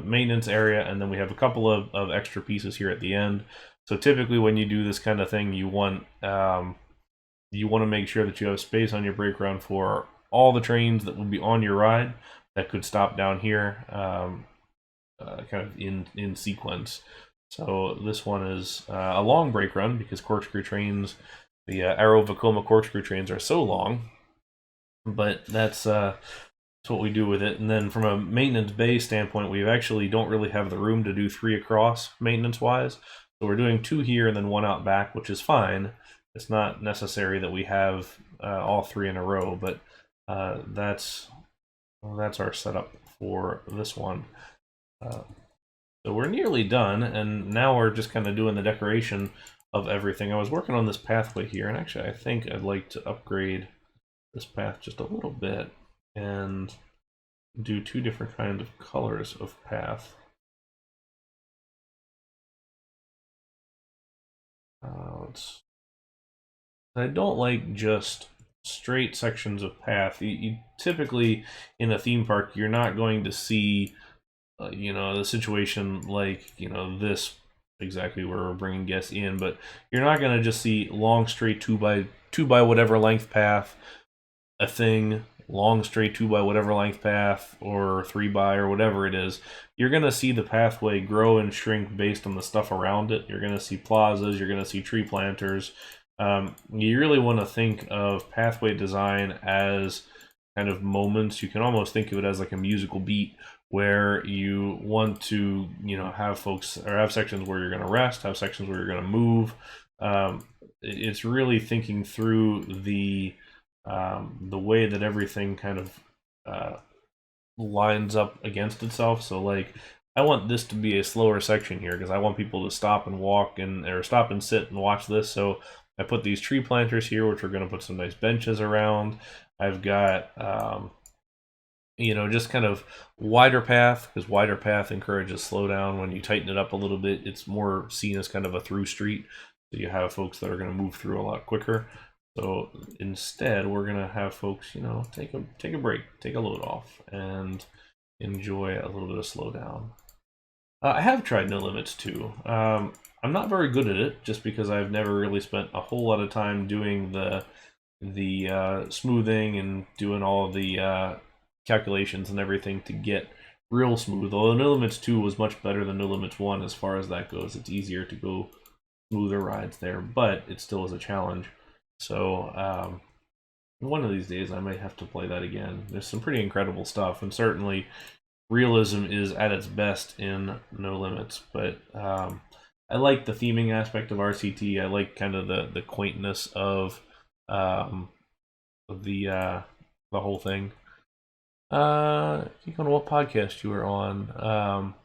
maintenance area, and then we have a couple of extra pieces here at the end. So typically when you do this kind of thing, you want to make sure that you have space on your brake run for all the trains that will be on your ride that could stop down here, kind of in sequence. So this one is a long brake run because corkscrew trains, the Arrow Vekoma corkscrew trains, are so long, but that's what we do with it. And then from a maintenance bay standpoint, we actually don't really have the room to do 3 across maintenance wise, so we're doing 2 here and then 1 out back, which is fine. It's not necessary that we have all 3 in a row, but that's our setup for this one. So we're nearly done, and now we're just kind of doing the decoration of everything. I was working on this pathway here, and actually I think I'd like to upgrade this path just a little bit and do 2 different kinds of colors of path. I don't like just straight sections of path. You typically, in a theme park, you're not going to see the situation like this exactly where we're bringing guests in, but you're not going to just see long straight 2 by whatever length path, a thing, long straight 2 by whatever length path, or 3 by, or whatever it is. You're going to see the pathway grow and shrink based on the stuff around it. You're going to see plazas, you're going to see tree planters. You really want to think of pathway design as kind of moments. You can almost think of it as like a musical beat, where you want to have folks, or have sections where you're going to rest, have sections where you're going to move. It's really thinking through the way that everything kind of lines up against itself. So like, I want this to be a slower section here because I want people to stop and walk or stop and sit and watch this. So I put these tree planters here, which are going to put some nice benches around. I've got just kind of wider path, because wider path encourages slowdown. When you tighten it up a little bit, it's more seen as kind of a through street, so you have folks that are going to move through a lot quicker. So instead, we're going to have folks take a break, take a load off, and enjoy a little bit of slowdown. I have tried No Limits too. I'm not very good at it, just because I've never really spent a whole lot of time doing the smoothing and doing all of the calculations and everything to get real smooth. Although No Limits 2 was much better than No Limits 1 as far as that goes. It's easier to go smoother rides there, but it still is a challenge. So one of these days I might have to play that again. There's some pretty incredible stuff, and certainly realism is at its best in No Limits, but I like the theming aspect of RCT. I like kind of the quaintness of the whole thing. I think on what podcast you were on.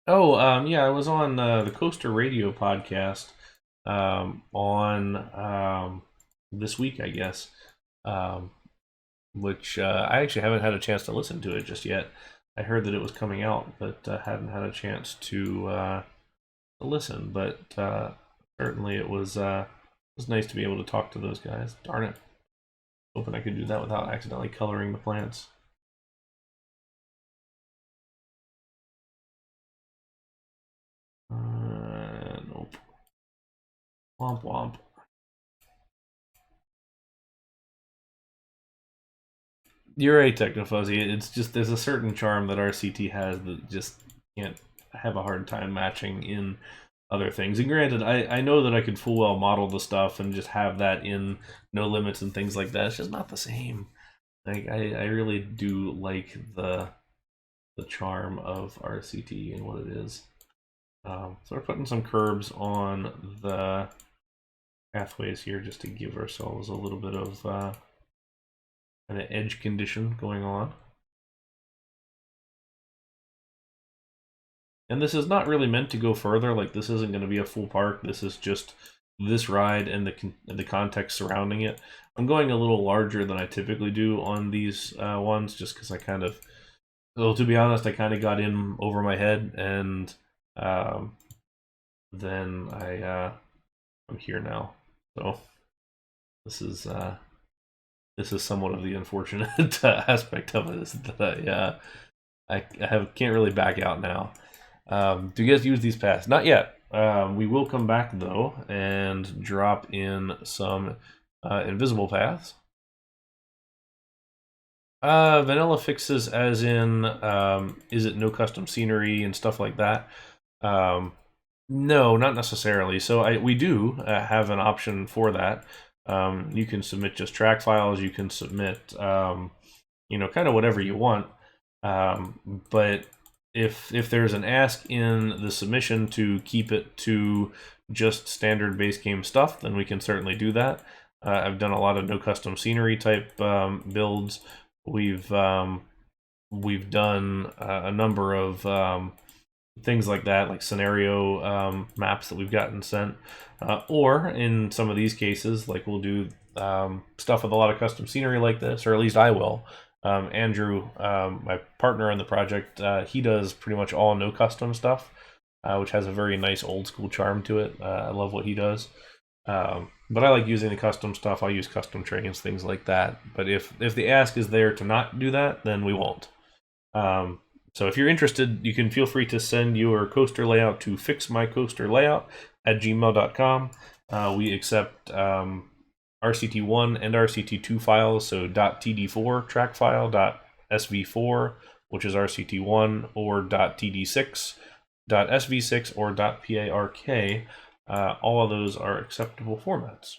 Yeah, I was on the Coaster Radio podcast on this week, I guess, which I actually haven't had a chance to listen to it just yet. I heard that it was coming out, but hadn't had a chance to listen. But certainly it was nice to be able to talk to those guys. Darn it. Hoping I could do that without accidentally coloring the plants. Nope. Womp womp. You're right, Technofuzzy. It's just there's a certain charm that RCT has that just can't have a hard time matching in other things. And granted, I know that I could full well model the stuff and just have that in No Limits and things like that. It's just not the same. Like I really do like the charm of RCT and what it is. So we're putting some curbs on the pathways here just to give ourselves a little bit of an edge condition going on. And this is not really meant to go further. Like, this isn't going to be a full park. This is just this ride and the context surrounding it. I'm going a little larger than I typically do on these ones, just because I kind of, well, to be honest, I kind of got in over my head, and then I'm here now. So this is somewhat of the unfortunate aspect of it, is that I can't really back out now. Do you guys use these paths? Not yet. We will come back though and drop in some invisible paths. Vanilla fixes, as in, is it no custom scenery and stuff like that? No, not necessarily. So we do have an option for that. You can submit just track files. You can submit, kind of whatever you want. But if there's an ask in the submission to keep it to just standard base game stuff, then we can certainly do that. I've done a lot of no custom scenery type builds. We've done a number of things like that, like scenario maps that we've gotten sent, or in some of these cases, like we'll do stuff with a lot of custom scenery like this, or at least I will. Andrew, my partner on the project, he does pretty much all no custom stuff, which has a very nice old school charm to it. I love what he does. But I like using the custom stuff. I'll use custom trains, things like that. But if the ask is there to not do that, then we won't. So if you're interested, you can feel free to send your coaster layout to fixmycoasterlayout@gmail.com. We accept RCT1 and RCT2 files, so .td4 track file, .sv4, which is RCT1, or .td6, .sv6, or .park. All of those are acceptable formats.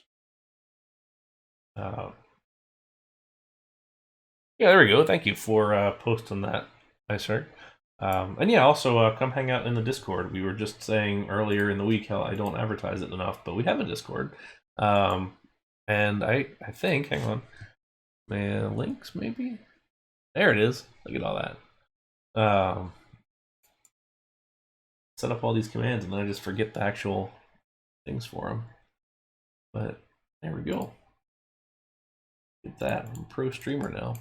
Yeah, there we go. Thank you for posting that, Iceberg. And yeah, also come hang out in the Discord. We were just saying earlier in the week how I don't advertise it enough, but we have a Discord. And I think, hang on, my links maybe? There it is. Look at all that. Set up all these commands and then I just forget the actual things for them. But there we go. Get that. I'm a pro streamer now.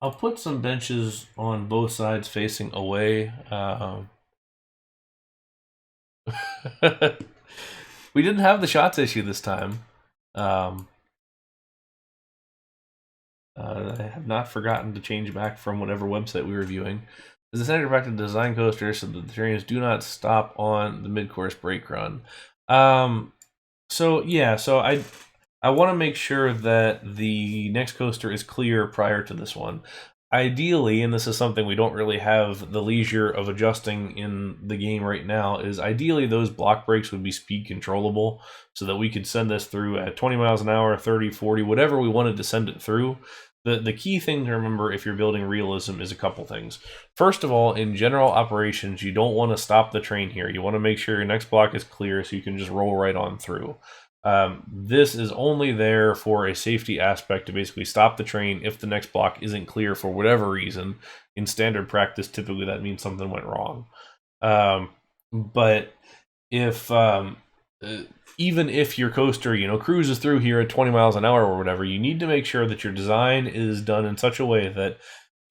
I'll put some benches on both sides facing away. We didn't have the shots issue this time. I have not forgotten to change back from whatever website we were viewing. Is the center back to the design coaster so that the trains do not stop on the mid-course brake run? So yeah, so I want to make sure that the next coaster is clear prior to this one. Ideally, and this is something we don't really have the leisure of adjusting in the game right now, is ideally those block breaks would be speed controllable so that we could send this through at 20 miles an hour, 30, 40, whatever we wanted to send it through. The key thing to remember if you're building realism is a couple things. First of all, in general operations, you don't want to stop the train here. You want to make sure your next block is clear so you can just roll right on through. This is only there for a safety aspect to basically stop the train if the next block isn't clear for whatever reason. In standard practice, typically that means something went wrong. But if uh, even if your coaster, cruises through here at 20 miles an hour or whatever, you need to make sure that your design is done in such a way that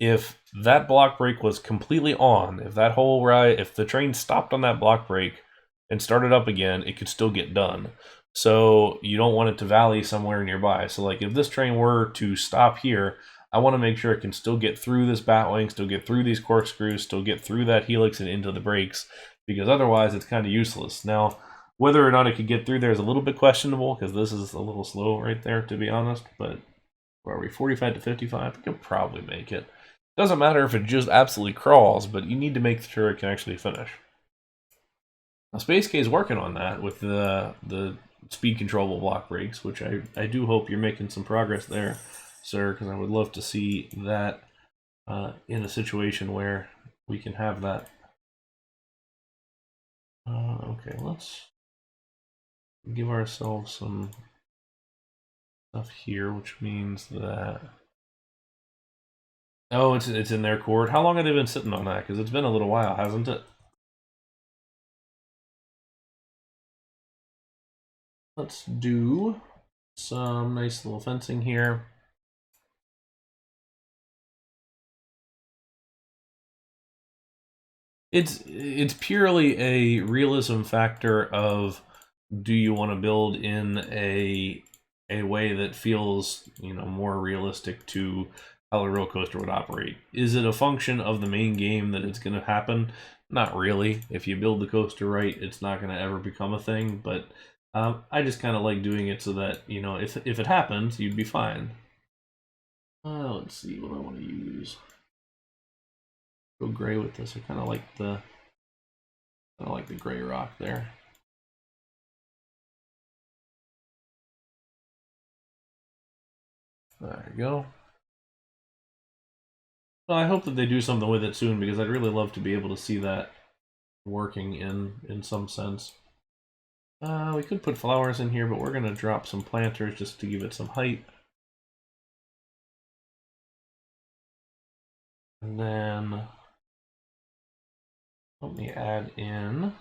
if that block break was completely on, if that whole ride, if the train stopped on that block break and started up again, it could still get done. So you don't want it to valley somewhere nearby. So like if this train were to stop here, I want to make sure it can still get through this batwing, still get through these corkscrews, still get through that helix and into the brakes, because otherwise it's kind of useless. Now, whether or not it could get through there is a little bit questionable, because this is a little slow right there, to be honest. But where are we, 45 to 55? It could probably make it. Doesn't matter if it just absolutely crawls, but you need to make sure it can actually finish. Now, Space K is working on that with the speed controllable block brakes, which I do hope you're making some progress there, sir, because I would love to see that in a situation where we can have that. Okay, let's give ourselves some stuff here, which means that... Oh, it's in their court. How long have they been sitting on that? Because it's been a little while, hasn't it? Let's do some nice little fencing here. It's purely a realism factor of, do you want to build in a way that feels more realistic to how a real coaster would operate? Is it a function of the main game that it's going to happen? Not really. If you build the coaster right, it's not going to ever become a thing. But I just kind of like doing it so that if it happens, you'd be fine. Let's see what I want to use. Go gray with this. I kind of like the gray rock there. There you go. Well, I hope that they do something with it soon, because I'd really love to be able to see that working in some sense. We could put flowers in here, but we're going to drop some planters just to give it some height. And then let me add in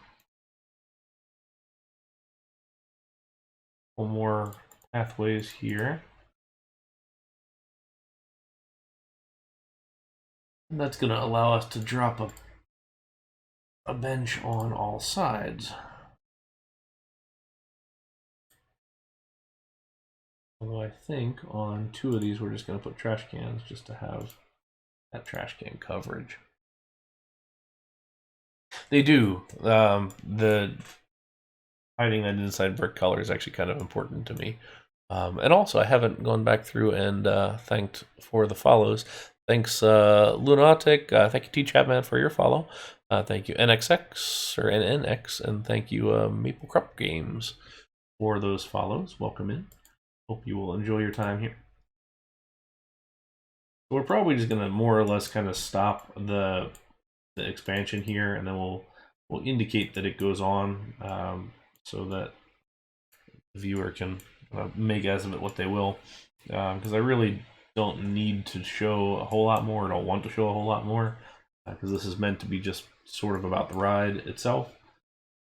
one more pathways here. And that's going to allow us to drop a bench on all sides. Although I think on 2 of these we're just going to put trash cans just to have that trash can coverage. They do. The hiding that inside brick color is actually kind of important to me. And also, I haven't gone back through and thanked for the follows. Thanks, Lunatic. Thank you, T Chapman, for your follow. Thank you, NXX or NNX, and thank you, Maple Crop Games, for those follows. Welcome in. Hope you will enjoy your time here. So we're probably just gonna more or less kind of stop the expansion here, and then we'll indicate that it goes on, so that the viewer can make as of it what they will, because I really don't need to show a whole lot more. I don't want to show a whole lot more, because this is meant to be just sort of about the ride itself.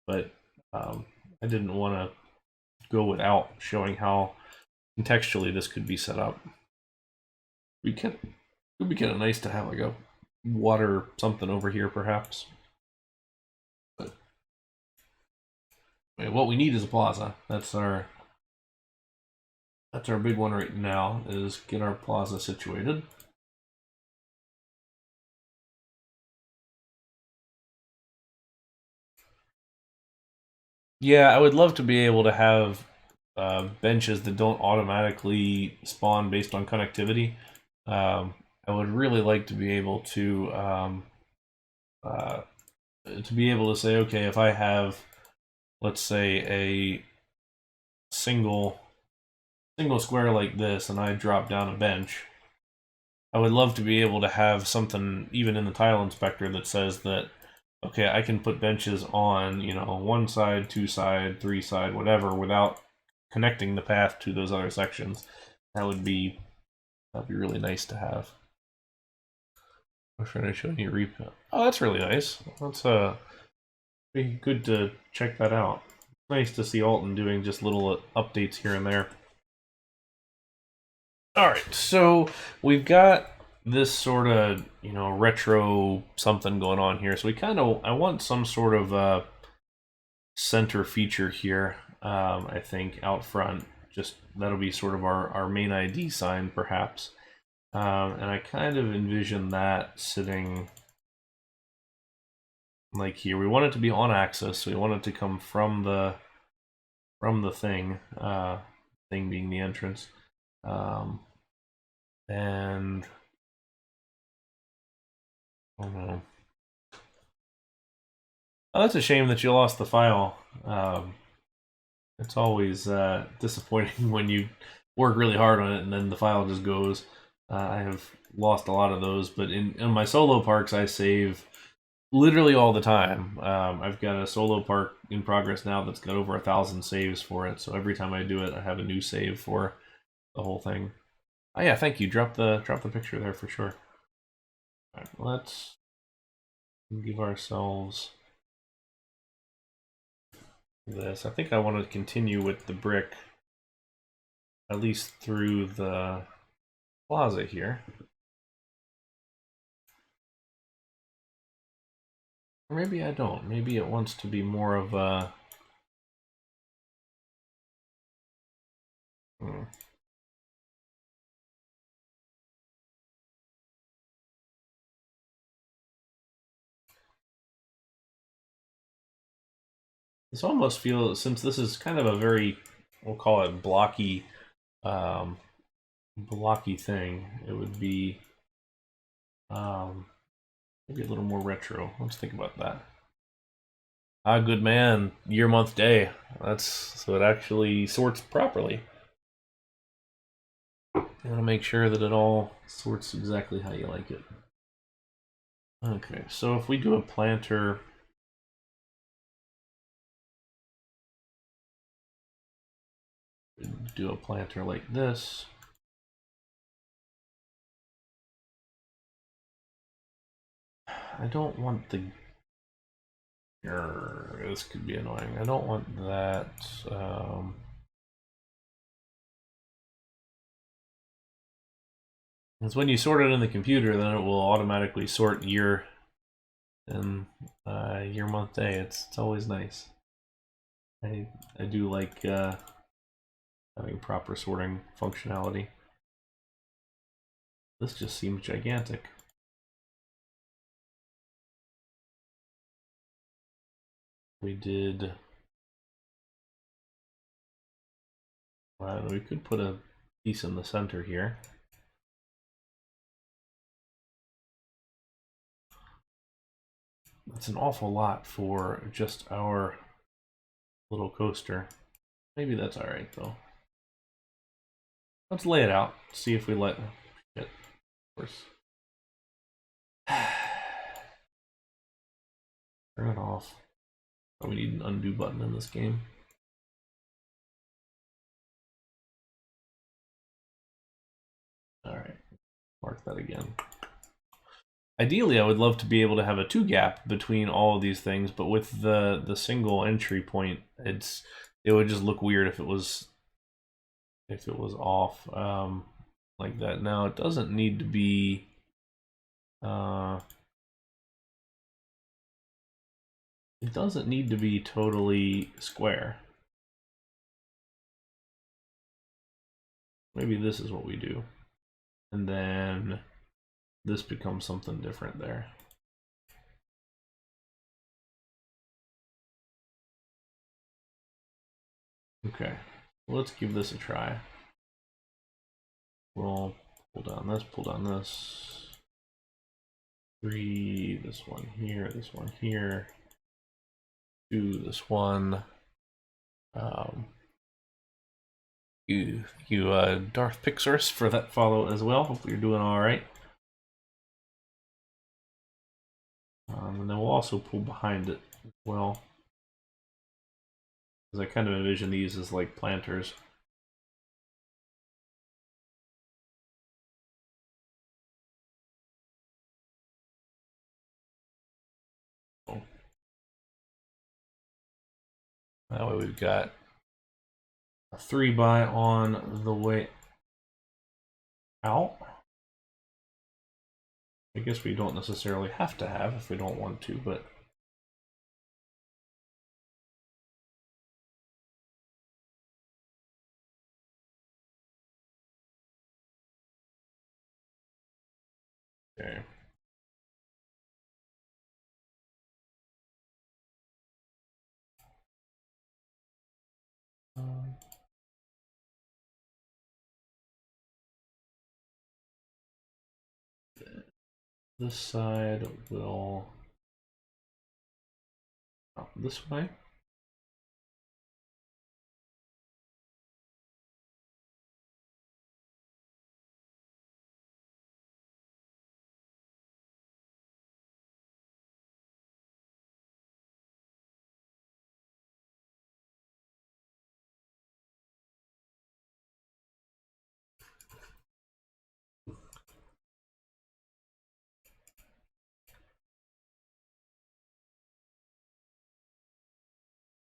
But I didn't want to go without showing how contextually this could be set up. It would be kind of nice to have like a water something over here, perhaps. But what we need is a plaza. That's our big one right now, is get our plaza situated. Yeah, I would love to be able to have benches that don't automatically spawn based on connectivity. I would really like to be able to say, okay, if I have, let's say, a single square like this, and I drop down a bench, I would love to be able to have something even in the tile inspector that says that, okay, I can put benches on, you know, 1 side, 2 side, 3 side, whatever, without connecting the path to those other sections. That'd be really nice to have. I'm trying to show you repo. Oh, that's really nice. That's be good to check that out. Nice to see Alton doing just little updates here and there. All right, so we've got this sort of, you know, retro something going on here. So I want some sort of center feature here. I think out front, just that'll be sort of our main ID sign, perhaps. And I kind of envision that sitting like here. We want it to be on axis, so we want it to come from the thing, thing being the entrance. And oh no. Oh, that's a shame that you lost the file. It's always disappointing when you work really hard on it and then the file just goes. I have lost a lot of those, but in my solo parks, I save literally all the time. I've got a solo park in progress now that's got over 1,000 saves for it, so every time I do it, I have a new save for the whole thing. Oh yeah, thank you. Drop the picture there for sure. All right, let's give ourselves this. I think I want to continue with the brick, at least through the plaza here. Or maybe I don't. Maybe it wants to be more of a... This almost feels, since this is kind of a very, we'll call it blocky, blocky thing, it would be maybe a little more retro. Let's think about that. Ah, good man. Year, month, day. That's so it actually sorts properly. You want to make sure that it all sorts exactly how you like it. Okay, so if we do a planter, like this. I don't want the... This could be annoying. I don't want that. Because when you sort it in the computer, then it will automatically sort year and year, month, day. It's always nice. I do like having proper sorting functionality. This just seems gigantic. We did... we could put a piece in the center here. That's an awful lot for just our little coaster. Maybe that's alright though. Let's lay it out, see if we let it. Of course. Turn it off. Oh, we need an undo button in this game. Alright, mark that again. Ideally, I would love to be able to have a 2 gap between all of these things, but with the single entry point, it would just look weird if it was off like that. Now it doesn't need to be totally square. Maybe this is what we do, and then this becomes something different there. Okay, let's give this a try. We'll pull down this. 3, this one here, 2, this one. You Darth Pixarus for that follow as well. Hopefully you're doing all right. And then we'll also pull behind it as well, because I kind of envision these as like planters. So that way we've got a 3x on the way out. I guess we don't necessarily have to have if we don't want to, but okay. This side will up this way.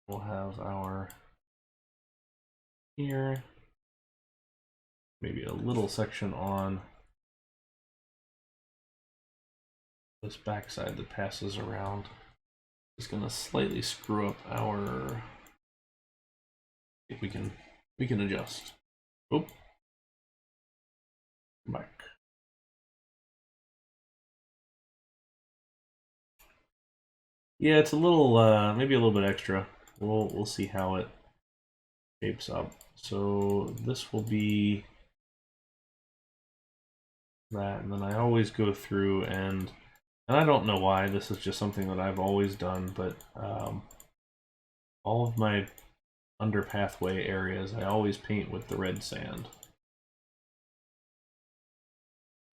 We'll have our here, maybe a little section on this backside that passes around. It's gonna slightly screw up our. If we can adjust. Oh, back. Yeah, it's a little, maybe a little bit extra. We'll see how it shapes up. So this will be that, and then I always go through and I don't know why, this is just something that I've always done, but all of my underpathway areas I always paint with the red sand.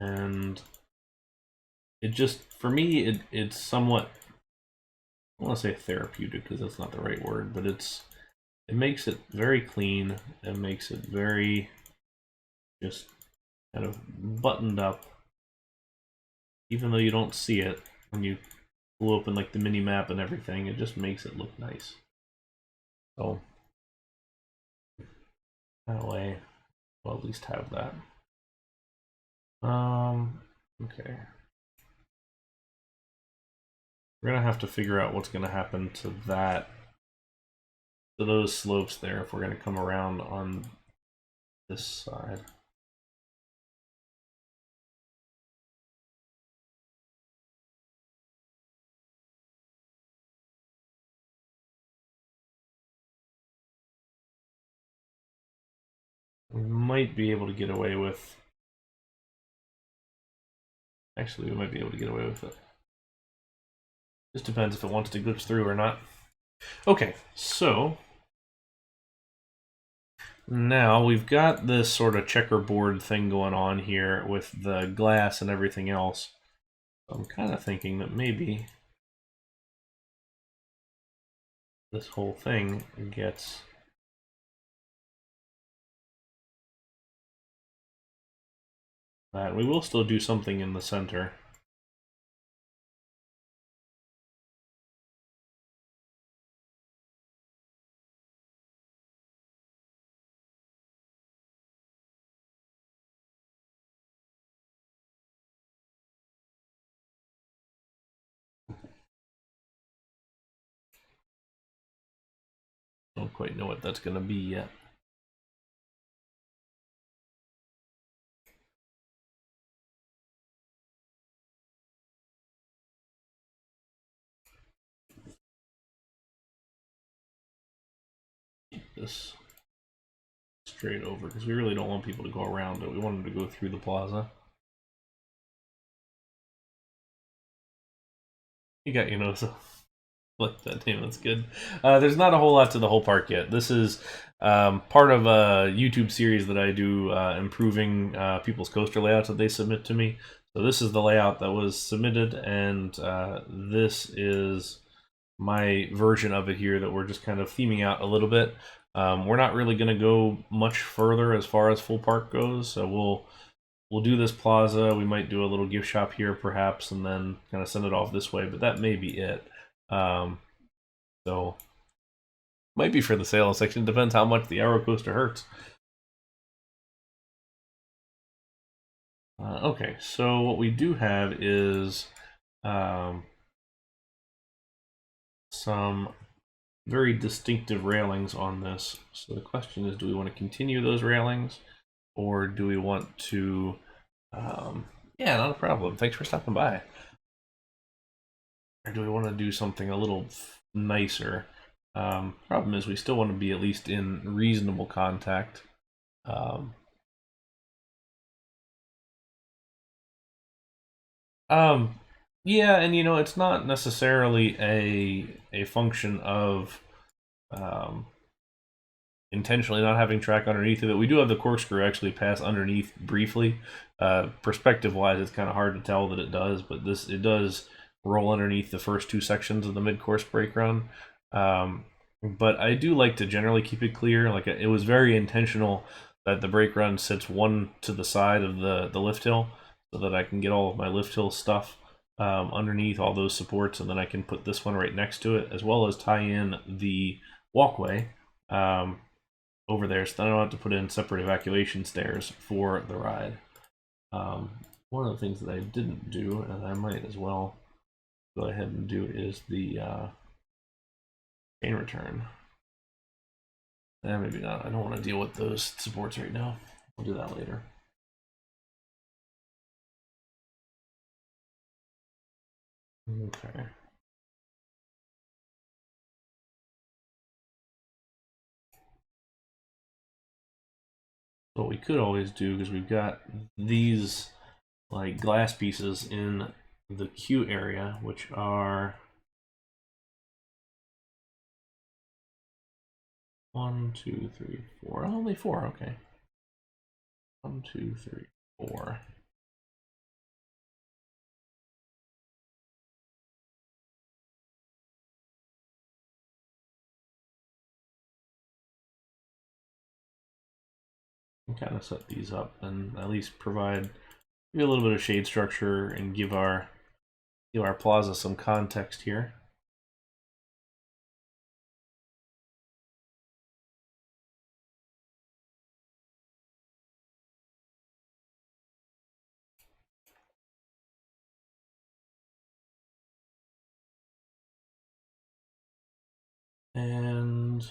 And it just, for me, it's somewhat, I want to say therapeutic because that's not the right word, but it makes it very clean. It makes it very just kind of buttoned up, even though you don't see it when you pull open like the mini map and everything. It just makes it look nice. So that way we'll at least have that. Okay. We're gonna have to figure out what's gonna happen to those slopes there if we're gonna come around on this side. We might be able to get away with. Actually, we might be able to get away with it. Just depends if it wants to glitch through or not. Okay, so now we've got this sort of checkerboard thing going on here with the glass and everything else. I'm kind of thinking that maybe this whole thing gets that. We will still do something in the center. Don't quite know what that's going to be yet. This straight over because we really don't want people to go around it. We want them to go through the plaza. You got your nose off. Like that name, that's good. There's not a whole lot to the whole park yet. This is part of a YouTube series that I do improving people's coaster layouts that they submit to me. So this is the layout that was submitted, and this is my version of it here that we're just kind of theming out a little bit. We're not really going to go much further as far as full park goes, so we'll do this plaza. We might do a little gift shop here perhaps, and then kind of send it off this way, but that may be it. So might be for the sales section. Depends how much the Aero Coaster hurts. Okay, so what we do have is some very distinctive railings on this. So the question is, do we want to continue those railings, or do we want to? Yeah, not a problem. Thanks for stopping by. Or do we want to do something a little nicer? Problem is, we still want to be at least in reasonable contact. Yeah, and you know, it's not necessarily a function of intentionally not having track underneath of it. We do have the corkscrew actually pass underneath briefly. Perspective-wise, it's kind of hard to tell that it does, but it does roll underneath the first two sections of the mid-course brake run. But I do like to generally keep it clear. Like, it was very intentional that the brake run sits one to the side of the lift hill, so that I can get all of my lift hill stuff underneath all those supports, and then I can put this one right next to it, as well as tie in the walkway over there, so then I don't have to put in separate evacuation stairs for the ride. One of the things that I didn't do, and I might as well go ahead and do, is the chain return. Maybe not. I don't want to deal with those supports right now. I'll do that later. Okay. What we could always do, because we've got these like glass pieces in the queue area, which are 1, 2, 3, 4. Oh, only 4. Okay. 1, 2, 3, 4. And kind of set these up and at least provide maybe a little bit of shade structure and give our plaza some context here. And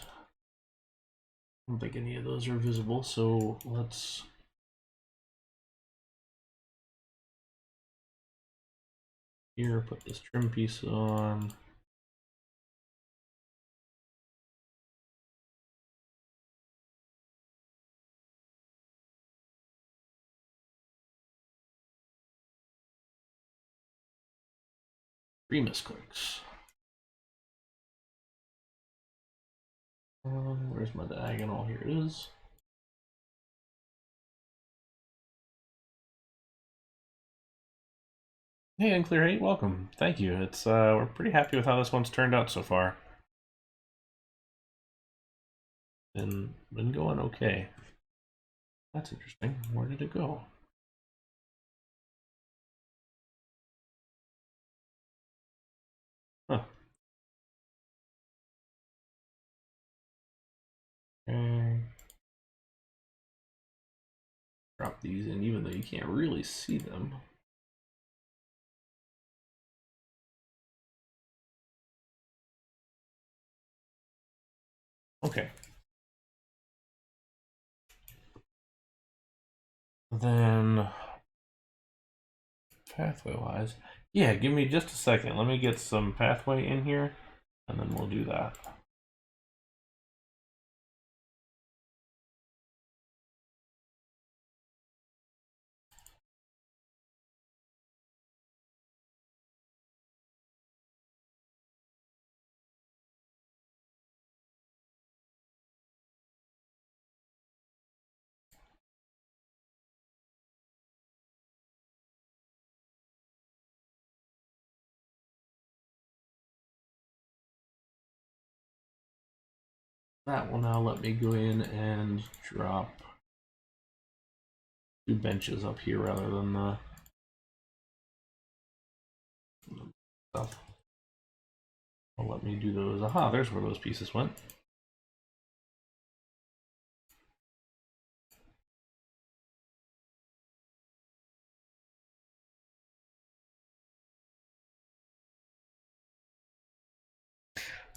I don't think any of those are visible, so let's here put this trim piece on. 3 misclicks. Where's my diagonal? Here it is. Hey, Unclear 8, welcome. Thank you. It's we're pretty happy with how this one's turned out so far. Been going okay. That's interesting. Where did it go? Huh. Okay. Drop these in, even though you can't really see them. Okay. Then, pathway-wise, yeah, give me just a second. Let me get some pathway in here, and then we'll do that. that will now let me go in and drop 2 benches up here rather than the stuff. Will let me do those. Aha, there's where those pieces went.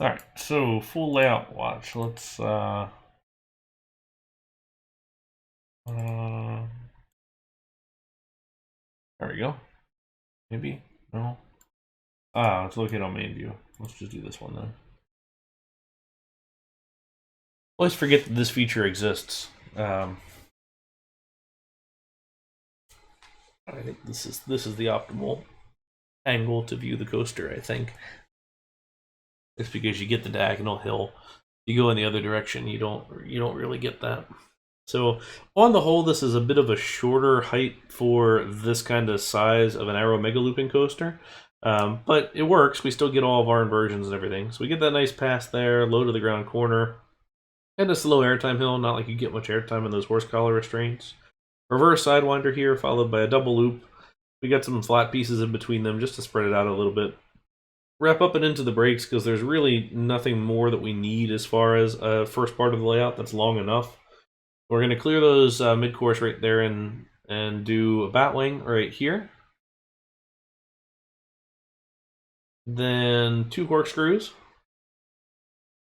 All right, so full layout watch. Let's there we go. Maybe? No. Let's locate on main view. Let's just do this one then. Always forget that this feature exists. I think this is the optimal angle to view the coaster, I think. It's because you get the diagonal hill. You go in the other direction, you don't really get that. So on the whole, this is a bit of a shorter height for this kind of size of an Arrow Mega Looping coaster. But it works. We still get all of our inversions and everything. So we get that nice pass there, low to the ground corner, and a slow airtime hill, not like you get much airtime in those horse collar restraints. Reverse sidewinder here, followed by a double loop. We got some flat pieces in between them just to spread it out a little bit. Wrap up and into the brakes because there's really nothing more that we need as far as first part of the layout that's long enough. We're going to clear those mid-course right there and do a batwing right here. Then 2 corkscrews.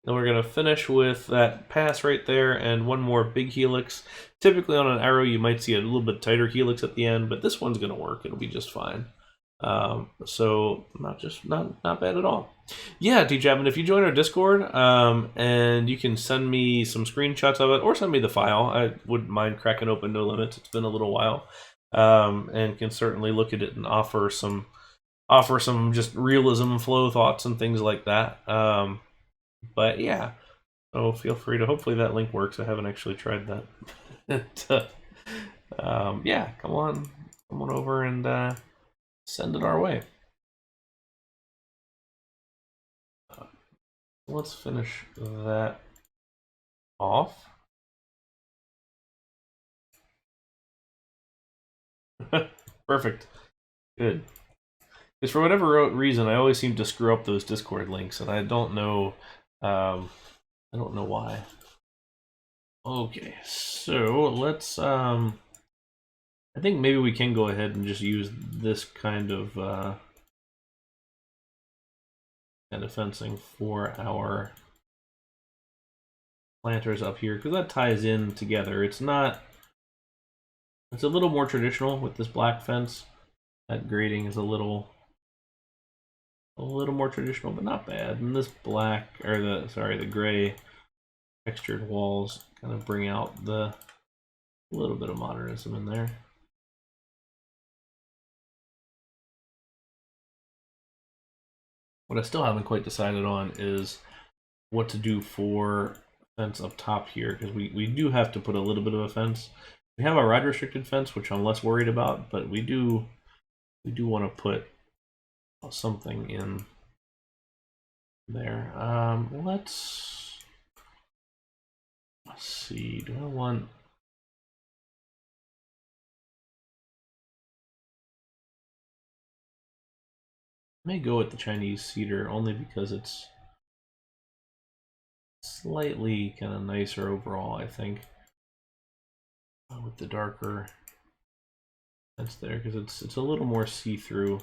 Then we're going to finish with that pass right there and 1 more big helix. Typically on an Arrow you might see a little bit tighter helix at the end, but this one's going to work. It'll be just fine. So not bad at all. Yeah, D-Jab, and if you join our Discord, and you can send me some screenshots of it or send me the file. I wouldn't mind cracking open No Limits. It's been a little while, and can certainly look at it and offer some just realism flow thoughts and things like that. But yeah, so feel free to. Hopefully that link works. I haven't actually tried that. Yeah, come on over and send it our way. Let's finish that off. Perfect. Good. Because for whatever reason, I always seem to screw up those Discord links, and I don't know why. Okay, so let's I think maybe we can go ahead and just use this kind of fencing for our planters up here, because that ties in together. It's a little more traditional with this black fence. That grading is a little more traditional, but not bad. And this black, or the gray textured walls kind of bring out the little bit of modernism in there. What I still haven't quite decided on is what to do for fence up top here, because we do have to put a little bit of a fence. We have our ride restricted fence, which I'm less worried about, but we do want to put something in there. Let's see. Do I want? I may go with the Chinese cedar only because it's slightly kind of nicer overall, I think, with the darker fence there, because it's a little more see-through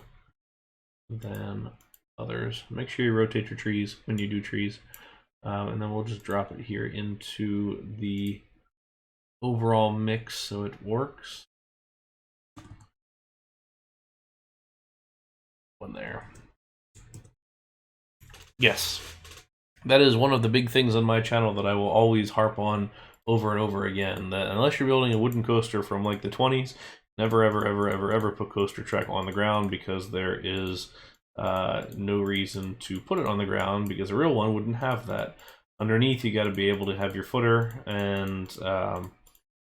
than others. Make sure you rotate your trees when you do trees, and then we'll just drop it here into the overall mix so it works. One there. Yes, that is one of the big things on my channel that I will always harp on over and over again, that unless you're building a wooden coaster from like the 20s, never ever put coaster track on the ground, because there is no reason to put it on the ground, because a real one wouldn't have that. Underneath, you got to be able to have your footer and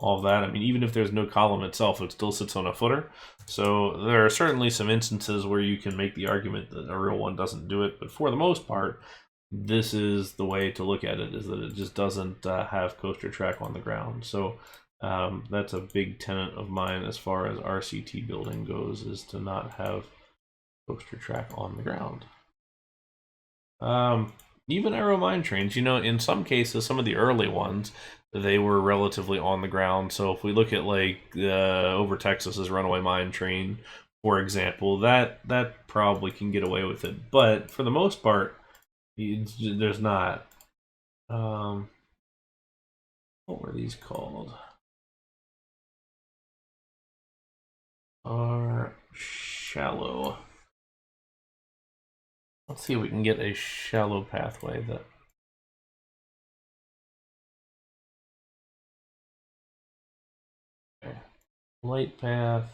all of that. I mean, even if there's no column itself, it still sits on a footer. So there are certainly some instances where you can make the argument that a real one doesn't do it, but for the most part, this is the way to look at it, is that it just doesn't have coaster track on the ground. So that's a big tenet of mine as far as RCT building goes, is to not have coaster track on the ground. Even aero mine trains, you know, in some cases, some of the early ones, they were relatively on the ground. So if we look at like over Texas's runaway mine train, for example, that probably can get away with it. But for the most part, there's not. What were these called? Are shallow. Let's see if we can get a shallow pathway that. Okay. Light path.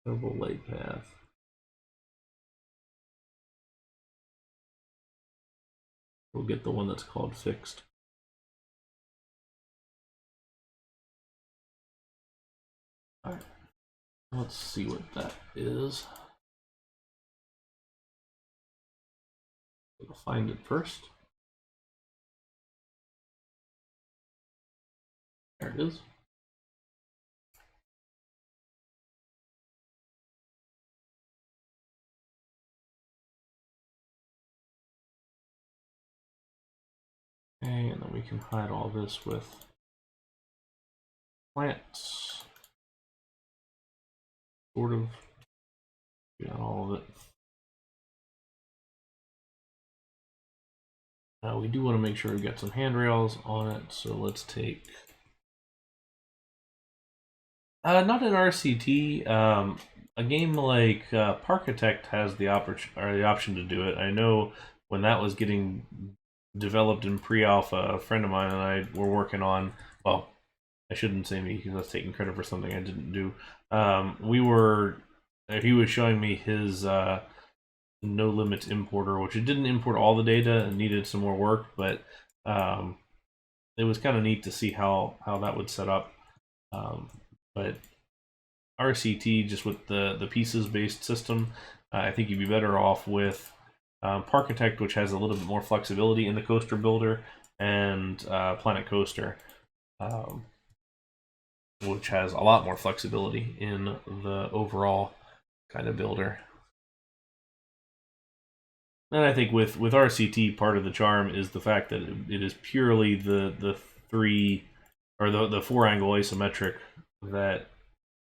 Double light path. We'll get the one that's called fixed. Alright. Let's see what that is. We'll find it first. There it is. Okay, and then we can hide all this with plants. Sort of. Got all of it. We do want to make sure we've got some handrails on it, so let's take. Not an RCT. A game like Parkitect has the option to do it. I know when that was getting developed in pre-alpha, a friend of mine and I were working on. Well, I shouldn't say me because that's taking credit for something I didn't do. We were. He was showing me his no limits importer, which it didn't import all the data and needed some more work, but it was kind of neat to see how that would set up. But RCT, just with the pieces based system, I think you'd be better off with Parkitect, which has a little bit more flexibility in the coaster builder, and Planet Coaster, which has a lot more flexibility in the overall kind of builder. And I think with RCT, part of the charm is the fact that it is purely the three or the 4-angle isometric that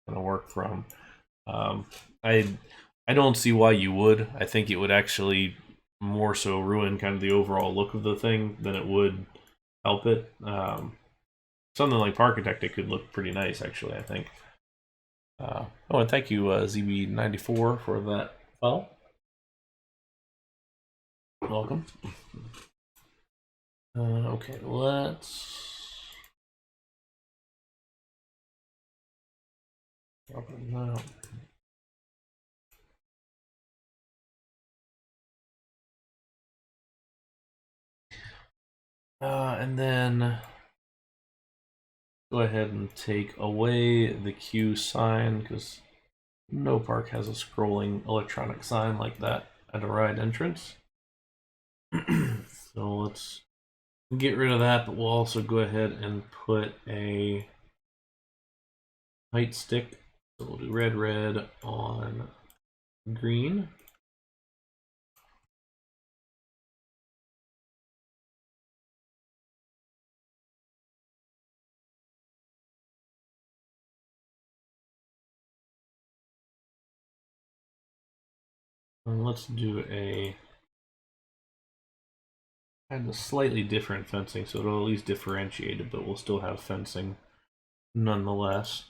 going to work from. I don't see why you would. I think it would actually more so ruin kind of the overall look of the thing than it would help it. Something like Parkitect, it could look pretty nice, actually, I think. Oh, and thank you, ZB94, for that file. Welcome. Okay, let's drop it now. And then go ahead and take away the Q sign, because no park has a scrolling electronic sign like that at a ride entrance. So let's get rid of that, but we'll also go ahead and put a height stick. So we'll do red, red on green. And let's do a kind of slightly different fencing, so it'll at least differentiate it, but we'll still have fencing nonetheless.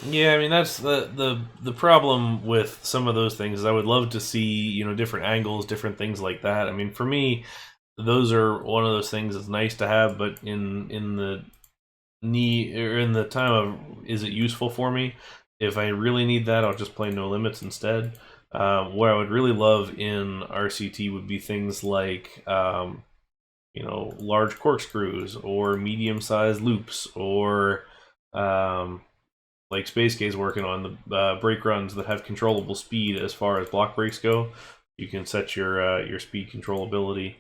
Yeah, I mean that's the problem with some of those things. I would love to see, different angles, different things like that. I mean, for me, those are one of those things that's nice to have, but in the need or in the time of, is it useful for me? If I really need that, I'll just play no limits instead. What I would really love in RCT would be things like, large corkscrews or medium-sized loops, or like Space K's working on the brake runs that have controllable speed as far as block brakes go. You can set your speed controllability.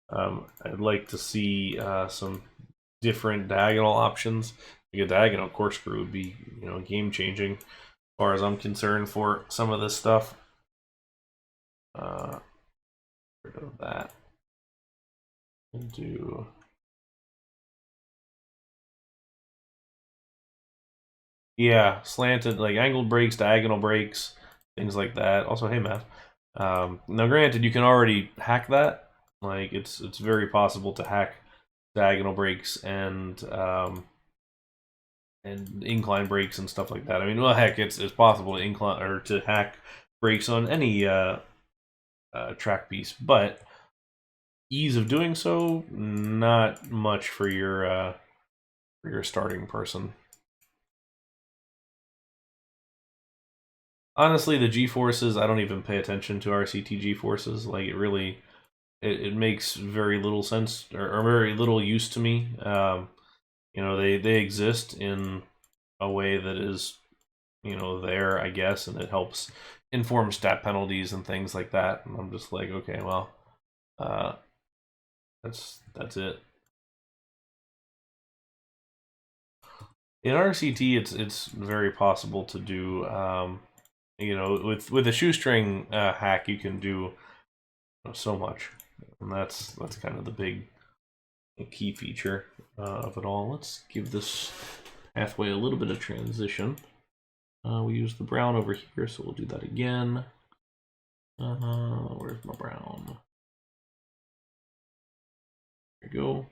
I'd like to see some different diagonal options. Like a diagonal corkscrew would be, game changing as far as I'm concerned for some of this stuff. Rid of that. We'll do. Yeah, slanted, like angled brakes, diagonal brakes, things like that. Also, hey, Matt. Now, granted, you can already hack that. Like, it's very possible to hack diagonal brakes and incline brakes and stuff like that. I mean, well, heck, it's possible to incline or to hack brakes on any track piece, but ease of doing so, not much for your starting person. Honestly, the G-forces, I don't even pay attention to RCT G-forces. Like, it makes very little sense or very little use to me. They exist in a way that is, there, I guess, and it helps inform stat penalties and things like that. And I'm just like, okay, well, that's it. In RCT, it's very possible to do, with a shoestring hack, you can do so much, and that's kind of the big key feature of it all. Let's give this pathway a little bit of transition. We use the brown over here, so we'll do that again. Where's my brown? There we go.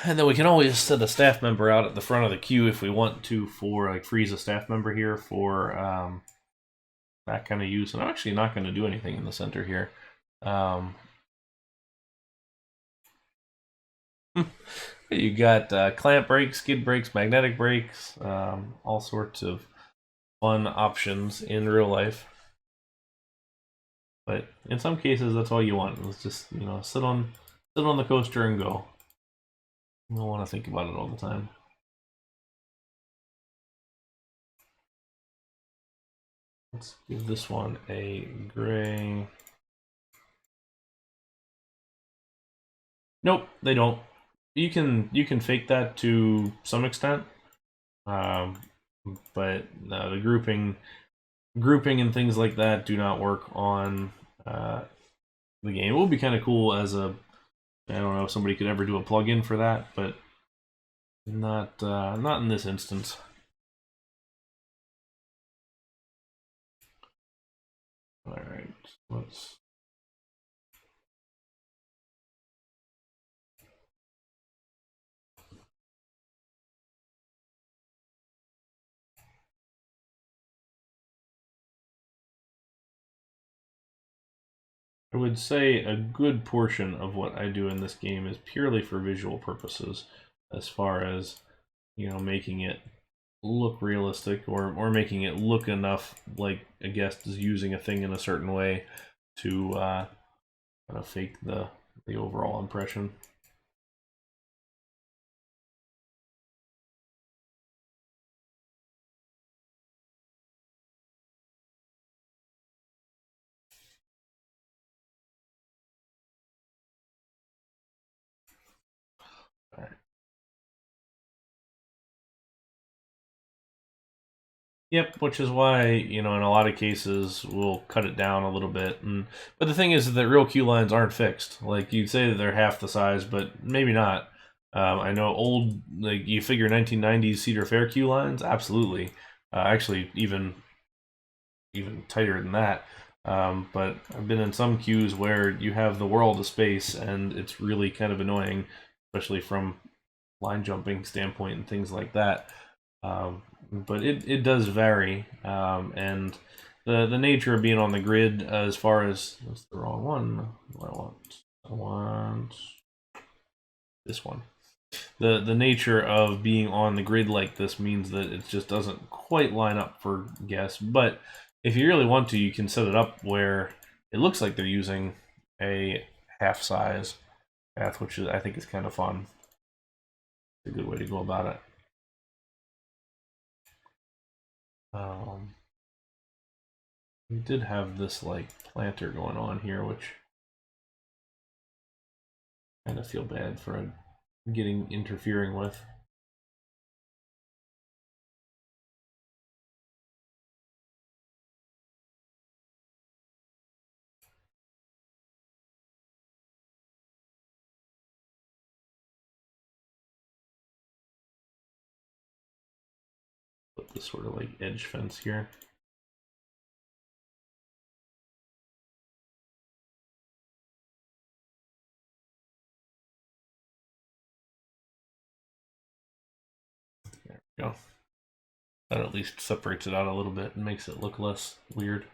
And then we can always set a staff member out at the front of the queue if we want to, for like freeze a staff member here for that kind of use. And I'm actually not going to do anything in the center here. You got clamp brakes, skid brakes, magnetic brakes, all sorts of fun options in real life. But in some cases, that's all you want. Let's just sit on the coaster and go. You don't want to think about it all the time. Let's give this one a gray. Nope, they don't. You can fake that to some extent, but the grouping and things like that do not work on the game. It would be kind of cool as a, I don't know if somebody could ever do a plugin for that, but not in this instance. All right, let's. I would say a good portion of what I do in this game is purely for visual purposes, as far as making it look realistic, or making it look enough like a guest is using a thing in a certain way to kind of fake the overall impression. All right. Yep, which is why, in a lot of cases we'll cut it down a little bit. But the thing is that real queue lines aren't fixed. Like, you'd say that they're half the size, but maybe not. I know old, like, you figure 1990s Cedar Fair queue lines, absolutely. Actually, even tighter than that. But I've been in some queues where you have the world of space, and it's really kind of annoying, especially from line jumping standpoint and things like that. But it does vary, and the nature of being on the grid as far as that's the wrong one. I want this one. The nature of being on the grid like this means that it just doesn't quite line up for guests. But if you really want to, you can set it up where it looks like they're using a half size path, which I think is kind of fun. It's a good way to go about it. We did have this like planter going on here, which I kind of feel bad for interfering with. Put this sort of like edge fence here. There we go. That at least separates it out a little bit and makes it look less weird.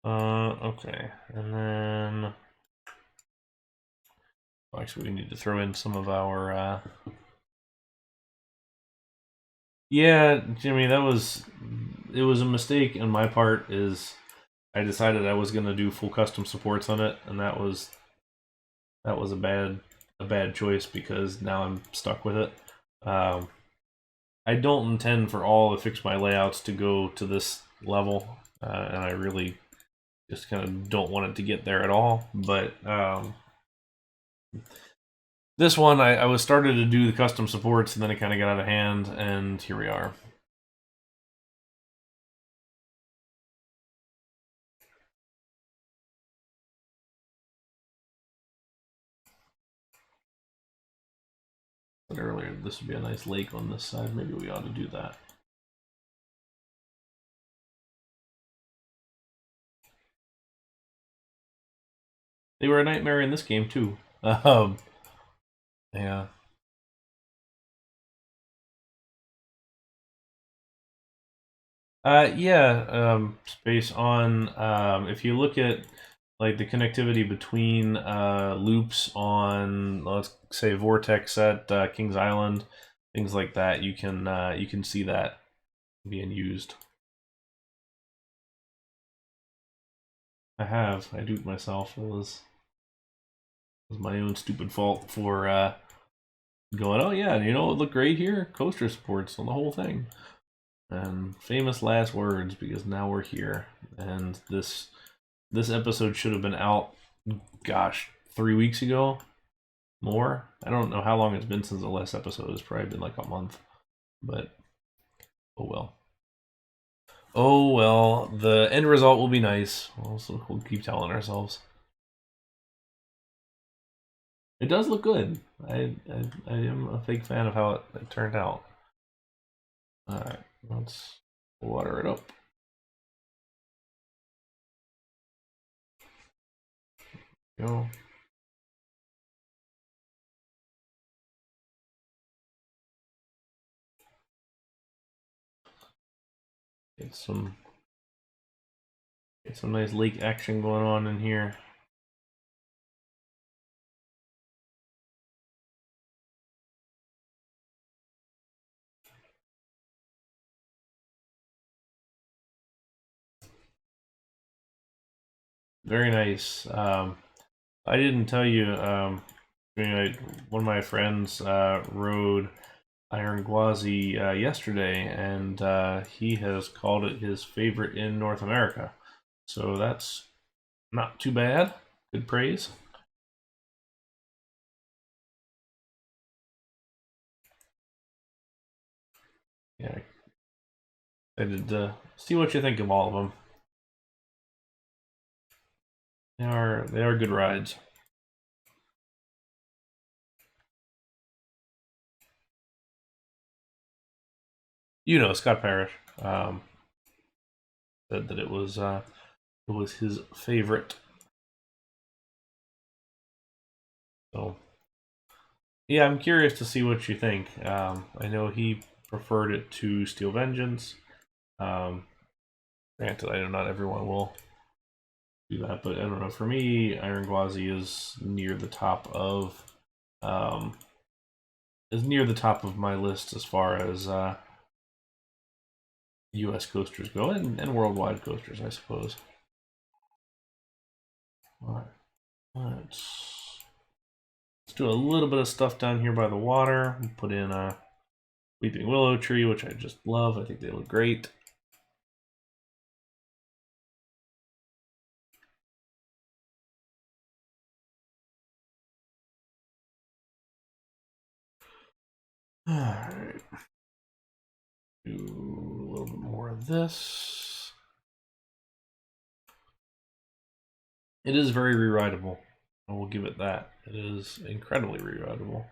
Okay, and then actually we need to throw in some of our yeah, Jimmy, it was a mistake on my part. Is I decided I was gonna do full custom supports on it, and that was a bad choice because now I'm stuck with it. I don't intend for all the Fix My Layouts to go to this level, and I really just kind of don't want it to get there at all. But this one, I was started to do the custom supports, and then it kind of got out of hand, and here we are. But earlier, this would be a nice lake on this side. Maybe we ought to do that. They were a nightmare in this game too. Yeah. Yeah. Space on. If you look at like the connectivity between loops on, let's say, Vortex at Kings Island, things like that, you can see that being used. I have. I duped myself. It was my own stupid fault for going, oh yeah, you know what look great here? Coaster supports on the whole thing. And famous last words, because now we're here. And this episode should have been out, gosh, 3 weeks ago? More? I don't know how long it's been since the last episode. It's probably been like a month. But, oh well. Oh well, the end result will be nice. Also, we'll keep telling ourselves. It does look good. I am a big fan of how it turned out. Alright, let's water it up. Go. Get some nice lake action going on in here. Very nice. I didn't tell you. One of my friends rode Iron Gwazi yesterday, and he has called it his favorite in North America. So that's not too bad. Good praise. Yeah, excited to see what you think of all of them. They are good rides. You know, Scott Parrish said that it was his favorite. So yeah, I'm curious to see what you think. I know he preferred it to Steel Vengeance. Granted, I know not everyone will do that, but I don't know. For me, Iron Gwazi is near the top of my list as far as U.S. coasters go, and worldwide coasters, I suppose. All right, let's do a little bit of stuff down here by the water. We'll put in a weeping willow tree, which I just love. I think they look great. All right. Do a little bit more of this. It is very rewritable. I will give it that. It is incredibly rewritable.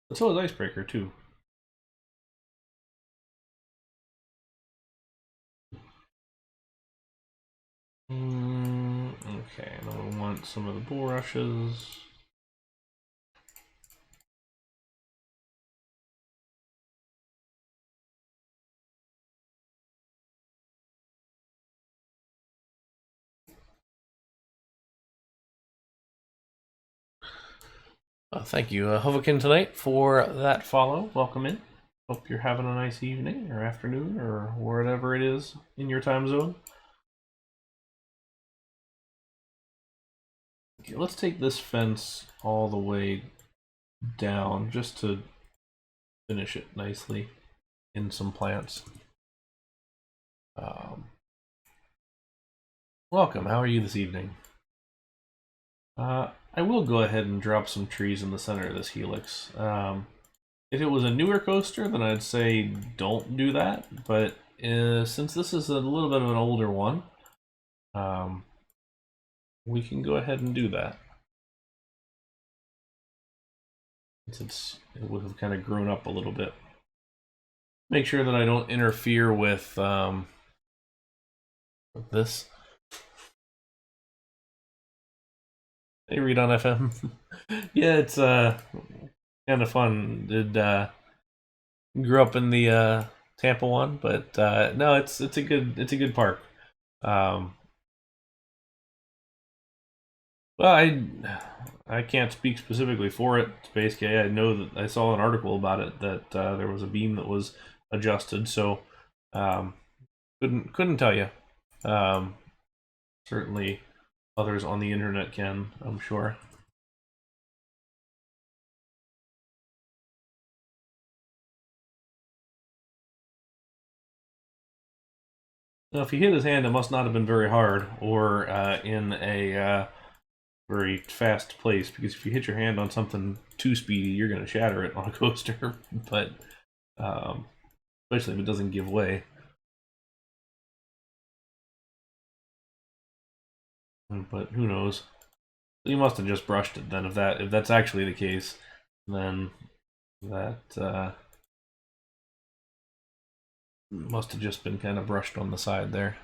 But so is Icebreaker, too. Okay, now we want some of the bulrushes. Thank you, Hovakin, tonight for that follow. Welcome in. Hope you're having a nice evening or afternoon or wherever it is in your time zone. Okay, let's take this fence all the way down just to finish it nicely in some plants. Welcome. How are you this evening? I will go ahead and drop some trees in the center of this helix. If it was a newer coaster, then I'd say don't do that. But since this is a little bit of an older one, we can go ahead and do that. Since it would have kind of grown up a little bit. Make sure that I don't interfere with this. Hey, read on FM. Yeah, it's kind of fun. Did grew up in the Tampa one, but no, it's a good park. Well, I can't speak specifically for it. Space K. I know that I saw an article about it that there was a beam that was adjusted, so couldn't tell you. Certainly, others on the internet can, I'm sure. Now, if he hit his hand, it must not have been very hard or in a very fast place, because if you hit your hand on something too speedy, you're going to shatter it on a coaster. But especially if it doesn't give way. But who knows? You must have just brushed it then. If that's actually the case, then that must have just been kind of brushed on the side there.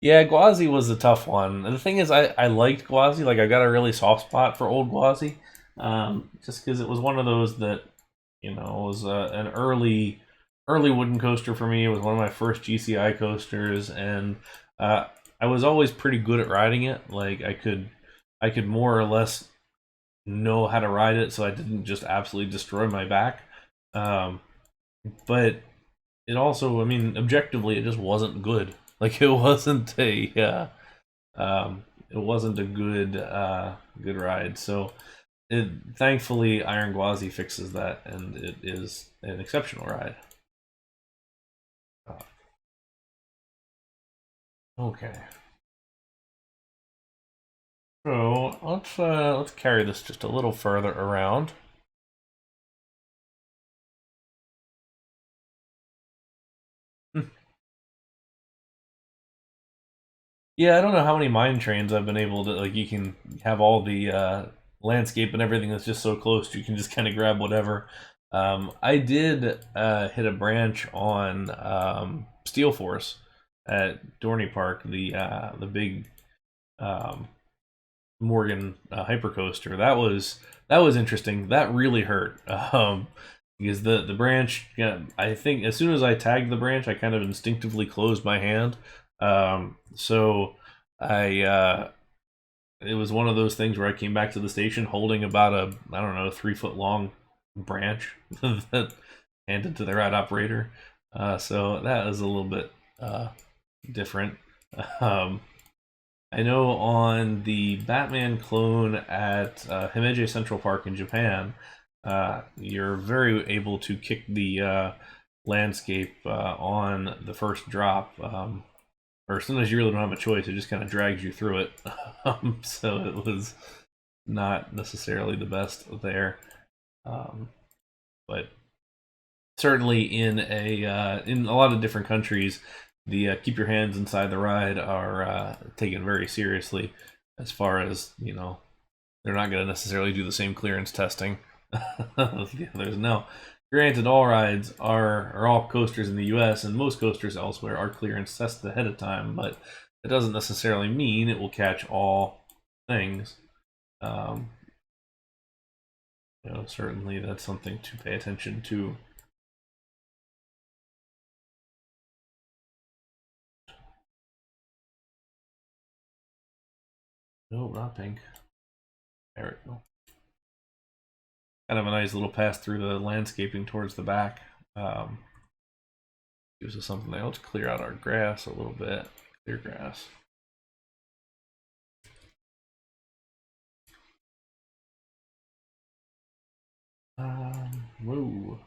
Yeah, Gwazi was a tough one. And the thing is, I liked Gwazi. Like, I got a really soft spot for old Gwazi, just because it was one of those that, was an early wooden coaster for me. It was one of my first GCI coasters, and I was always pretty good at riding it. Like, I could more or less know how to ride it, so I didn't just absolutely destroy my back. But it also, I mean, objectively, it just wasn't good. Like, it wasn't a good ride. So thankfully Iron Gwazi fixes that, and it is an exceptional ride. Okay. So let's carry this just a little further around. Yeah, I don't know how many mine trains I've been able to, like, you can have all the landscape and everything that's just so close, you can just kind of grab whatever. I did hit a branch on Steel Force at Dorney Park, the big Morgan hypercoaster. That was interesting. That really hurt. Because the branch, yeah, I think as soon as I tagged the branch, I kind of instinctively closed my hand. So I it was one of those things where I came back to the station holding about a, I don't know, 3 foot long branch that handed to the ride operator. So that was a little bit different. Um, I know on the Batman clone at Himeji Central Park in Japan, you're very able to kick the landscape on the first drop. Or sometimes you really don't have a choice; it just kind of drags you through it. So it was not necessarily the best there, um, but certainly in a lot of different countries, the keep your hands inside the ride are taken very seriously. As far as they're not going to necessarily do the same clearance testing of the others. No, granted, all rides are all coasters in the U.S. and most coasters elsewhere are clearance tested ahead of time, but it doesn't necessarily mean it will catch all things. Um, certainly that's something to pay attention to. No, not pink. There we go. Kind of a nice little pass through the landscaping towards the back. Gives us something else to clear out our grass a little bit. Clear grass. Whoa.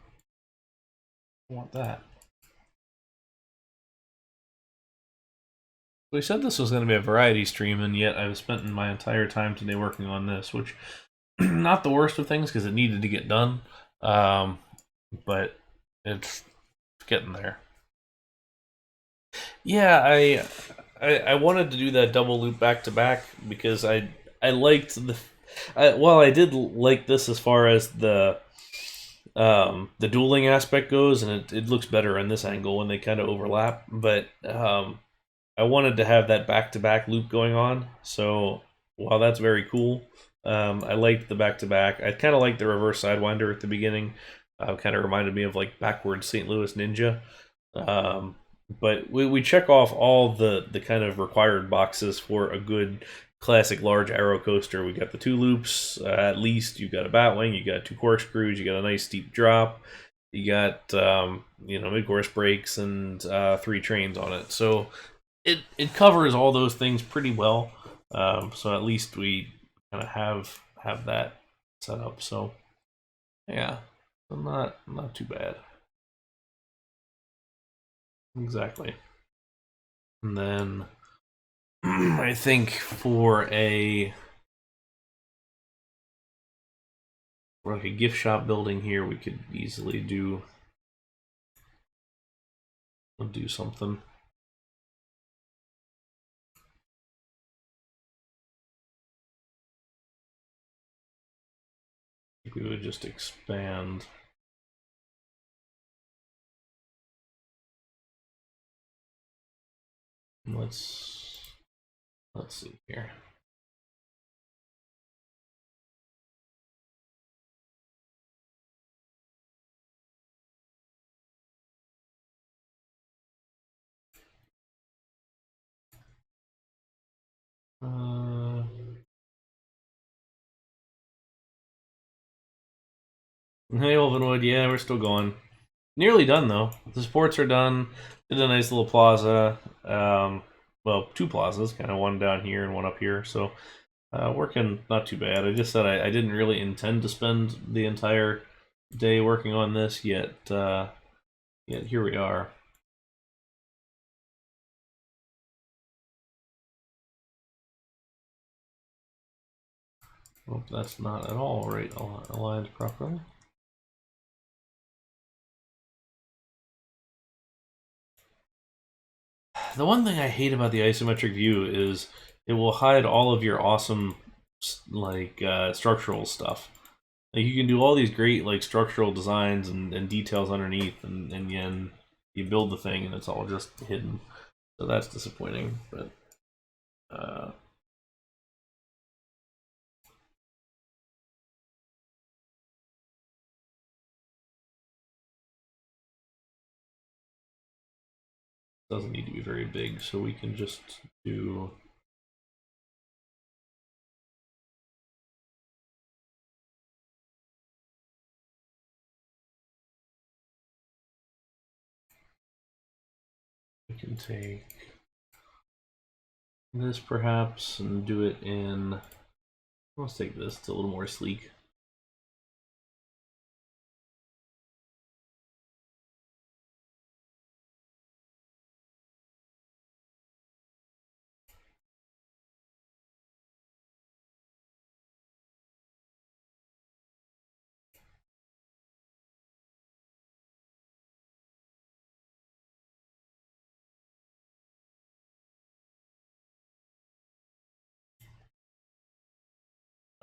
I want that. We said this was going to be a variety stream, and yet I've spent my entire time today working on this, which not the worst of things because it needed to get done, but it's getting there. Yeah, I wanted to do that double loop back to back because I liked well, I did like this as far as the dueling aspect goes, and it looks better in this angle when they kind of overlap. But I wanted to have that back to back loop going on. So while that's very cool, I liked the back to back. I kind of liked the reverse sidewinder at the beginning. Kind of reminded me of like backwards St. Louis Ninja. But we check off all the kind of required boxes for a good classic large aero coaster. We got the 2 loops, at least. You got a batwing, you got 2 corkscrews, you got a nice steep drop, you got mid-course brakes and 3 trains on it. So it covers all those things pretty well. So at least we kind of have that set up. So yeah, not too bad. Exactly. And then I think for like a gift shop building here, we could easily do something. We would just expand. Let's see here. Hey, Olvenwood, yeah, we're still going. Nearly done though. The sports are done. Did a nice little plaza. Well, 2 plazas, kind of one down here and one up here. So working not too bad. I just said I didn't really intend to spend the entire day working on this yet. Yet here we are. Well, that's not at all right aligned properly. The one thing I hate about the isometric view is it will hide all of your awesome structural stuff. Like you can do all these great like structural designs and details underneath, and then you build the thing and it's all just hidden. So that's disappointing. But doesn't need to be very big, so we can just do. We can take this perhaps and do it in. Let's take this. It's a little more sleek.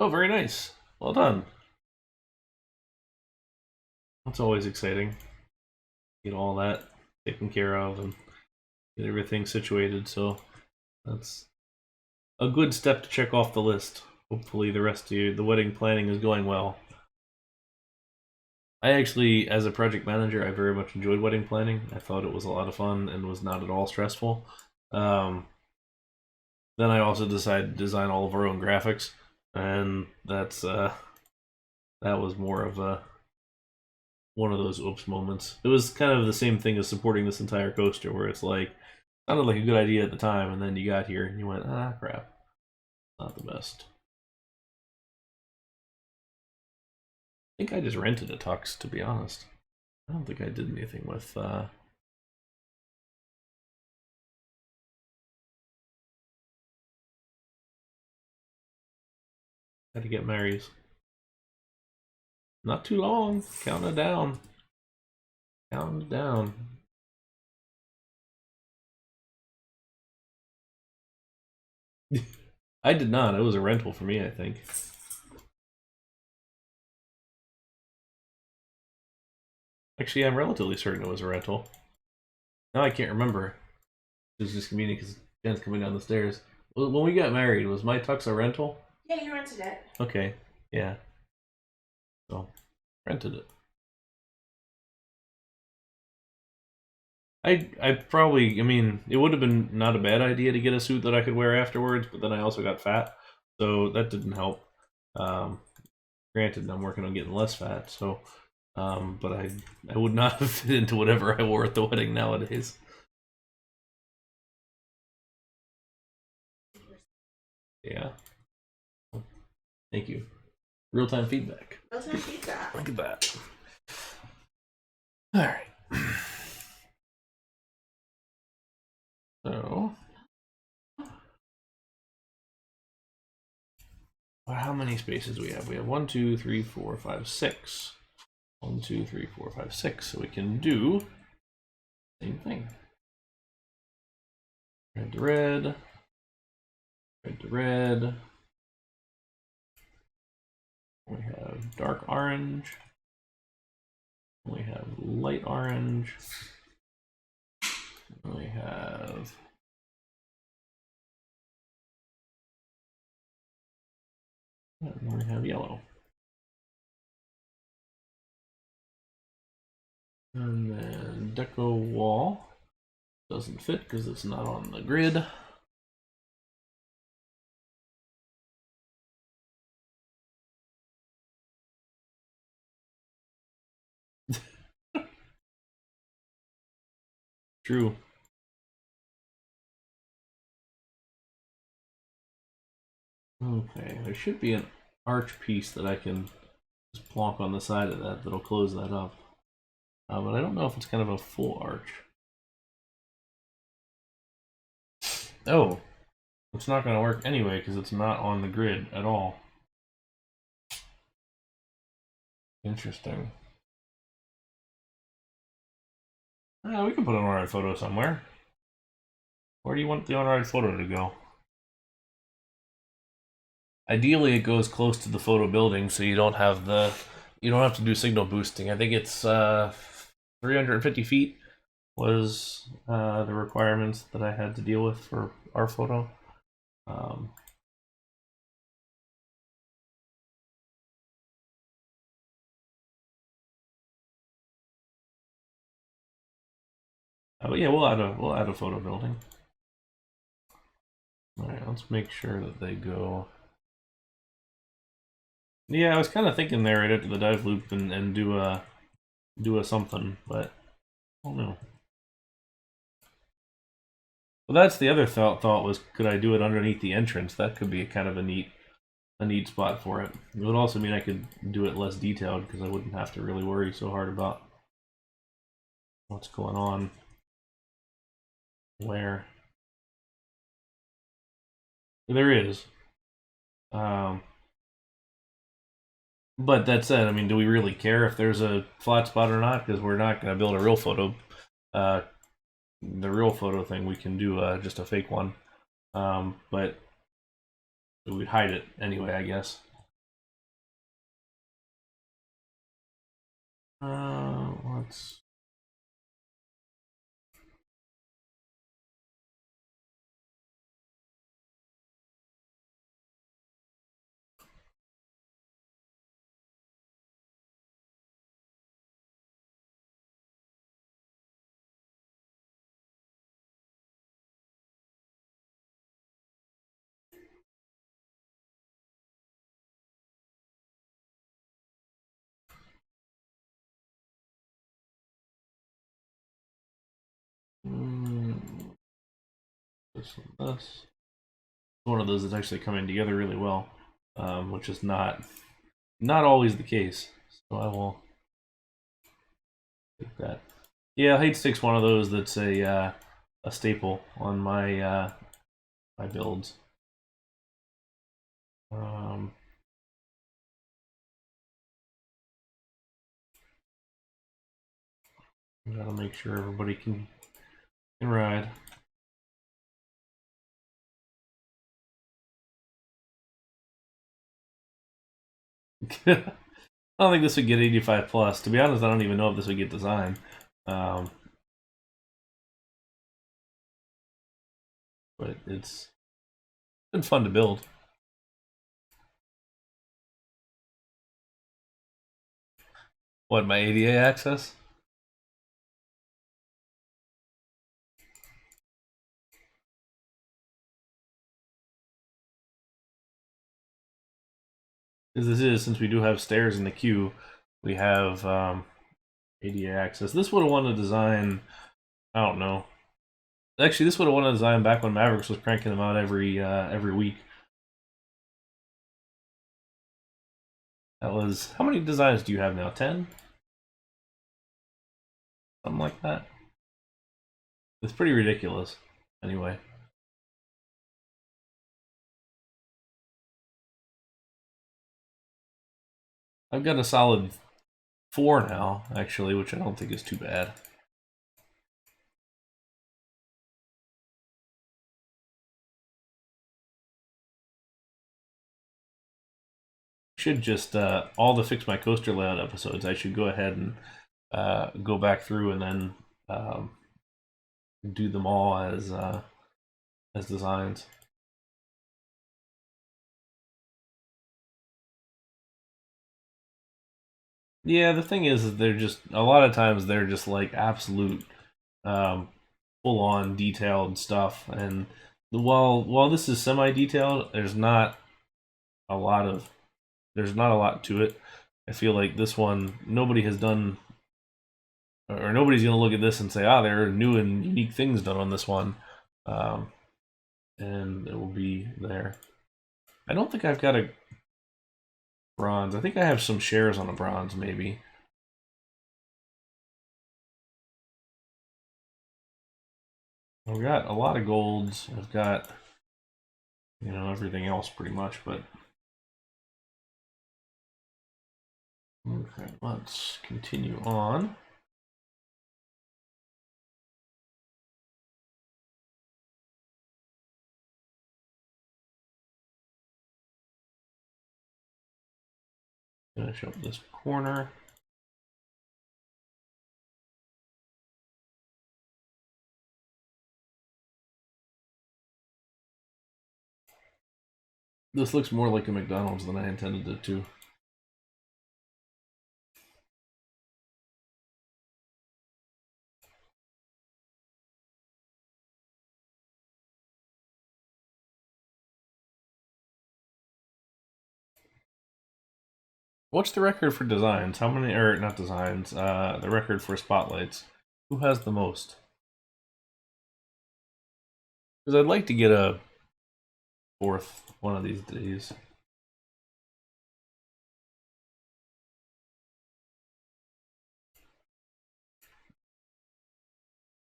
Oh, very nice. Well done. That's always exciting. Get all that taken care of and get everything situated. So that's a good step to check off the list. Hopefully the rest of the wedding planning is going well. I actually, as a project manager, I very much enjoyed wedding planning. I thought it was a lot of fun and was not at all stressful. Then I also decided to design all of our own graphics, and that was more of a one of those oops moments. It was kind of the same thing as supporting this entire coaster, where it's like sounded like a good idea at the time, and then you got here and you went, ah, crap, not the best. I think I just rented a tux, to be honest. I don't think I did anything with. Had to get married. Not too long. Count it down. Count it down. I did not. It was a rental for me, I think. Actually, I'm relatively certain it was a rental. Now I can't remember. It was just convenient because Jen's coming down the stairs. When we got married, was my tux a rental? Yeah, you rented it. Okay, yeah. So, rented it. I probably, I mean, it would have been not a bad idea to get a suit that I could wear afterwards, but then I also got fat, so that didn't help. Granted, I'm working on getting less fat, so, but I would not have fit into whatever I wore at the wedding nowadays. Yeah. Thank you. Real-time feedback. Real-time feedback. Look at that. All right. So, how many spaces do we have? We have 1, 2, 3, 4, 5, 6. 1, 2, 3, 4, 5, 6. So we can do same thing. Red to red. Red to red. We have dark orange. We have light orange. We have yellow. And then deco wall doesn't fit because it's not on the grid. True. Okay, there should be an arch piece that I can just plonk on the side of that that'll close that up. But I don't know if it's kind of a full arch. Oh, it's not going to work anyway because it's not on the grid at all. Interesting. We can put an on-ride photo somewhere. Where do you want the on-ride photo to go? Ideally, it goes close to the photo building, so you don't have to do signal boosting. I think it's 350 feet was the requirements that I had to deal with for our photo. But yeah, we'll add a photo building. All right, let's make sure that they go. Yeah, I was kind of thinking there right after the dive loop and do a something, but I don't know. Well, that's the other thought was, could I do it underneath the entrance? That could be kind of a neat spot for it. It would also mean I could do it less detailed because I wouldn't have to really worry so hard about what's going on where. There is. But that said, I mean, do we really care if there's a flat spot or not? Because we're not going to build a real photo. The real photo thing, we can do just a fake one. But we'd hide it anyway, I guess. Let's. This one of those that's actually coming together really well, which is not always the case. So I will take that. Yeah, height stick's one of those that's a staple on my my builds. Gotta make sure everybody can ride. I don't think this would get 85 plus. To be honest, I don't even know if this would get designed. But it's been fun to build. What, my ADA access? Because this is, since we do have stairs in the queue, we have ADA access. This would have wanted to design, I don't know. Actually, this would have wanted to design back when Mavericks was cranking them out every week. That was, how many designs do you have now? 10? Something like that. It's pretty ridiculous. Anyway. I've got a solid 4 now, actually, which I don't think is too bad. Should just all the Fix My Coaster Layout episodes, I should go ahead and go back through and then do them all as designs. Yeah, the thing is they're just, a lot of times they're just like absolute full-on detailed stuff, and while this is semi-detailed, there's not a lot to it. I feel like this one, nobody has done, or nobody's gonna look at this and say, ah, there are new and unique things done on this one, and it will be there. I don't think I've got a bronze. I think I have some shares on a bronze, maybe. I've got a lot of golds. I've got, everything else pretty much, but okay, let's continue on. Finish up this corner. This looks more like a McDonald's than I intended it to. What's the record for designs? How many, or not designs, the record for spotlights? Who has the most? Because I'd like to get a fourth one of these days.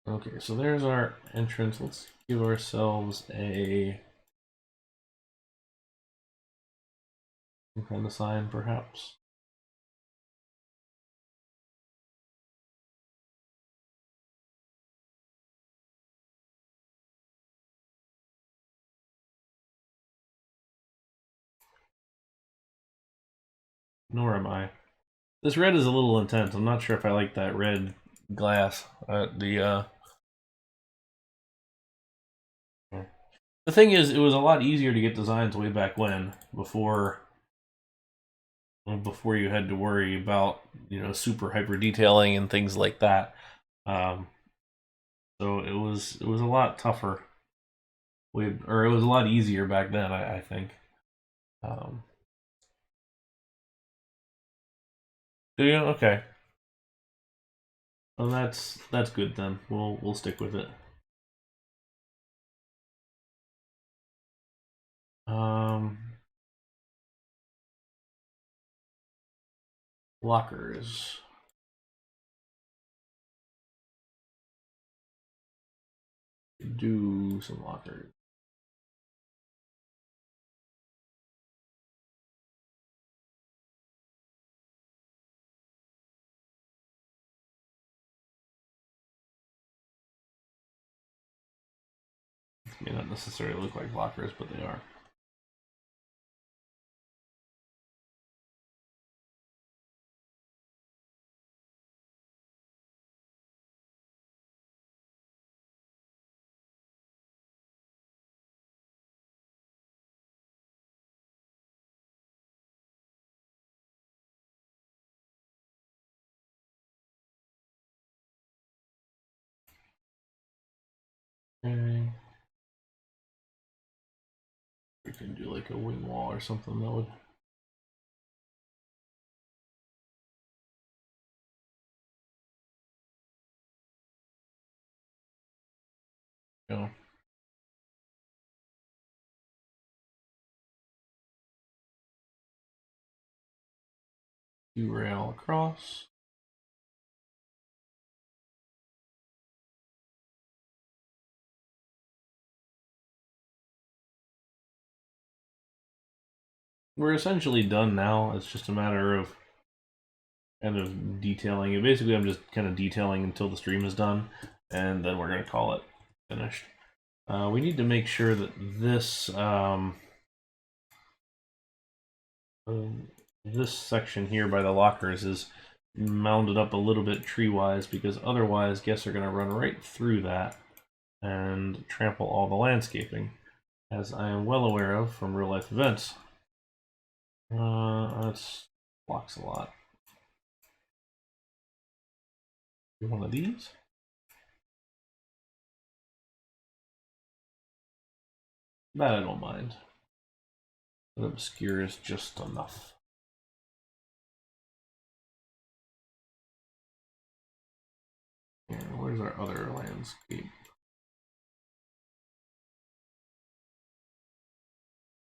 Okay, so there's our entrance. Let's give ourselves some kind of sign, perhaps. Nor am I. This red is a little intense. I'm not sure if I like that red glass. The thing is, it was a lot easier to get designs way back when, before you had to worry about super hyper detailing and things like that. Um, so it was a lot tougher, or it was a lot easier back then. I think. Um, do you? Okay. Well, that's good then. We'll stick with it. Um, Lockers. Do some lockers. May not necessarily look like lockers, but they are. Okay. We can do like a wing wall or something that would. Go. Rail across. We're essentially done now. It's just a matter of kind of detailing it. Basically, I'm just kind of detailing until the stream is done, and then we're going to call it finished. We need to make sure that this section here by the lockers is mounded up a little bit tree-wise, because otherwise guests are going to run right through that and trample all the landscaping, as I am well aware of from real-life events. That blocks a lot. One of these. That I don't mind. It obscures just enough. And where's our other landscape?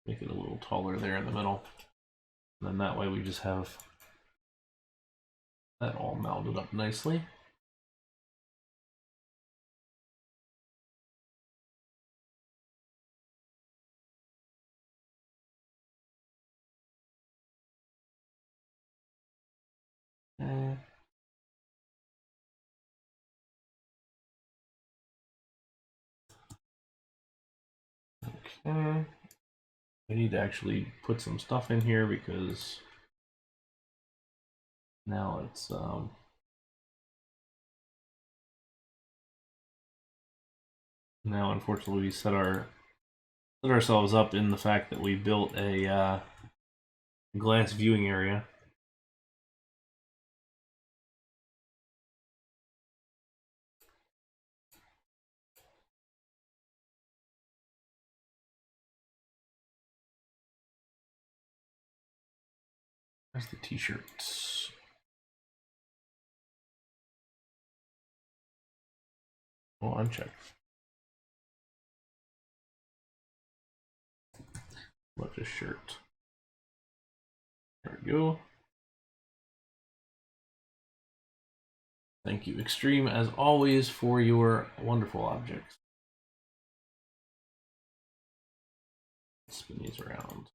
Make it a little taller there in the middle. And then that way we just have that all mounted up nicely. Okay. Okay. I need to actually put some stuff in here because now it's now unfortunately we set ourselves up in the fact that we built a glass viewing area. Where's the t-shirts? Oh, unchecked. What's a shirt? There we go. Thank you, Extreme, as always, for your wonderful objects. Spin these around.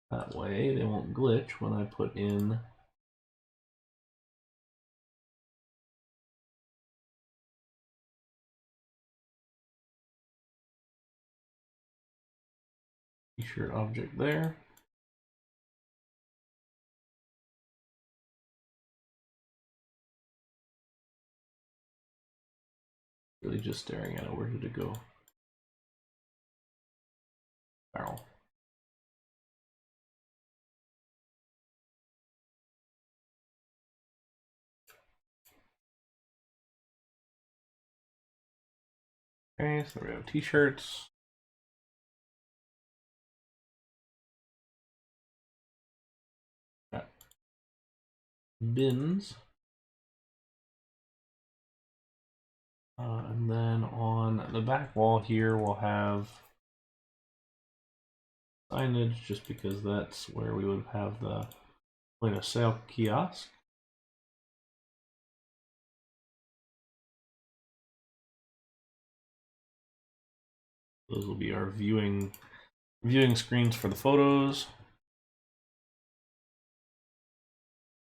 That way they won't glitch when I put in t-shirt object there. Really just staring at it. Where did it go? Barrel. Okay, so we have t-shirts. Got bins. And then on the back wall here, we'll have signage, just because that's where we would have the point of sale kiosk. Those will be our viewing screens for the photos.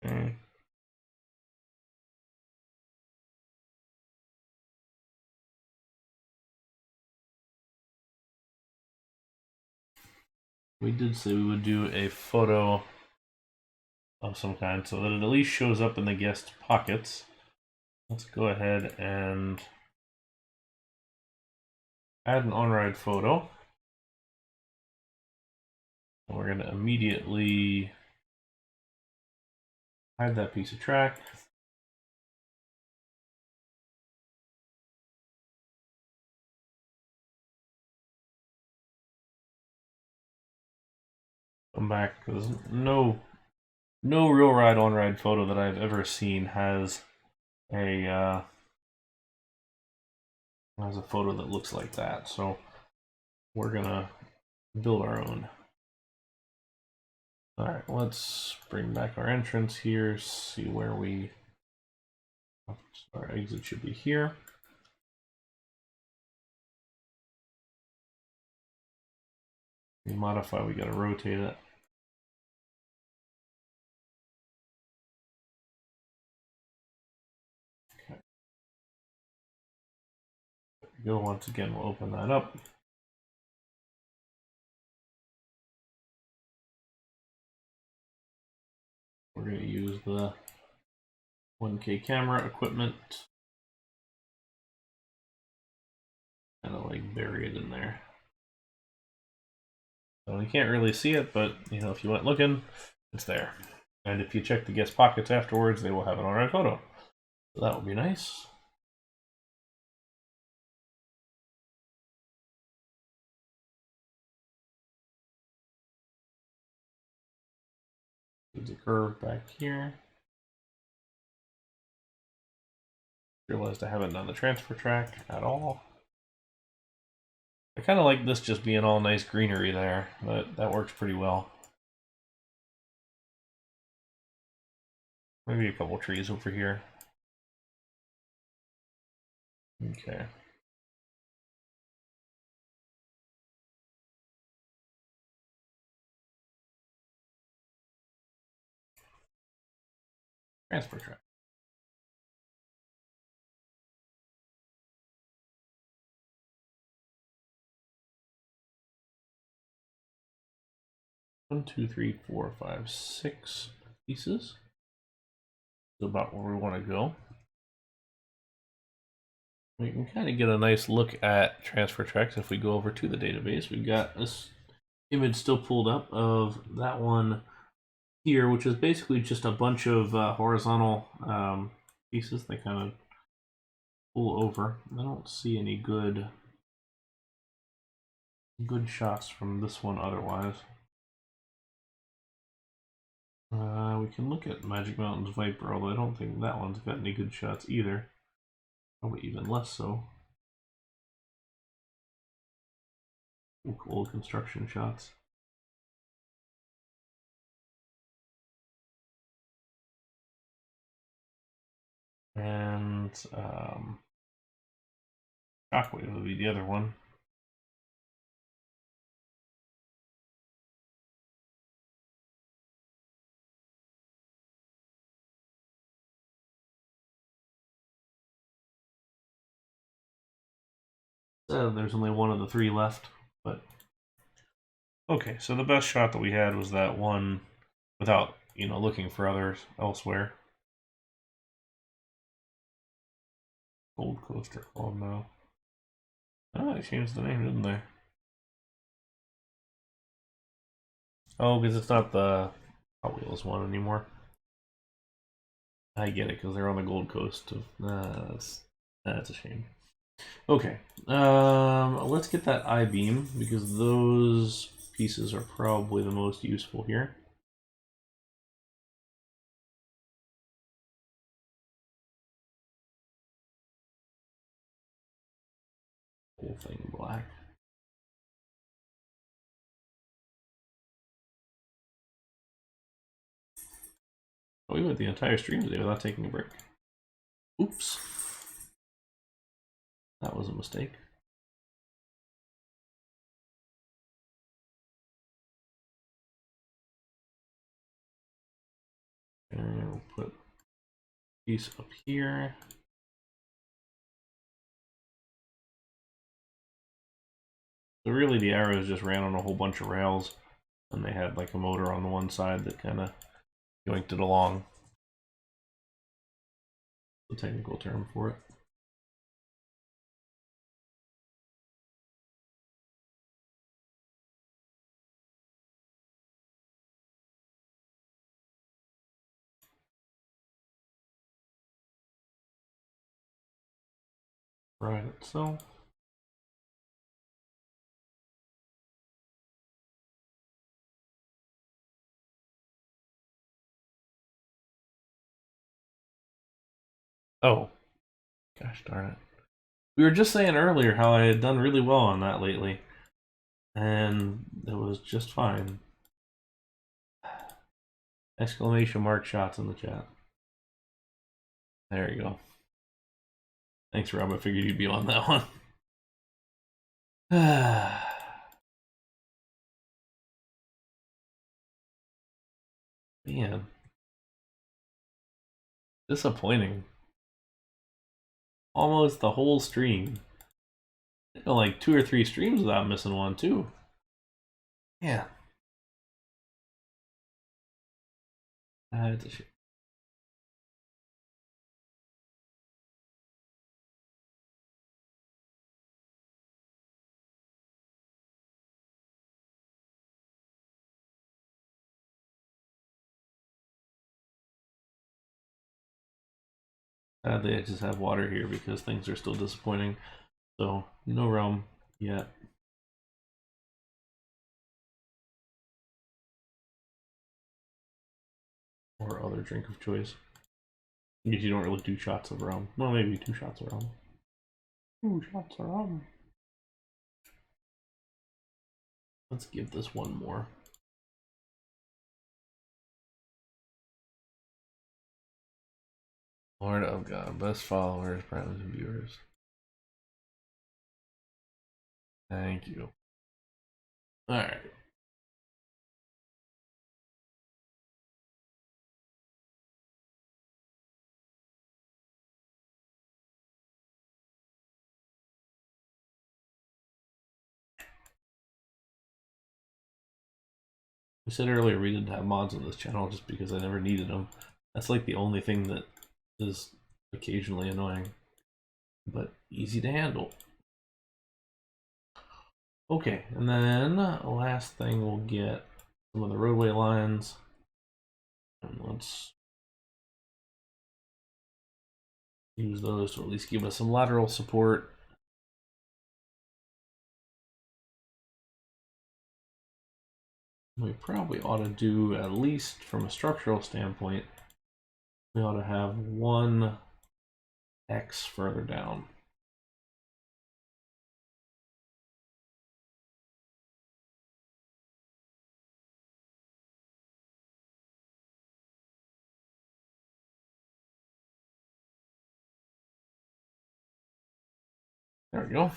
Okay. We did say we would do a photo of some kind so that it at least shows up in the guest pockets. Let's go ahead and add an on-ride photo. And we're going to immediately hide that piece of track. Come back, because no real ride on-ride photo that I've ever seen has a photo that looks like that. So we're gonna build our own. All right, let's bring back our entrance here. See where our exit should be here. We modify. We gotta rotate it. Go once again, we'll open that up. We're going to use the 1K camera equipment. Kind of like bury it in there. So you can't really see it, but you know, if you went looking, it's there. And if you check the guest pockets afterwards, they will have an on-ride photo. So that would be nice. There's a curve back here. Realized I haven't done the transfer track at all. I kind of like this just being all nice greenery there, but that works pretty well. Maybe a couple trees over here. Okay. Transfer track. One, two, three, four, five, 6 pieces. That's about where we want to go. We can kind of get a nice look at transfer tracks if we go over to the database. We've got this image still pulled up of that one here, which is basically just a bunch of horizontal pieces. They kind of pull over. I don't see any good shots from this one otherwise. We can look at Magic Mountain's Viper, although I don't think that one's got any good shots either. Probably even less so. Old construction shots. And Shockwave would be the other one. There's only one of the three left, but okay. So the best shot that we had was that one, without looking for others elsewhere. Gold Coaster Club now. Oh, they changed the name, didn't they? Oh, because it's not the Hot Wheels one anymore. I get it, because they're on the Gold Coast. That's a shame. Okay, let's get that I-beam, because those pieces are probably the most useful here. Whole thing black. Oh, we went the entire stream today without taking a break. Oops. That was a mistake. And we'll put a piece up here. So really the arrows just ran on a whole bunch of rails, and they had like a motor on the one side that kind of yoinked it along. The technical term for it. Right itself. Oh, gosh darn it. We were just saying earlier how I had done really well on that lately, and it was just fine. Exclamation mark shots in the chat. There you go. Thanks, Rob. I figured you'd be on that one. Man. Disappointing. Almost the whole stream. Like 2 or 3 streams without missing one, too. Yeah. It's a shame. Sadly, I just have water here because things are still disappointing. So, no realm yet. Or other drink of choice. Because you don't really do shots of rum. Well, maybe 2 shots of rum. 2 shots of rum. Let's give this one more. Lord of God, best followers, friends, and viewers. Thank you. Alright. I said earlier we didn't have mods on this channel just because I never needed them. That's like the only thing that is occasionally annoying, but easy to handle. Okay, and then last thing we'll get some of the roadway lines. And let's use those to at least give us some lateral support. we probably ought to do, at least from a structural standpoint, we ought to have one X further down. There we go.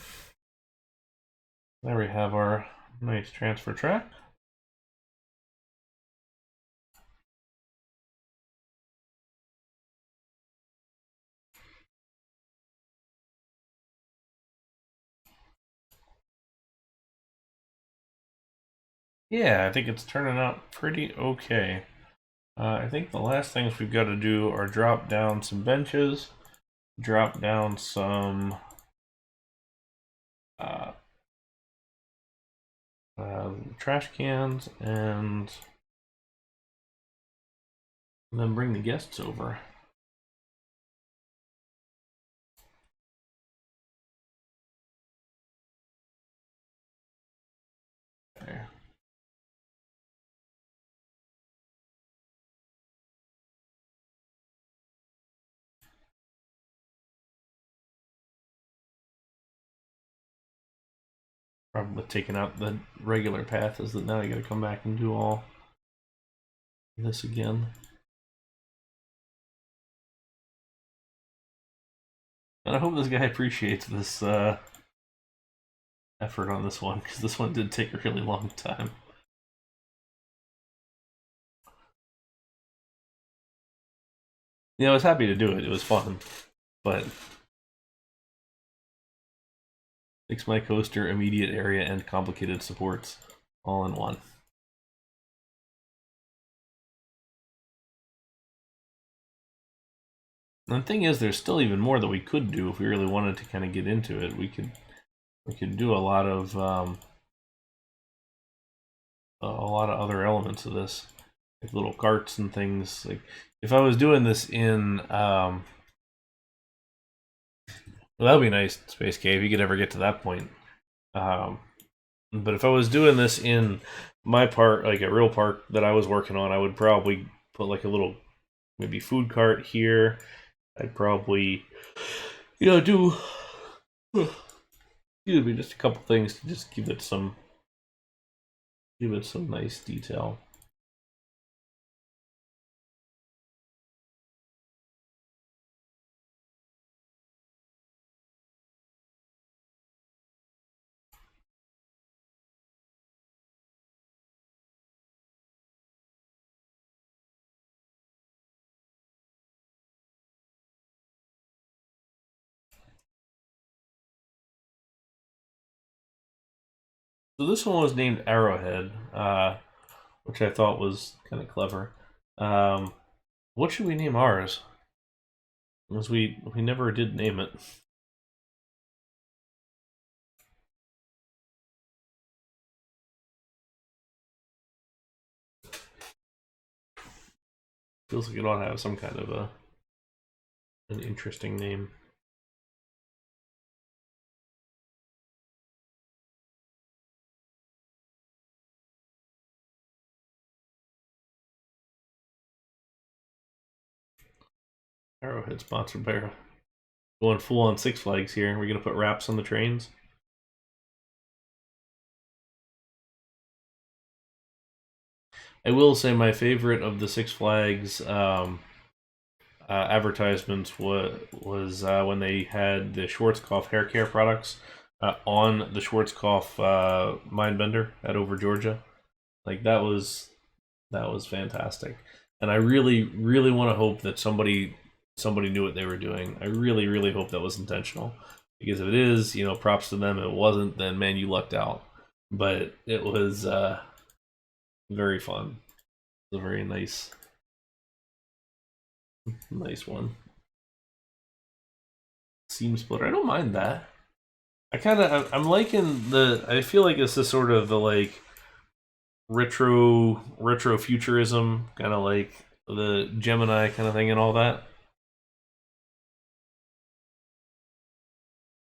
There we have our nice transfer track. Yeah, I think it's turning out pretty okay. I think the last things we've got to do are drop down some benches, drop down some trash cans, and then bring the guests over. There. Problem with taking out the regular path is that now you got to come back and do all this again. And I hope this guy appreciates this effort on this one, because this one did take a really long time. I was happy to do it. It was fun, but fix my coaster, immediate area, and complicated supports all in one. And the thing is, there's still even more that we could do if we really wanted to kind of get into it. We could do a lot of other elements of this, like little carts and things. Like if I was doing this in well, that would be nice, Space Cave. You could ever get to that point. But if I was doing this in my park, like a real park that I was working on, I would probably put like a little maybe food cart here. I'd probably, do just a couple things to just give it some nice detail. So this one was named Arrowhead, which I thought was kind of clever. What should we name ours? Because we never did name it. Feels like it ought to have some kind of an interesting name. Arrowhead sponsored by going full on Six Flags here. We're gonna put wraps on the trains. I will say my favorite of the Six Flags advertisements was when they had the Schwarzkopf hair care products on the Schwarzkopf Mindbender at Over Georgia. Like that was fantastic, and I really want to hope that somebody knew what they were doing. I really hope that was intentional, because if it is, props to them. If it wasn't, then man, you lucked out. But it was very fun. It was a very nice one. Seam splitter. I don't mind that. I'm liking I feel like this is sort of the like retro futurism, kind of like the Gemini kind of thing and all that.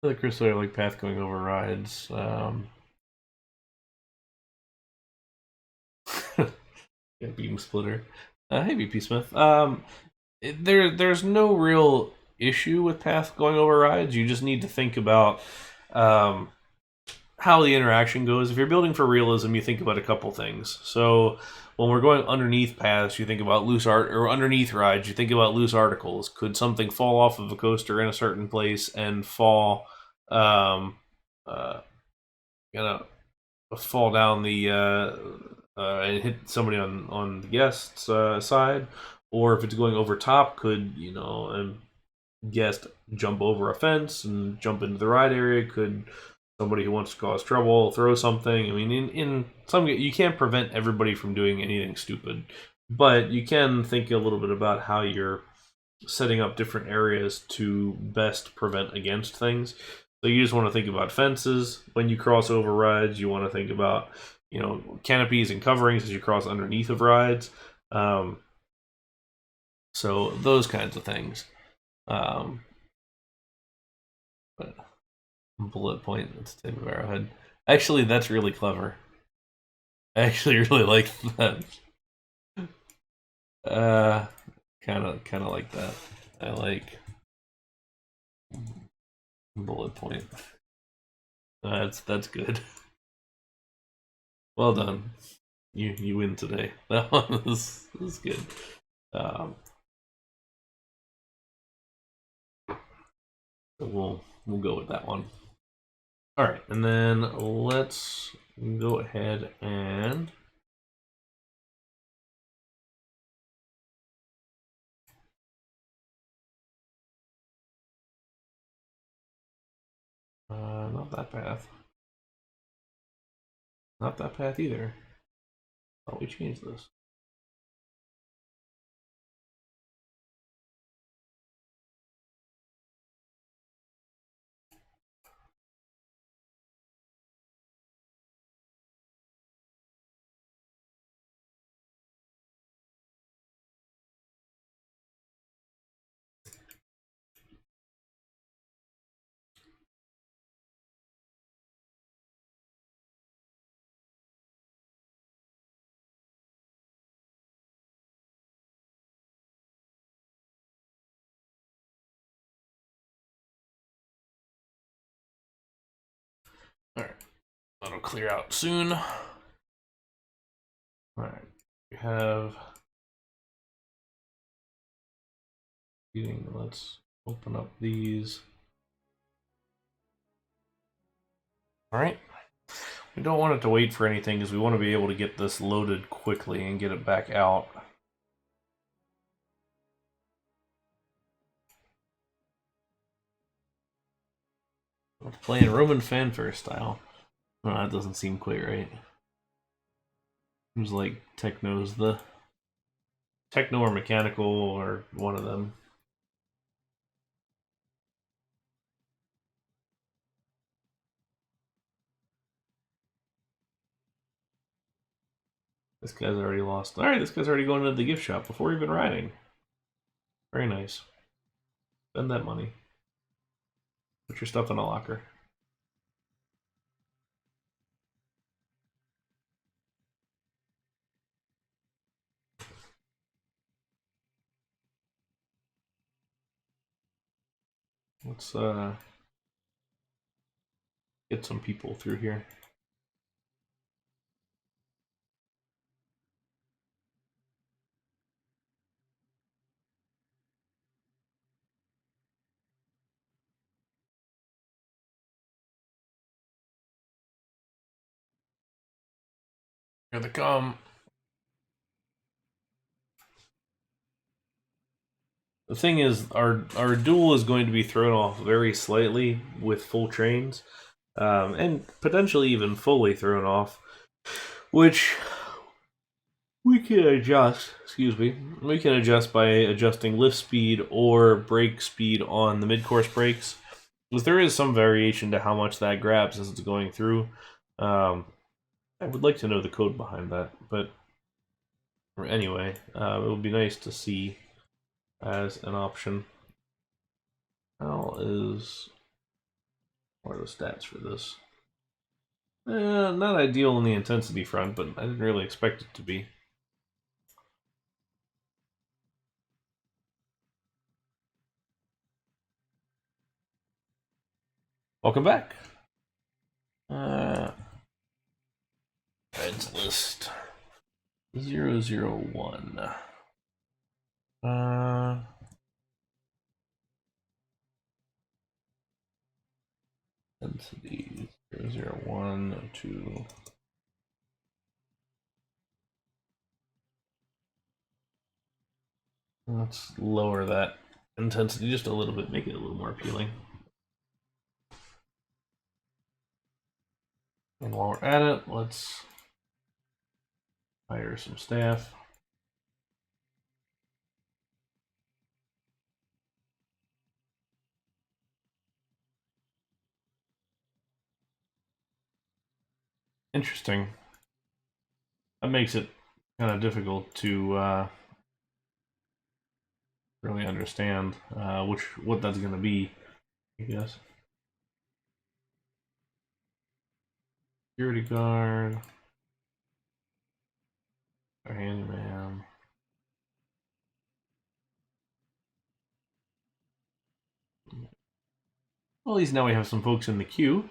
The Crystal like path going over rides. Yeah, beam splitter. Hey, VP Smith. There's no real issue with path going over rides. You just need to think about how the interaction goes. If you're building for realism, you think about a couple things. So when we're going underneath paths, you think about loose art, or underneath rides, you think about loose articles. Could something fall off of a coaster in a certain place and fall, you know, fall down the and hit somebody on the guest's side, or if it's going over top, could a guest jump over a fence and jump into the ride area? Could somebody who wants to cause trouble throw something? I mean, in some, you can't prevent everybody from doing anything stupid, but you can think a little bit about how you're setting up different areas to best prevent against things. So you just want to think about fences when you cross over rides. You want to think about, canopies and coverings as you cross underneath of rides. So those kinds of things. But bullet point, that's the type of arrowhead. Actually, that's really clever. I actually really like that. Kind of like that. I like bullet point. That's good. Well done. You win today. That one is good. So we'll go with that one. All right, and then let's go ahead and not that path. Not that path either. Oh, we changed this. All right, that'll clear out soon. All right, we have. Let's open up these. All right. We don't want it to wait for anything because we want to be able to get this loaded quickly and get it back out. Let's play in Roman fanfare style. No, that doesn't seem quite right. Seems like techno's the techno or mechanical or one of them. This guy's already lost. All right, this guy's already going into the gift shop before even riding. Very nice. Spend that money. Put your stuff in a locker. Let's get some people through here. Here they come. The thing is, our duel is going to be thrown off very slightly with full trains, and potentially even fully thrown off, which we can adjust. Excuse me. We can adjust by adjusting lift speed or brake speed on the mid-course brakes, because there is some variation to how much that grabs as it's going through. I would like to know the code behind that, but anyway, it would be nice to see as an option. What are the stats for this? Not ideal on the intensity front, but I didn't really expect it to be. Welcome back. Reds list 001. Density 001, 2. Let's lower that intensity just a little bit, make it a little more appealing. And while we're at it, let's hire some staff. Interesting. That makes it kind of difficult to really understand what that's going to be, I guess. Security guard, our handyman. Well, at least now we have some folks in the queue.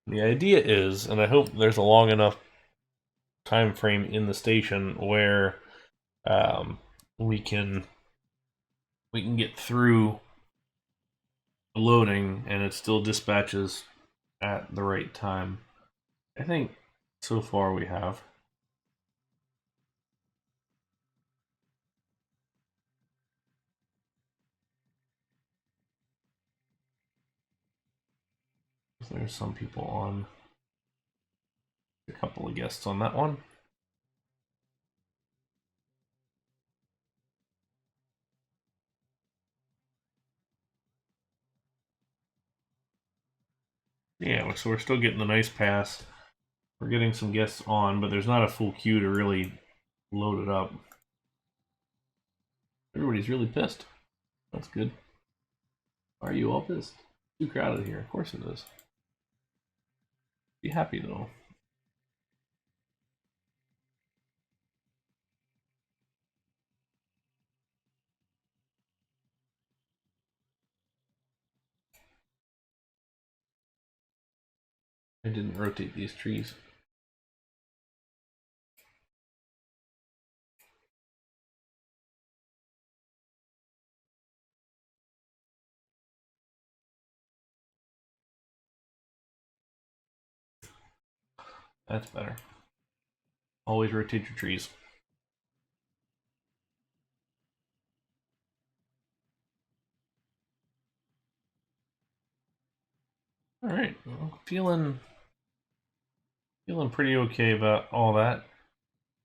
The idea is, and I hope there's a long enough time frame in the station where we can get through loading and it still dispatches at the right time. I think so far we have. There's some people on. A couple of guests on that one. Yeah, so we're still getting the nice pass. We're getting some guests on, but there's not a full queue to really load it up. Everybody's really pissed. That's good. Why are you all pissed? Too crowded here. Of course it is. Be happy though. I didn't rotate these trees. That's better. Always rotate your trees. All right, well, feeling pretty okay about all that.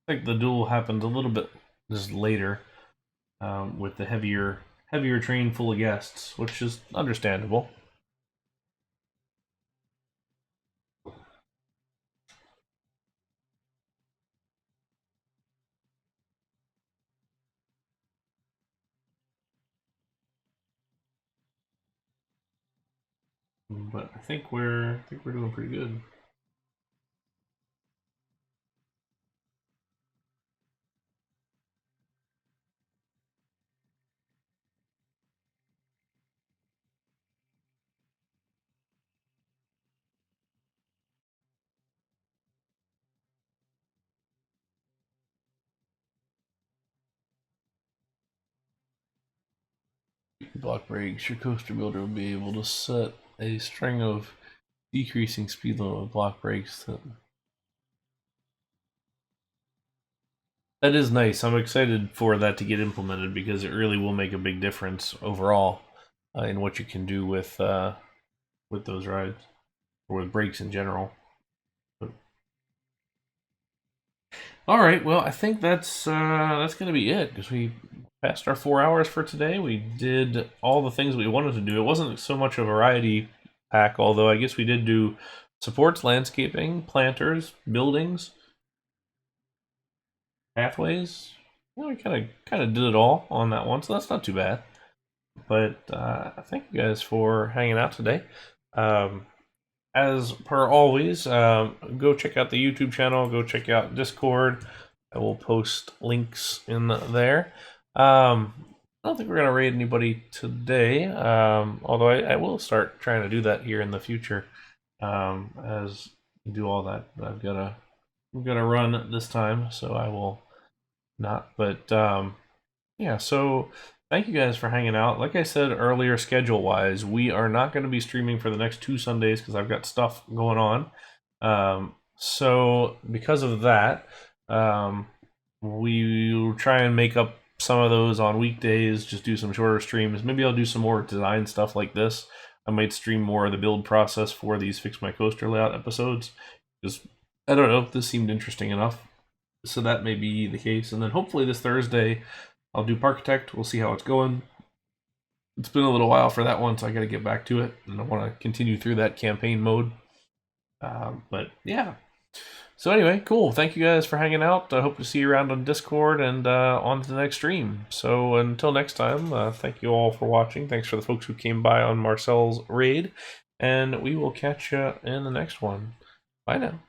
I think the duel happened a little bit just later, with the heavier train full of guests, which is understandable. But I think we're doing pretty good. Block breaks, your coaster builder will be able to set a string of decreasing speed limit with block breaks. That is nice. I'm excited for that to get implemented because it really will make a big difference overall in what you can do with those rides or with brakes in general. But... all right, well, I think that's going to be it because we passed our 4 hours for today. We did all the things we wanted to do. It wasn't so much a variety pack, although I guess we did do supports, landscaping, planters, buildings, pathways. Well, we kind of did it all on that one, so that's not too bad. But thank you guys for hanging out today. As per always, go check out the YouTube channel. Go check out Discord. I will post links in there. I don't think we're going to raid anybody today, although I will start trying to do that here in the future as I do all that. I've got to run this time, so I will not. But yeah, so thank you guys for hanging out. Like I said earlier, schedule-wise, we are not going to be streaming for the next 2 Sundays because I've got stuff going on. So because of that, we'll try and make up some of those on weekdays, just do some shorter streams. Maybe I'll do some more design stuff like this. I might stream more of the build process for these Fix My Coaster Layout episodes. Because, I don't know, this seemed interesting enough. So that may be the case. And then hopefully this Thursday, I'll do Parkitect. We'll see how it's going. It's been a little while for that one, so I got to get back to it. And I want to continue through that campaign mode. But yeah. So anyway, cool. Thank you guys for hanging out. I hope to see you around on Discord and on to the next stream. So until next time, thank you all for watching. Thanks for the folks who came by on Marcel's raid. And we will catch you in the next one. Bye now.